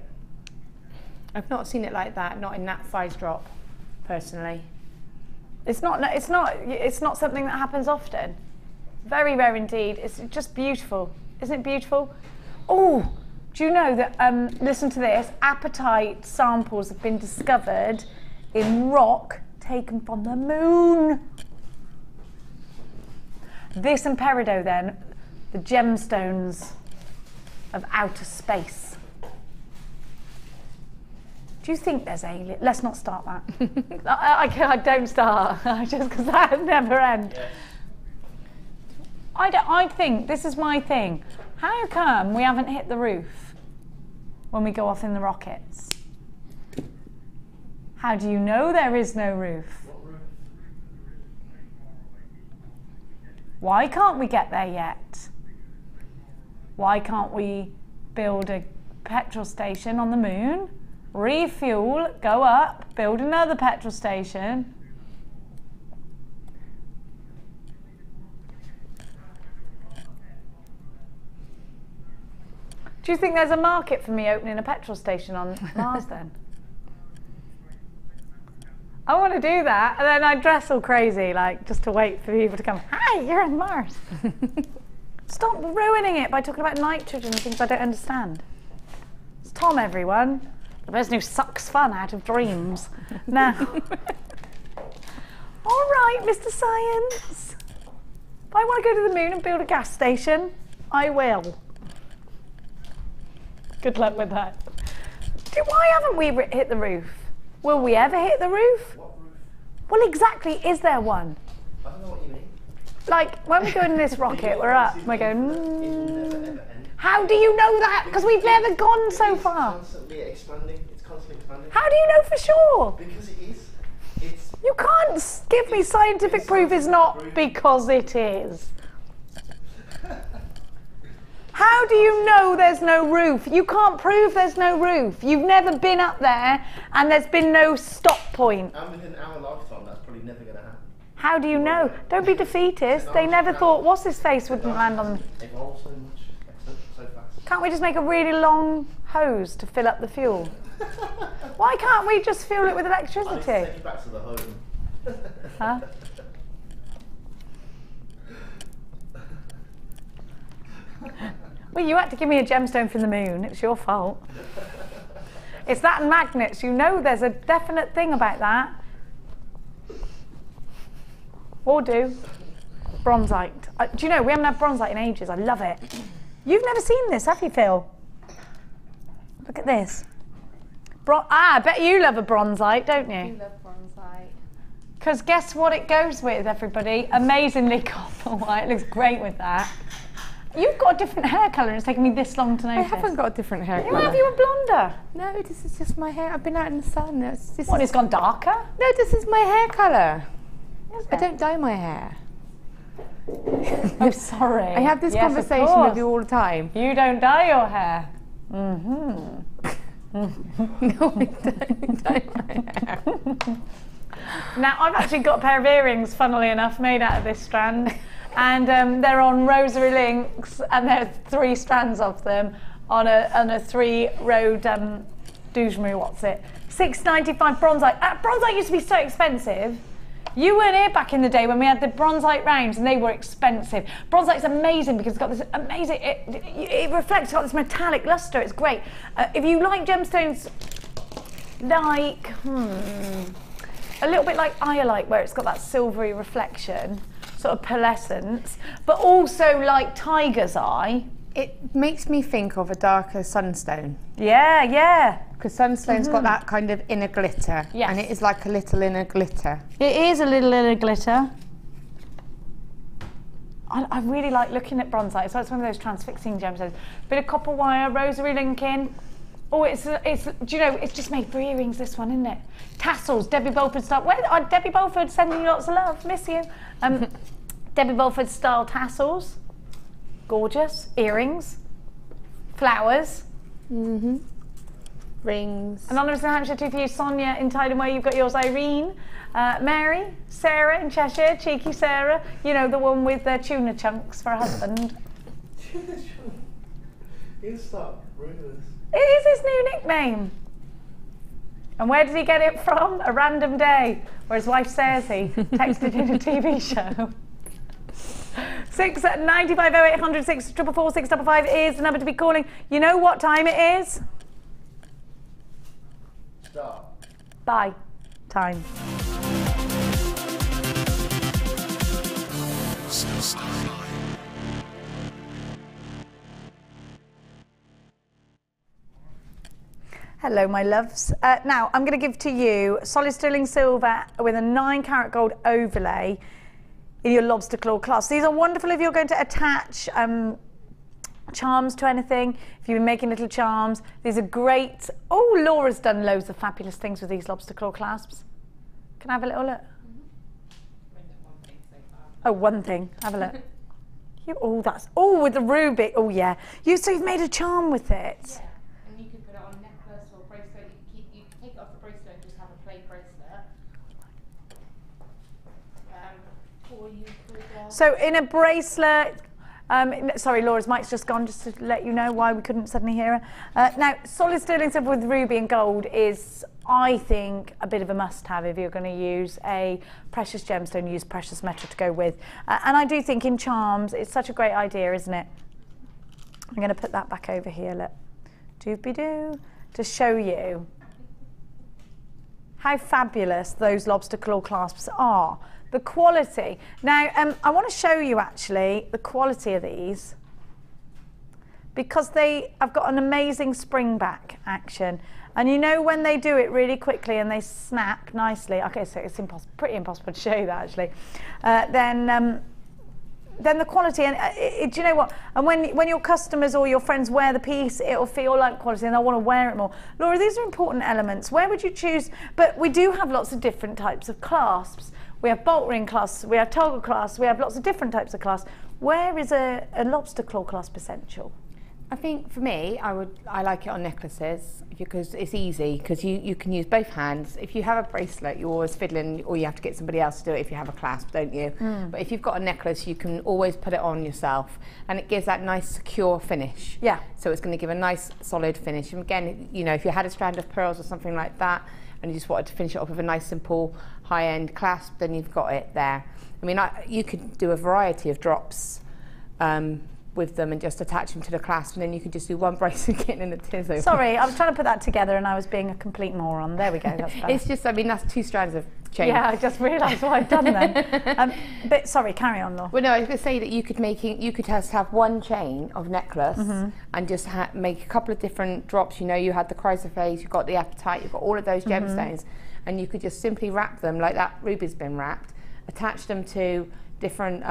[SPEAKER 5] I've not seen it like that. Not in that size drop, personally.
[SPEAKER 4] It's not something that happens often. Very rare indeed. It's just beautiful. Isn't it beautiful? Oh, do you know that, listen to this, apatite samples have been discovered in rock taken from the moon. This and peridot then, the gemstones of outer space. Do you think there's aliens? Let's not start that. I don't start, just because that never ends. Yes. I think, this is my thing, how come we haven't hit the roof when we go off in the rockets? How do you know there is no roof? Why can't we get there yet? Why can't we build a petrol station on the moon, refuel, go up, build another petrol station? Do you think there's a market for me opening a petrol station on Mars then? I want to do that, and then I dress all crazy, like, just to wait for people to come, hi, you're on Mars. Stop ruining it by talking about nitrogen and things I don't understand. It's Tom, everyone. The person who sucks fun out of dreams. Now. All right, Mr. Science. If I want to go to the moon and build a gas station, I will. Good luck with that. Why haven't we hit the roof? Will we ever hit the roof?
[SPEAKER 6] What roof?
[SPEAKER 4] Well, exactly. Is there one?
[SPEAKER 6] I don't know what you mean.
[SPEAKER 4] Like, when we go in this rocket, we're up, we're going, How do you know that? Because we've never gone so far.
[SPEAKER 6] It's constantly expanding. It's constantly expanding.
[SPEAKER 4] How do you know for sure?
[SPEAKER 6] Because it is. It's.
[SPEAKER 4] You can't give me scientific proof is not because it is. How do you know there's no roof? You can't prove there's no roof. You've never been up there and there's been no stop point.
[SPEAKER 6] And within our lifetime, that's probably never going to happen.
[SPEAKER 4] How do you know? Don't be defeatist. They never thought, what's his face wouldn't land on them.
[SPEAKER 6] Evolved so much, so fast.
[SPEAKER 4] Can't we just make a really long hose to fill up the fuel? Why can't we just fuel it with electricity?
[SPEAKER 6] I need to take you back to the home.
[SPEAKER 4] Huh? Well, you had to give me a gemstone from the moon. It's your fault. It's that and magnets. You know there's a definite thing about that. Or do. Bronzite. Do you know, we haven't had bronzite in ages. I love it. You've never seen this, have you, Phil? Look at this. I bet you love a bronzite, don't you?
[SPEAKER 5] I love bronzite.
[SPEAKER 4] Because guess what it goes with, everybody? Amazingly copper white. It looks great with that. You've got a different hair colour and it's taken me this long to notice.
[SPEAKER 5] I haven't got a different hair colour.
[SPEAKER 4] Have you a blonder?
[SPEAKER 5] No, this is just my hair. I've been out in the sun.
[SPEAKER 4] It's gone darker?
[SPEAKER 5] No, this is my hair colour. I don't dye my hair.
[SPEAKER 4] Oh, sorry.
[SPEAKER 5] I have this conversation with you all the time.
[SPEAKER 4] You don't dye your hair.
[SPEAKER 5] No, I don't dye my hair.
[SPEAKER 4] Now, I've actually got a pair of earrings, funnily enough, made out of this strand. And they're on rosary links, and there are 3 strands of them on a 3-row Dujmery, what's it? $6.95 bronzite. Bronzite used to be so expensive. You weren't here back in the day when we had the bronzite rounds, and they were expensive. Bronzite's amazing because it's got this amazing, it reflects, it's got this metallic luster, it's great. If you like gemstones, like, a little bit like iolite, where it's got that silvery reflection, sort of pearlescence, but also like tiger's eye.
[SPEAKER 5] It makes me think of a darker sunstone.
[SPEAKER 4] Yeah.
[SPEAKER 5] Because sunstone's got that kind of inner glitter.
[SPEAKER 4] Yes.
[SPEAKER 5] And it is like a little inner glitter.
[SPEAKER 4] It is a little inner glitter. I really like looking at bronzite. So it's one of those transfixing gemstones. Bit of copper wire, rosary linking. Oh, it's do you know, it's just made for earrings, this one, isn't it? Tassels, Debbie Bulford style. Debbie Bulford sending you lots of love, miss you. Debbie Bulford style tassels. Gorgeous. Earrings. Flowers.
[SPEAKER 5] Rings.
[SPEAKER 4] Anonymous in Hampshire, 2 for you. Sonia in Tideham Way, you've got yours. Irene. Mary. Sarah in Cheshire, cheeky Sarah. You know, the one with the tuna chunks for her husband.
[SPEAKER 6] Tuna chunks? You stop ruining this.
[SPEAKER 4] It is his new nickname. And where did he get it from? A random day, where his wife says he texted in a TV show. 695 0800 644 655 is the number to be calling. You know what time it is?
[SPEAKER 6] Stop.
[SPEAKER 4] Bye. Time. Hello, my loves. Now, I'm going to give to you solid sterling silver with a 9-carat gold overlay in your lobster claw clasp. These are wonderful if you're going to attach charms to anything, if you've been making little charms. These are great. Oh, Laura's done loads of fabulous things with these lobster claw clasps. Can I have a little look? Oh, one thing. Have a look. With the ruby. Oh, yeah. So you've made a charm with it.
[SPEAKER 5] Yeah. And you can put it on a necklace or a bracelet. You can take it off the bracelet and just have a plain bracelet. Or you could...
[SPEAKER 4] So in a bracelet, sorry, Laura's mic's just gone, just to let you know why we couldn't suddenly hear her. Now, solid sterling silver with ruby and gold is, I think, a bit of a must-have if you're going to use a precious gemstone, use precious metal to go with. And I do think in charms, it's such a great idea, isn't it? I'm going to put that back over here, look. Doopy-doo, to show you how fabulous those lobster claw clasps are. The quality. Now, I want to show you actually the quality of these because I've got an amazing spring back action. And you know when they do it really quickly and they snap nicely, okay, so it's pretty impossible to show you that actually, then the quality, and do you know what? And when your customers or your friends wear the piece, it'll feel like quality and they'll want to wear it more. Laura, these are important elements. Where would you choose? But we do have lots of different types of clasps. We have bolt ring clasps, we have toggle clasps, we have lots of different types of clasps. Where is a lobster claw clasp essential?
[SPEAKER 5] I think for me, I like it on necklaces because it's easy because you can use both hands. If you have a bracelet, you're always fiddling, or you have to get somebody else to do it if you have a clasp, don't you? But if you've got a necklace, you can always put it on yourself, and it gives that nice secure finish.
[SPEAKER 4] Yeah.
[SPEAKER 5] So it's going to give a nice solid finish. And again, you know, if you had a strand of pearls or something like that, and you just wanted to finish it off with a nice simple high-end clasp, then you've got it there. I mean, you could do a variety of drops with them and just attach them to the clasp, and then you can just do one bracelet getting in the tizzo.
[SPEAKER 4] Sorry, I was trying to put that together and I was being a complete moron. There we go. That's better.
[SPEAKER 5] It's just, I mean, that's 2 strands of chain.
[SPEAKER 4] Yeah, I just realised what I'd done then. But sorry, carry on, Laura.
[SPEAKER 5] Well, no, I was going to say that you could just have one chain of necklace and just make a couple of different drops. You know, you had the chrysoprase, you've got the apatite, you've got all of those gemstones, and you could just simply wrap them like that ruby's been wrapped, attach them to different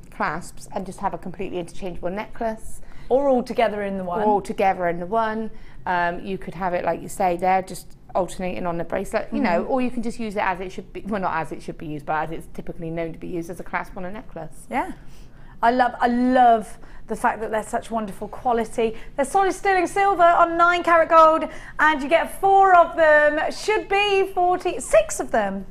[SPEAKER 5] clasps, and just have a completely interchangeable necklace.
[SPEAKER 4] Or all together in the one.
[SPEAKER 5] Or all together in the one. You could have it, like you say, there, just alternating on the bracelet, you know, or you can just use it as it should be, well, not as it should be used, but as it's typically known to be used, as a clasp on a necklace.
[SPEAKER 4] Yeah. I love the fact that they're such wonderful quality. They're solid sterling silver on 9 karat gold, and you get 4 of them. Should be 46 of them.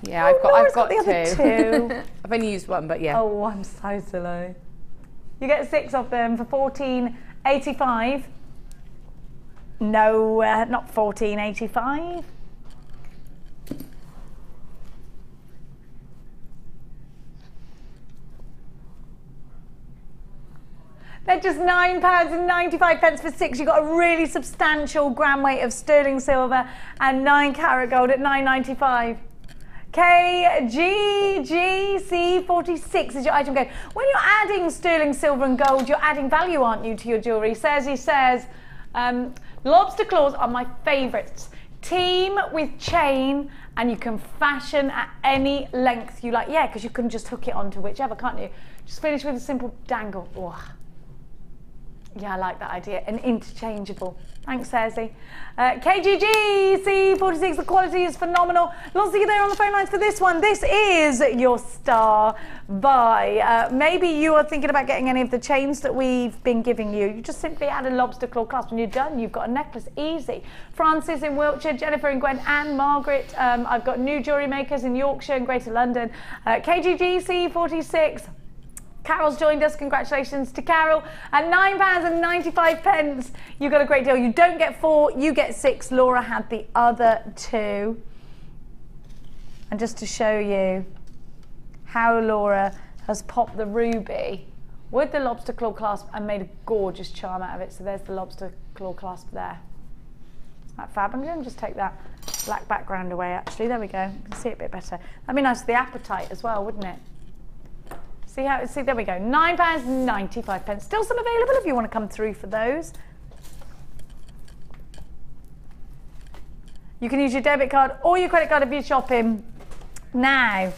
[SPEAKER 5] Yeah, I've got
[SPEAKER 4] the other 2.
[SPEAKER 5] I've only used one, but yeah.
[SPEAKER 4] Oh, I'm so silly. You get 6 of them for $14.85. No, not $14.85. They're just £9.95 for 6. You've got a really substantial gram weight of sterling silver and 9 karat gold at $9.95. KGGC46 is your item code. When you're adding sterling silver and gold, you're adding value, aren't you, to your jewellery? He says, lobster claws are my favourites. Team with chain, and you can fashion at any length you like. Yeah, because you can just hook it onto whichever, can't you? Just finish with a simple dangle. Oh. Yeah, I like that idea. And interchangeable. Thanks, Cersei. KGGC46, the quality is phenomenal. Lots of you there on the phone lines for this one. This is your star buy. Maybe you are thinking about getting any of the chains that we've been giving you. You just simply add a lobster claw clasp and you're done. You've got a necklace, easy. Francis in Wiltshire, Jennifer in Gwent, and Margaret. I've got new jewellery makers in Yorkshire and Greater London. KGGC46. Carol's joined us. Congratulations to Carol. At £9.95. You got a great deal. You don't get 4, you get 6. Laura had the other 2. And just to show you how Laura has popped the ruby with the lobster claw clasp and made a gorgeous charm out of it. So there's the lobster claw clasp there. That fab. I'm going to just take that black background away, actually. There we go. You can see it a bit better. That'd be nice for the apatite as well, wouldn't it? See, there we go, £9.95. Still some available if you want to come through for those. You can use your debit card or your credit card if you're shopping. Now,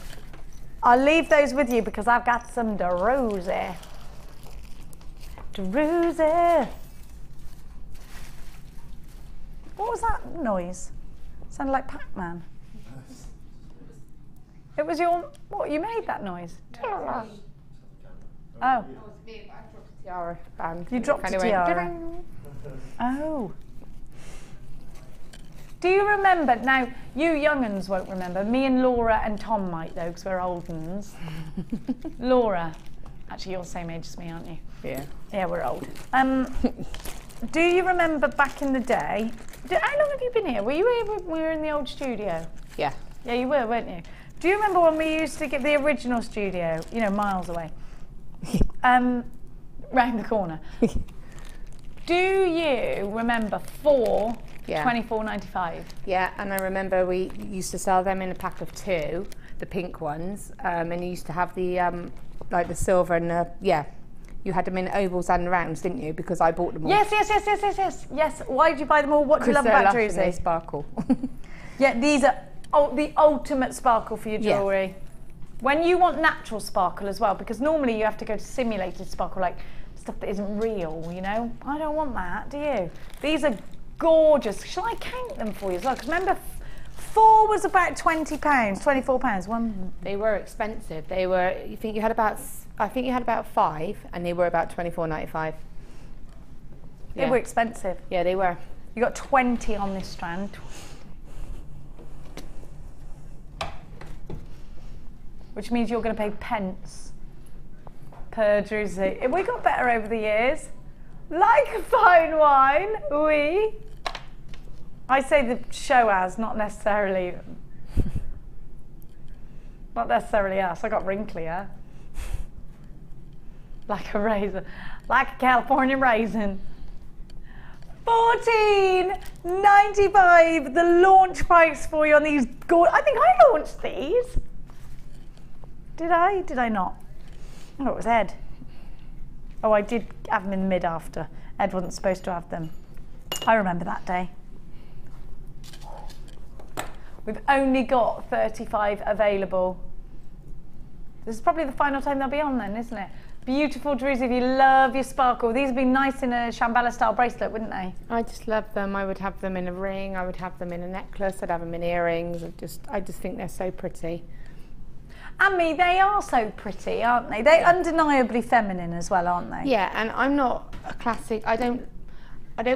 [SPEAKER 4] I'll leave those with you because I've got some Derosi. Derosi. What was that noise? Sounded like Pac-Man. It was your, what, you made that noise? Oh.
[SPEAKER 5] Tiara band.
[SPEAKER 4] You dropped a tiara. Oh. Do you remember, now you young'uns won't remember, me and Laura and Tom might though, because we're old uns. Laura, actually you're the same age as me, aren't you?
[SPEAKER 5] Yeah.
[SPEAKER 4] Yeah, we're old. Do you remember back in the day, how long have you been here? Were you here when we were in the old studio?
[SPEAKER 5] Yeah.
[SPEAKER 4] Yeah, you were, weren't you? Do you remember when we used to get the original studio, you know, miles away? Round the corner. Do you remember 4 £24.95?
[SPEAKER 5] Yeah, and I remember we used to sell them in a pack of 2, the pink ones, and you used to have the like the silver and the, yeah, you had them in ovals and rounds, didn't you? Because I bought them all.
[SPEAKER 4] Yes. Yes. Why did you buy them all? What do you love about Druzy?
[SPEAKER 5] They sparkle.
[SPEAKER 4] Yeah, these are the ultimate sparkle for your jewellery. Yeah. When you want natural sparkle as well, because normally you have to go to simulated sparkle, like stuff that isn't real, you know? I don't want that, do you? These are gorgeous. Shall I count them for you as well? Because remember, 4 was about £20, £24. One.
[SPEAKER 5] They were expensive. They were, I think you had about 5, and they were about £24.95.
[SPEAKER 4] They were expensive.
[SPEAKER 5] Yeah, they were.
[SPEAKER 4] You got 20 on this strand. Which means you're going to pay pence per Druzy. We got better over the years. Like fine wine, oui. I say the show has, not necessarily us. I got wrinklier. Like a raisin, like a California raisin. $14.95, the launch price for you on these. I think I launched these. Did I? Did I not? Oh, it was Ed. Oh, I did have them in the mid after. Ed wasn't supposed to have them. I remember that day. We've only got 35 available. This is probably the final time they'll be on then, isn't it? Beautiful jewellery if you love your sparkle. These would be nice in a Shambhala style bracelet, wouldn't they?
[SPEAKER 5] I just love them. I would have them in a ring. I would have them in a necklace. I'd have them in earrings. I just think they're so pretty.
[SPEAKER 4] Amy, they are so pretty, aren't they? They're undeniably feminine as well, aren't they?
[SPEAKER 5] Yeah, and I'm not a classic. I don't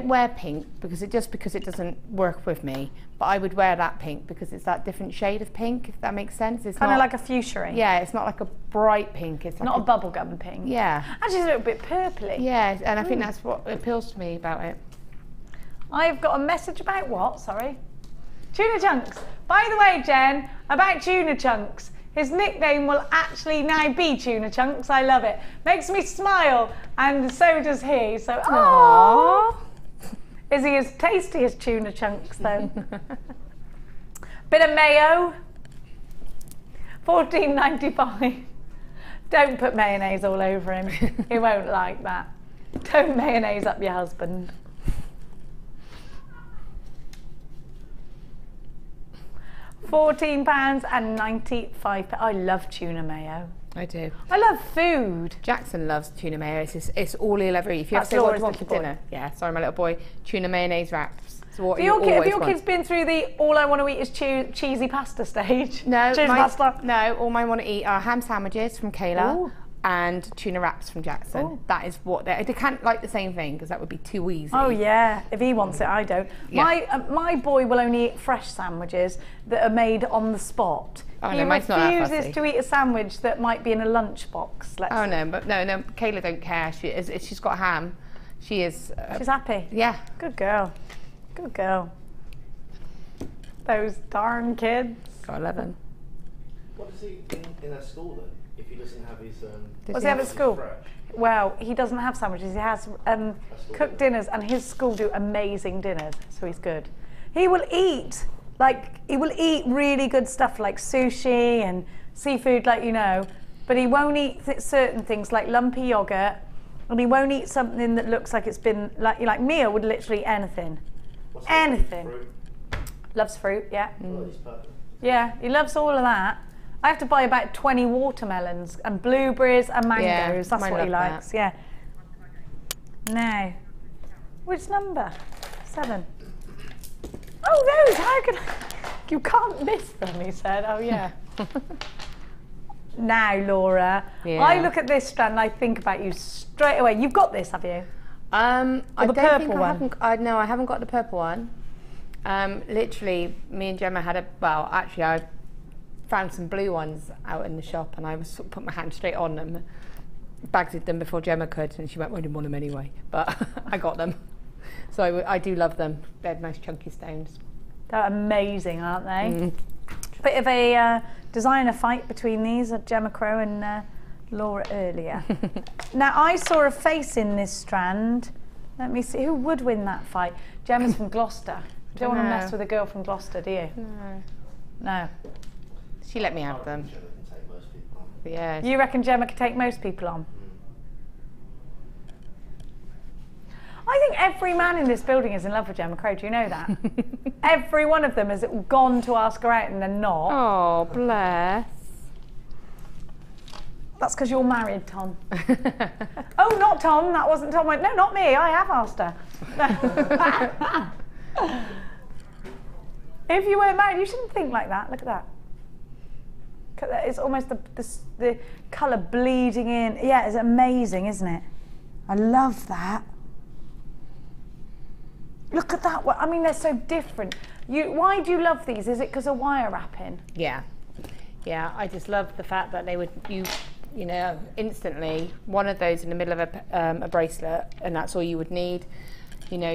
[SPEAKER 5] wear pink because it doesn't work with me. But I would wear that pink because it's that different shade of pink, if that makes sense. It's
[SPEAKER 4] kind of like a fuchsia.
[SPEAKER 5] Yeah, it's not like a bright pink. It's like
[SPEAKER 4] not a bubblegum pink.
[SPEAKER 5] Yeah.
[SPEAKER 4] Actually, it's a little bit purpley.
[SPEAKER 5] Yeah, and I think that's what appeals to me about it.
[SPEAKER 4] I've got a message about what? Sorry. Tuna Chunks. By the way, Jen, about Tuna Chunks. His nickname will actually now be Tuna Chunks. I love it. Makes me smile, and so does he. So, aww. Is he as tasty as Tuna Chunks, though? Bit of mayo. $14.95. Don't put mayonnaise all over him. He won't like that. Don't mayonnaise up your husband. £14.95. I love tuna mayo.
[SPEAKER 5] I do.
[SPEAKER 4] I love food.
[SPEAKER 5] Jackson loves tuna mayo. It's all he'll ever eat. If you ever say what do you want for dinner, yeah, sorry, my little boy, tuna mayonnaise wraps. So what
[SPEAKER 4] have your kids been through the all I want to eat is cheesy pasta stage?
[SPEAKER 5] No, no. All I want to eat are ham sandwiches from Kayla. Ooh. And tuna wraps from Jackson. Ooh. That is what they can't like the same thing because that would be too easy.
[SPEAKER 4] Oh yeah, if he wants it, I don't. Yeah. My boy will only eat fresh sandwiches that are made on the spot.
[SPEAKER 5] Oh,
[SPEAKER 4] he
[SPEAKER 5] no, mine's not that fussy.
[SPEAKER 4] refuses to eat a sandwich that might be in a lunchbox.
[SPEAKER 5] Oh no, but no, Kayla don't care. She's got ham. She is.
[SPEAKER 4] She's happy.
[SPEAKER 5] Yeah.
[SPEAKER 4] Good girl. Good girl. Those darn kids.
[SPEAKER 5] Got 11.
[SPEAKER 6] What does he in at school then? If he doesn't have his
[SPEAKER 4] What's he have at school? Well, he doesn't have sandwiches. He has cooked dinners, and his school do amazing dinners, so he's good. He will eat really good stuff like sushi and seafood, but he won't eat certain things like lumpy yogurt, and he won't eat something that looks like it's been like Mia would literally eat anything. Anything.
[SPEAKER 6] Fruit?
[SPEAKER 4] Loves fruit, yeah.
[SPEAKER 6] Oh, he's perfect.
[SPEAKER 4] Yeah, he loves all of that. I have to buy about 20 watermelons and blueberries and mangoes.
[SPEAKER 5] Yeah,
[SPEAKER 4] that's what he likes. That. Yeah. Now, which number? 7. Oh, those! How could I? You can't miss them, he said. Oh, yeah. Now, Laura, I look at this strand and I think about you straight away. You've got this, have you?
[SPEAKER 5] I don't think I haven't. No, I haven't got the purple one. Literally, me and Gemma had I found some blue ones out in the shop, and I was put my hand straight on them, bagged them before Gemma could, and she went, "Well, I didn't want them anyway," but I got them. So I do love them. They're nice chunky stones.
[SPEAKER 4] They're amazing, aren't they? Bit of a designer fight between these, Gemma Crow and Laura earlier. Now I saw a face in this strand. Let me see, who would win that fight? Gemma's from Gloucester. You don't want to mess with a girl from Gloucester, do you?
[SPEAKER 5] No.
[SPEAKER 4] No.
[SPEAKER 5] She let me have them. Yeah.
[SPEAKER 4] You reckon Gemma could take most people on? I think every man in this building is in love with Gemma Crow. Do you know that? Every one of them has gone to ask her out and they're not.
[SPEAKER 5] Oh, bless.
[SPEAKER 4] That's because you're married, Tom. Oh, not Tom. That wasn't Tom. No, not me. I have asked her. If you weren't married, you shouldn't think like that. Look at that. It's almost the colour bleeding in. Yeah, it's amazing, isn't it? I love that. Look at that. I mean, they're so different. Why do you love these? Is it because of wire wrapping?
[SPEAKER 5] Yeah. Yeah, I just love the fact that they would, you know, instantly, one of those in the middle of a bracelet, and that's all you would need. You know,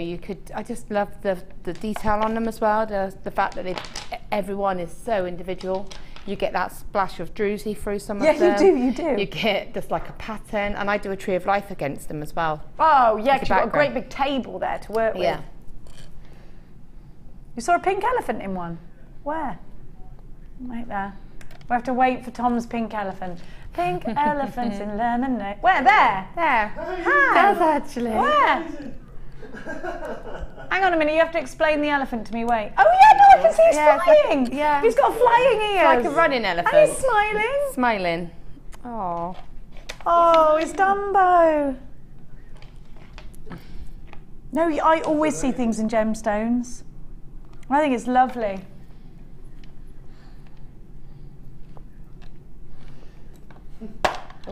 [SPEAKER 5] I just love the detail on them as well, the fact that everyone is so individual. you get that splash of druzy through some of them.
[SPEAKER 4] Yeah, you do.
[SPEAKER 5] You get just like a pattern, and I do a tree of life against them as well.
[SPEAKER 4] Oh yeah, because you've got a great big table there to work with.
[SPEAKER 5] Yeah.
[SPEAKER 4] You saw a pink elephant in one? Where? Right there. We have to wait for Tom's pink elephant. Pink elephants in lemonade. Where? There? There. Hi.
[SPEAKER 5] Does actually.
[SPEAKER 4] Where? Hang on a minute, you have to explain the elephant to me, wait. Oh yeah, no, I can see he's flying.
[SPEAKER 5] Like, yeah.
[SPEAKER 4] He's got flying ears.
[SPEAKER 5] It's like a running elephant.
[SPEAKER 4] And he's smiling.
[SPEAKER 5] Smiling. Oh.
[SPEAKER 4] Oh, it's Dumbo. No, I always see things in gemstones. I think it's lovely.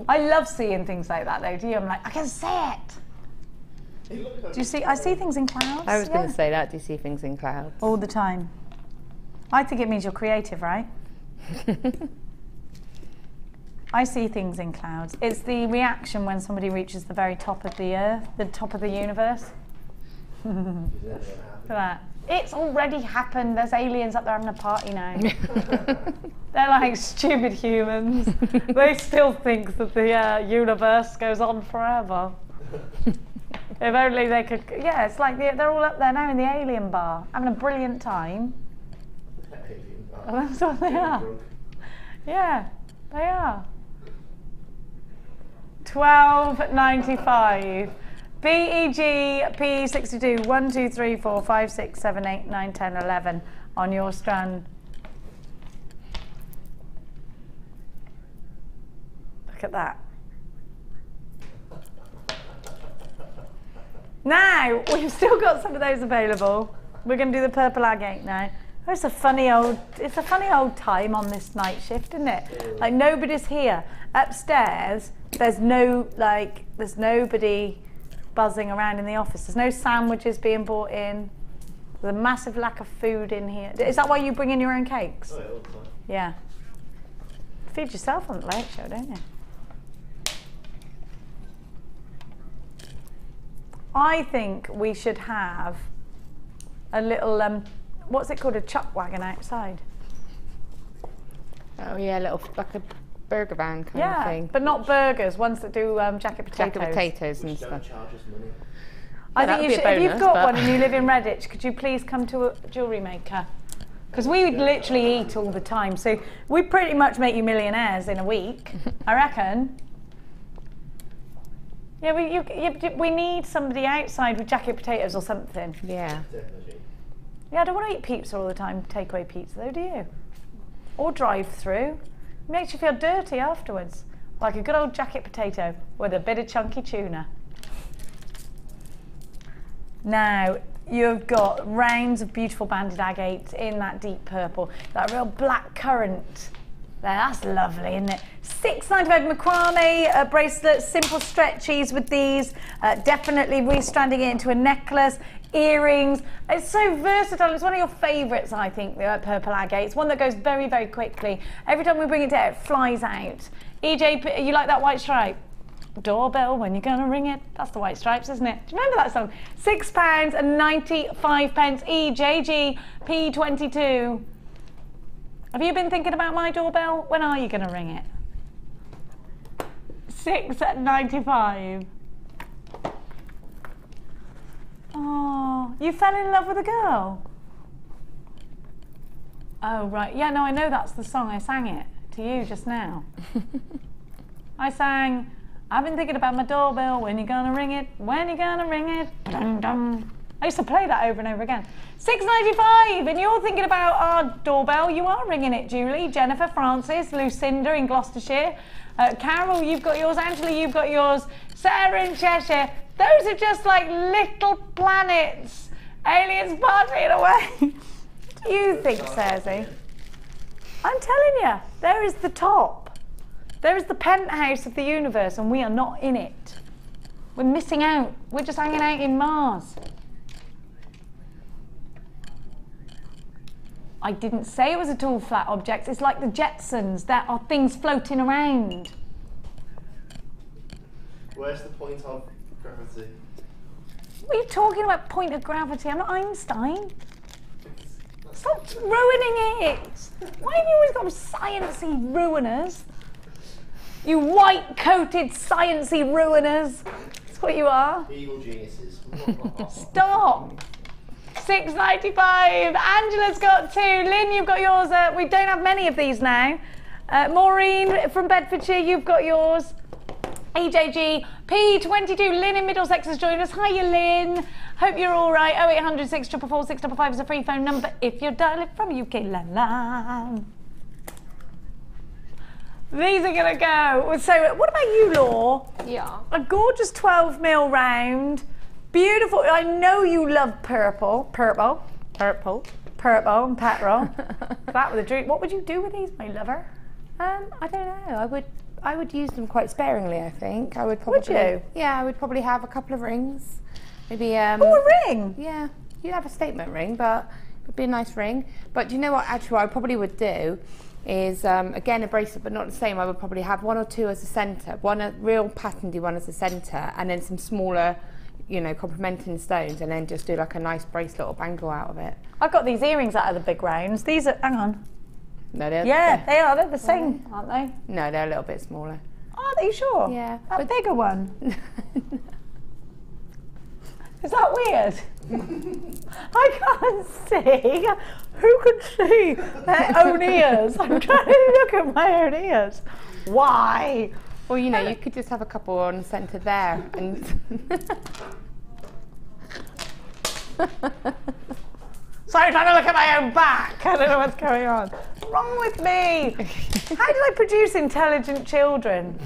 [SPEAKER 4] I love seeing things like that though, do you? I'm like, I can see it. Do you see? I see things in clouds.
[SPEAKER 5] I was going to say that. Do you see things in clouds?
[SPEAKER 4] All the time. I think it means you're creative, right? I see things in clouds. It's the reaction when somebody reaches the very top of the earth, the top of the universe. Look at that. It's already happened. There's aliens up there having a party now. They're like stupid humans. They still think that the universe goes on forever. If only they could. Yeah, it's like they're all up there now in the alien bar, having a brilliant time. That's what they are. Yeah, they are. $12.95. BEG P62 1 2 3 4 5 6 7 8 9 10 11 on your strand. Look at that. Now we've still got some of those available. We're going to do the purple agate now. Oh, it's a funny old time on this night shift, isn't it? Like nobody's here. Upstairs, there's nobody buzzing around in the office. There's no sandwiches being brought in. There's a massive lack of food in here. Is that why you bring in your own cakes?
[SPEAKER 6] Oh, yeah, all the time.
[SPEAKER 4] Yeah. Feed yourself on the Late Show, don't you? I think we should have a little, what's it called, a chuck wagon outside.
[SPEAKER 5] Oh yeah, like a burger van kind of thing.
[SPEAKER 4] Yeah, but not burgers, ones that do jacket potatoes.
[SPEAKER 5] Jacket potatoes and
[SPEAKER 6] Which
[SPEAKER 5] stuff.
[SPEAKER 6] don't charge us money.
[SPEAKER 4] I think you should, if you've got one and you live in Redditch, could you please come to a jewellery maker? Because we literally eat all the time, so we pretty much make you millionaires in a week, I reckon. Yeah, we need somebody outside with jacket potatoes or something.
[SPEAKER 5] Yeah.
[SPEAKER 4] Yeah, I don't want to eat pizza all the time, takeaway pizza though, do you? Or drive through. It makes you feel dirty afterwards. Like a good old jacket potato with a bit of chunky tuna. Now, you've got rounds of beautiful banded agates in that deep purple, that real black currant. There, that's lovely, isn't it? $6.95 macrame bracelets, simple stretchies with these. Definitely restranding it into a necklace, earrings. It's so versatile. It's one of your favourites, I think, the purple agate. It's one that goes very, very quickly. Every time we bring it down, it flies out. EJ, you like that white stripe? Doorbell, when you're gonna ring it? That's the White Stripes, isn't it? Do you remember that song? £6.95 EJG P22. Have you been thinking about my doorbell? When are you gonna ring it? $6.95. Oh, you fell in love with a girl? Oh right, yeah, no, I know that's the song. I sang it to you just now. I sang, I've been thinking about my doorbell, when you gonna ring it, when you gonna ring it, dum dum. I used to play that over and over again. $6.95, and you're thinking about our doorbell. You are ringing it, Julie. Jennifer, Francis, Lucinda in Gloucestershire. Carol, you've got yours. Angela, you've got yours. Sarah in Cheshire. Those are just like little planets. Aliens partying away. What do you think, Cersei? I'm telling you, there is the top. There is the penthouse of the universe, and we are not in it. We're missing out. We're just hanging out in Mars. I didn't say it was at all flat objects. It's like the Jetsons. There are things floating around.
[SPEAKER 6] Where's the point of gravity?
[SPEAKER 4] What are you talking about, point of gravity? I'm not Einstein. Stop ruining it! Why have you always got sciencey ruiners? You white-coated sciencey ruiners. That's what you are.
[SPEAKER 6] Evil geniuses.
[SPEAKER 4] Stop! $6.95. Angela's got 2. Lynn, you've got yours. We don't have many of these now. Maureen from Bedfordshire, you've got yours. AJG, P22, Lynn in Middlesex has joined us. Hiya, Lynn. Hope you're all right. 0800 644 655 is a free phone number if you're dialing from UK landline. These are going to go. So, what about you, Law?
[SPEAKER 5] Yeah.
[SPEAKER 4] A gorgeous 12mm round. Beautiful. I know you love purple. Purple and petrol. That with a drink. What would you do with these, my lover?
[SPEAKER 5] I don't know. I would use them quite sparingly, I think. I would probably.
[SPEAKER 4] Would you?
[SPEAKER 5] Yeah, I would probably have a couple of rings. Maybe
[SPEAKER 4] oh, a ring?
[SPEAKER 5] Yeah. You'd have a statement ring, but it'd be a nice ring. But do you know what actually what I probably would do is again a bracelet but not the same. I would probably have 1 or 2 as a centre, one a real patterny one as a centre, and then some smaller, you know, complementing stones, and then just do like a nice bracelet or bangle out of it.
[SPEAKER 4] I've got these earrings out of the big rounds. These are, hang on.
[SPEAKER 5] No, they're
[SPEAKER 4] they are. They're the same, aren't they?
[SPEAKER 5] No, they're a little bit smaller.
[SPEAKER 4] Are they sure?
[SPEAKER 5] Yeah.
[SPEAKER 4] That bigger one. Is that weird? I can't see. Who can see their own ears? I'm trying to look at my own ears. Why?
[SPEAKER 5] Well, you know, you could just have a couple on the centre there. And
[SPEAKER 4] so I'm trying to look at my own back. I don't know what's going on. What's wrong with me? How did I produce intelligent children?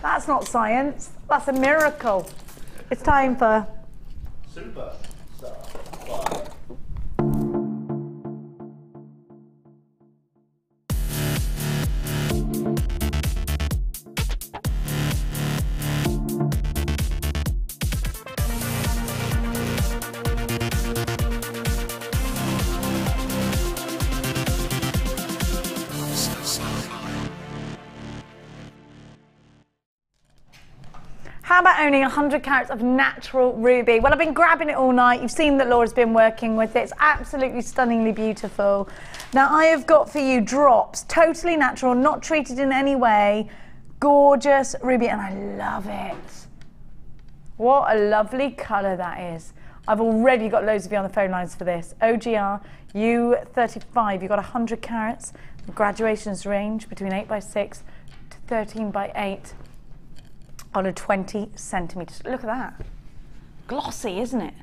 [SPEAKER 4] That's not science. That's a miracle. It's time for
[SPEAKER 6] Super Star 5.
[SPEAKER 4] How about owning 100 carats of natural ruby? Well, I've been grabbing it all night. You've seen that Laura's been working with it. It's absolutely stunningly beautiful. Now, I have got for you drops, totally natural, not treated in any way. Gorgeous ruby, and I love it. What a lovely colour that is. I've already got loads of you on the phone lines for this. OGR U35, you've got 100 carats. The graduations range between 8x6 to 13x8. On a 20 centimetres. Look at that. Glossy, isn't it?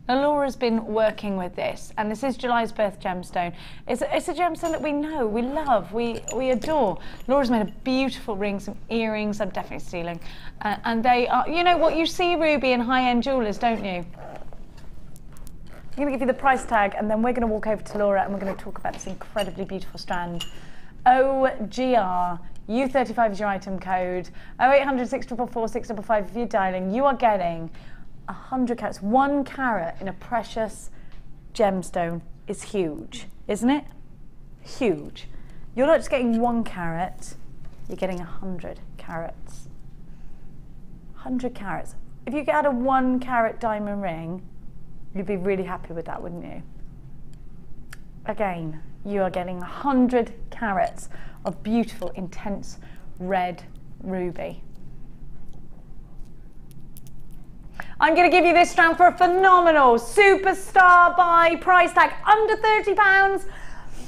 [SPEAKER 4] Now, Laura's been working with this, and this is July's birth gemstone. It's a gemstone that we know, we love, we adore. Laura's made a beautiful ring, some earrings, I'm definitely stealing. And they are, you know what, you see ruby in high-end jewellers, don't you? I'm going to give you the price tag, and then we're going to walk over to Laura, and we're going to talk about this incredibly beautiful strand. OGR. U35 is your item code. 0800 644 655 if you're dialing. You are getting 100 carats. 1 carat in a precious gemstone is huge, isn't it? Huge. You're not just getting 1 carat, you're getting 100 carats. 100 carats. If you had a 1 carat diamond ring, you'd be really happy with that, wouldn't you? Again, you are getting 100 carats of beautiful, intense red ruby. I'm going to give you this strand for a phenomenal superstar buy price tag, under £30,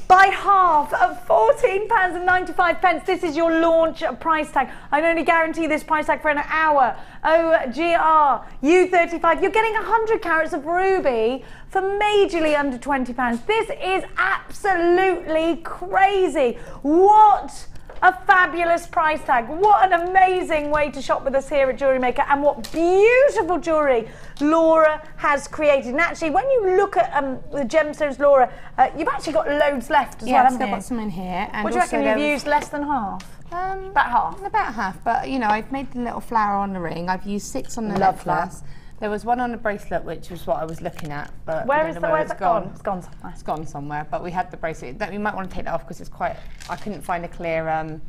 [SPEAKER 4] by half at £14.95. This is your launch price tag. I can only guarantee this price tag for an hour. OGR U35, you're getting 100 carats of ruby for majorly under £20. This is absolutely crazy. What a fabulous price tag. What an amazing way to shop with us here at Jewellery Maker, and what beautiful jewellery Laura has created. And actually, when you look at the gemstones, Laura, you've actually got loads left as well, haven't you?
[SPEAKER 5] I've got some in here. And
[SPEAKER 4] what do you reckon you've used less than half? About half?
[SPEAKER 5] About half, but you know, I've made the little flower on the ring. I've used 6 on the necklace. There was 1 on the bracelet, which was what I was looking at, but
[SPEAKER 4] where's it gone? It's gone somewhere.
[SPEAKER 5] It's gone somewhere, but we had the bracelet. You might want to take that off because it's quite. I couldn't find a clear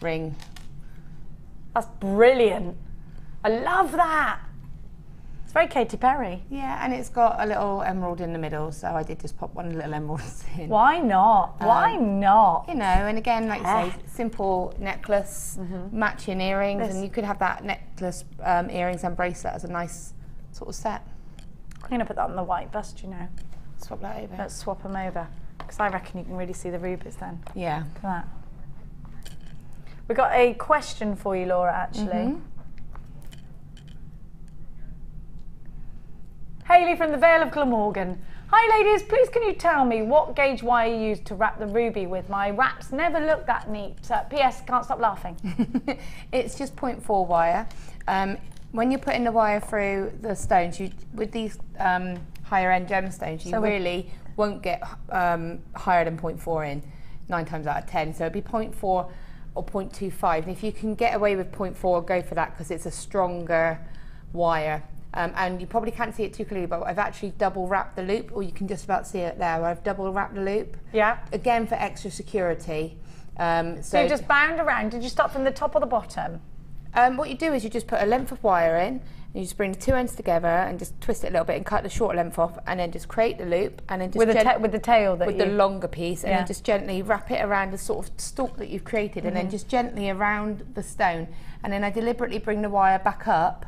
[SPEAKER 5] ring.
[SPEAKER 4] That's brilliant. I love that. It's very Katy Perry.
[SPEAKER 5] Yeah, and it's got a little emerald in the middle, so I did just pop one little emerald in.
[SPEAKER 4] Why not? Why not?
[SPEAKER 5] You know, and again, like you say, simple necklace, matching earrings, and you could have that necklace, earrings and bracelet as a nice sort of set.
[SPEAKER 4] I'm going to put that on the white bust, you know.
[SPEAKER 5] Swap that over.
[SPEAKER 4] Let's swap them over, because I reckon you can really see the rubies then.
[SPEAKER 5] Yeah.
[SPEAKER 4] Look at that. We've got a question for you, Laura, actually. Hayley from the Vale of Glamorgan. Hi ladies, please can you tell me what gauge wire you use to wrap the ruby with? My wraps never look that neat. P.S. Can't stop laughing.
[SPEAKER 5] It's just 0.4 wire. When you're putting the wire through the stones, with these higher end gemstones, you really won't get higher than 0.4 in 9 times out of 10. So it'd be 0.4 or 0.25. And if you can get away with 0.4, go for that because it's a stronger wire. And you probably can't see it too clearly, but I've actually double wrapped the loop, or you can just about see it there. I've double wrapped the loop. Yeah. Again, for extra security.
[SPEAKER 4] So you just bound around. Did you start from the top or the bottom?
[SPEAKER 5] What you do is you just put a length of wire in, and you just bring the 2 ends together and just twist it a little bit and cut the short length off, and then just create the loop, and then just
[SPEAKER 4] with the tail that
[SPEAKER 5] with the longer piece, and then just gently wrap it around the sort of stalk that you've created, and then just gently around the stone, and then I deliberately bring the wire back up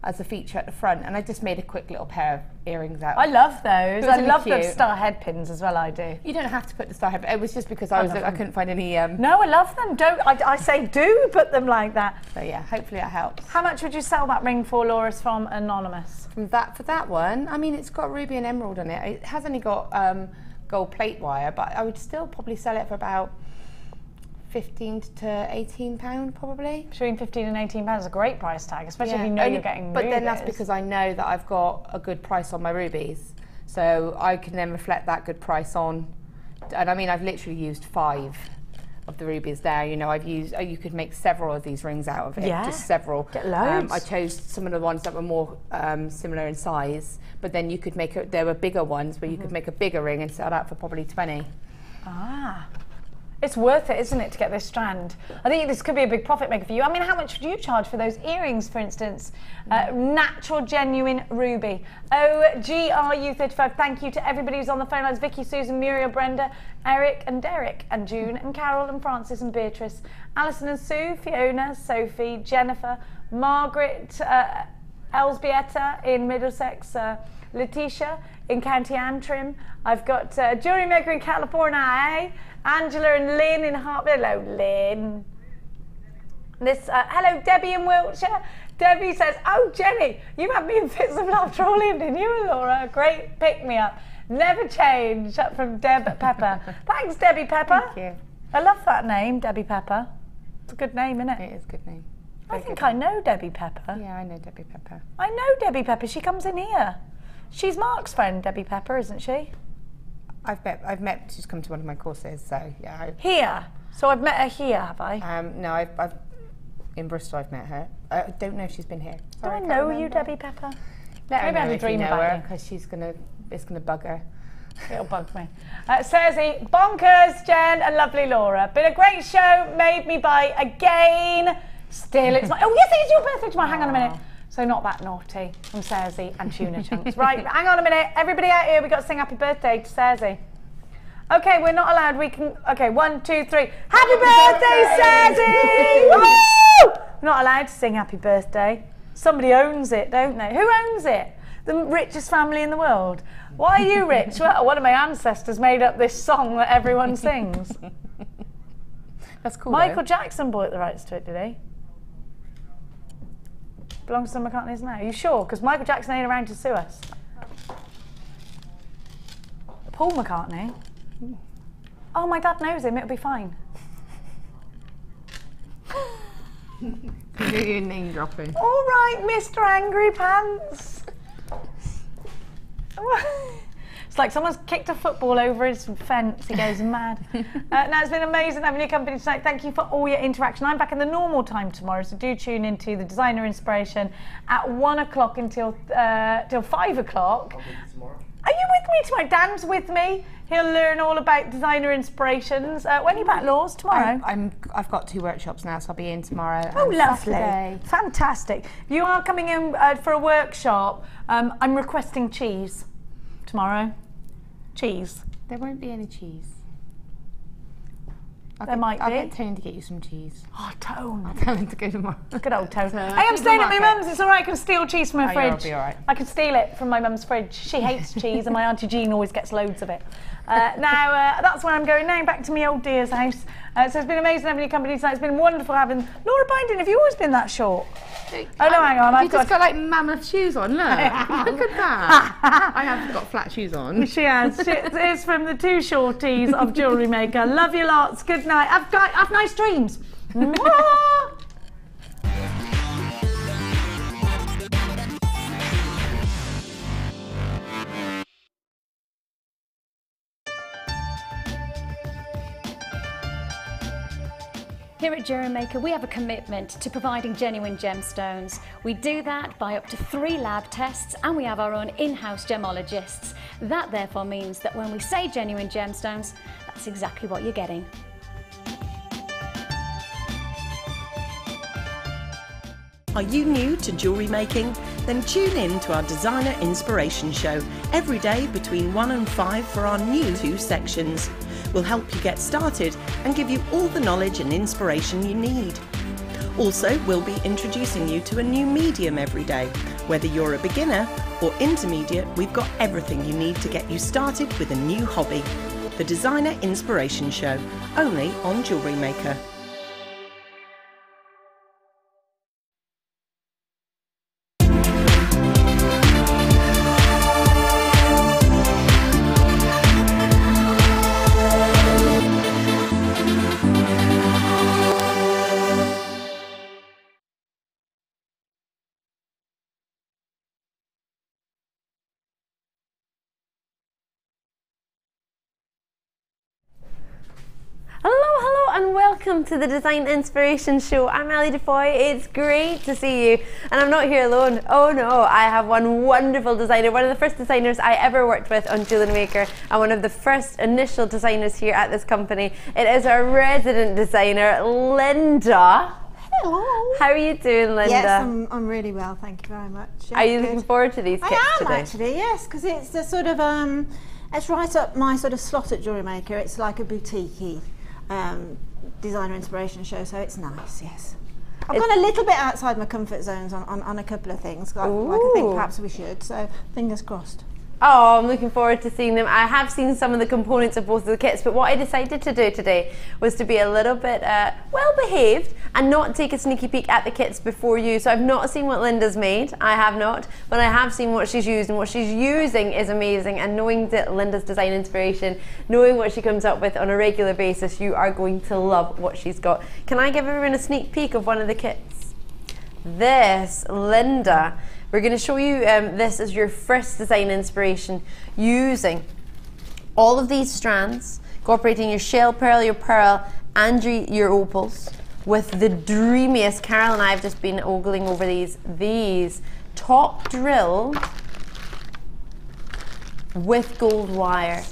[SPEAKER 5] as a feature at the front, and I just made a quick little pair of earrings out.
[SPEAKER 4] I love those. I love the star head pins as well. I do.
[SPEAKER 5] You don't have to put the star head. It was just because I couldn't find any.
[SPEAKER 4] No, I love them. I say do put them like that.
[SPEAKER 5] So yeah, hopefully that helps.
[SPEAKER 4] How much would you sell that ring for, Laura? From Anonymous.
[SPEAKER 5] For that one, I mean, it's got ruby and emerald on it. It has only got gold plate wire, but I would still probably sell it for about £15 to £18 probably.
[SPEAKER 4] Between £15 and £18 is a great price tag, especially if you know you're getting rubies.
[SPEAKER 5] But then that's because I know that I've got a good price on my rubies, so I can then reflect that good price on. And I mean, I've literally used 5 of the rubies there. You know, I've used. You could make several of these rings out of it. Yeah. Just several.
[SPEAKER 4] Get loads.
[SPEAKER 5] I chose some of the ones that were more similar in size, but then you could make there were bigger ones where you could make a bigger ring and sell that for probably 20.
[SPEAKER 4] Ah. It's worth it, isn't it, to get this strand? I think this could be a big profit maker for you. I mean, how much do you charge for those earrings, for instance? Natural, genuine ruby. OGRU35, thank you to everybody who's on the phone lines. Vicky, Susan, Muriel, Brenda, Eric and Derek, and June, and Carol, and Francis, and Beatrice, Alison and Sue, Fiona, Sophie, Jennifer, Margaret, Elsbieta in Middlesex, Letitia in County Antrim. I've got JewelleryMaker in California, Angela and Lynn in Hartford. Hello, Lynn. Hello, Debbie in Wiltshire. Debbie says, oh, Jenny, you had me in fits of laughter all evening. You and Laura, great pick-me-up. Never change. From Deb Pepper. Thanks, Debbie Pepper.
[SPEAKER 5] Thank you.
[SPEAKER 4] I love that name, Debbie Pepper. It's a good name, isn't it?
[SPEAKER 5] It is a good name.
[SPEAKER 4] I think I know Debbie Pepper.
[SPEAKER 5] Yeah, I know Debbie Pepper.
[SPEAKER 4] I know Debbie Pepper. She comes in here. She's Mark's friend, Debbie Pepper, isn't she?
[SPEAKER 5] I've met. She's come to one of my courses, so yeah.
[SPEAKER 4] Here. So I've met her here, have I?
[SPEAKER 5] No, I've in Bristol. I've met her. I don't know if she's been here.
[SPEAKER 4] Sorry, do I know you, Debbie Pepper?
[SPEAKER 5] Let her
[SPEAKER 4] Maybe I have a dream about her
[SPEAKER 5] because it's gonna bug her.
[SPEAKER 4] It'll bug me. Cersei, bonkers, Jen, and lovely Laura. Been a great show. Made me buy again. Still, it's not. Oh yes, it is your birthday tomorrow. Hang on a minute. So not that naughty from Cersei and Tuna Chunks. Right, hang on a minute. Everybody out here, we've got to sing happy birthday to Cersei. Okay, we're not allowed. We can. Okay, 1, 2, 3. Happy birthday, Cersei! Woo! We're not allowed to sing happy birthday. Somebody owns it, don't they? Who owns it? The richest family in the world. Why are you rich? Well, one of my ancestors made up this song that everyone sings.
[SPEAKER 5] That's cool.
[SPEAKER 4] Michael Jackson bought the rights to it, did he? Belongs to McCartney's now. Are you sure? Because Michael Jackson ain't around to sue us. Paul McCartney? Oh, my dad knows him. It'll be fine.
[SPEAKER 5] You're name dropping.
[SPEAKER 4] All right, Mr. Angry Pants. It's like someone's kicked a football over his fence. He goes mad. Now, it's been amazing having your company tonight. Thank you for all your interaction. I'm back in the normal time tomorrow, so do tune into the Designer Inspiration at 1 o'clock until 5 o'clock. Are you with me tomorrow? Dan's with me. He'll learn all about designer inspirations. When are you back, Laws? Tomorrow?
[SPEAKER 5] I've got 2 workshops now, so I'll be in tomorrow.
[SPEAKER 4] Oh,
[SPEAKER 5] and
[SPEAKER 4] lovely.
[SPEAKER 5] Saturday.
[SPEAKER 4] Fantastic. If you are coming in for a workshop, I'm requesting cheese tomorrow. Cheese.
[SPEAKER 5] There won't be any cheese. I'll get Tone to get you some cheese.
[SPEAKER 4] Oh, Tone.
[SPEAKER 5] I'll tell him to go tomorrow.
[SPEAKER 4] Good old Tone. Hey, I'm staying at my mum's. It's all right. I can steal cheese from her fridge.
[SPEAKER 5] You'll be all right.
[SPEAKER 4] I can steal it from my mum's fridge. She hates cheese, and my Auntie Jean always gets loads of it. Now, that's where I'm going now, back to my old dear's house. So it's been amazing having your company tonight. It's been wonderful having... Laura Binding, have you always been that short? Oh, no, hang on.
[SPEAKER 5] You've just got like mammoth shoes on, look. Look at that. I have got flat shoes on.
[SPEAKER 4] She has. It's from the 2 shorties of Jewellery Maker. Love you lots. Good night. Have nice dreams. Mwah!
[SPEAKER 10] Here at JewelleryMaker, we have a commitment to providing genuine gemstones. We do that by up to 3 lab tests, and we have our own in-house gemologists. That therefore means that when we say genuine gemstones, that's exactly what you're getting.
[SPEAKER 13] Are you new to jewellery making? Then tune in to our Designer Inspiration Show every day between 1 and 5 for our new 2 sections. We'll help you get started and give you all the knowledge and inspiration you need. Also, we'll be introducing you to a new medium every day. Whether you're a beginner or intermediate, we've got everything you need to get you started with a new hobby. The Designer Inspiration Show, only on Jewellery Maker.
[SPEAKER 2] Hello and welcome to the Design Inspiration Show. I'm Ali Defoy. It's great to see you, and I'm not here alone. Oh no, I have one wonderful designer, one of the first designers I ever worked with on JewelleryMaker, and one of the first initial designers here at this company. It is our resident designer, Linda.
[SPEAKER 1] Hello.
[SPEAKER 2] How are you doing, Linda?
[SPEAKER 1] Yes, I'm really well, thank you very much. Yeah,
[SPEAKER 2] are you
[SPEAKER 1] good.
[SPEAKER 2] looking forward to these kits
[SPEAKER 1] I am
[SPEAKER 2] today?
[SPEAKER 1] actually, yes, because it's a sort of it's right up my sort of slot at JewelleryMaker. It's like a boutique-y designer inspiration show, so it's nice. Yes, I've gone a little bit outside my comfort zones on a couple of things, like I think perhaps we should. So fingers crossed.
[SPEAKER 2] Oh, I'm looking forward to seeing them. I have seen some of the components of both of the kits, but what I decided to do today was to be a little bit well behaved and not take a sneaky peek at the kits before you. So I've not seen what Linda's made, I have not, but I have seen what she's used, and what she's using is amazing. And knowing that Linda's design inspiration, knowing what she comes up with on a regular basis, you are going to love what she's got. Can I give everyone a sneak peek of one of the kits? This, Linda. We're going to show you this as your first design inspiration, using all of these strands, incorporating your shell pearl, your pearl, and your opals, with the dreamiest. Carol and I have just been ogling over these top drill with gold wire.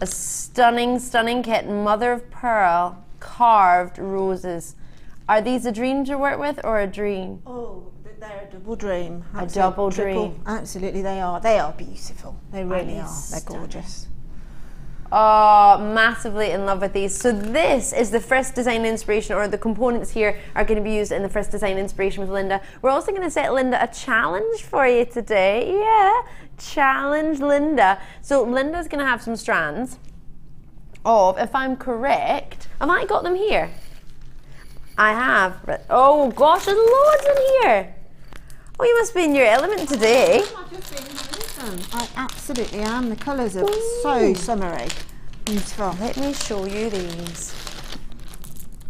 [SPEAKER 2] A stunning, stunning kit, mother of pearl, carved roses. Are these a dream to work with, or a dream?
[SPEAKER 1] Oh, they're a double dream.
[SPEAKER 2] A double dream.
[SPEAKER 1] Absolutely, they are. They are beautiful. They really are. They're gorgeous.
[SPEAKER 2] Oh, massively in love with these. So this is the first design inspiration, or the components here are going to be used in the first design inspiration with Linda. We're also going to set Linda a challenge for you today. Yeah, challenge Linda. So Linda's going to have some strands of, if I'm correct, have I got them here? I have. Oh gosh, there's loads in here. Oh, you must be in your element today.
[SPEAKER 1] I absolutely am. The colours are so summery. Beautiful.
[SPEAKER 2] Let me show you these.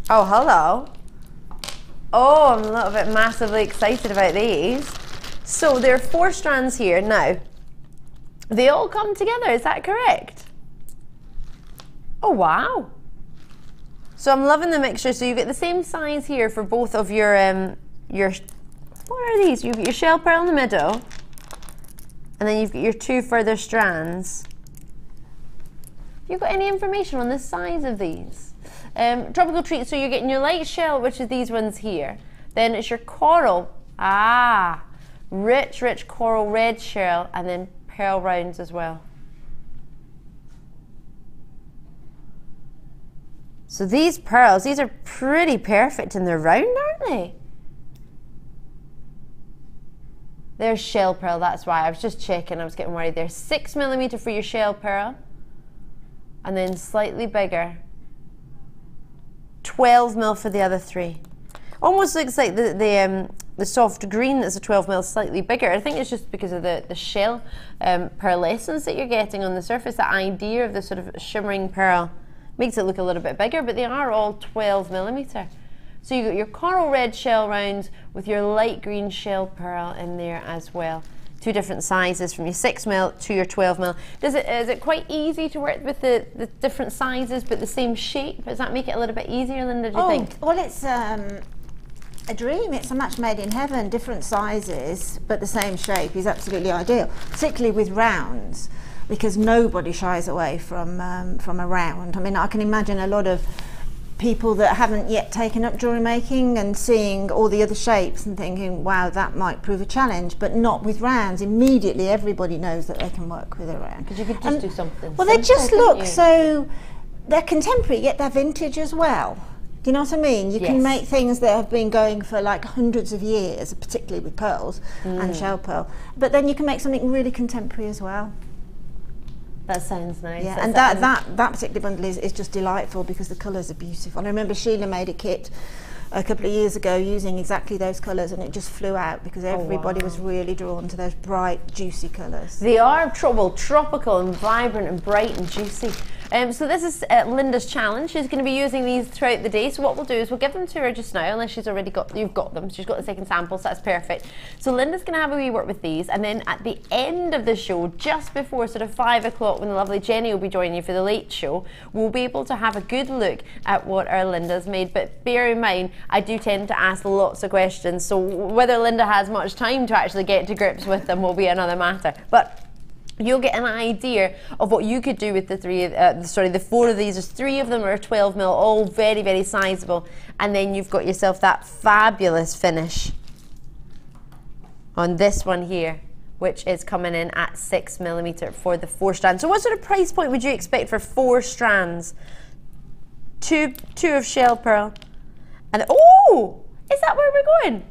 [SPEAKER 2] Oh, hello. Oh, I'm a little bit massively excited about these. So there are 4 strands here. Now, they all come together, is that correct? Oh, wow. So I'm loving the mixture. So you get the same size here for both of your what are these? You've got your shell pearl in the middle, And then you've got your 2 further strands. Have you got any information on the size of these? Tropical treat, so you're getting your light shell, which is these ones here. Then it's your coral. Rich, rich coral red shell, and then pearl rounds as well. So these pearls, these are pretty perfect and they're round, aren't they? There's shell pearl, that's why. I was just checking, I was getting worried there. 6mm for your shell pearl. And then slightly bigger. 12mm for the other 3. Almost looks like the soft green that's a 12mm slightly bigger. I think it's just because of the shell pearlescence that you're getting on the surface. The idea of the sort of shimmering pearl makes it look a little bit bigger, but they are all 12mm. So you got your coral red shell rounds with your light green shell pearl in there as well. 2 different sizes from your 6mm to your 12mm. Is it quite easy to work with the different sizes but the same shape? Does that make it a little bit easier, Linda, do you think?
[SPEAKER 1] Well, it's a dream. It's a match made in heaven. Different sizes but the same shape is absolutely ideal, particularly with rounds, because nobody shies away from a round. I mean, I can imagine a lot of people that haven't yet taken up jewellery making and seeing all the other shapes and thinking, wow, that might prove a challenge, but not with rounds. Immediately everybody knows that they can work with a round.
[SPEAKER 2] Because you could just do something
[SPEAKER 1] well, they just look so, they're contemporary yet they're vintage as well. Do you know what I mean? You can make things that have been going for like hundreds of years, particularly with pearls and shell pearl, but then you can make something really contemporary as well.
[SPEAKER 2] That sounds nice.
[SPEAKER 1] Yeah, and that particular bundle is just delightful because the colours are beautiful. I remember Sheila made a kit a couple of years ago using exactly those colours, and it just flew out because everybody was really drawn to those bright, juicy colours.
[SPEAKER 2] They are tropical and vibrant and bright and juicy. So this is Linda's challenge. She's going to be using these throughout the day. So what we'll do is we'll give them to her just now, unless she's already you've got them. She's got the second sample, so that's perfect. So Linda's going to have a wee work with these, and then at the end of the show, just before sort of 5 o'clock, when the lovely Jenny will be joining you for the late show, we'll be able to have a good look at what our Linda's made. But bear in mind, I do tend to ask lots of questions, so whether Linda has much time to actually get to grips with them will be another matter. But you'll get an idea of what you could do with the 4 of these. There's 3 of them are 12mm, all very, very sizable. And then you've got yourself that fabulous finish on this one here, which is coming in at 6mm for the 4 strands. So what sort of price point would you expect for 4 strands? Two of shell pearl. And oh, is that where we're going?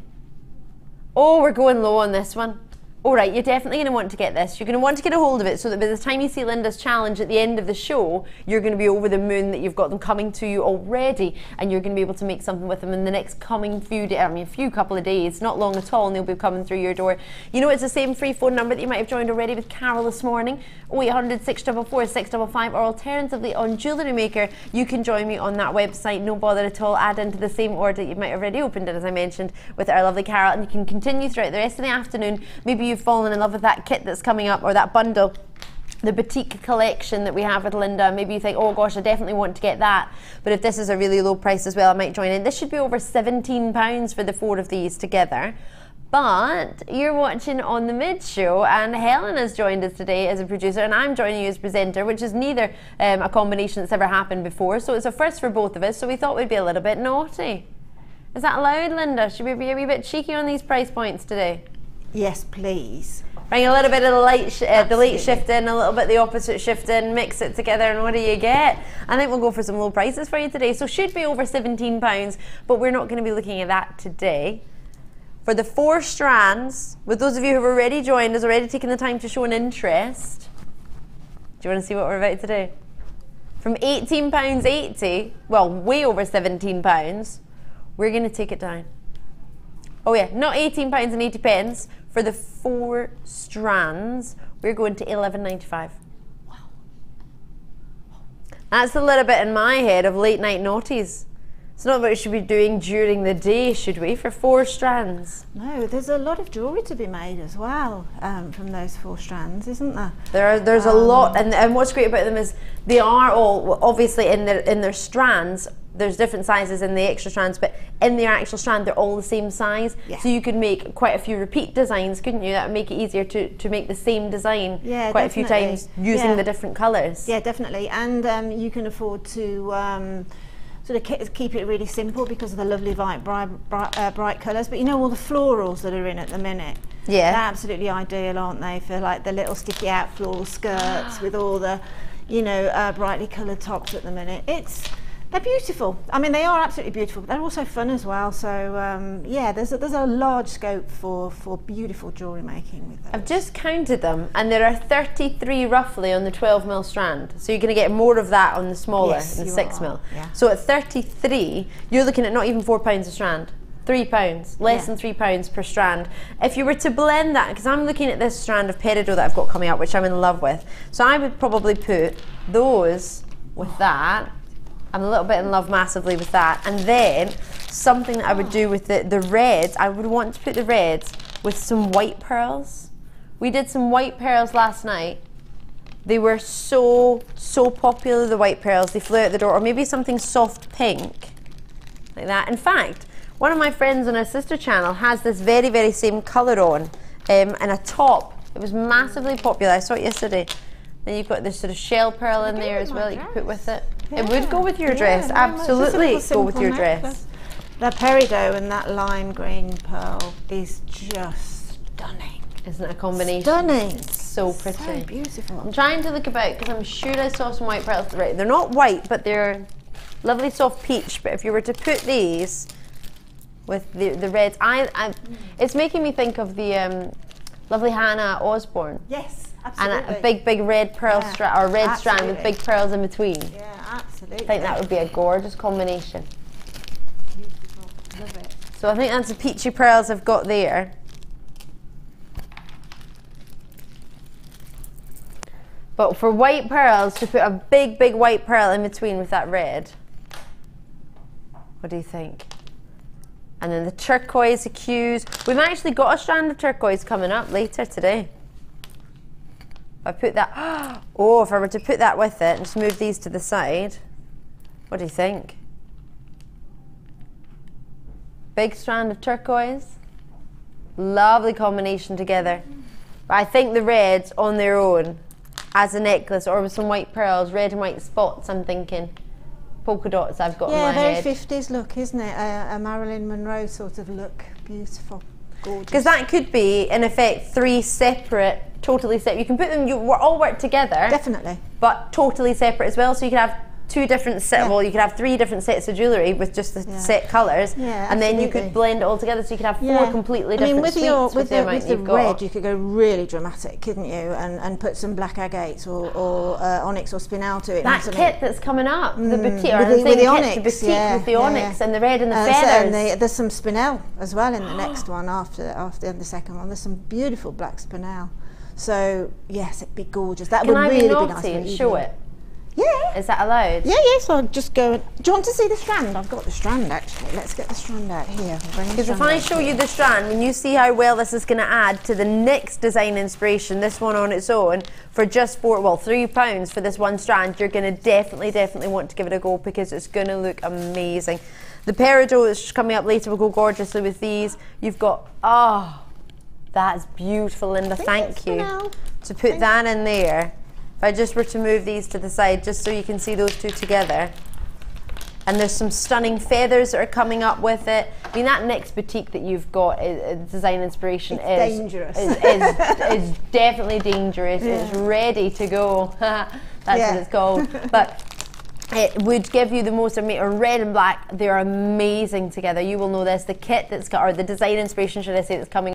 [SPEAKER 2] Oh, we're going low on this one. All right, you're definitely going to want to get this. You're going to want to get a hold of it so that by the time you see Linda's challenge at the end of the show, you're going to be over the moon that you've got them coming to you already, and you're going to be able to make something with them in the next coming few days. I mean, a couple of days, not long at all, and they'll be coming through your door. You know, it's the same free phone number that you might have joined already with Carol this morning, 0800 644 655, or alternatively on Jewellery Maker, you can join me on that website, no bother at all. Add into the same order that you might have already opened it, as I mentioned, with our lovely Carol, and you can continue throughout the rest of the afternoon. Maybe you've fallen in love with that kit that's coming up, or that bundle, the boutique collection that we have with Linda. Maybe you think, oh gosh, I definitely want to get that, but if this is a really low price as well, I might join in. This should be over £17 for the 4 of these together. But you're watching on the mid show, and Helen has joined us today as a producer, and I'm joining you as presenter, which is neither a combination that's ever happened before, so it's a first for both of us. So we thought we'd be a little bit naughty. Is that allowed, Linda? Should we be a wee bit cheeky on these price points today?
[SPEAKER 1] Yes, please.
[SPEAKER 2] Bring a little bit of the late shift in, a little bit the opposite shift in, mix it together, and what do you get? I think we'll go for some low prices for you today. So should be over £17, but we're not going to be looking at that today. For the 4 strands, with those of you who have already joined us, already taken the time to show an interest, do you want to see what we're about to do? From £18.80, well, way over £17, we're going to take it down. Oh yeah, not £18.80. For the 4 strands, we're going to £11.95. Wow. That's a little bit in my head of late night naughties. It's not what we should be doing during the day, should we, for 4 strands?
[SPEAKER 1] No, there's a lot of jewellery to be made as well from those 4 strands, isn't there?
[SPEAKER 2] There's a lot, and what's great about them is they are all, obviously in their strands, there's different sizes in the extra strands, but in the actual strand they're all the same size. Yeah. So you could make quite a few repeat designs, couldn't you? That would make it easier to make the same design quite a few times using the different colours.
[SPEAKER 1] Yeah, definitely. And you can afford to sort of keep it really simple because of the lovely bright colours. But you know, all the florals that are in at the minute, they're absolutely ideal, aren't they, for like the little sticky out floral skirts with all the, you know, brightly coloured tops at the minute. They're beautiful. I mean, they are absolutely beautiful, but they're also fun as well. So yeah, there's a large scope for beautiful jewellery making with those.
[SPEAKER 2] I've just counted them, and there are 33 roughly on the 12mm strand. So you're going to get more of that on the smaller, the 6mm. Yeah. So at 33, you're looking at not even £4 a strand. £3, less than £3 per strand. If you were to blend that, because I'm looking at this strand of peridot that I've got coming up, which I'm in love with. So I would probably put those with that. I'm a little bit in love massively with that. And then something that I would do with the reds, I would want to put the reds with some white pearls. We did some white pearls last night. They were so popular, the white pearls. They flew out the door. Or maybe something soft pink, like that. In fact, one of my friends on her sister channel has this very same colour on, and a top. It was massively popular. I saw it yesterday. Then you've got this sort of shell pearl in there as well. You can put with it. Yeah. It would go with your dress. Absolutely go with your dress.
[SPEAKER 1] The peridot and that lime green pearl is just stunning.
[SPEAKER 2] Isn't it a combination?
[SPEAKER 1] Stunning.
[SPEAKER 2] So pretty.
[SPEAKER 1] So beautiful.
[SPEAKER 2] I'm trying to look about because I'm sure I saw some white pearls. Right, they're not white, but they're lovely soft peach. But if you were to put these with the reds, it's making me think of the lovely Hannah Osborne.
[SPEAKER 1] Yes. Absolutely.
[SPEAKER 2] And a big red pearl strand, or red strand with big pearls in between.
[SPEAKER 1] Yeah, absolutely.
[SPEAKER 2] I think that would be a gorgeous combination.
[SPEAKER 1] Beautiful. Love it.
[SPEAKER 2] So I think that's the peachy pearls I've got there. But for white pearls, to put a big white pearl in between with that red. What do you think? And then the turquoise hues. We've actually got a strand of turquoise coming up later today. I put that, oh, if I were to put that with it and just move these to the side, what do you think? Big strand of turquoise, lovely combination together. But I think the reds on their own, as a necklace or with some white pearls, red and white spots, I'm thinking. Polka dots I've got in my head.
[SPEAKER 1] Yeah, very 50s look, isn't it? A Marilyn Monroe sort of look. Beautiful. Gorgeous.
[SPEAKER 2] Because that could be, in effect, 3 separate, totally separate. You can put them, we're all work together.
[SPEAKER 1] Definitely.
[SPEAKER 2] But totally separate as well. So you could have 2 different sets, well, you could have 3 different sets of jewellery with just the set colours.
[SPEAKER 1] Yeah,
[SPEAKER 2] and then you could blend it all together. So you could have 4 completely different suites with the amount you've got.
[SPEAKER 1] Red, you could go really dramatic, couldn't you? And put some black agates or onyx or spinel to it.
[SPEAKER 2] That kit that's coming up, the boutique,
[SPEAKER 1] with the onyx,
[SPEAKER 2] the boutique with the onyx and the red and the feathers.
[SPEAKER 1] And there's some spinel as well in the next one after the second one. There's some beautiful black spinel. So yes, it'd be gorgeous. That would really be nice.
[SPEAKER 2] Can I be naughty and show it?
[SPEAKER 1] Yeah.
[SPEAKER 2] Is that allowed?
[SPEAKER 1] Yeah, yes, I'll just go. Do you want to see the strand? I've got the strand actually. Let's get the strand out here.
[SPEAKER 2] Because if I show you the strand and you see how well this is going to add to the next design inspiration, this one on its own, for just £3 for this one strand, you're going to definitely want to give it a go because it's going to look amazing. The peridot that's coming up later will go gorgeously with these. You've got, that's beautiful, Linda, thank you. To put that in there. If I just were to move these to the side, just so you can see those 2 together. And there's some stunning feathers that are coming up with it. I mean, that next boutique that you've got, design inspiration, is
[SPEAKER 1] dangerous.
[SPEAKER 2] is definitely dangerous. Yeah. It's ready to go. That's what it's called. But it would give you the most amazing, red and black, they're amazing together. You will know this. The kit that's got, or the design inspiration, should I say, that's coming